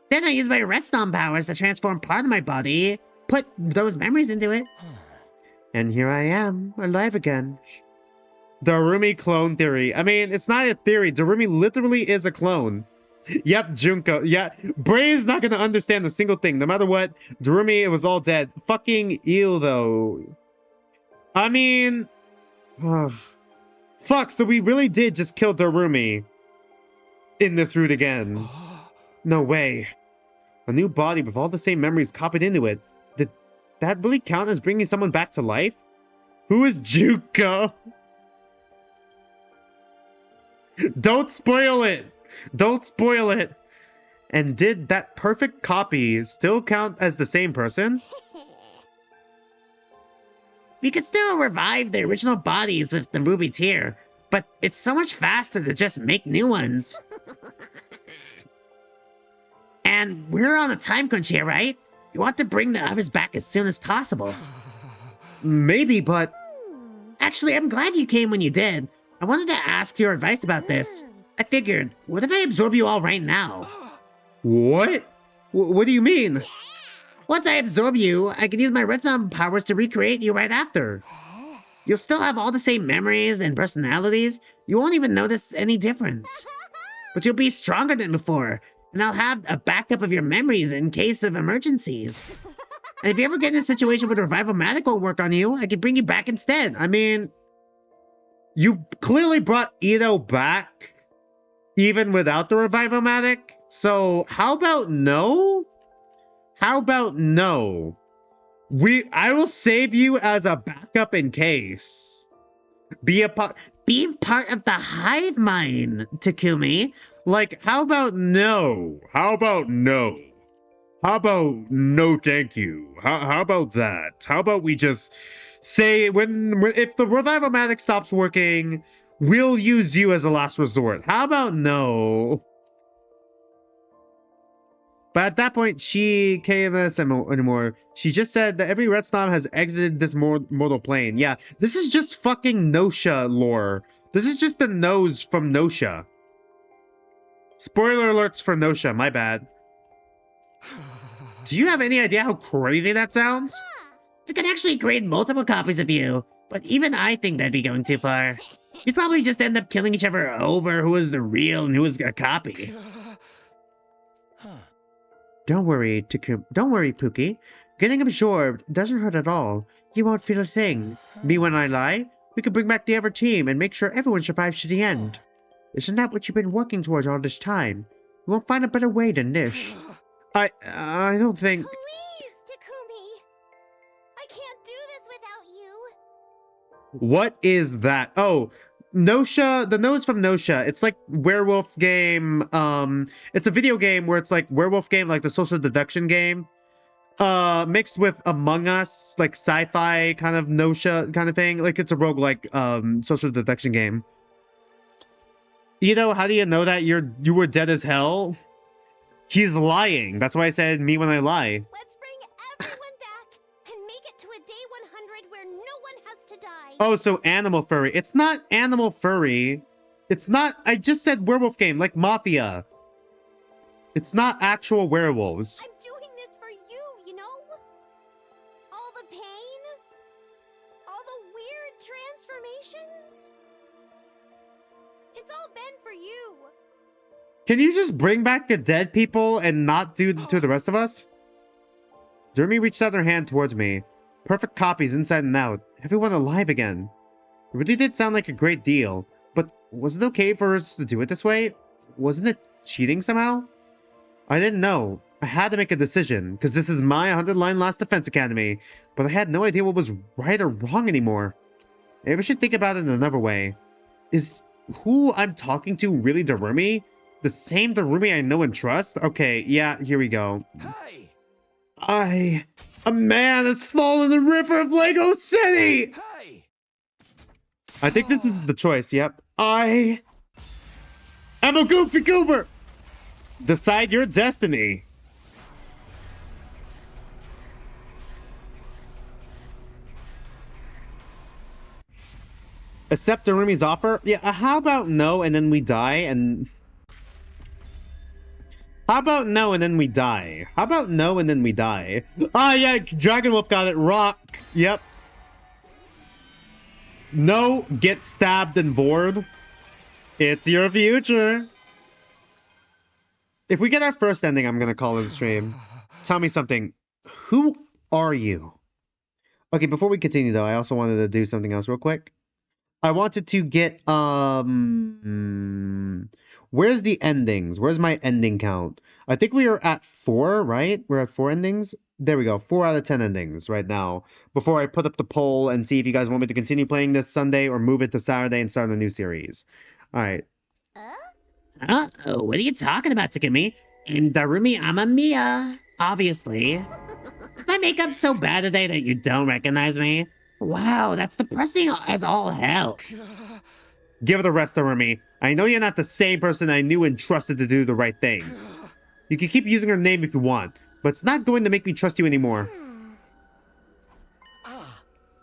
Then I used my Retsom powers to transform part of my body, put those memories into it. And here I am, alive again. Darumi clone theory. I mean, it's not a theory. Darumi literally is a clone. Yep, Junko. Yeah, Bray's not gonna understand a single thing. No matter what, Darumi, it was all dead. Fucking ew, though. I mean... fuck, so we really did just kill Darumi in this route again. No way. A new body with all the same memories copied into it. Did that really count as bringing someone back to life? Who is Juko? Don't spoil it! Don't spoil it! And did that perfect copy still count as the same person? We could still revive the original bodies with the ruby tear, but it's so much faster to just make new ones. And we're on a time crunch here, right? You want to bring the others back as soon as possible. Maybe, but... Actually, I'm glad you came when you did. I wanted to ask your advice about this. I figured, what if I absorb you all right now? What? What do you mean? Once I absorb you, I can use my Retsom powers to recreate you right after. You'll still have all the same memories and personalities. You won't even notice any difference. But you'll be stronger than before, and I'll have a backup of your memories in case of emergencies. And if you ever get in a situation where the Revival-matic will work on you, I can bring you back instead. I mean, you clearly brought Ito back, even without the Revival-matic. So, how about no? How about no? I will save you as a backup in case. Be part of the hive mind, Takumi. Like, how about no? How about no? How about no thank you? How about that? How about we just say if the Revival-matic stops working, we'll use you as a last resort. How about no? But at that point, she can't anymore. She just said that every Retsom has exited this mortal plane. Yeah, this is just fucking Nosha lore. This is just the nose from Nosha. Spoiler alerts for Nosha, my bad. Do you have any idea how crazy that sounds? I could actually create multiple copies of you, but even I think that'd be going too far. You'd probably just end up killing each other over who is the real and who is a copy. Don't worry, Pooki. Getting absorbed doesn't hurt at all. You won't feel a thing. Me when I lie, we can bring back the other team and make sure everyone survives to the end. Isn't that what you've been working towards all this time? We won't find a better way than this. I don't think... Please, Takumi! I can't do this without you! What is that? Oh, Nosha, the nose from Nosha. It's like werewolf game. It's a video game where it's like werewolf game, like the social deduction game. Mixed with Among Us, like sci-fi kind of Nosha kind of thing. Like it's a roguelike social deduction game. You know, how do you know that you were dead as hell? He's lying. That's why I said me when I lie. Let's bring everyone back and make it to a day 100 where no one has to die. Oh, so animal furry. It's not animal furry. It's not... I just said werewolf game, like Mafia. It's not actual werewolves. I'm doing this for you, you know? All the pain, all the weird transformations. It's all been for you. Can you just bring back the dead people and not do to the rest of us? Jeremy reached out her hand towards me. Perfect copies inside and out. Everyone alive again. It really did sound like a great deal. But was it okay for us to do it this way? Wasn't it cheating somehow? I didn't know. I had to make a decision, because this is my 100-line Last Defense Academy. But I had no idea what was right or wrong anymore. Maybe I should think about it in another way. Is who I'm talking to really Darumi? The same Darumi I know and trust? Okay, yeah, here we go. Hey! A man has fallen in the river of Lego City! Hey! I think this is the choice, yep. I am a goofy goober! Decide your destiny. Accept Darumi's offer? Yeah, how about no and then we die and... How about no and then we die? How about no and then we die? Ah, yeah, Dragon Wolf got it. Rock. Yep. No, get stabbed and bored. It's your future. If we get our first ending, I'm gonna call it a stream. Tell me something. Who are you? Okay, before we continue though, I also wanted to do something else real quick. I wanted to get where's the endings? Where's my ending count? I think we are at 4, right? We're at 4 endings. There we go. 4 out of 10 endings right now. Before I put up the poll and see if you guys want me to continue playing this Sunday or move it to Saturday and start a new series. All right. Uh-oh, what are you talking about, Takumi? I'm Darumi Amamiya, obviously. Is my makeup so bad today that you don't recognize me? Wow, that's depressing as all hell. Give it a rest, Darumi. I know you're not the same person I knew and trusted to do the right thing. You can keep using her name if you want, but it's not going to make me trust you anymore.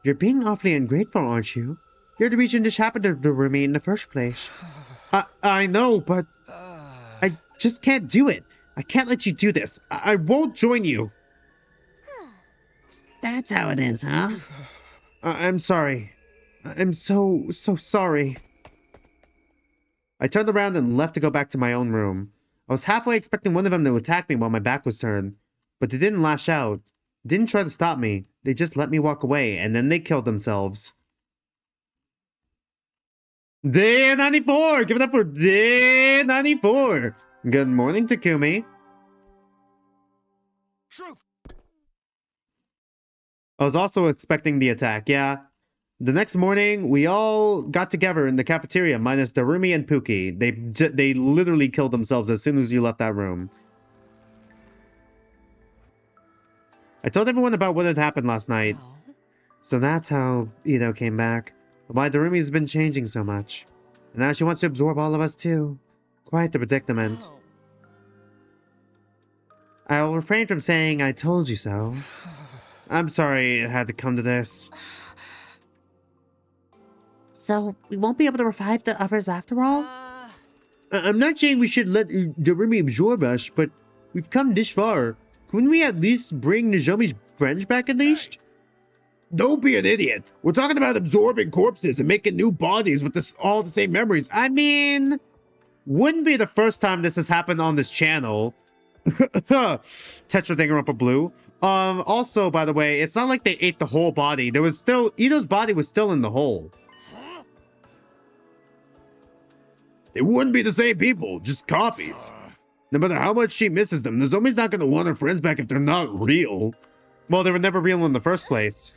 You're being awfully ungrateful, aren't you? You're the reason this happened to Rumi in the first place. I know, but I just can't do it. I can't let you do this. I won't join you. That's how it is, huh? I'm sorry. I'm so sorry. I turned around and left to go back to my own room. I was halfway expecting one of them to attack me while my back was turned, but they didn't lash out. Didn't try to stop me. They just let me walk away, and then they killed themselves. Day 94! Give it up for Day 94! Good morning, Takumi. Truth. I was also expecting the attack, yeah. The next morning, we all got together in the cafeteria, minus Darumi and Pooki. They literally killed themselves as soon as you left that room. I told everyone about what had happened last night. So that's how Ito came back. Why Darumi's been changing so much. And now she wants to absorb all of us too. Quite the predicament. I'll refrain from saying I told you so. I'm sorry it had to come to this. So, we won't be able to revive the others after all? I'm not saying we should let Darumi absorb us, but we've come this far. Couldn't we at least bring Nozomi's friends back at least? Don't be an idiot. We're talking about absorbing corpses and making new bodies with all the same memories. I mean, wouldn't be the first time this has happened on this channel. Tetra Blue. Also, by the way, it's not like they ate the whole body. There was still, Ito's body was still in the hole. They wouldn't be the same people, just copies. No matter how much she misses them, Nozomi's not going to want her friends back if they're not real. Well, they were never real in the first place.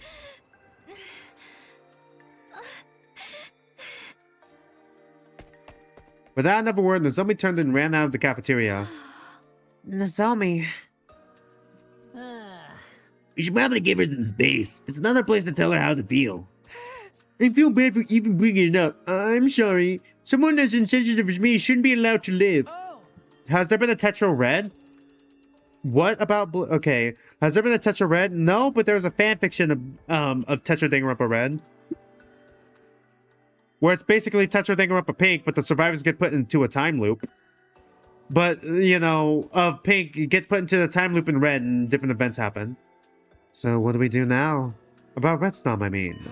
Without another word, Nozomi turned and ran out of the cafeteria. Nozomi. You should probably give her some space. It's another place to tell her how to feel. I feel bad for even bringing it up. I'm sorry. Someone as insensitive as me shouldn't be allowed to live. Has there been a Tetra Red? What about Blue? Okay. Has there been a Tetra Red? No, but there's a fanfiction of Tetra Danganronpa Red. Where it's basically Tetra Danganronpa Pink, but the survivors get put into a time loop. But, you know, of Pink, you get put into the time loop in Red and different events happen. So what do we do now? About Retsom, I mean.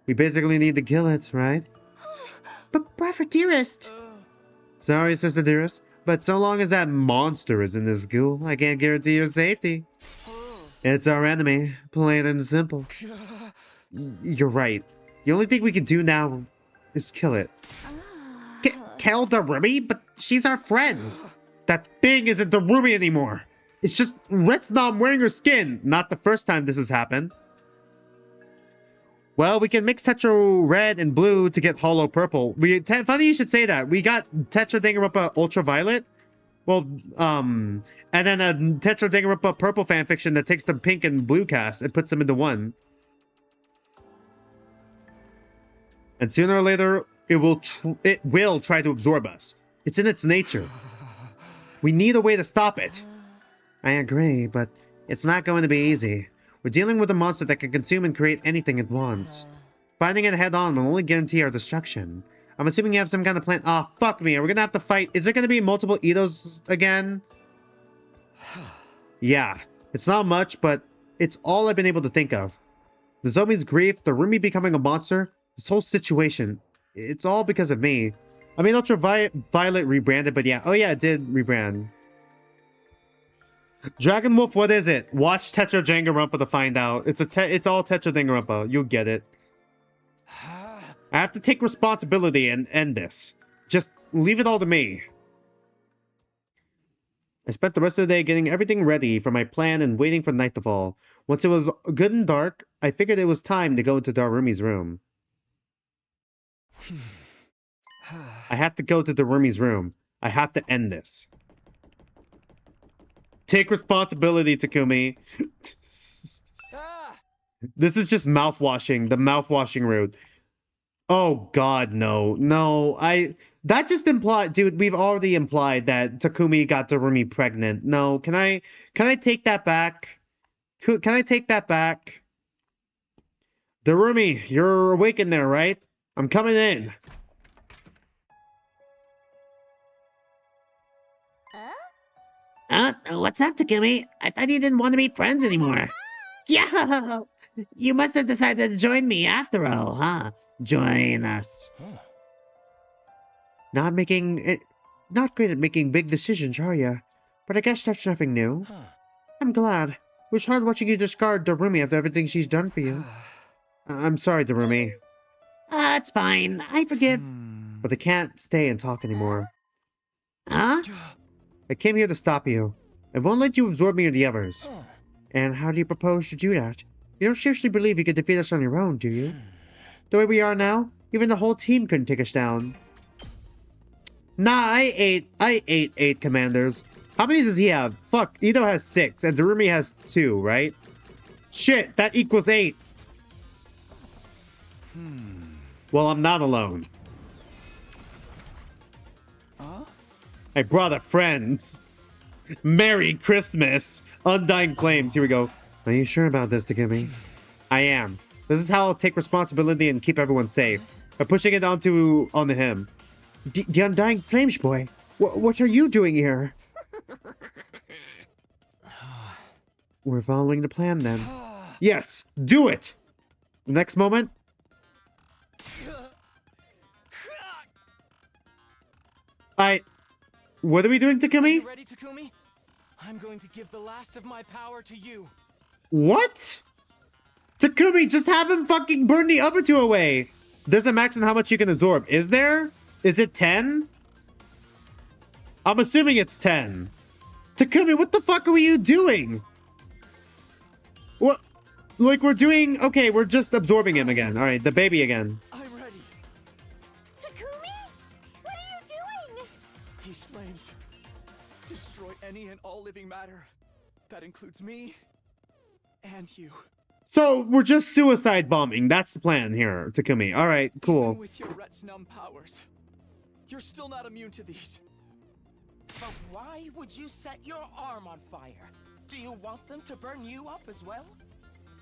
We basically need to kill it, right? But brother dearest. Sorry, sister dearest. But so long as that monster is in this school, I can't guarantee your safety. It's our enemy, plain and simple. You're right. The only thing we can do now is kill it. Kill Darumi? But she's our friend. That thing isn't Darumi anymore. It's just Retsom wearing her skin. Not the first time this has happened. Well, we can mix Tetra Red and Blue to get Hollow Purple. Funny you should say that. We got Tetra Danganronpa Ultraviolet. Well, and then a Tetra Danganronpa Purple fanfiction that takes the Pink and Blue cast and puts them into one. And sooner or later, it will try to absorb us. It's in its nature. We need a way to stop it. I agree, but it's not going to be easy. We're dealing with a monster that can consume and create anything it wants. Fighting it head-on will only guarantee our destruction. I'm assuming you have some kind of plan. Ah, oh, fuck me. Are we gonna have to fight? Is it gonna be multiple Itos again? Yeah. It's not much, but it's all I've been able to think of. Nozomi's grief, the Rumi becoming a monster, this whole situation. It's all because of me. I mean, Ultraviolet rebranded, but yeah. Oh yeah, it did rebrand. Dragon Wolf, what is it? Watch Tetra Danganronpa to find out. It's all Tetra Danganronpa. You'll get it. I have to take responsibility and end this. Just leave it all to me. I spent the rest of the day getting everything ready for my plan and waiting for night to fall. Once it was good and dark, I figured it was time to go into Darumi's room. I have to go to Darumi's room. I have to end this. Take responsibility, Takumi. This is just mouthwashing. The mouthwashing route. Oh god, no. No, that just implied, dude, we've already implied that Takumi got Darumi pregnant. No, can I take that back? Can I take that back? Darumi, you're awake in there, right? I'm coming in. What's up, Takumi? I thought you didn't want to be friends anymore. Yo! You must have decided to join me after all, huh? Join us. Not great at making big decisions, are ya? But I guess that's nothing new. I'm glad. It was hard watching you discard Darumi after everything she's done for you. I'm sorry, Darumi. It's fine. I forgive. But I can't stay and talk anymore. Huh? I came here to stop you. I won't let you absorb me or the others. And how do you propose to do that? You don't seriously believe you could defeat us on your own, do you? The way we are now, even the whole team couldn't take us down. Nah, I ate 8 commanders. How many does he have? Fuck, Ito has 6 and Darumi has 2, right? Shit, that equals 8. Well, I'm not alone. I brought a friend. Merry Christmas. Undying Flames. Here we go. Are you sure about this, Takumi? I am. This is how I'll take responsibility and keep everyone safe. By pushing it onto him. The Undying Flames, boy. What are you doing here? We're following the plan, then. Yes, do it! The next moment. What are we doing, Takumi? Are you ready, Takumi? I'm going to give the last of my power to you. What? Takumi, just have him fucking burn the other 2 away. There's a max on how much you can absorb. Is there? Is it 10? I'm assuming it's 10. Takumi, what the fuck are you doing? What? Like, we're doing... Okay, we're just absorbing him again. Alright, the baby again. I'm ready. Takumi? What are you doing? These flames destroy any and all living matter. That includes me and you. So, we're just suicide bombing. That's the plan here, Takumi. Alright, cool. Even with your Retsom powers, you're still not immune to these. But why would you set your arm on fire? Do you want them to burn you up as well?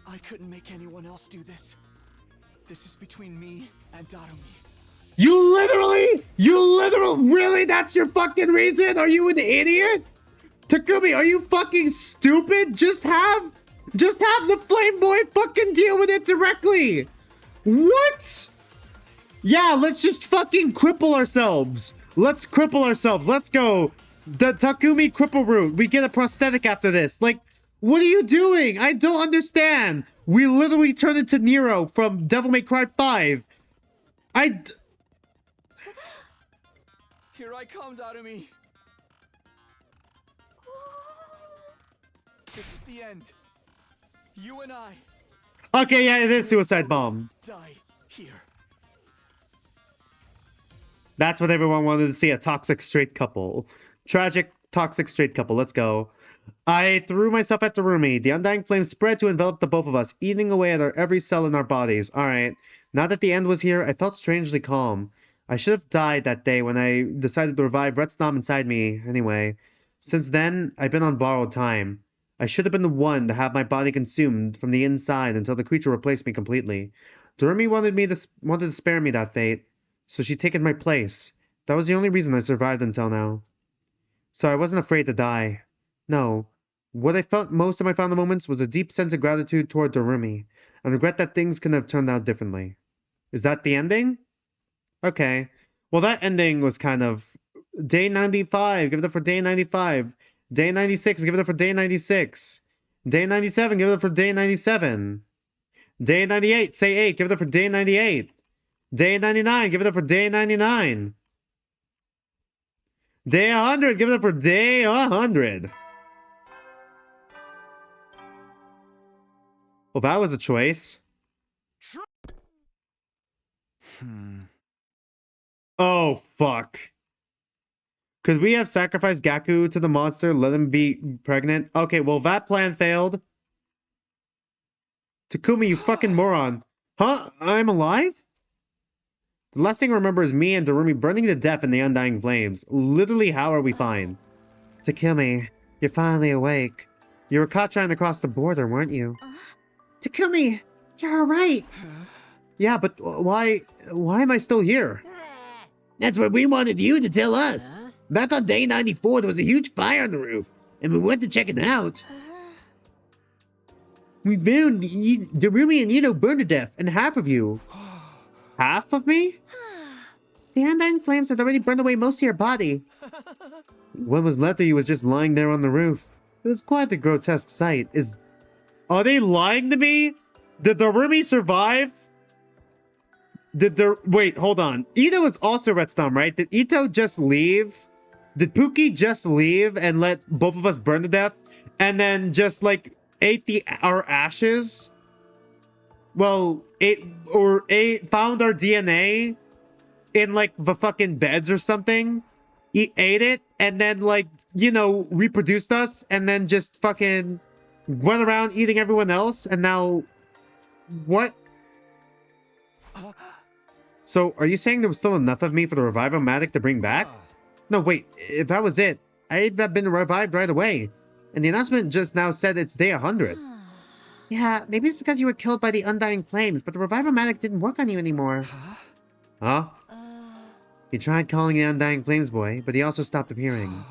I couldn't make anyone else do this. This is between me and Darumi. You literally, really? That's your fucking reason? Are you an idiot? Takumi, are you fucking stupid? Just have the Flame Boy fucking deal with it directly. What? Yeah, let's just fucking cripple ourselves. Let's cripple ourselves. Let's go. The Takumi cripple route. We get a prosthetic after this. Like, what are you doing? I don't understand. We literally turned into Nero from Devil May Cry 5. Here I come, Darumi. This is the end. You and I. Okay, yeah, it is suicide bomb. Die here. That's what everyone wanted to see, a toxic straight couple. Tragic, toxic straight couple. Let's go. I threw myself at Darumi. The undying flame spread to envelop the both of us, eating away at every cell in our bodies. Alright. Now that the end was here, I felt strangely calm. I should have died that day when I decided to revive Retsom inside me, anyway. Since then, I've been on borrowed time. I should have been the one to have my body consumed from the inside until the creature replaced me completely. Darumi wanted to spare me that fate, so she'd taken my place. That was the only reason I survived until now. So I wasn't afraid to die. No. What I felt most of my final moments was a deep sense of gratitude toward Darumi, and regret that things couldn't have turned out differently. Is that the ending? Okay. Well, that ending was kind of... Day 95. Give it up for day 95. Day 96, give it up for day 96. Day 97, give it up for day 97. Day 98, say 8, give it up for day 98. Day 99, give it up for day 99. Day 100, give it up for day 100. Well, that was a choice. Oh, fuck. Could we have sacrificed Gaku to the monster, let him be pregnant? Okay, well, that plan failed. Takumi, you fucking moron. Huh? I'm alive? The last thing I remember is me and Darumi burning to death in the undying flames. Literally, how are we fine? Takumi, you're finally awake. You were caught trying to cross the border, weren't you? Takumi, you're alright. Yeah, but why am I still here? That's what we wanted you to tell us. Back on day 94, there was a huge fire on the roof, and we went to check it out. We found Darumi and Ito burned to death, and half of you. Half of me? The undying flames had already burned away most of your body. What was left of you was just lying there on the roof. It was quite a grotesque sight. Are they lying to me? Did Darumi survive? Wait, hold on. Ito was also Retsom, right? Did Ito just leave? Did Pooki just leave and let both of us burn to death? And then just, like, ate our ashes? Well, found our DNA in, like, the fucking beds or something? Ate it, and then, like, you know, reproduced us, and then just fucking went around eating everyone else, and now... What? So, are you saying there was still enough of me for the Revive-O-Matic to bring back? No, wait, if that was it, I'd have been revived right away. And the announcement just now said it's day 100. Yeah, maybe it's because you were killed by the undying flames, but the Revive-O-Matic didn't work on you anymore. Huh? He tried calling the undying flames boy, but he also stopped appearing.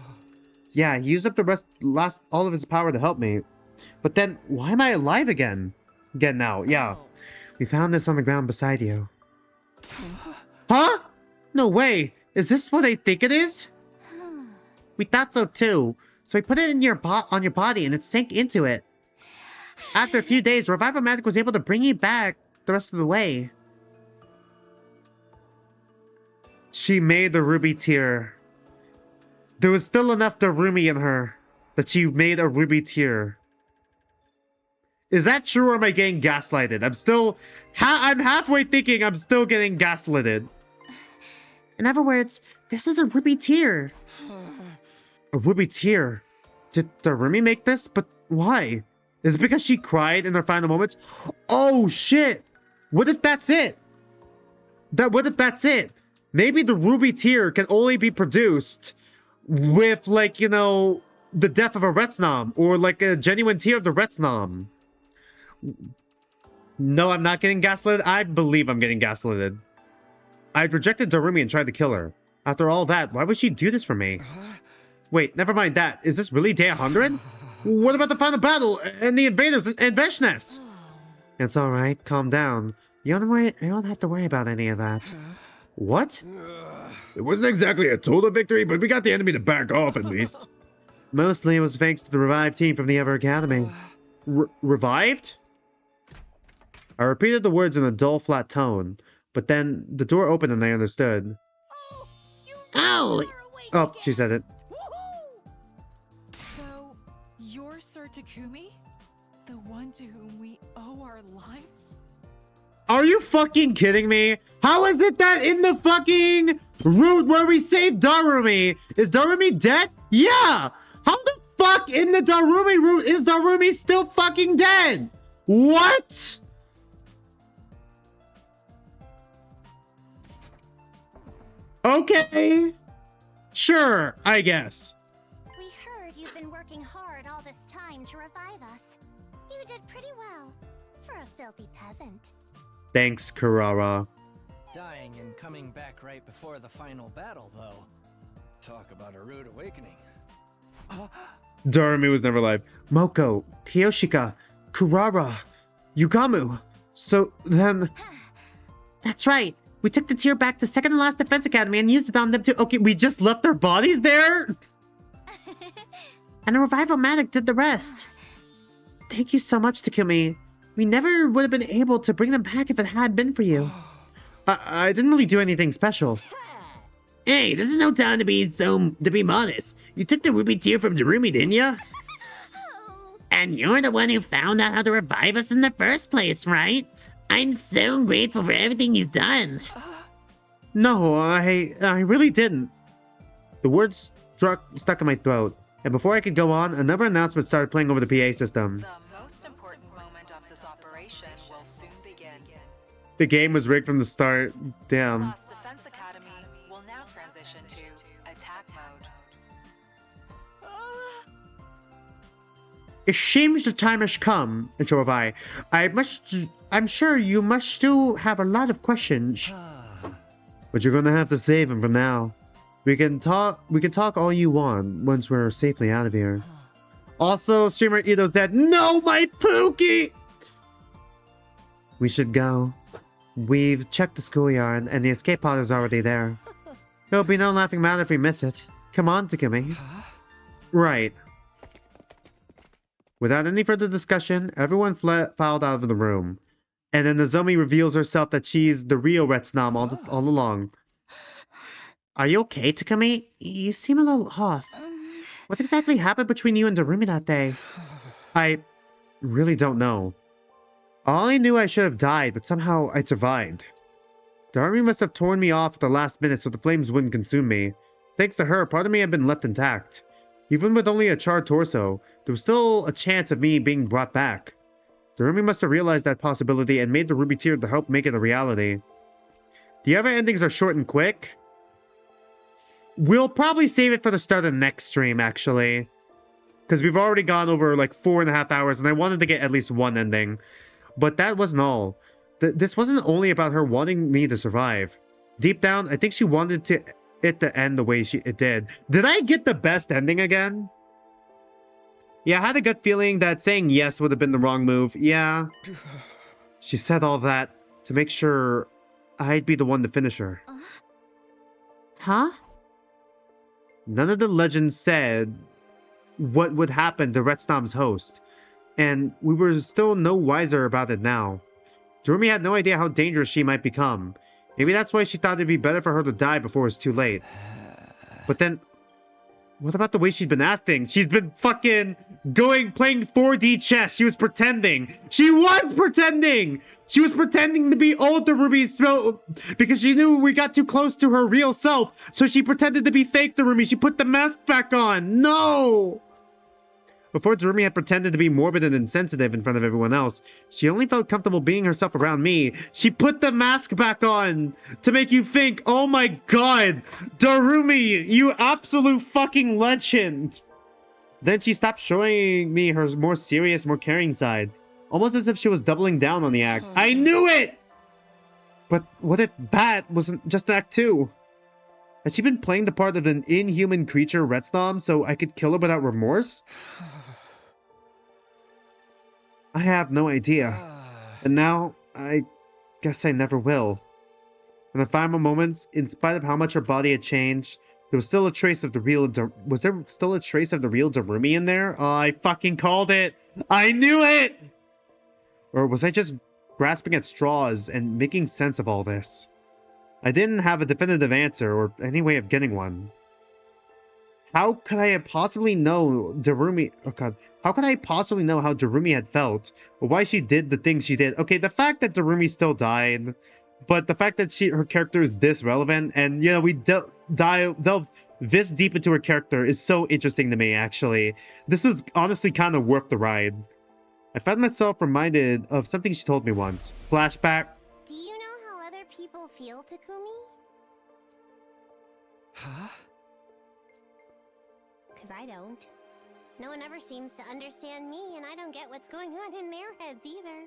Yeah, he used up lost all of his power to help me. But then, why am I alive again? Again now, yeah. We found this on the ground beside you. Huh? No way! Is this what I think it is? We thought so too. So we put it in on your body and it sank into it. After a few days, Revive-O-Matic was able to bring you back the rest of the way. She made the ruby tear. There was still enough Darumi in her that she made a ruby tear. Is that true, or am I getting gaslighted? I'm halfway thinking I'm still getting gaslighted. In other words, this is a ruby tear. A ruby tear? Did Darumi make this? But why? Is it because she cried in her final moments? Oh shit! What if that's it? What if that's it? Maybe the ruby tear can only be produced with, like, you know, the death of a Retsom, or like a genuine tear of the Retsom. No, I'm not getting gaslit. I believe I'm getting gaslighted. I rejected Darumi and tried to kill her. After all that, why would she do this for me? Wait, never mind that. Is this really day 100? What about the final battle and the invaders and Veshness? It's alright, calm down. You don't have to worry about any of that. What? It wasn't exactly a total victory, but we got the enemy to back off at least. Mostly it was thanks to the revived team from the Ever Academy. Revived? I repeated the words in a dull, flat tone, but then the door opened and I understood. Ow! Oh, she said it. So, you're Sir Takumi? The one to whom we owe our lives? Are you fucking kidding me? How is it that in the fucking route where we saved Darumi, is Darumi dead? Yeah! How the fuck in the Darumi route is Darumi still fucking dead? What? Okay. Sure, I guess. We heard you've been working hard all this time to revive us. You did pretty well for a filthy peasant. Thanks, Kurara. Dying and coming back right before the final battle, though. Talk about a rude awakening. Darumi was never alive. Moko, Kiyoshika, Kurara, Yugamu. So then... That's right. We took the tear back to second and last defense academy and used it on them to... Okay, we just left our bodies there? And a revival-matic did the rest. Thank you so much, Takumi. We never would have been able to bring them back if it had been for you. I didn't really do anything special. Hey, this is no time to be modest. You took the ruby tear from Darumi, didn't ya? And you're the one who found out how to revive us in the first place, right? I'm so grateful for everything you've done. No, I really didn't. The words stuck in my throat, and before I could go on, another announcement started playing over the PA system. The most important moment of this operation will soon begin. The game was rigged from the start. Damn. Lost Defense Academy will now transition to attack mode. It seems the time has come, Jovi. I'm sure you must still have a lot of questions. But you're gonna have to save them from now. We can talk all you want once we're safely out of here. Also, streamer Ito's dead. No, my Pooki! We should go. We've checked the schoolyard, and the escape pod is already there. There'll be no laughing matter if we miss it. Come on, Takumi. Right. Without any further discussion, everyone filed out of the room. And then Nozomi reveals herself that she's the real Retsom all along. Are you okay, Takumi? You seem a little off. What exactly happened between you and Darumi that day? I really don't know. All I knew I should have died, but somehow I survived. Darumi must have torn me off at the last minute so the flames wouldn't consume me. Thanks to her, part of me had been left intact. Even with only a charred torso, there was still a chance of me being brought back. Darumi must have realized that possibility and made the ruby tear to help make it a reality. The other endings are short and quick. We'll probably save it for the start of next stream, actually. Because we've already gone over like 4.5 hours, and I wanted to get at least one ending. But that wasn't all. This wasn't only about her wanting me to survive. Deep down, I think she wanted it to end the way it did. Did I get the best ending again? Yeah, I had a gut feeling that saying yes would have been the wrong move. Yeah. She said all that to make sure I'd be the one to finish her. Huh? None of the legends said what would happen to Retsom's host, and we were still no wiser about it now. Darumi had no idea how dangerous she might become. Maybe that's why she thought it'd be better for her to die before it's too late. But then, what about the way she'd been acting? She's been fucking playing 4D chess. She was pretending. She was pretending! She was pretending to be old Darumi because she knew we got too close to her real self. So she pretended to be fake Darumi. She put the mask back on. No! Before Darumi had pretended to be morbid and insensitive in front of everyone else, she only felt comfortable being herself around me. She put the mask back on to make you think, oh my god, Darumi, you absolute fucking legend. Then she stopped showing me her more serious, more caring side, almost as if she was doubling down on the act. I knew it! But what if Bat wasn't just Act 2? Had she been playing the part of an inhuman creature, Retsom, so I could kill her without remorse? I have no idea. And now, I guess I never will. In the final moments, in spite of how much her body had changed, there was still a trace of the real... Was there still a trace of the real Darumi in there? Oh, I fucking called it! I knew it! Or was I just grasping at straws and making sense of all this? I didn't have a definitive answer or any way of getting one. How could I have possibly know Darumi... Oh god. How could I possibly know how Darumi had felt? Or why she did the things she did? Okay, the fact that Darumi still died... But the fact that her character is this relevant... And, you know, we delved this deep into her character is so interesting to me, actually. This was honestly kind of worth the ride. I found myself reminded of something she told me once. Flashback. Do you know how other people feel, Takumi? Huh? Because I don't. No one ever seems to understand me, and I don't get what's going on in their heads either.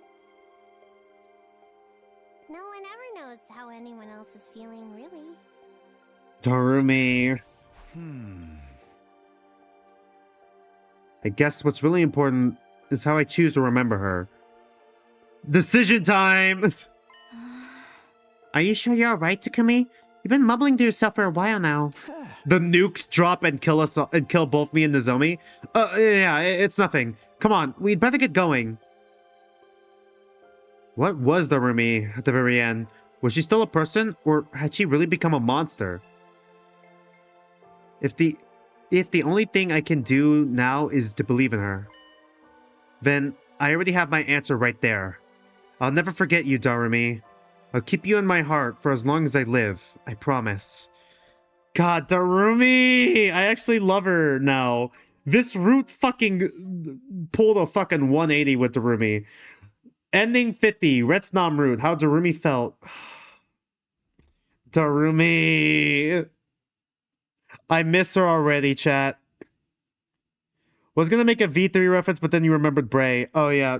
No one ever knows how anyone else is feeling, really. Darumi. I guess what's really important is how I choose to remember her. Decision time! Are you sure you're alright, Takumi? You've been mumbling to yourself for a while now. The nukes drop and kill us and kill both me and Nozomi. Yeah, it's nothing. Come on, we'd better get going. What was the Rumi at the very end? Was she still a person, or had she really become a monster? If the only thing I can do now is to believe in her, then I already have my answer right there. I'll never forget you, Darumi. I'll keep you in my heart for as long as I live. I promise. God, Darumi! I actually love her now. This route fucking pulled a fucking 180 with Darumi. Ending 50, Retsom route, how Darumi felt. Darumi! I miss her already, chat. Was gonna make a V3 reference, but then you remembered Bray. Oh, yeah.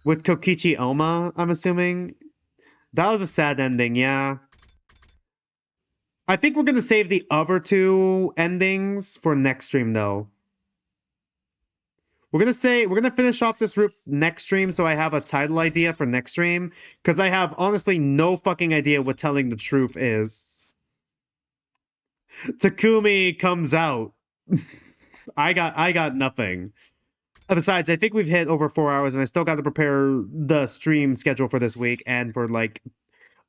With Kokichi Oma, I'm assuming. That was a sad ending, yeah. I think we're gonna save the other two endings for next stream, though. We're gonna finish off this route next stream, so I have a title idea for next stream, because I have honestly no fucking idea what telling the truth is. Takumi comes out. I got nothing. Besides, I think we've hit over 4 hours, and I still got to prepare the stream schedule for this week and for like,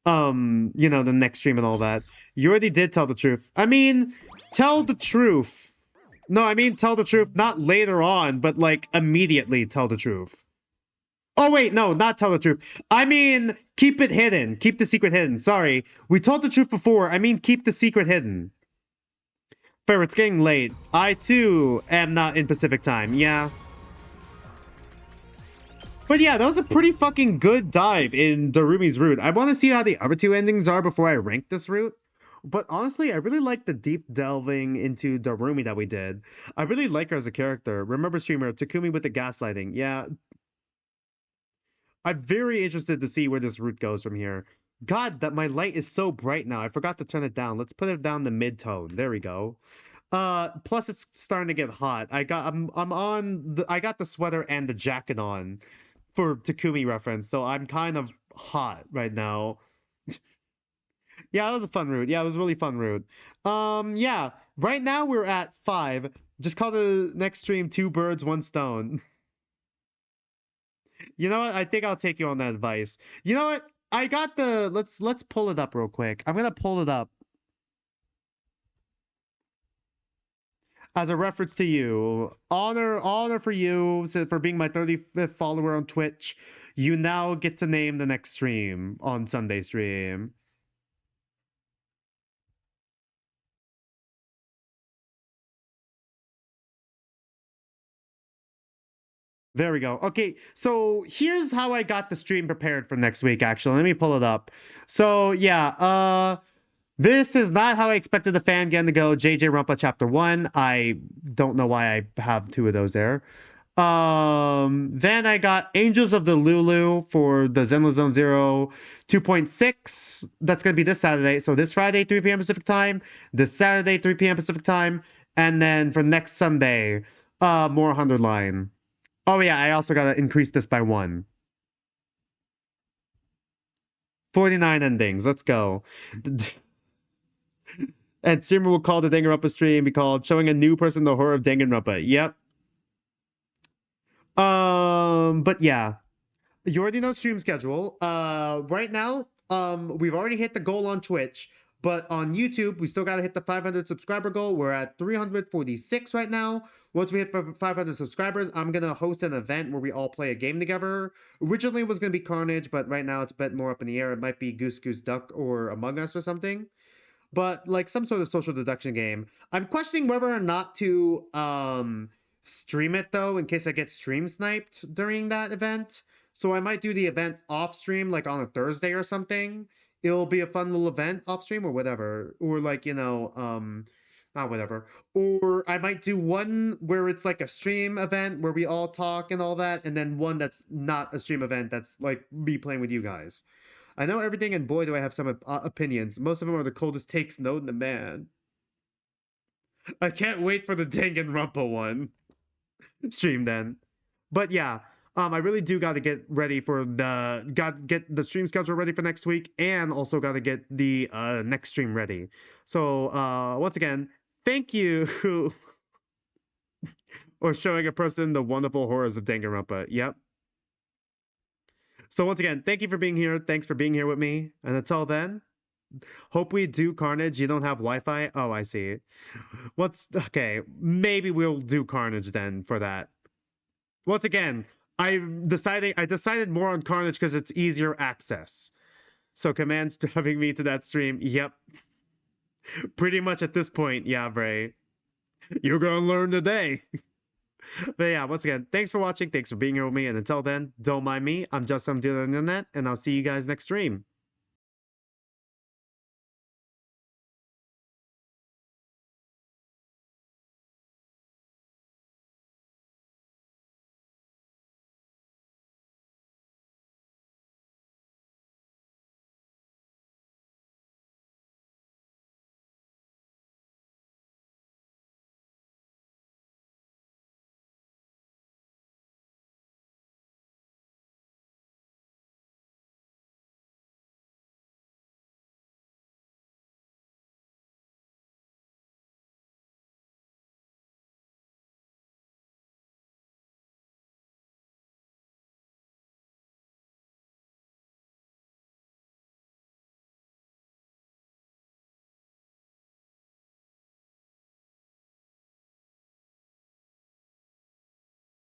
you know, the next stream and all that. You already did tell the truth. I mean, tell the truth. No, I mean tell the truth, not later on, but like immediately tell the truth. Oh wait, no, not tell the truth. I mean, keep it hidden. Keep the secret hidden. Sorry, we told the truth before. I mean, keep the secret hidden. Fair, it's getting late. I too am not in Pacific time. Yeah. But yeah, that was a pretty fucking good dive in Darumi's route. I want to see how the other two endings are before I rank this route. But honestly, I really like the deep delving into Darumi that we did. I really like her as a character. Remember, streamer, Takumi with the gaslighting. Yeah. I'm very interested to see where this route goes from here. God, that my light is so bright now. I forgot to turn it down. Let's put it down to mid-tone. There we go. Plus it's starting to get hot. I got the sweater and the jacket on for Takumi reference, so I'm kind of hot right now. Yeah, that was a fun route. Yeah, it was a really fun route. Yeah, right now we're at 5. Just call the next stream 2 birds, 1 stone. You know what? I think I'll take you on that advice. You know what? I got the let's pull it up real quick. I'm gonna pull it up as a reference to you. Honor for you for being my 35th follower on Twitch. You now get to name the next stream on Sunday stream. There we go. Okay, so here's how I got the stream prepared for next week, actually. Let me pull it up. So, yeah, this is not how I expected the fan game to go. JJ Rumpa Chapter 1. I don't know why I have 2 of those there. Then I got Angels of the Lulu for the Zenless Zone Zero 2.6. That's going to be this Saturday. So this Friday, 3 p.m. Pacific time. This Saturday, 3 p.m. Pacific time. And then for next Sunday, more 100 line. Oh yeah, I also gotta increase this by 1. 49 endings. Let's go. And streamer will call the Danganronpa stream be called Showing a New Person the Horror of Danganronpa. Yep. But yeah. You already know stream schedule. Right now, we've already hit the goal on Twitch. But on YouTube, we still got to hit the 500 subscriber goal. We're at 346 right now. Once we hit 500 subscribers, I'm going to host an event where we all play a game together. Originally, it was going to be Carnage, but right now it's a bit more up in the air. It might be Goose Goose Duck or Among Us or something. But like some sort of social deduction game. I'm questioning whether or not to stream it, though, in case I get stream sniped during that event. So I might do the event off stream, like on a Thursday or something. It'll be a fun little event off stream or whatever. Or like, you know, not whatever. Or I might do one where it's like a stream event where we all talk and all that. And then one that's not a stream event that's like me playing with you guys. I know everything, and boy, do I have some opinions. Most of them are the coldest takes known to man. I can't wait for the Danganronpa one stream then. But yeah, I really do got to get ready for get the stream schedule ready for next week, and also got to get the next stream ready. So once again, thank you for showing a person the wonderful horrors of Danganronpa. Yep. So once again, thank you for being here. Thanks for being here with me. And until then, hope we do Carnage. You don't have Wi-Fi? Oh, I see. Okay, maybe we'll do Carnage then for that. Once again, I decided more on Carnage because it's easier access. So Command's driving me to that stream. Yep. Pretty much at this point, yeah, Bray. You're gonna learn today. But yeah, once again, thanks for watching. Thanks for being here with me. And until then, don't mind me. I'm just some dude on the internet, and I'll see you guys next stream.